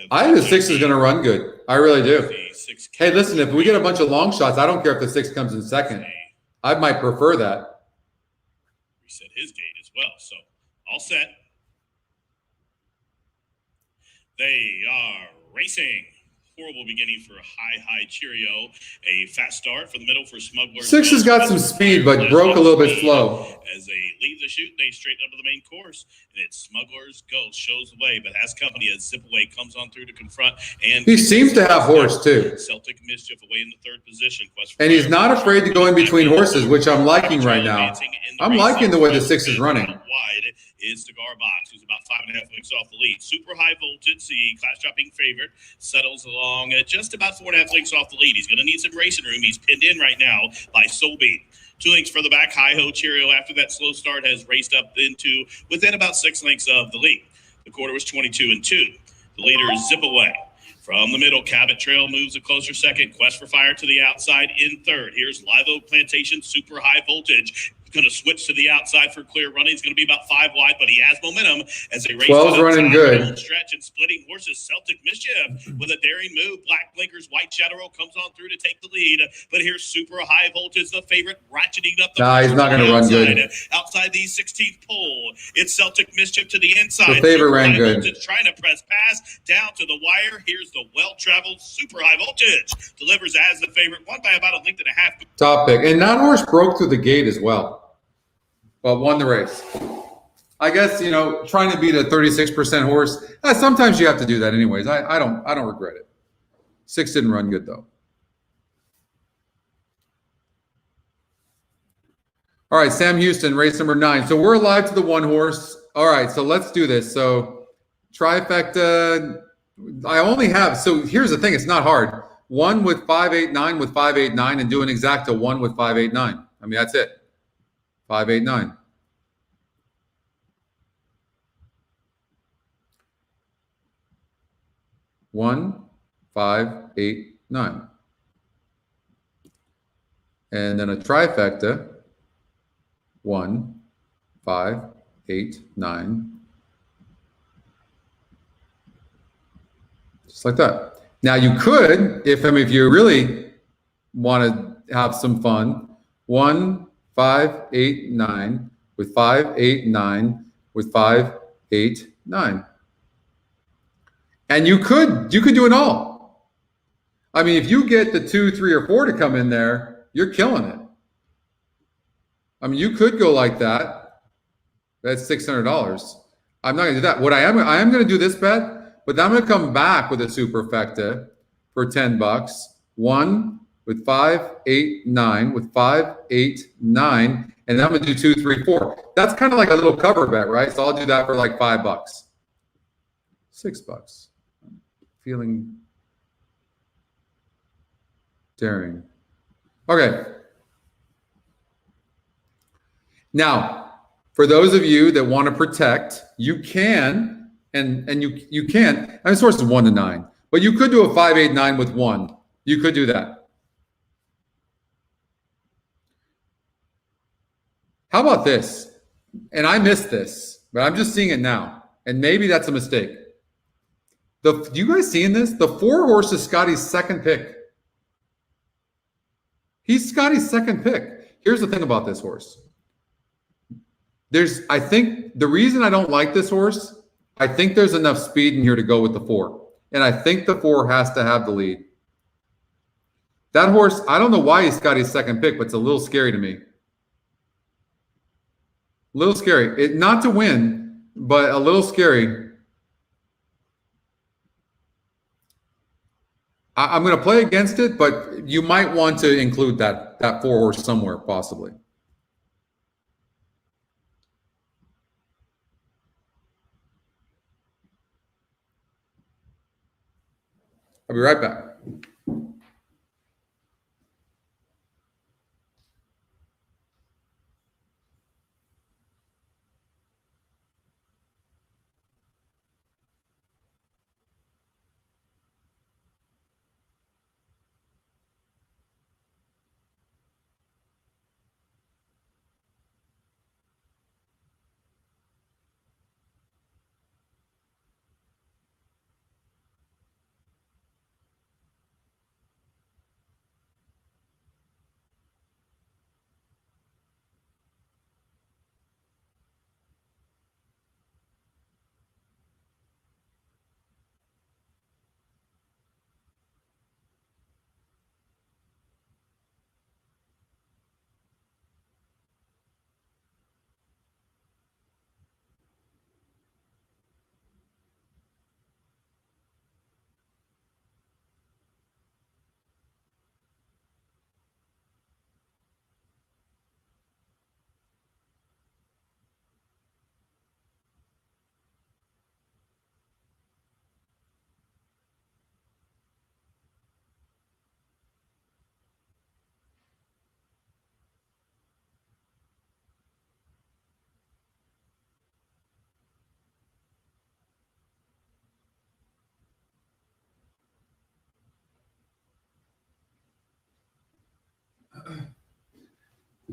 I think the 6 is going to run good. I really do. Hey, listen, if we get a bunch of long shots, I don't care if the 6 comes in second. I might prefer that. Reset his gate as well. So all set. They are racing. Horrible beginning for High Cheerio. A fast start for the middle for Smuggler. 6 has got some speed, but broke a little bit slow. As they leave the chute, they straighten up to the main course. And it's Smuggler's Ghost shows the way, but has company as Zip Away comes on through to confront. And he seems to have horse, too. Celtic Mischief away in the 3rd position. And he's not afraid to go in between horses, which I'm liking right now. I'm liking the way the 6 is running. Wide is Cigar Box, who's about 5.5 lengths off the lead. Super high voltage, the class-dropping favorite, settles along at just about 4.5 lengths off the lead. He's going to need some racing room. He's pinned in right now by Soulbeat. 2 lengths further back, Hi-Ho Cheerio, after that slow start, has raced up into within about 6 lengths of the lead. The quarter was 22-2. The leader is Zip Away. From the middle, Cabot Trail moves a closer second. Quest for Fire to the outside in 3rd. Here's Live Oak Plantation, super high voltage. Going to switch to the outside for clear running. He's going to be about 5 wide, but he has momentum as they race. 12's running good. Stretch and splitting horses. Celtic Mischief with a daring move. Black Blinkers, White Shadow come on through to take the lead. But here's super high voltage, the favorite, ratcheting up the. Nah, he's not going to run good. Outside the 16th pole, it's Celtic Mischief to the inside. The favorite ran good. Voltage, trying to press pass down to the wire. Here's the well-traveled super high voltage. Delivers as the favorite, won by about 1.5 lengths. Top pick. And that horse broke through the gate as well. But won the race. I guess, you know, trying to beat a 36% horse, sometimes you have to do that anyways. I don't regret it. 6 didn't run good, though. All right, Sam Houston, race number 9. So we're alive to the 1 horse. All right, so let's do this. So trifecta, I only have, so here's the thing, it's not hard. 1 with 589 with 589 and do an exacta 1 with 589. I mean, that's it. 589. One, 5, 8, 9. And then a trifecta. 1, 5, 8, 9. Just like that. Now you could, if you really want to have some fun, 1, 5, 8, 9 with 5, 8, 9 with 5, 8, 9. And you could do it all. I mean, if you get the 2, 3, or 4 to come in there, you're killing it. I mean, you could go like that. That's $600. I'm not going to do that. What I am going to do this bet, but then I'm going to come back with a superfecta for $10. 1 with 5, 8, 9 with 5, 8, 9, and then I'm going to do 2, 3, 4. That's kind of like a little cover bet, right? So I'll do that for like $5. $6. Feeling daring. Okay. Now, for those of you that want to protect, you can, and you can. I mean, source is 1 to 9, but you could do a 5, 8, 9 with 1. You could do that. How about this? And I missed this, but I'm just seeing it now, and maybe that's a mistake. You guys seeing this? The 4 horse is Scotty's second pick. He's Scotty's second pick. Here's the thing about this horse. I think the reason I don't like this horse, I think there's enough speed in here to go with the 4. And I think the 4 has to have the lead. That horse, I don't know why he's got his second pick, but it's a little scary to me. A little scary. Not to win, but a little scary. I'm going to play against it, but you might want to include that 4 horse somewhere, possibly. I'll be right back.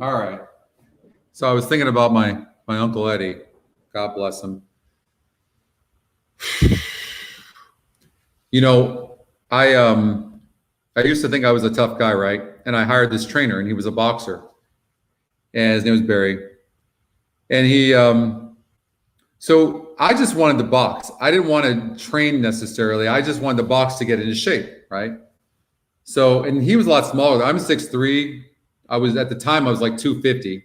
All right. So I was thinking about my Uncle Eddie. God bless him. You know, I used to think I was a tough guy, right? And I hired this trainer, and he was a boxer, and his name was Barry. And he, so I just wanted to box. I didn't want to train necessarily. I just wanted to box to get into shape, right? So, and he was a lot smaller. I'm 6'3". At the time, I was like 250.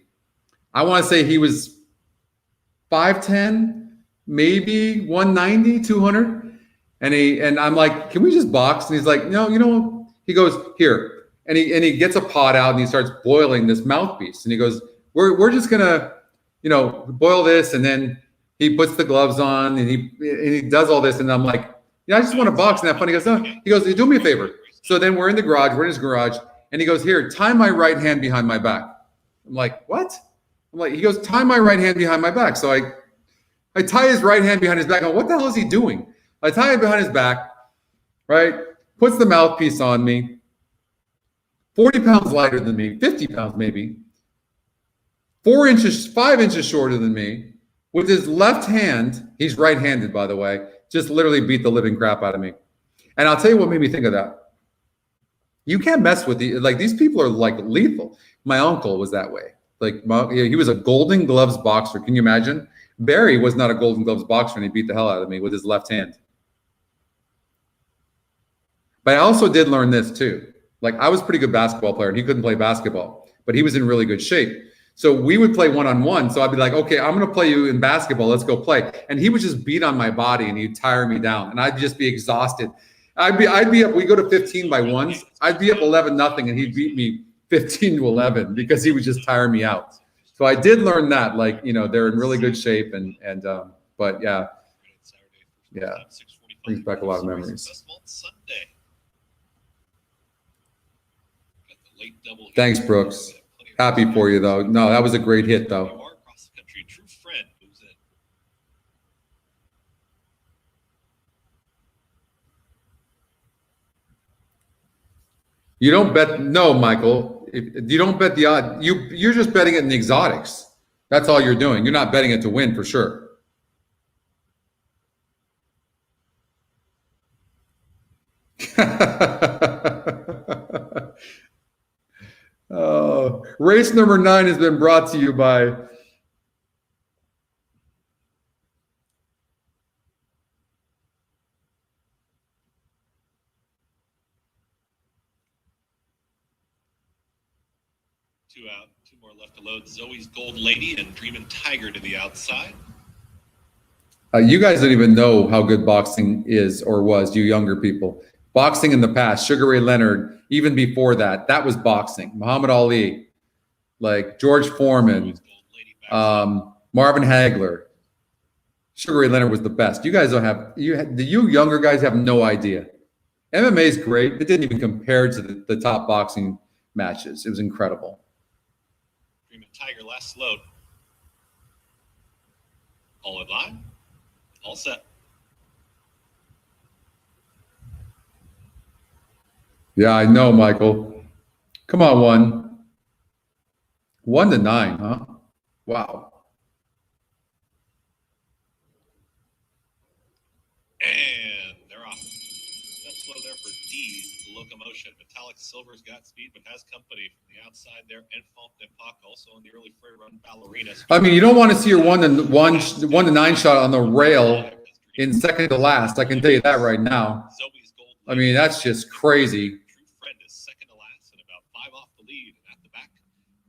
I want to say he was 5'10", maybe 190, 200. And I'm like, can we just box? And he's like, no, he goes, here. And he gets a pot out and he starts boiling this mouthpiece. And he goes, we're just gonna, boil this. And then he puts the gloves on and he does all this. And I'm like, I just want to box and have fun. He goes, no. He goes, do me a favor. So then we're in the garage. We're in his garage. And he goes, here, tie my right hand behind my back. I'm like, what? He goes, tie my right hand behind my back. So I tie his right hand behind his back. I'm like, what the hell is he doing? I tie it behind his back, right? Puts the mouthpiece on me. 40 pounds lighter than me, 50 pounds maybe. 5 inches shorter than me. With his left hand, he's right-handed, by the way, just literally beat the living crap out of me. And I'll tell you what made me think of that. You can't mess with these people are like lethal. My uncle was that way. He was a Golden Gloves boxer. Can you imagine? Barry was not a Golden Gloves boxer, and he beat the hell out of me with his left hand. But I also did learn this too. I was a pretty good basketball player, and he couldn't play basketball, but he was in really good shape. So we would play one-on-one. So I'd be like, okay, I'm going to play you in basketball. Let's go play. And he would just beat on my body, and he'd tire me down, and I'd just be exhausted. I'd be up. We go to 15 by ones. I'd be up 11-0, and he'd beat me 15-11 because he would just tire me out. So I did learn that, they're in really good shape, but yeah, brings back a lot of memories. Thanks, Brooks. Happy for you, though. No, that was a great hit, though. You don't bet, no, Michael. You don't bet the odd. You're just betting it in the exotics. That's all you're doing. You're not betting it to win for sure. Race number 9 has been brought to you by 2 out, 2 more left to load. Zoe's Gold Lady and Dreamin' Tiger to the outside. You guys don't even know how good boxing is or was, you younger people. Boxing in the past, Sugar Ray Leonard, even before that, that was boxing. Muhammad Ali, like George Foreman, Marvin Hagler. Sugar Ray Leonard was the you guys don't have, you younger guys have no idea. MMA is great. It didn't even compare to the top boxing matches. It was incredible. Dreamin' Tiger, last load. All in line. All set. Yeah, I know, Michael. Come on, 1. 1 to 9, huh? Wow. And they're off. That's slow there for D's Locomotion. Metallic Silver's got speed, but has company from the outside there. Enfant de Pac also in the early free run ballerina. I mean, you don't want to see your 1 to 9 shot on the rail in second to last. I can tell you that right now. Zoe's Gold I mean, that's just crazy. True Friend is second to last and about 5 off the lead. And at the back,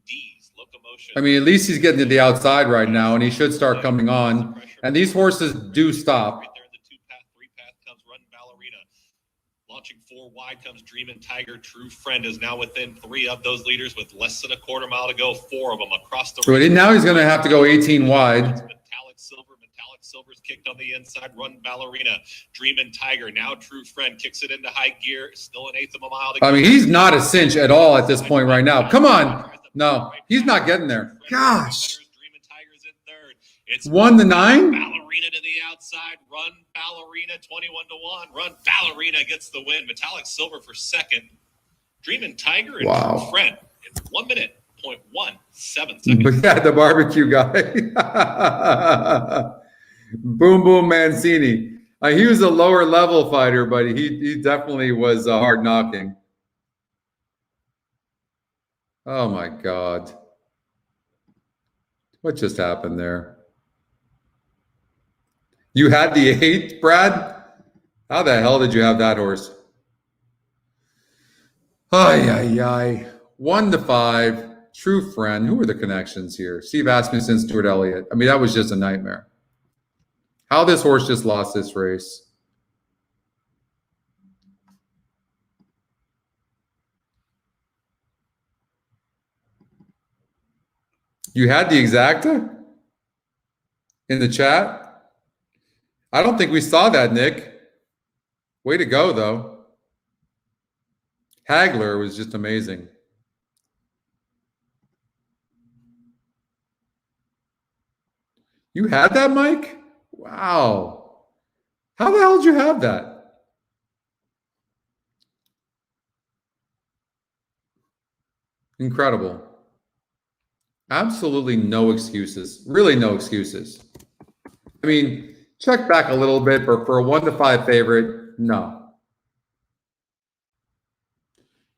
D's Locomotion. I mean, at least he's getting to the outside right now, and he should start coming on. And these horses do stop. Right there in the 2-path, 3-path comes Run Ballerina. Launching 4 wide comes Dreamin' Tiger. True Friend is now within 3 of those leaders with less than a quarter mile to go. 4 of them across the But now he's going to have to go 18 wide. Metallic Silver's kicked on the inside. Run Ballerina. Dreamin' Tiger. Now True Friend kicks it into high gear. Still an 1/8 of a mile to go. I mean, he's not a cinch at all at this point right now. Come on. No, he's not getting there. Gosh. Dreamin' Tiger's in third. It's 1 to 9? Ballerina to the outside. Run Ballerina 21 to 1. Run Ballerina gets the win. Metallic Silver for second. Dreamin' Tiger and Wow. True Friend in 1 minute, 0.17 seconds. But yeah, the barbecue guy. Boom Boom Mancini. He was a lower level fighter, but he definitely was hard knocking. Oh my God. What just happened there? You had the 8, Brad? How the hell did you have that horse? Ay, ay, ay. 1 to 5. True Friend. Who are the connections here? Steve Asmussen, Stuart Elliott. I mean, that was just a nightmare. How this horse just lost this race. You had the exacta in the chat? I don't think we saw that, Nick. Way to go, though. Hagler was just amazing. You had that, Mike? Wow. How the hell did you have that? Incredible. Absolutely no excuses. Really no excuses. I mean, check back a little bit, but for a 1 to 5 favorite, no.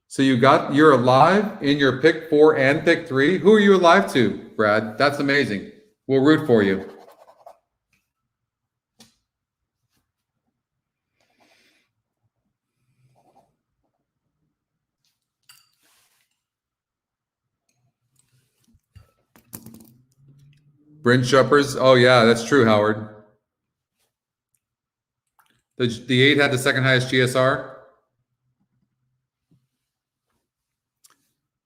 So you're alive in your pick 4 and pick 3. Who are you alive to, Brad? That's amazing. We'll root for you. Bryn Shuppers. Oh, yeah, that's true, Howard. The 8 had the second highest GSR.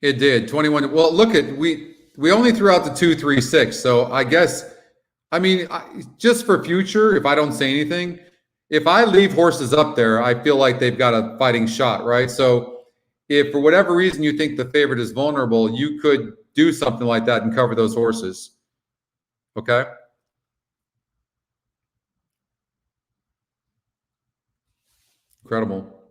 It did. 21. Well, look at, we only threw out the 2, 3, 6. So I guess, I mean, just for future, if I don't say anything, if I leave horses up there, I feel like they've got a fighting shot, right? So if for whatever reason you think the favorite is vulnerable, you could do something like that and cover those horses. Okay. Incredible.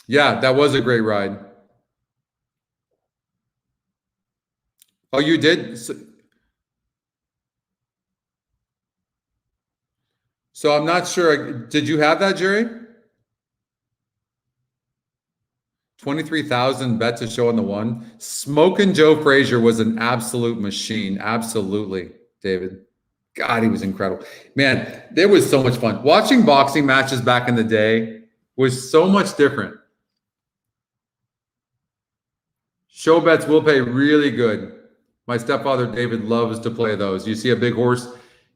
Yeah, that was a great ride. Oh, you did? So I'm not sure. Did you have that, Jerry? 23,000 bet to show on the 1. Smokin' Joe Frazier was an absolute machine. Absolutely, David. God, he was incredible. Man, there was so much fun. Watching boxing matches back in the day was so much different. Show bets will pay really good. My stepfather David loves to play those. You see a big horse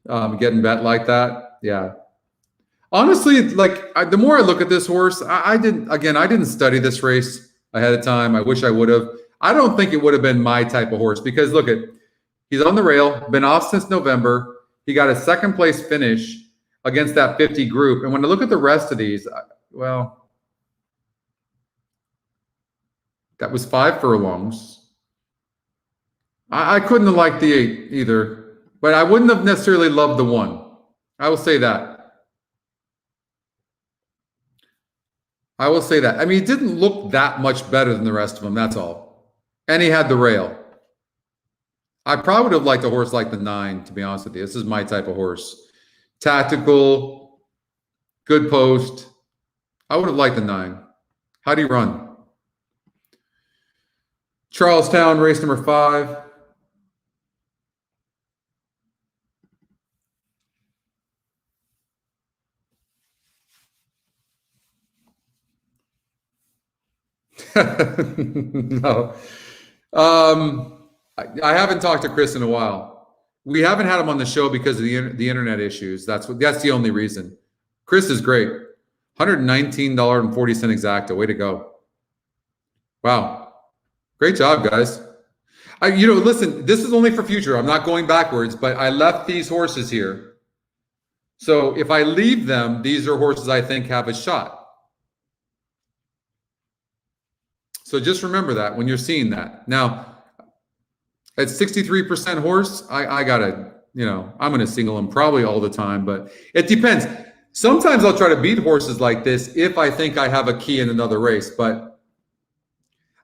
getting bet like that, yeah. Honestly, like the more I look at this horse, I didn't study this race ahead of time. I wish I would have. I don't think it would have been my type of horse because look at, he's on the rail, been off since November. He got a second place finish against that 50 group. And when I look at the rest of these, well, that was 5 furlongs. I couldn't have liked the 8 either, but I wouldn't have necessarily loved the 1. I will say that. I will say that. I mean, he didn't look that much better than the rest of them, that's all. And he had the rail. I probably would have liked a horse like the 9, to be honest with you. This is my type of horse. Tactical, good post. I would have liked the 9. How do you run? Charlestown, race number 5. No. I haven't talked to Chris in a while. We haven't had him on the show because of the internet issues. That's the only reason. Chris is great. $119.40 exacta. Way to go. Wow. Great job, guys. Listen, this is only for future. I'm not going backwards, but I left these horses here. So if I leave them, these are horses I think have a shot. So just remember that when you're seeing that. Now, at 63% horse, I gotta, I'm gonna single him probably all the time, but it depends. Sometimes I'll try to beat horses like this if I think I have a key in another race. But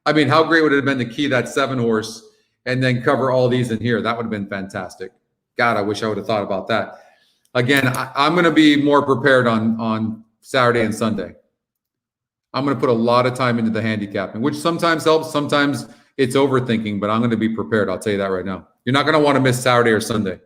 I mean, how great would it have been to key that 7 horse and then cover all these in here? That would have been fantastic. God, I wish I would have thought about that. Again, I'm going to be more prepared on Saturday and Sunday. I'm going to put a lot of time into the handicapping, which sometimes helps. Sometimes it's overthinking, but I'm going to be prepared. I'll tell you that right now. You're not going to want to miss Saturday or Sunday.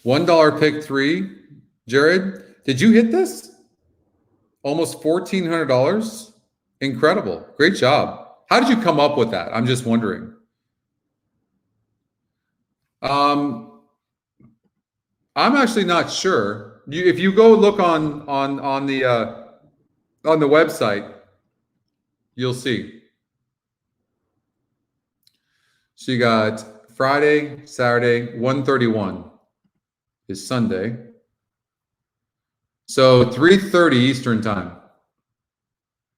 $1 pick 3. Jared, did you hit this? Almost $1,400. Incredible. Great job. How did you come up with that? I'm just wondering. I'm actually not sure. If you go look on the website, you'll see. So you got Friday, Saturday, 131 is Sunday. So 3:30 Eastern time.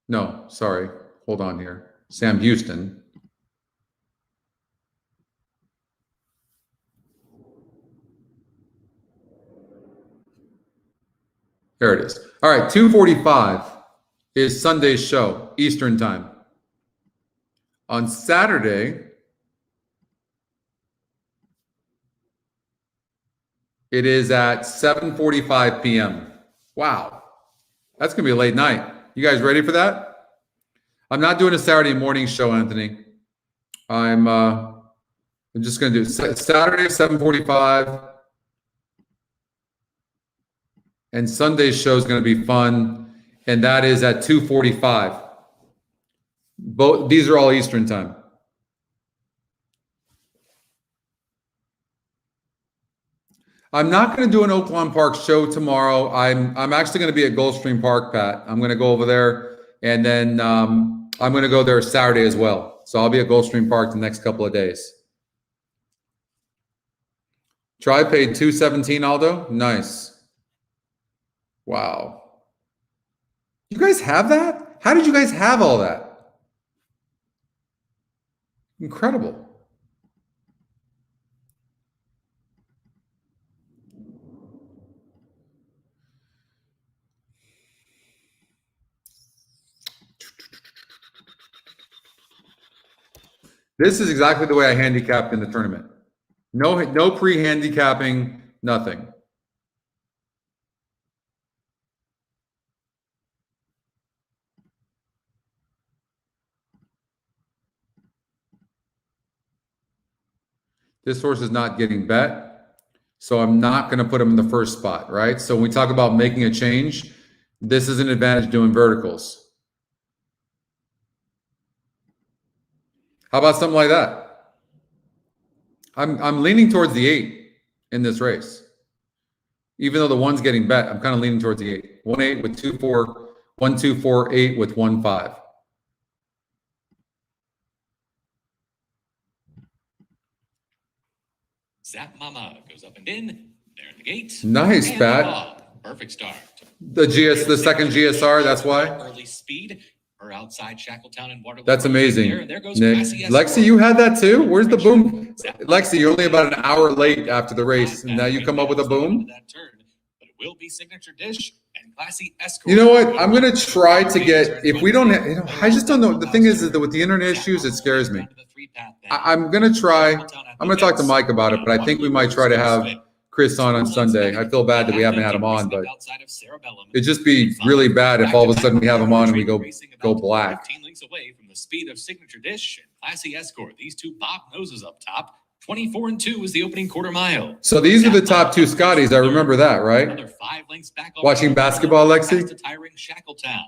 No, sorry. Hold on here. Sam Houston. There it is. All right, 2:45 is Sunday's show, Eastern time. On Saturday, it is at 7:45 p.m. Wow. That's going to be a late night. You guys ready for that? I'm not doing a Saturday morning show, Anthony. I'm just going to do Saturday, 7:45. And Sunday's show is going to be fun, and that is at 2:45. Both these are all Eastern time. I'm not going to do an Oaklawn Park show tomorrow. I'm actually going to be at Gulfstream Park, Pat. I'm going to go over there, and then I'm going to go there Saturday as well. So I'll be at Gulfstream Park the next couple of days. Try paid $217, Aldo. Nice. Wow. You guys have that? How did you guys have all that? Incredible. This is exactly the way I handicapped in the tournament. No pre-handicapping, nothing. This horse is not getting bet, so I'm not going to put him in the first spot, right? So when we talk about making a change, this is an advantage doing verticals. How about something like that? I'm leaning towards the 8 in this race. Even though the 1's getting bet, I'm kind of leaning towards the 8. 1-8 with 2-4, 1-2-4, 8 with 1-5. Zap Mama goes up and in. There in the gate. Nice, And Pat. Bob. Perfect start. The second GSR, that's why. Early speed. Or outside Shackletown and Waterloo. That's amazing, There goes Nick. Classy Lexi, you had that too? Where's the boom? Lexi, you're only about an hour late after the race, and now you come up with a boom? That turn, but it will be Signature Dish and Classy Escort. You know what? I'm going to try to get, if we don't, I just don't know. The thing is that with the internet issues, it scares me. I'm going to try, I'm going to talk to Mike about it, but I think we might try to have Chris on Sunday. I feel bad that we haven't had him on, but it'd just be really bad if all of a sudden we have him on and we go black. 15 lengths away from the speed of Signature Dish and Classy Escort. These two pop noses up top. 24-2 is the opening quarter mile. So these are the top two Scotties. I remember that, right? Another 5 lengths back. Watching basketball, Lexi? Past a tiring Shackletown.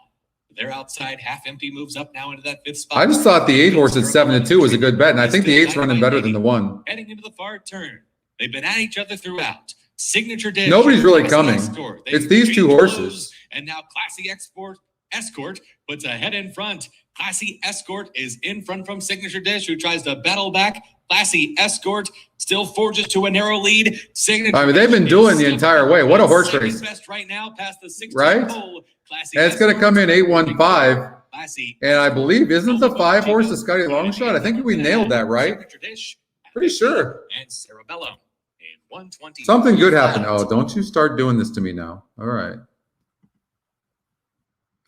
They're outside, half empty, moves up now into that 5th spot. I just thought the 8 horse at 7-2 was a good bet, and I think the 8's running better than the 1. Heading into the far turn. They've been at each other throughout. Signature Dish. Nobody's really coming. It's these two horses. And now Classy Escort puts a head in front. Classy Escort is in front from Signature Dish, who tries to battle back. Classy Escort still forges to a narrow lead. Signature I mean, they've been doing the entire way. What a horse race. Best right now past the 16th Right? hole. Classy And it's going to come in 8-1-5. Classy And I believe, isn't the 5 horse the Scotty Longshot? I think we nailed that, right? Signature Dish. Pretty sure. And Cerebellum in 120. Something good happened. Oh, don't you start doing this to me now. All right.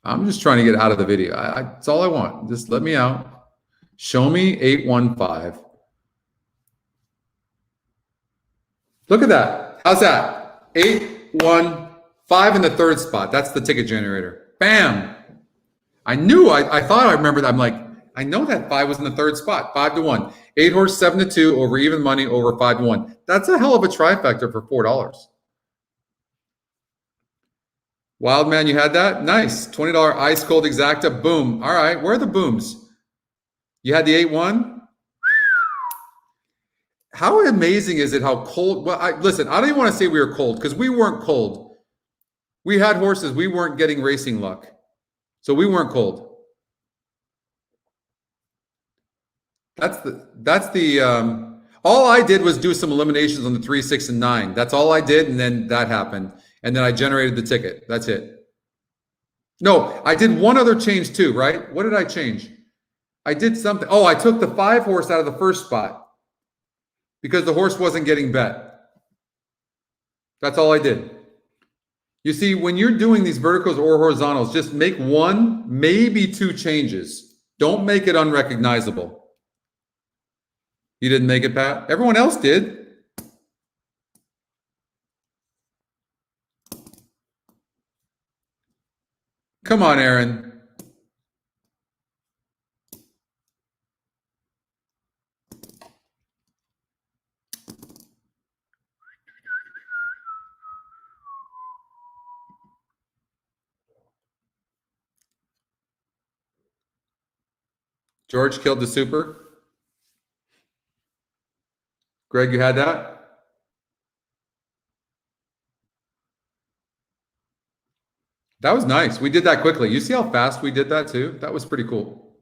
I'm just trying to get out of the video. That's all I want. Just let me out. Show me 8-1-5. Look at that. How's that? 8-1-5 in the 3rd spot. That's the ticket generator. Bam. I knew. I thought I remembered. I'm like, I know that 5 was in the 3rd spot. 5-1. 8 horse 7-2 over even money over 5-1. That's a hell of a trifecta for $4. Wild man, you had that? Nice. $20 ice cold exacta. Boom. All right. Where are the booms? You had the 8-1? How amazing is it how cold? Well, listen, I don't even want to say we were cold because we weren't cold. We had horses. We weren't getting racing luck. So we weren't cold. All I did was do some eliminations on the 3, 6, and 9. That's all I did. And then that happened. And then I generated the ticket. That's it. No, I did one other change too, right? What did I change? I did something. Oh, I took the 5 horse out of the 1st spot because the horse wasn't getting bet. That's all I did. You see, when you're doing these verticals or horizontals, just make 1, maybe 2 changes. Don't make it unrecognizable. You didn't make it, Pat? Everyone else did. Come on, Aaron. George killed the super. Greg, you had that? That was nice. We did that quickly. You see how fast we did that too? That was pretty cool.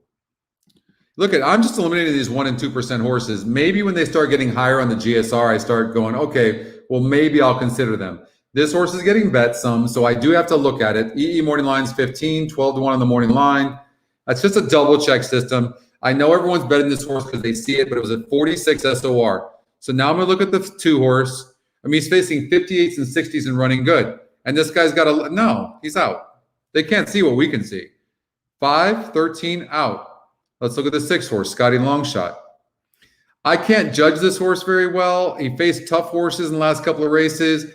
Look I'm just eliminating these 1% and 2% horses. Maybe when they start getting higher on the GSR, I start going, okay, well, maybe I'll consider them. This horse is getting bet some, so I do have to look at it. EE morning line's 15, 12-1 on the morning line. That's just a double check system. I know everyone's betting this horse because they see it, but it was a 46 SOR. So now I'm going to look at the 2 horse. I mean, he's facing 58s and 60s and running good. And this guy's got a, no, he's out. They can't see what we can see. 5, 13, out. Let's look at the 6 horse, Scotty Longshot. I can't judge this horse very well. He faced tough horses in the last couple of races.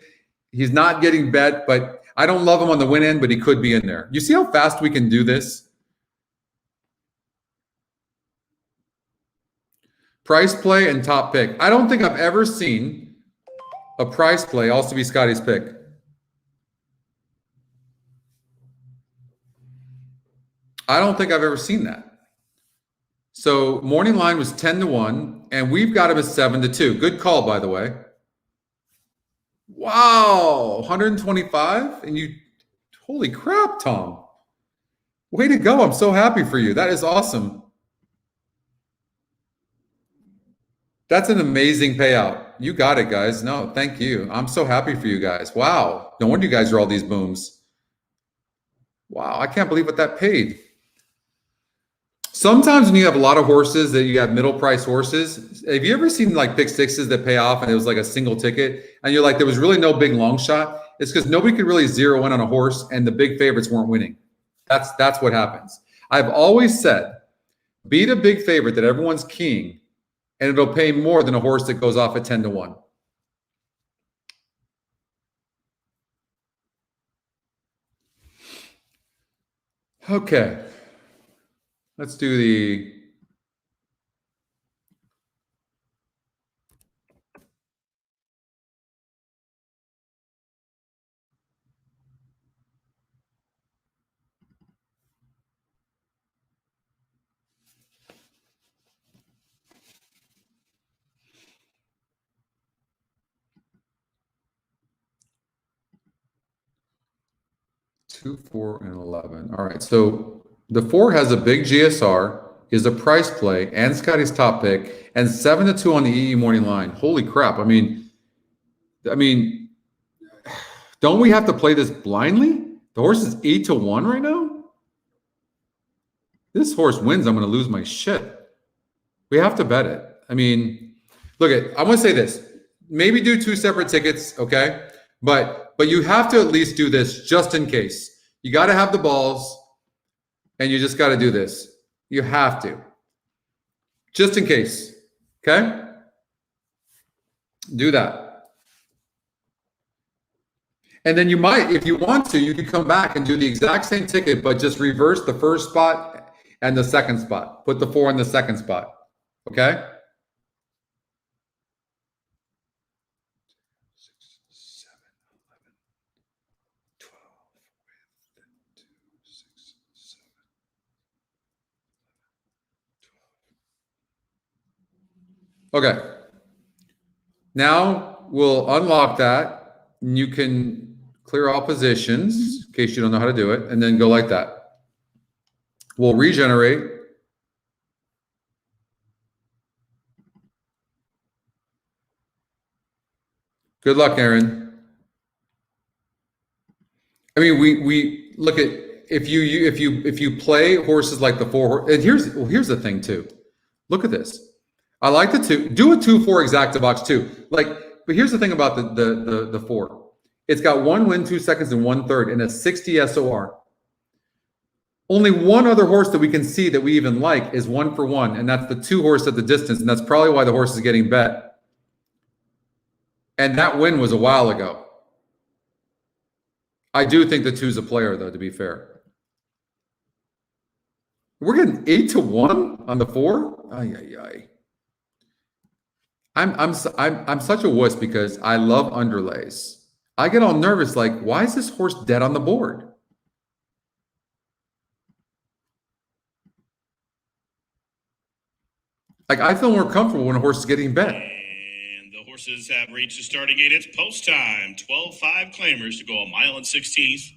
He's not getting bet, but I don't love him on the win end, but he could be in there. You see how fast we can do this? Price play and top pick. I don't think I've ever seen a price play also be Scotty's pick. I don't think I've ever seen that. So morning line was 10-1, and we've got him at 7-2. Good call, by the way. Wow, 125? And you, holy crap, Tom. Way to go. I'm so happy for you. That is awesome. That's an amazing payout. You got it, guys. No, thank you. I'm so happy for you guys. Wow. No wonder you guys are all these booms. Wow, I can't believe what that paid. Sometimes when you have a lot of horses that you have middle price horses, have you ever seen like pick sixes that pay off and it was like a single ticket and you're like, there was really no big long shot? It's because nobody could really zero in on a horse and the big favorites weren't winning. That's what happens. I've always said, beat a big favorite that everyone's keying and it'll pay more than a horse that goes off at 10-1. Okay. Let's do the two, 4, and 11. All right. So the 4 has a big GSR, is a price play, and Scotty's top pick, and 7-2 on the EE morning line. Holy crap. I mean, don't we have to play this blindly? The horse is 8-1 right now? This horse wins, I'm going to lose my shit. We have to bet it. I mean, look at, I want to say this. Maybe do 2 separate tickets, okay? But you have to at least do this just in case. You got to have the balls, and you just got to do this. You have to. Just in case, okay? Do that. And then you might, if you want to, you could come back and do the exact same ticket, but just reverse the first spot and the second spot. Put the 4 in the second spot, okay? 6, 7, 11, 12, 2, 6, 7, 12. Okay. Now we'll unlock that. And you can clear all positions in case you don't know how to do it, and then go like that. We'll regenerate. Good luck, Aaron. I mean, we look at if you play horses like the 4, and here's the thing too. Look at this. I like the 2. Do a 2-4 exacta box too. But here's the thing about the 4. It's got 1 win, 2 seconds, and 1/3, and a 60 SOR. Only one other horse that we can see that we even like is 1 for 1, and that's the 2 horse at the distance, and that's probably why the horse is getting bet. And that win was a while ago. I do think the 2's a player, though, to be fair. We're getting 8-1 on the 4. Ay, ay, ay. I'm such a wuss because I love underlays. I get all nervous, like, why is this horse dead on the board? Like, I feel more comfortable when a horse is getting bet. And the horses have reached the starting gate. It's post time. 12-5 claimers to go a mile and 16th.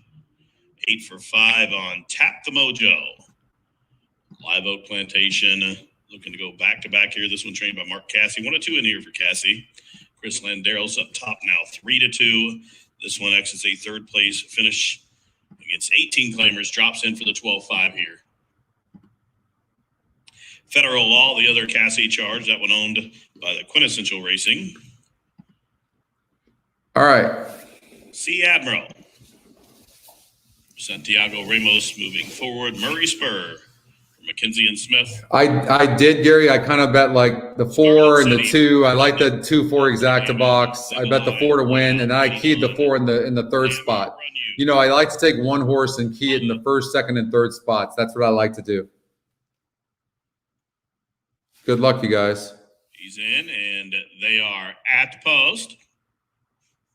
8 for 5 on Tap the Mojo. Live Oak Plantation looking to go back-to-back here. This one trained by Mark Cassie. 1-2 in here for Cassie. Chris Landeros up top now, 3-2. This one exits a third place finish against 18 claimers. Drops in for the 12-5 here. Federal Law, the other Cassie charge. That one owned by the Quintessential Racing. All right. Sea Admiral. Santiago Ramos moving forward. Murray Spur. McKenzie and Smith. I did, Gary. I kind of bet like the 4 and the 2. I like the 2-4 exacta box. I bet the 4 to win, and I keyed the 4 in the third spot. You know, I like to take one horse and key it in the first, second, and third spots. That's what I like to do. Good luck, you guys. He's in, and they are at the post.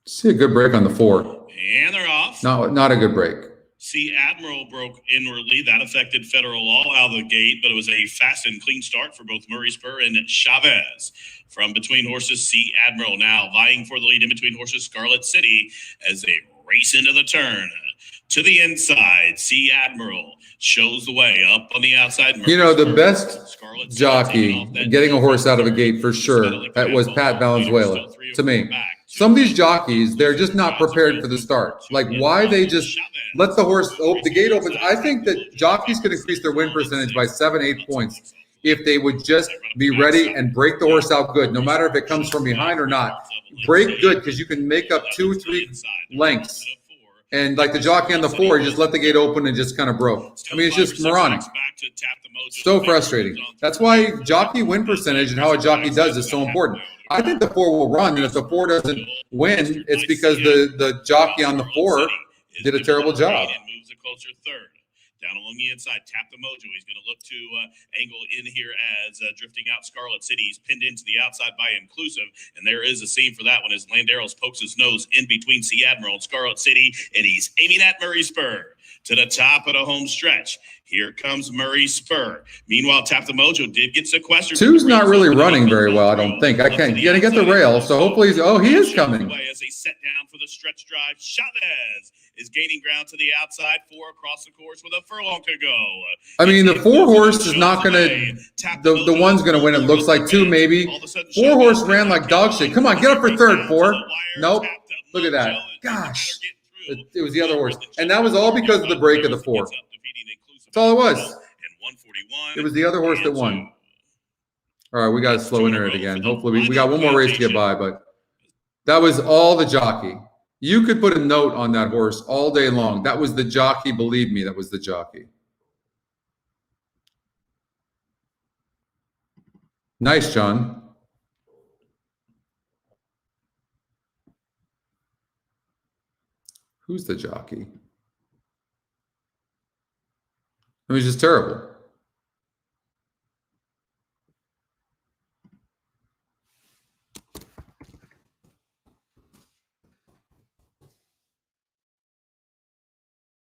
See a good break on the 4. And they're off. Not a good break. See, Admiral broke inwardly. That affected Federal Law out of the gate, but it was a fast and clean start for both Murray Spur and Chavez. From between horses, See Admiral now vying for the lead in between horses, Scarlet City, as they race into the turn. To the inside, See Admiral shows the way up on the outside. You know, the best jockey getting a horse out of a gate for sure, that was Pat Valenzuela, to me. Some of these jockeys, they're just not prepared for the start. Like, why they just let the horse open, the gate opens. I think that jockeys could increase their win percentage by 7-8 points if they would just be ready and break the horse out good, no matter if it comes from behind or not. Break good, because you can make up 2 or 3 lengths. And like the jockey on the 4, he just let the gate open and just kind of broke. I mean, it's just moronic. So frustrating. That's why jockey win percentage and how a jockey does is so important. I think the 4 will run, and if the 4 doesn't win, it's because the jockey on the 4 did a terrible job. Moves a closer third. Down along the inside, Tap the Mojo. He's going to look to angle in here as drifting out Scarlet City. He's pinned into the outside by Inclusive, and there is a scene for that one as Landeros pokes his nose in between See Admiral and Scarlet City, and he's aiming at Murray Spur to the top of the home stretch. Here comes Murray Spur. Meanwhile, Tap the Mojo did get sequestered. 2's not really running very well, I don't think. I can't get the rail, so hopefully he is coming. As they set down for the stretch drive, Chavez is gaining ground to the outside, 4 across the course with a furlong to go. I mean, the 4 horse is not going to, the one's going to win. It looks like 2 maybe. 4 horse ran like dog shit. Come on, get up for third, 4. Nope. Look at that. Gosh. It was the other horse. And that was all because of the break of the 4. That's all it was. It was the other horse that won. All right, we got to slow internet again. Hopefully, we got one more race to get by, but that was all the jockey. You could put a note on that horse all day long. That was the jockey. Believe me, that was the jockey. Nice, John. Who's the jockey? I mean, it's just terrible.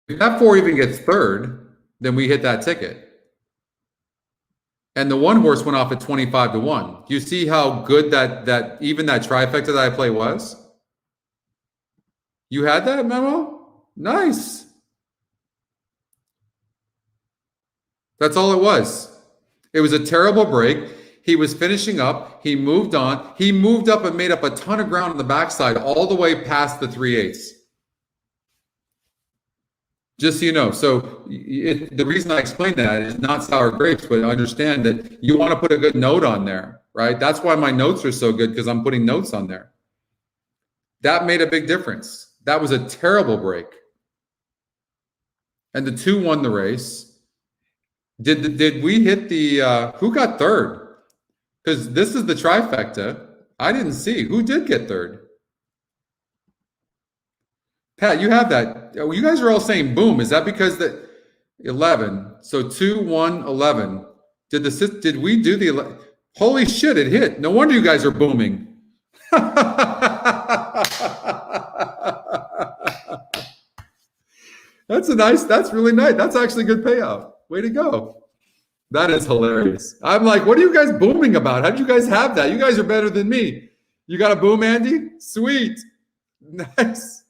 If that 4 even gets third, then we hit that ticket. And the 1 horse went off at 25-1. Do you see how good that even that trifecta that I play was? You had that, Memo? Nice. That's all it was. It was a terrible break. He was finishing up. He moved on. He moved up and made up a ton of ground on the backside all the way past the 3/8. Just so you know. So the reason I explained that is not sour grapes, but understand that you want to put a good note on there, right? That's why my notes are so good, because I'm putting notes on there. That made a big difference. That was a terrible break. And the 2 won the race. Did we hit the who got third? Because this is the trifecta. I didn't see who did get third. Pat, you have that. You guys are all saying boom. Is that because that 11? So 2, 1, 11. Did we do the 11? Holy shit! It hit. No wonder you guys are booming. That's really nice. That's actually a good payout. Way to go. That is hilarious. I'm like, what are you guys booming about? How did you guys have that? You guys are better than me. You got a boom, Andy? Sweet. Nice.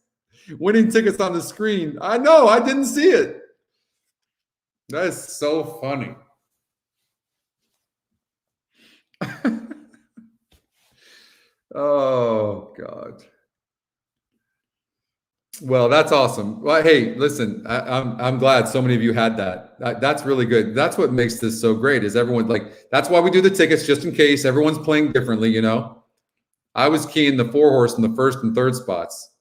Winning tickets on the screen. I know. I didn't see it. That is so funny. Oh, God. Well, that's awesome. Well, hey, listen, I'm glad so many of you had that. That's really good. That's what makes this so great is everyone that's why we do the tickets, just in case everyone's playing differently, you know. I was keying the 4 horse in the first and third spots.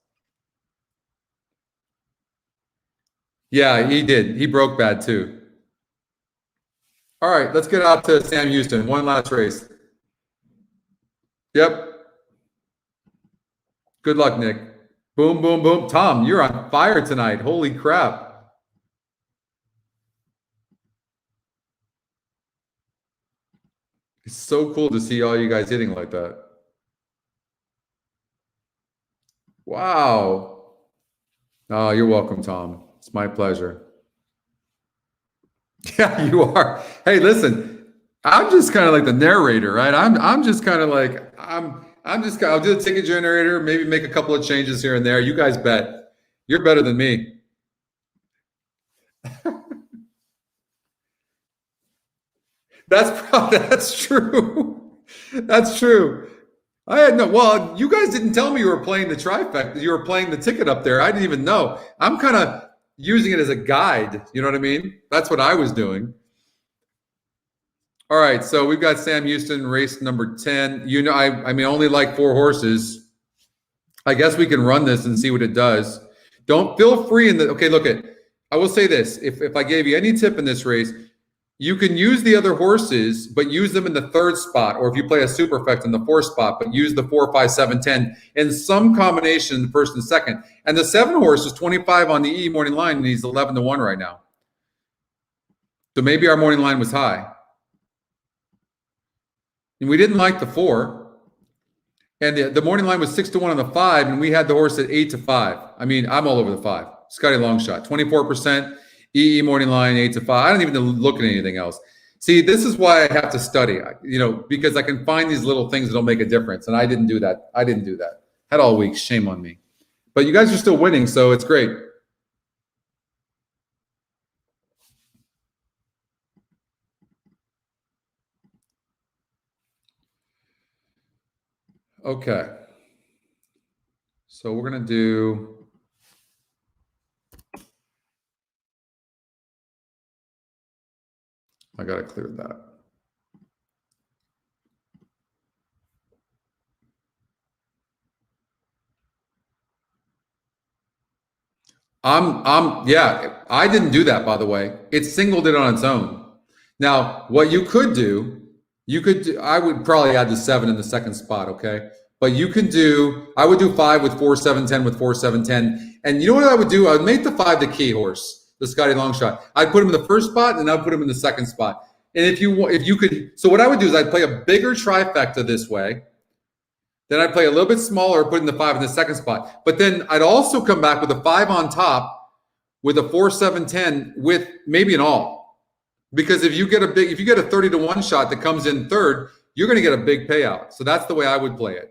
Yeah, he did. He broke bad too. All right, let's get out to Sam Houston. One last race. Yep. Good luck, Nick. Boom, boom, boom. Tom, you're on fire tonight. Holy crap. It's so cool to see all you guys hitting like that. Wow. Oh, you're welcome, Tom. It's my pleasure. Yeah, you are. Hey, listen, I'm just kind of like the narrator, right? I'm just kind of like I'll do the ticket generator, maybe make a couple of changes here and there. You guys bet. You're better than me. That's true. That's true. I had no. Well, you guys didn't tell me you were playing the trifecta. You were playing the ticket up there. I didn't even know. I'm kind of using it as a guide. You know what I mean? That's what I was doing. All right, so we've got Sam Houston, race number 10. You know, I mean, only like 4 horses. I guess we can run this and see what it does. Don't feel free in the. Okay, look at. I will say this: if I gave you any tip in this race, you can use the other horses, but use them in the 3rd spot, or if you play a superfecta in the 4th spot, but use the 4, 5, 7, 10 in some combination in the 1st and 2nd. And the 7 horse is 25 on the E morning line, and he's 11-1 right now. So maybe our morning line was high. And we didn't like the 4. And the morning line was 6-1 on the 5, and we had the horse at 8-5. I mean, I'm all over the 5. Scotty Longshot, 24%. EE morning line, 8-5. I don't even look at anything else. See, this is why I have to study, you know, because I can find these little things that'll make a difference. And I didn't do that. Had all week. Shame on me. But you guys are still winning, so it's great. Okay. So we're going to do. I got to clear that. Yeah, I didn't do that, by the way. It singled it on its own. Now, what you could do, I would probably add the 7 in the 2nd spot, okay? But you can do, I would do 5 with 4, 7, 10 with 4, 7, 10. And you know what I would do? I would make the 5 the key horse. The Scotty Longshot. I'd put him in the 1st spot, and I'd put him in the 2nd spot. And if you could, so what I would do is I'd play a bigger trifecta this way. Then I'd play a little bit smaller, putting the 5 in the 2nd spot. But then I'd also come back with a 5 on top, with a 4, 7, 10 with maybe an all. Because if you get a 30-1 shot that comes in 3rd, you're going to get a big payout. So that's the way I would play it.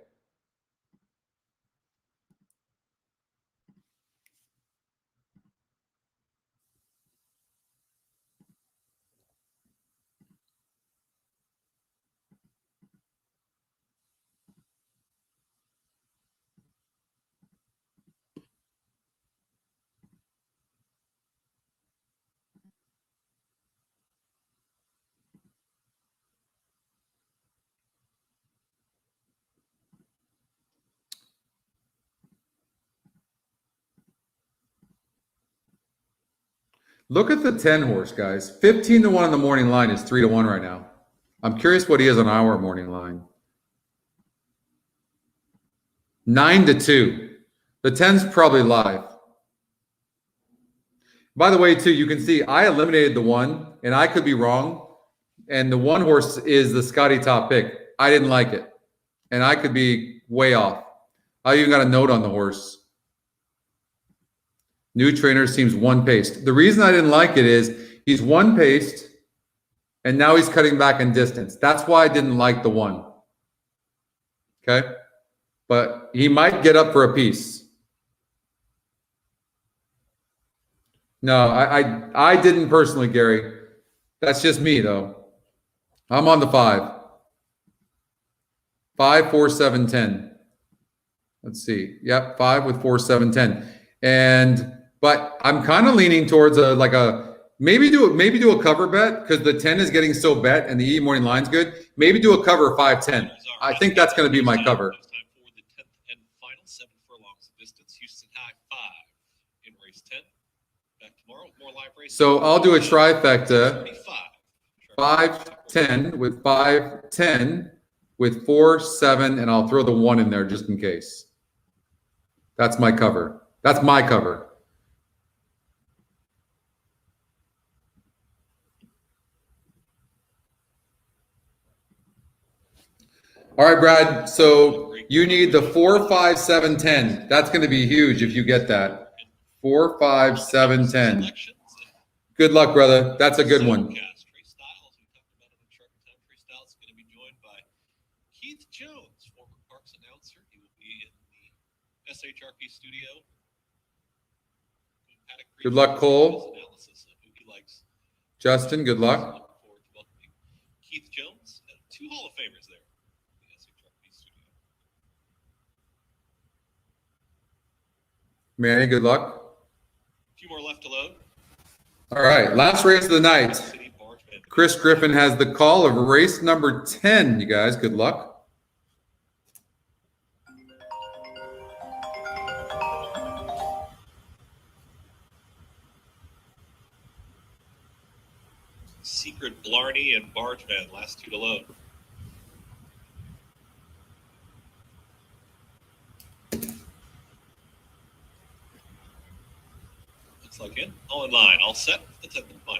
Look at the 10 horse, guys. 15-1 on the morning line is 3-1 right now. I'm curious what he is on our morning line. 9-2. The 10's probably live. By the way, too, you can see I eliminated the 1, and I could be wrong. And the 1 horse is the Scotty top pick. I didn't like it. And I could be way off. I even got a note on the horse. New trainer seems 1-paced. The reason I didn't like it is he's 1-paced, and now he's cutting back in distance. That's why I didn't like the 1. Okay? But he might get up for a piece. No, I didn't personally, Gary. That's just me, though. I'm on the 5. 5, 4, 7, 10. Let's see. Yep, 5 with 4, 7, 10. But I'm kind of leaning towards maybe do a cover bet because the 10 is getting so bet and the E morning line's good. Maybe do a cover 5-10. I think that's going to be my cover. It's time for the 10th and final 7 furlongs of distance. Houston High 5 in race 10. Back tomorrow with more live races. So I'll do a trifecta. 5-10 with 5-10 with 4-7, and I'll throw the 1 in there just in case. That's my cover. That's my cover. All right, Brad. So you need the 4, 5, 7, 10. That's going to be huge if you get that. 4, 5, 7, 10. Good luck, brother. That's a good one. Trey Styles, we talked about him in Shark Time. Trey Styles is going to be joined by Keith Jones, former Parks announcer. He will be in the SHRP studio. Good luck, Cole. Analysis of who he likes. Justin, good luck. Looking forward to welcoming Keith Jones and 2 Hall of Famers there in the SHRP studio. Manny, good luck. A few more left to load. All right, last race of the night. City Bargeman. Chris Griffin has the call of race number 10. You guys, good luck. Secret Blarney and Bargeman, last 2 to load. Looks like it. All in line, all set. Let's have the fun.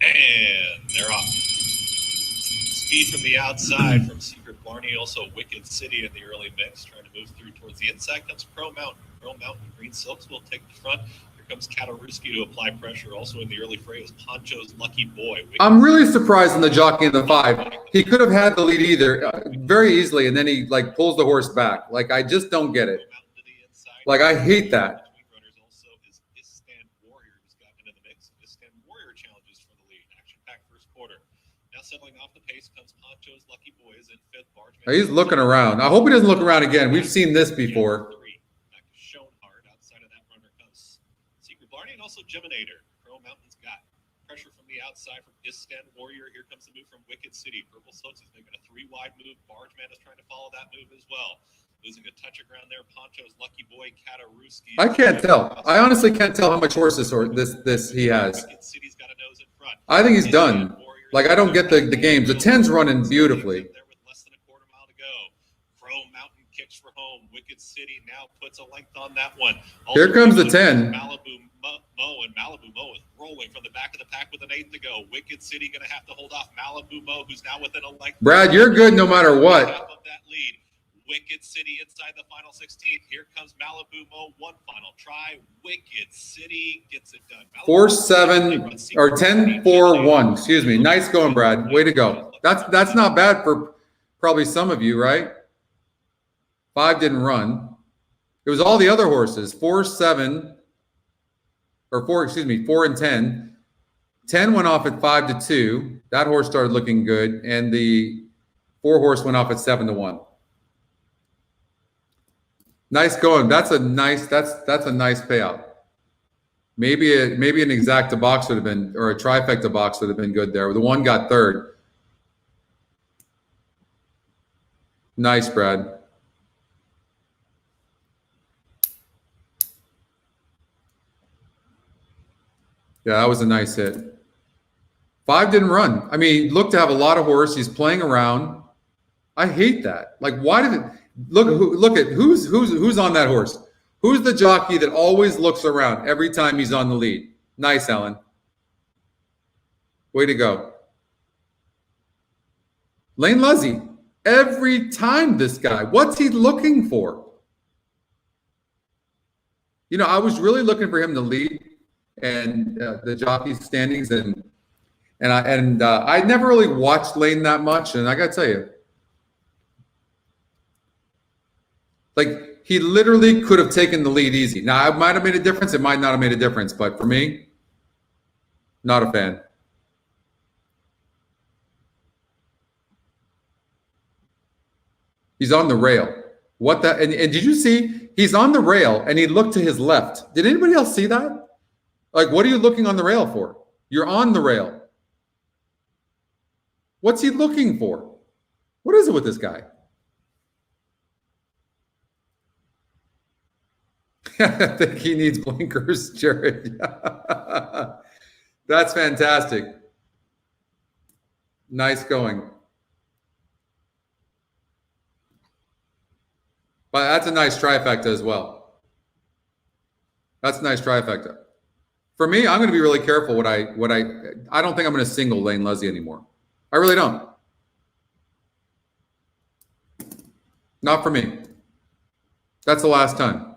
And they're off. Speed from the outside from Secret Blarney, also Wicked City in the early mix, trying to move through towards the inside. Comes Pearl Mountain. Pearl Mountain Green Silks will take the front. Here comes Kataruski to apply pressure. Also in the early fray is Poncho's Lucky Boy. Wicked I'm really surprised in the jockey in the 5. He could have had the lead either very easily, and then he like pulls the horse back. Like, I just don't get it. Mountain to the inside. Like, I hate that. Between runners also is Istan Warrior, who's gotten into the mix. Istan Warrior challenges for the lead. Action-packed first quarter. Now settling off the pace comes Poncho's Lucky Boys in 5th. Bargeman. He's looking around. I hope he doesn't look around again. We've seen this before. Back to Schoenhardt. Outside of that runner comes Secret Blarney and also Geminator. Pearl Mountain's got pressure from the outside from Istan Warrior. Here comes the move from Wicked City. Purple Silks is making a 3-wide move. Bargeman is trying to follow that move as well. Losing a touch of ground there. Poncho's Lucky Boy, Kataruski. I can't tell. I honestly can't tell how much horse this he has. Wicked City's got a nose in front. I think he's done. Like, I don't get the games. The 10's running beautifully. There with less than a quarter mile to go. Crow Mountain kicks for home. Wicked City now puts a length on that one. Here comes the 10. Malibu Mo, and Malibu Mo is rolling from the back of the pack with an 8th to go. Wicked City going to have to hold off Malibu Mo, who's now within a length. Brad, you're good no matter what. Half of that lead. Wicked City inside the final 16th. Here comes Malibu Mo. One final try. Wicked City gets it done. 4-7 or 10-4-1. Excuse me. Nice going, Brad. Way to go. That's not bad for probably some of you, right? 5 didn't run. It was all the other horses. 4-7 or 4. Excuse me. 4 and 10. 10 went off at 5-2. That horse started looking good, and the 4 horse went off at 7-1. Nice going. That's a nice payout. Maybe an exacta box would have been, or a trifecta box would have been good there. The 1 got 3rd. Nice, Brad. Yeah, that was a nice hit. 5 didn't run. I mean, he looked to have a lot of horse. He's playing around. I hate that. Like, why did it? Look at who's on that horse. Who's the jockey that always looks around every time he's on the lead? Nice, Ellen. Way to go. Lane Luzzy. Every time this guy. What's he looking for? You know, I was really looking for him to lead and the jockey standings, and I never really watched Lane that much, and I got to tell you, like, he literally could have taken the lead easy. Now, it might have made a difference. It might not have made a difference. But for me, not a fan. He's on the rail. What the? And did you see? He's on the rail, and he looked to his left. Did anybody else see that? Like, what are you looking on the rail for? You're on the rail. What's he looking for? What is it with this guy? I think he needs blinkers, Jared. That's fantastic. Nice going. But that's a nice trifecta as well. That's a nice trifecta. For me, I'm going to be really careful I don't think I'm going to single Lane Leslie anymore. I really don't. Not for me. That's the last time.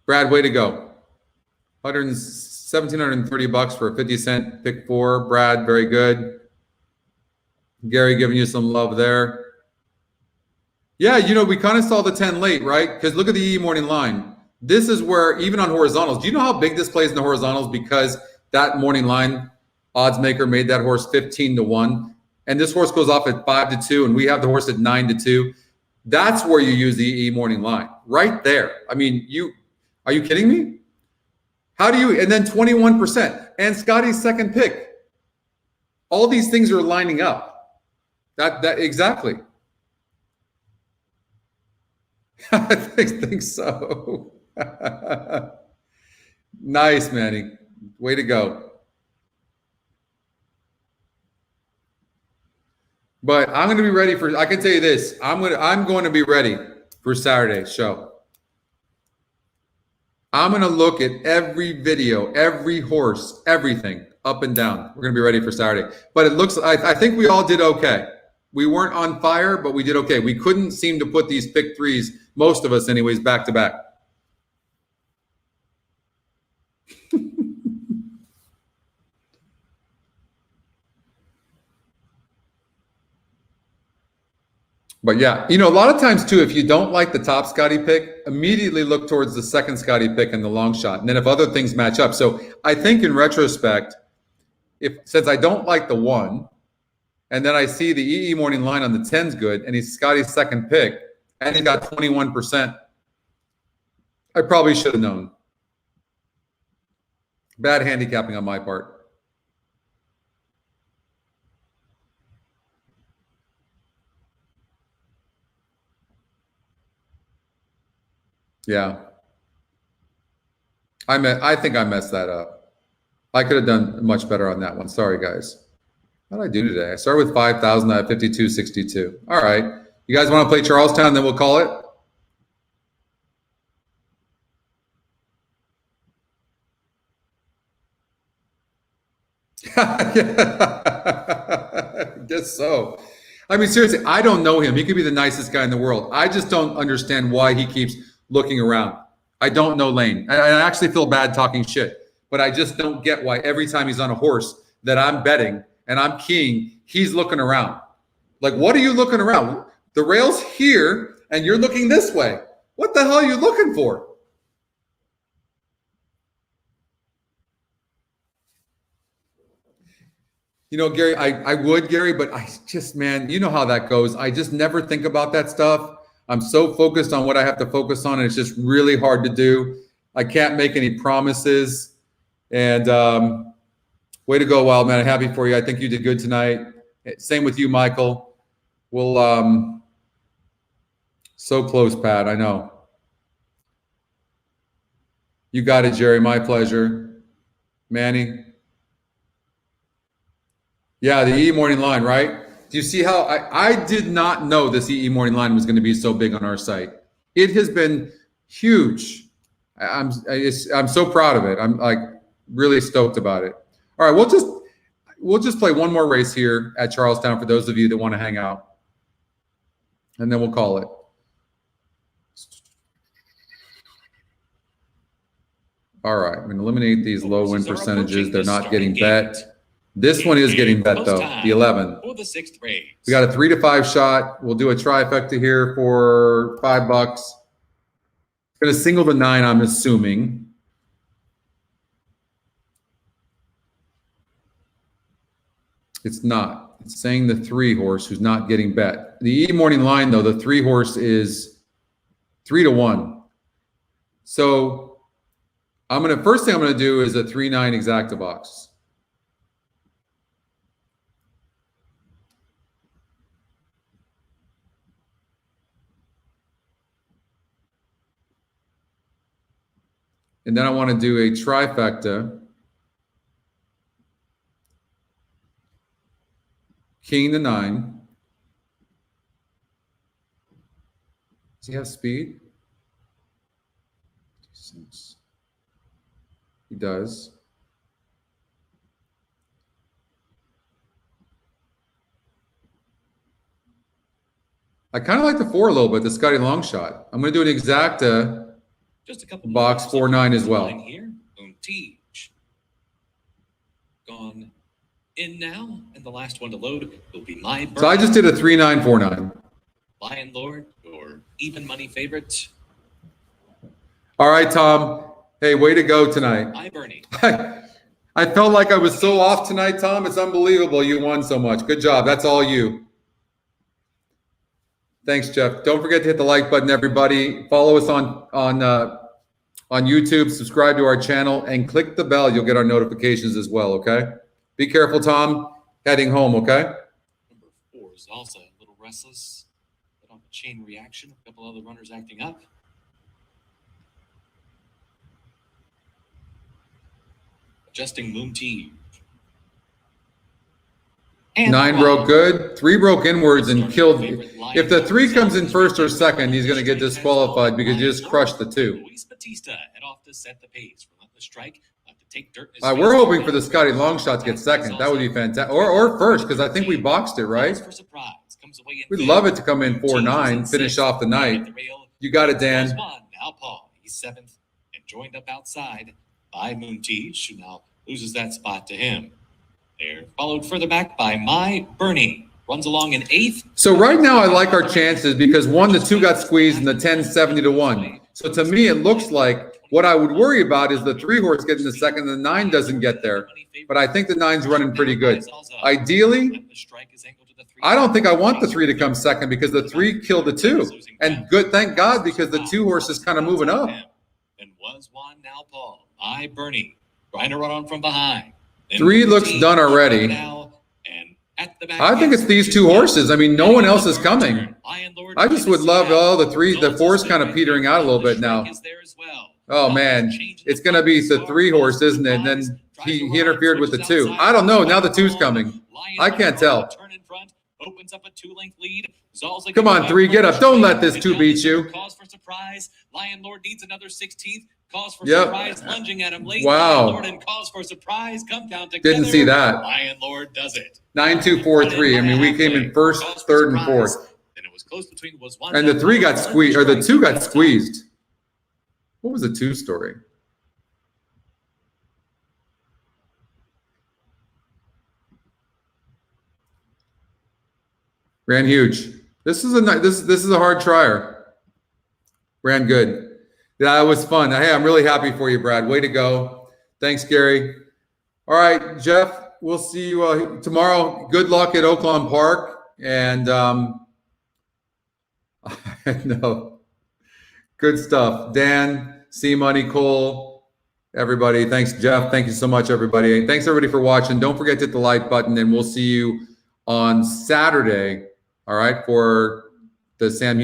Brad, way to go. $1,730 for a 50-cent pick 4. Brad, very good. Gary giving you some love there. Yeah, we kind of saw the 10 late, right? Because look at the EE morning line. This is where, even on horizontals, do you know how big this plays in the horizontals? Because that morning line odds maker made that horse 15-1. And this horse goes off at 5-2, and we have the horse at 9-2. That's where you use the EE morning line, right there. I mean, are you kidding me? How do you, and then 21%, and Scotty's second pick. All these things are lining up. That exactly. I think so. Nice, Manny. Way to go. But I'm going to be ready I can tell you this. I'm going to be ready for Saturday's show. I'm going to look at every video, every horse, everything up and down. We're going to be ready for Saturday. But it looks, I think we all did okay. We weren't on fire, but we did okay. We couldn't seem to put these pick threes, most of us anyways, back to back. But yeah, a lot of times too, if you don't like the top Scotty pick, immediately look towards the second Scotty pick and the long shot. And then if other things match up. So I think in retrospect, since I don't like the 1, and then I see the EE morning line on the 10's good, and he's Scotty's second pick, and he got 21%, I probably should have known. Bad handicapping on my part. Yeah. I think I messed that up. I could have done much better on that one. Sorry, guys. How did I do today? I started with 5,000. I have 52.62. All right. You guys want to play Charlestown, then we'll call it? I guess so. I mean, seriously, I don't know him. He could be the nicest guy in the world. I just don't understand why he keeps looking around. I don't know Lane. I actually feel bad talking shit, but I just don't get why every time he's on a horse that I'm betting and I'm keying, he's looking around. Like, what are you looking around? The rail's here and you're looking this way. What the hell are you looking for? Gary, I would, Gary, but I just, man, you know how that goes. I just never think about that stuff. I'm so focused on what I have to focus on, and it's just really hard to do. I can't make any promises. And way to go, Wild Man. I'm happy for you. I think you did good tonight. Same with you, Michael. We'll so close, Pat. I know. You got it, Jerry. My pleasure. Manny. Yeah, the EE morning line, right? Do you see how I did not know this EE morning line was going to be so big on our site? It has been huge. I'm so proud of it. I'm like really stoked about it. All right, we'll just play one more race here at Charlestown for those of you that want to hang out, and then we'll call it. All right, I'm going to eliminate these low win percentages. They're not getting bet. This one is getting bet though, the 11. For the 6th race. We got a 3 to 5 shot. We'll do a trifecta here for $5. It's going to single the 9, I'm assuming. It's not. It's saying the 3 horse who's not getting bet. The E morning line though, the 3 horse is 3-1. So first thing I'm going to do is a 3-9 exacta box. And then I want to do a trifecta. King to 9. Does he have speed? He does. I kind of like the 4 a little bit, the Scotty long shot. I'm going to do an exacta Just a couple box more 4-9 as well. Here. Teach. Gone in now, and the last one to load will be my. So I just did a 3-9, 4-9. Lion Lord or even money favorite. All right, Tom. Hey, way to go tonight. Hi, Bernie. I felt like I was so off tonight, Tom. It's unbelievable. You won so much. Good job. That's all you. Thanks, Jeff. Don't forget to hit the like button, everybody. Follow us on YouTube. Subscribe to our channel and click the bell. You'll get our notifications as well. Okay. Be careful, Tom. Heading home. Okay. Number 4 is also a little restless, but on a chain reaction, a couple other runners acting up. Adjusting Moon T. 9 broke good. 3 broke inwards and killed. If the 3 comes in first or second, he's going to get disqualified because you just crushed the 2. Luis Batista head off to set the pace. Relentless strike to take dirt. We're hoping for the Scotty long shot to get second. That would be fantastic. Or first, because I think we boxed it, right? We'd love it to come in 4-9, finish off the night. You got it, Dan. Now Paul, he's 7th and joined up outside by Moon Teach, who now loses that spot to him. They're followed further back by My Bernie. Runs along in 8th. So right now I like our chances because the 2 got squeezed and the 10 70-1. So to me, it looks like what I would worry about is the 3 horse getting the second and the 9 doesn't get there. But I think the 9's running pretty good. Ideally, I don't think I want the 3 to come second because the 3 killed the 2. And good, thank God, because the 2 horse is kind of moving up. And was one now Paul. My Bernie trying to run on from behind. 3 looks done already. I think it's these 2 horses. I mean, no one else is coming. I just would love the 4's kind of petering out a little bit now. Oh man, it's going to be the 3 horse, isn't it? And then he interfered with the 2. I don't know. Now the 2's coming. I can't tell. Opens up a 2-length lead. Come on, 3, get up. Don't let this 2 beat you. Cause for surprise. Lion Lord needs another 16th. Cause for surprise, lunging at him late. Wow. Lion Lord and cause for surprise come down together. Didn't see that. Lion Lord does it. 9-2-4-3. I mean, we came in first, third, and fourth. And it was close between was one. And the 3 got squeezed, or the 2 got squeezed. What was the 2 story? Ran huge. This is a hard trier. Ran good. Yeah, it was fun. Hey, I'm really happy for you, Brad. Way to go. Thanks, Gary. All right, Jeff, we'll see you tomorrow. Good luck at Oaklawn Park. And I know. Good stuff. Dan, C-Money, Cole, everybody. Thanks, Jeff. Thank you so much, everybody. Thanks, everybody, for watching. Don't forget to hit the like button, and we'll see you on Saturday, all right, for the Sam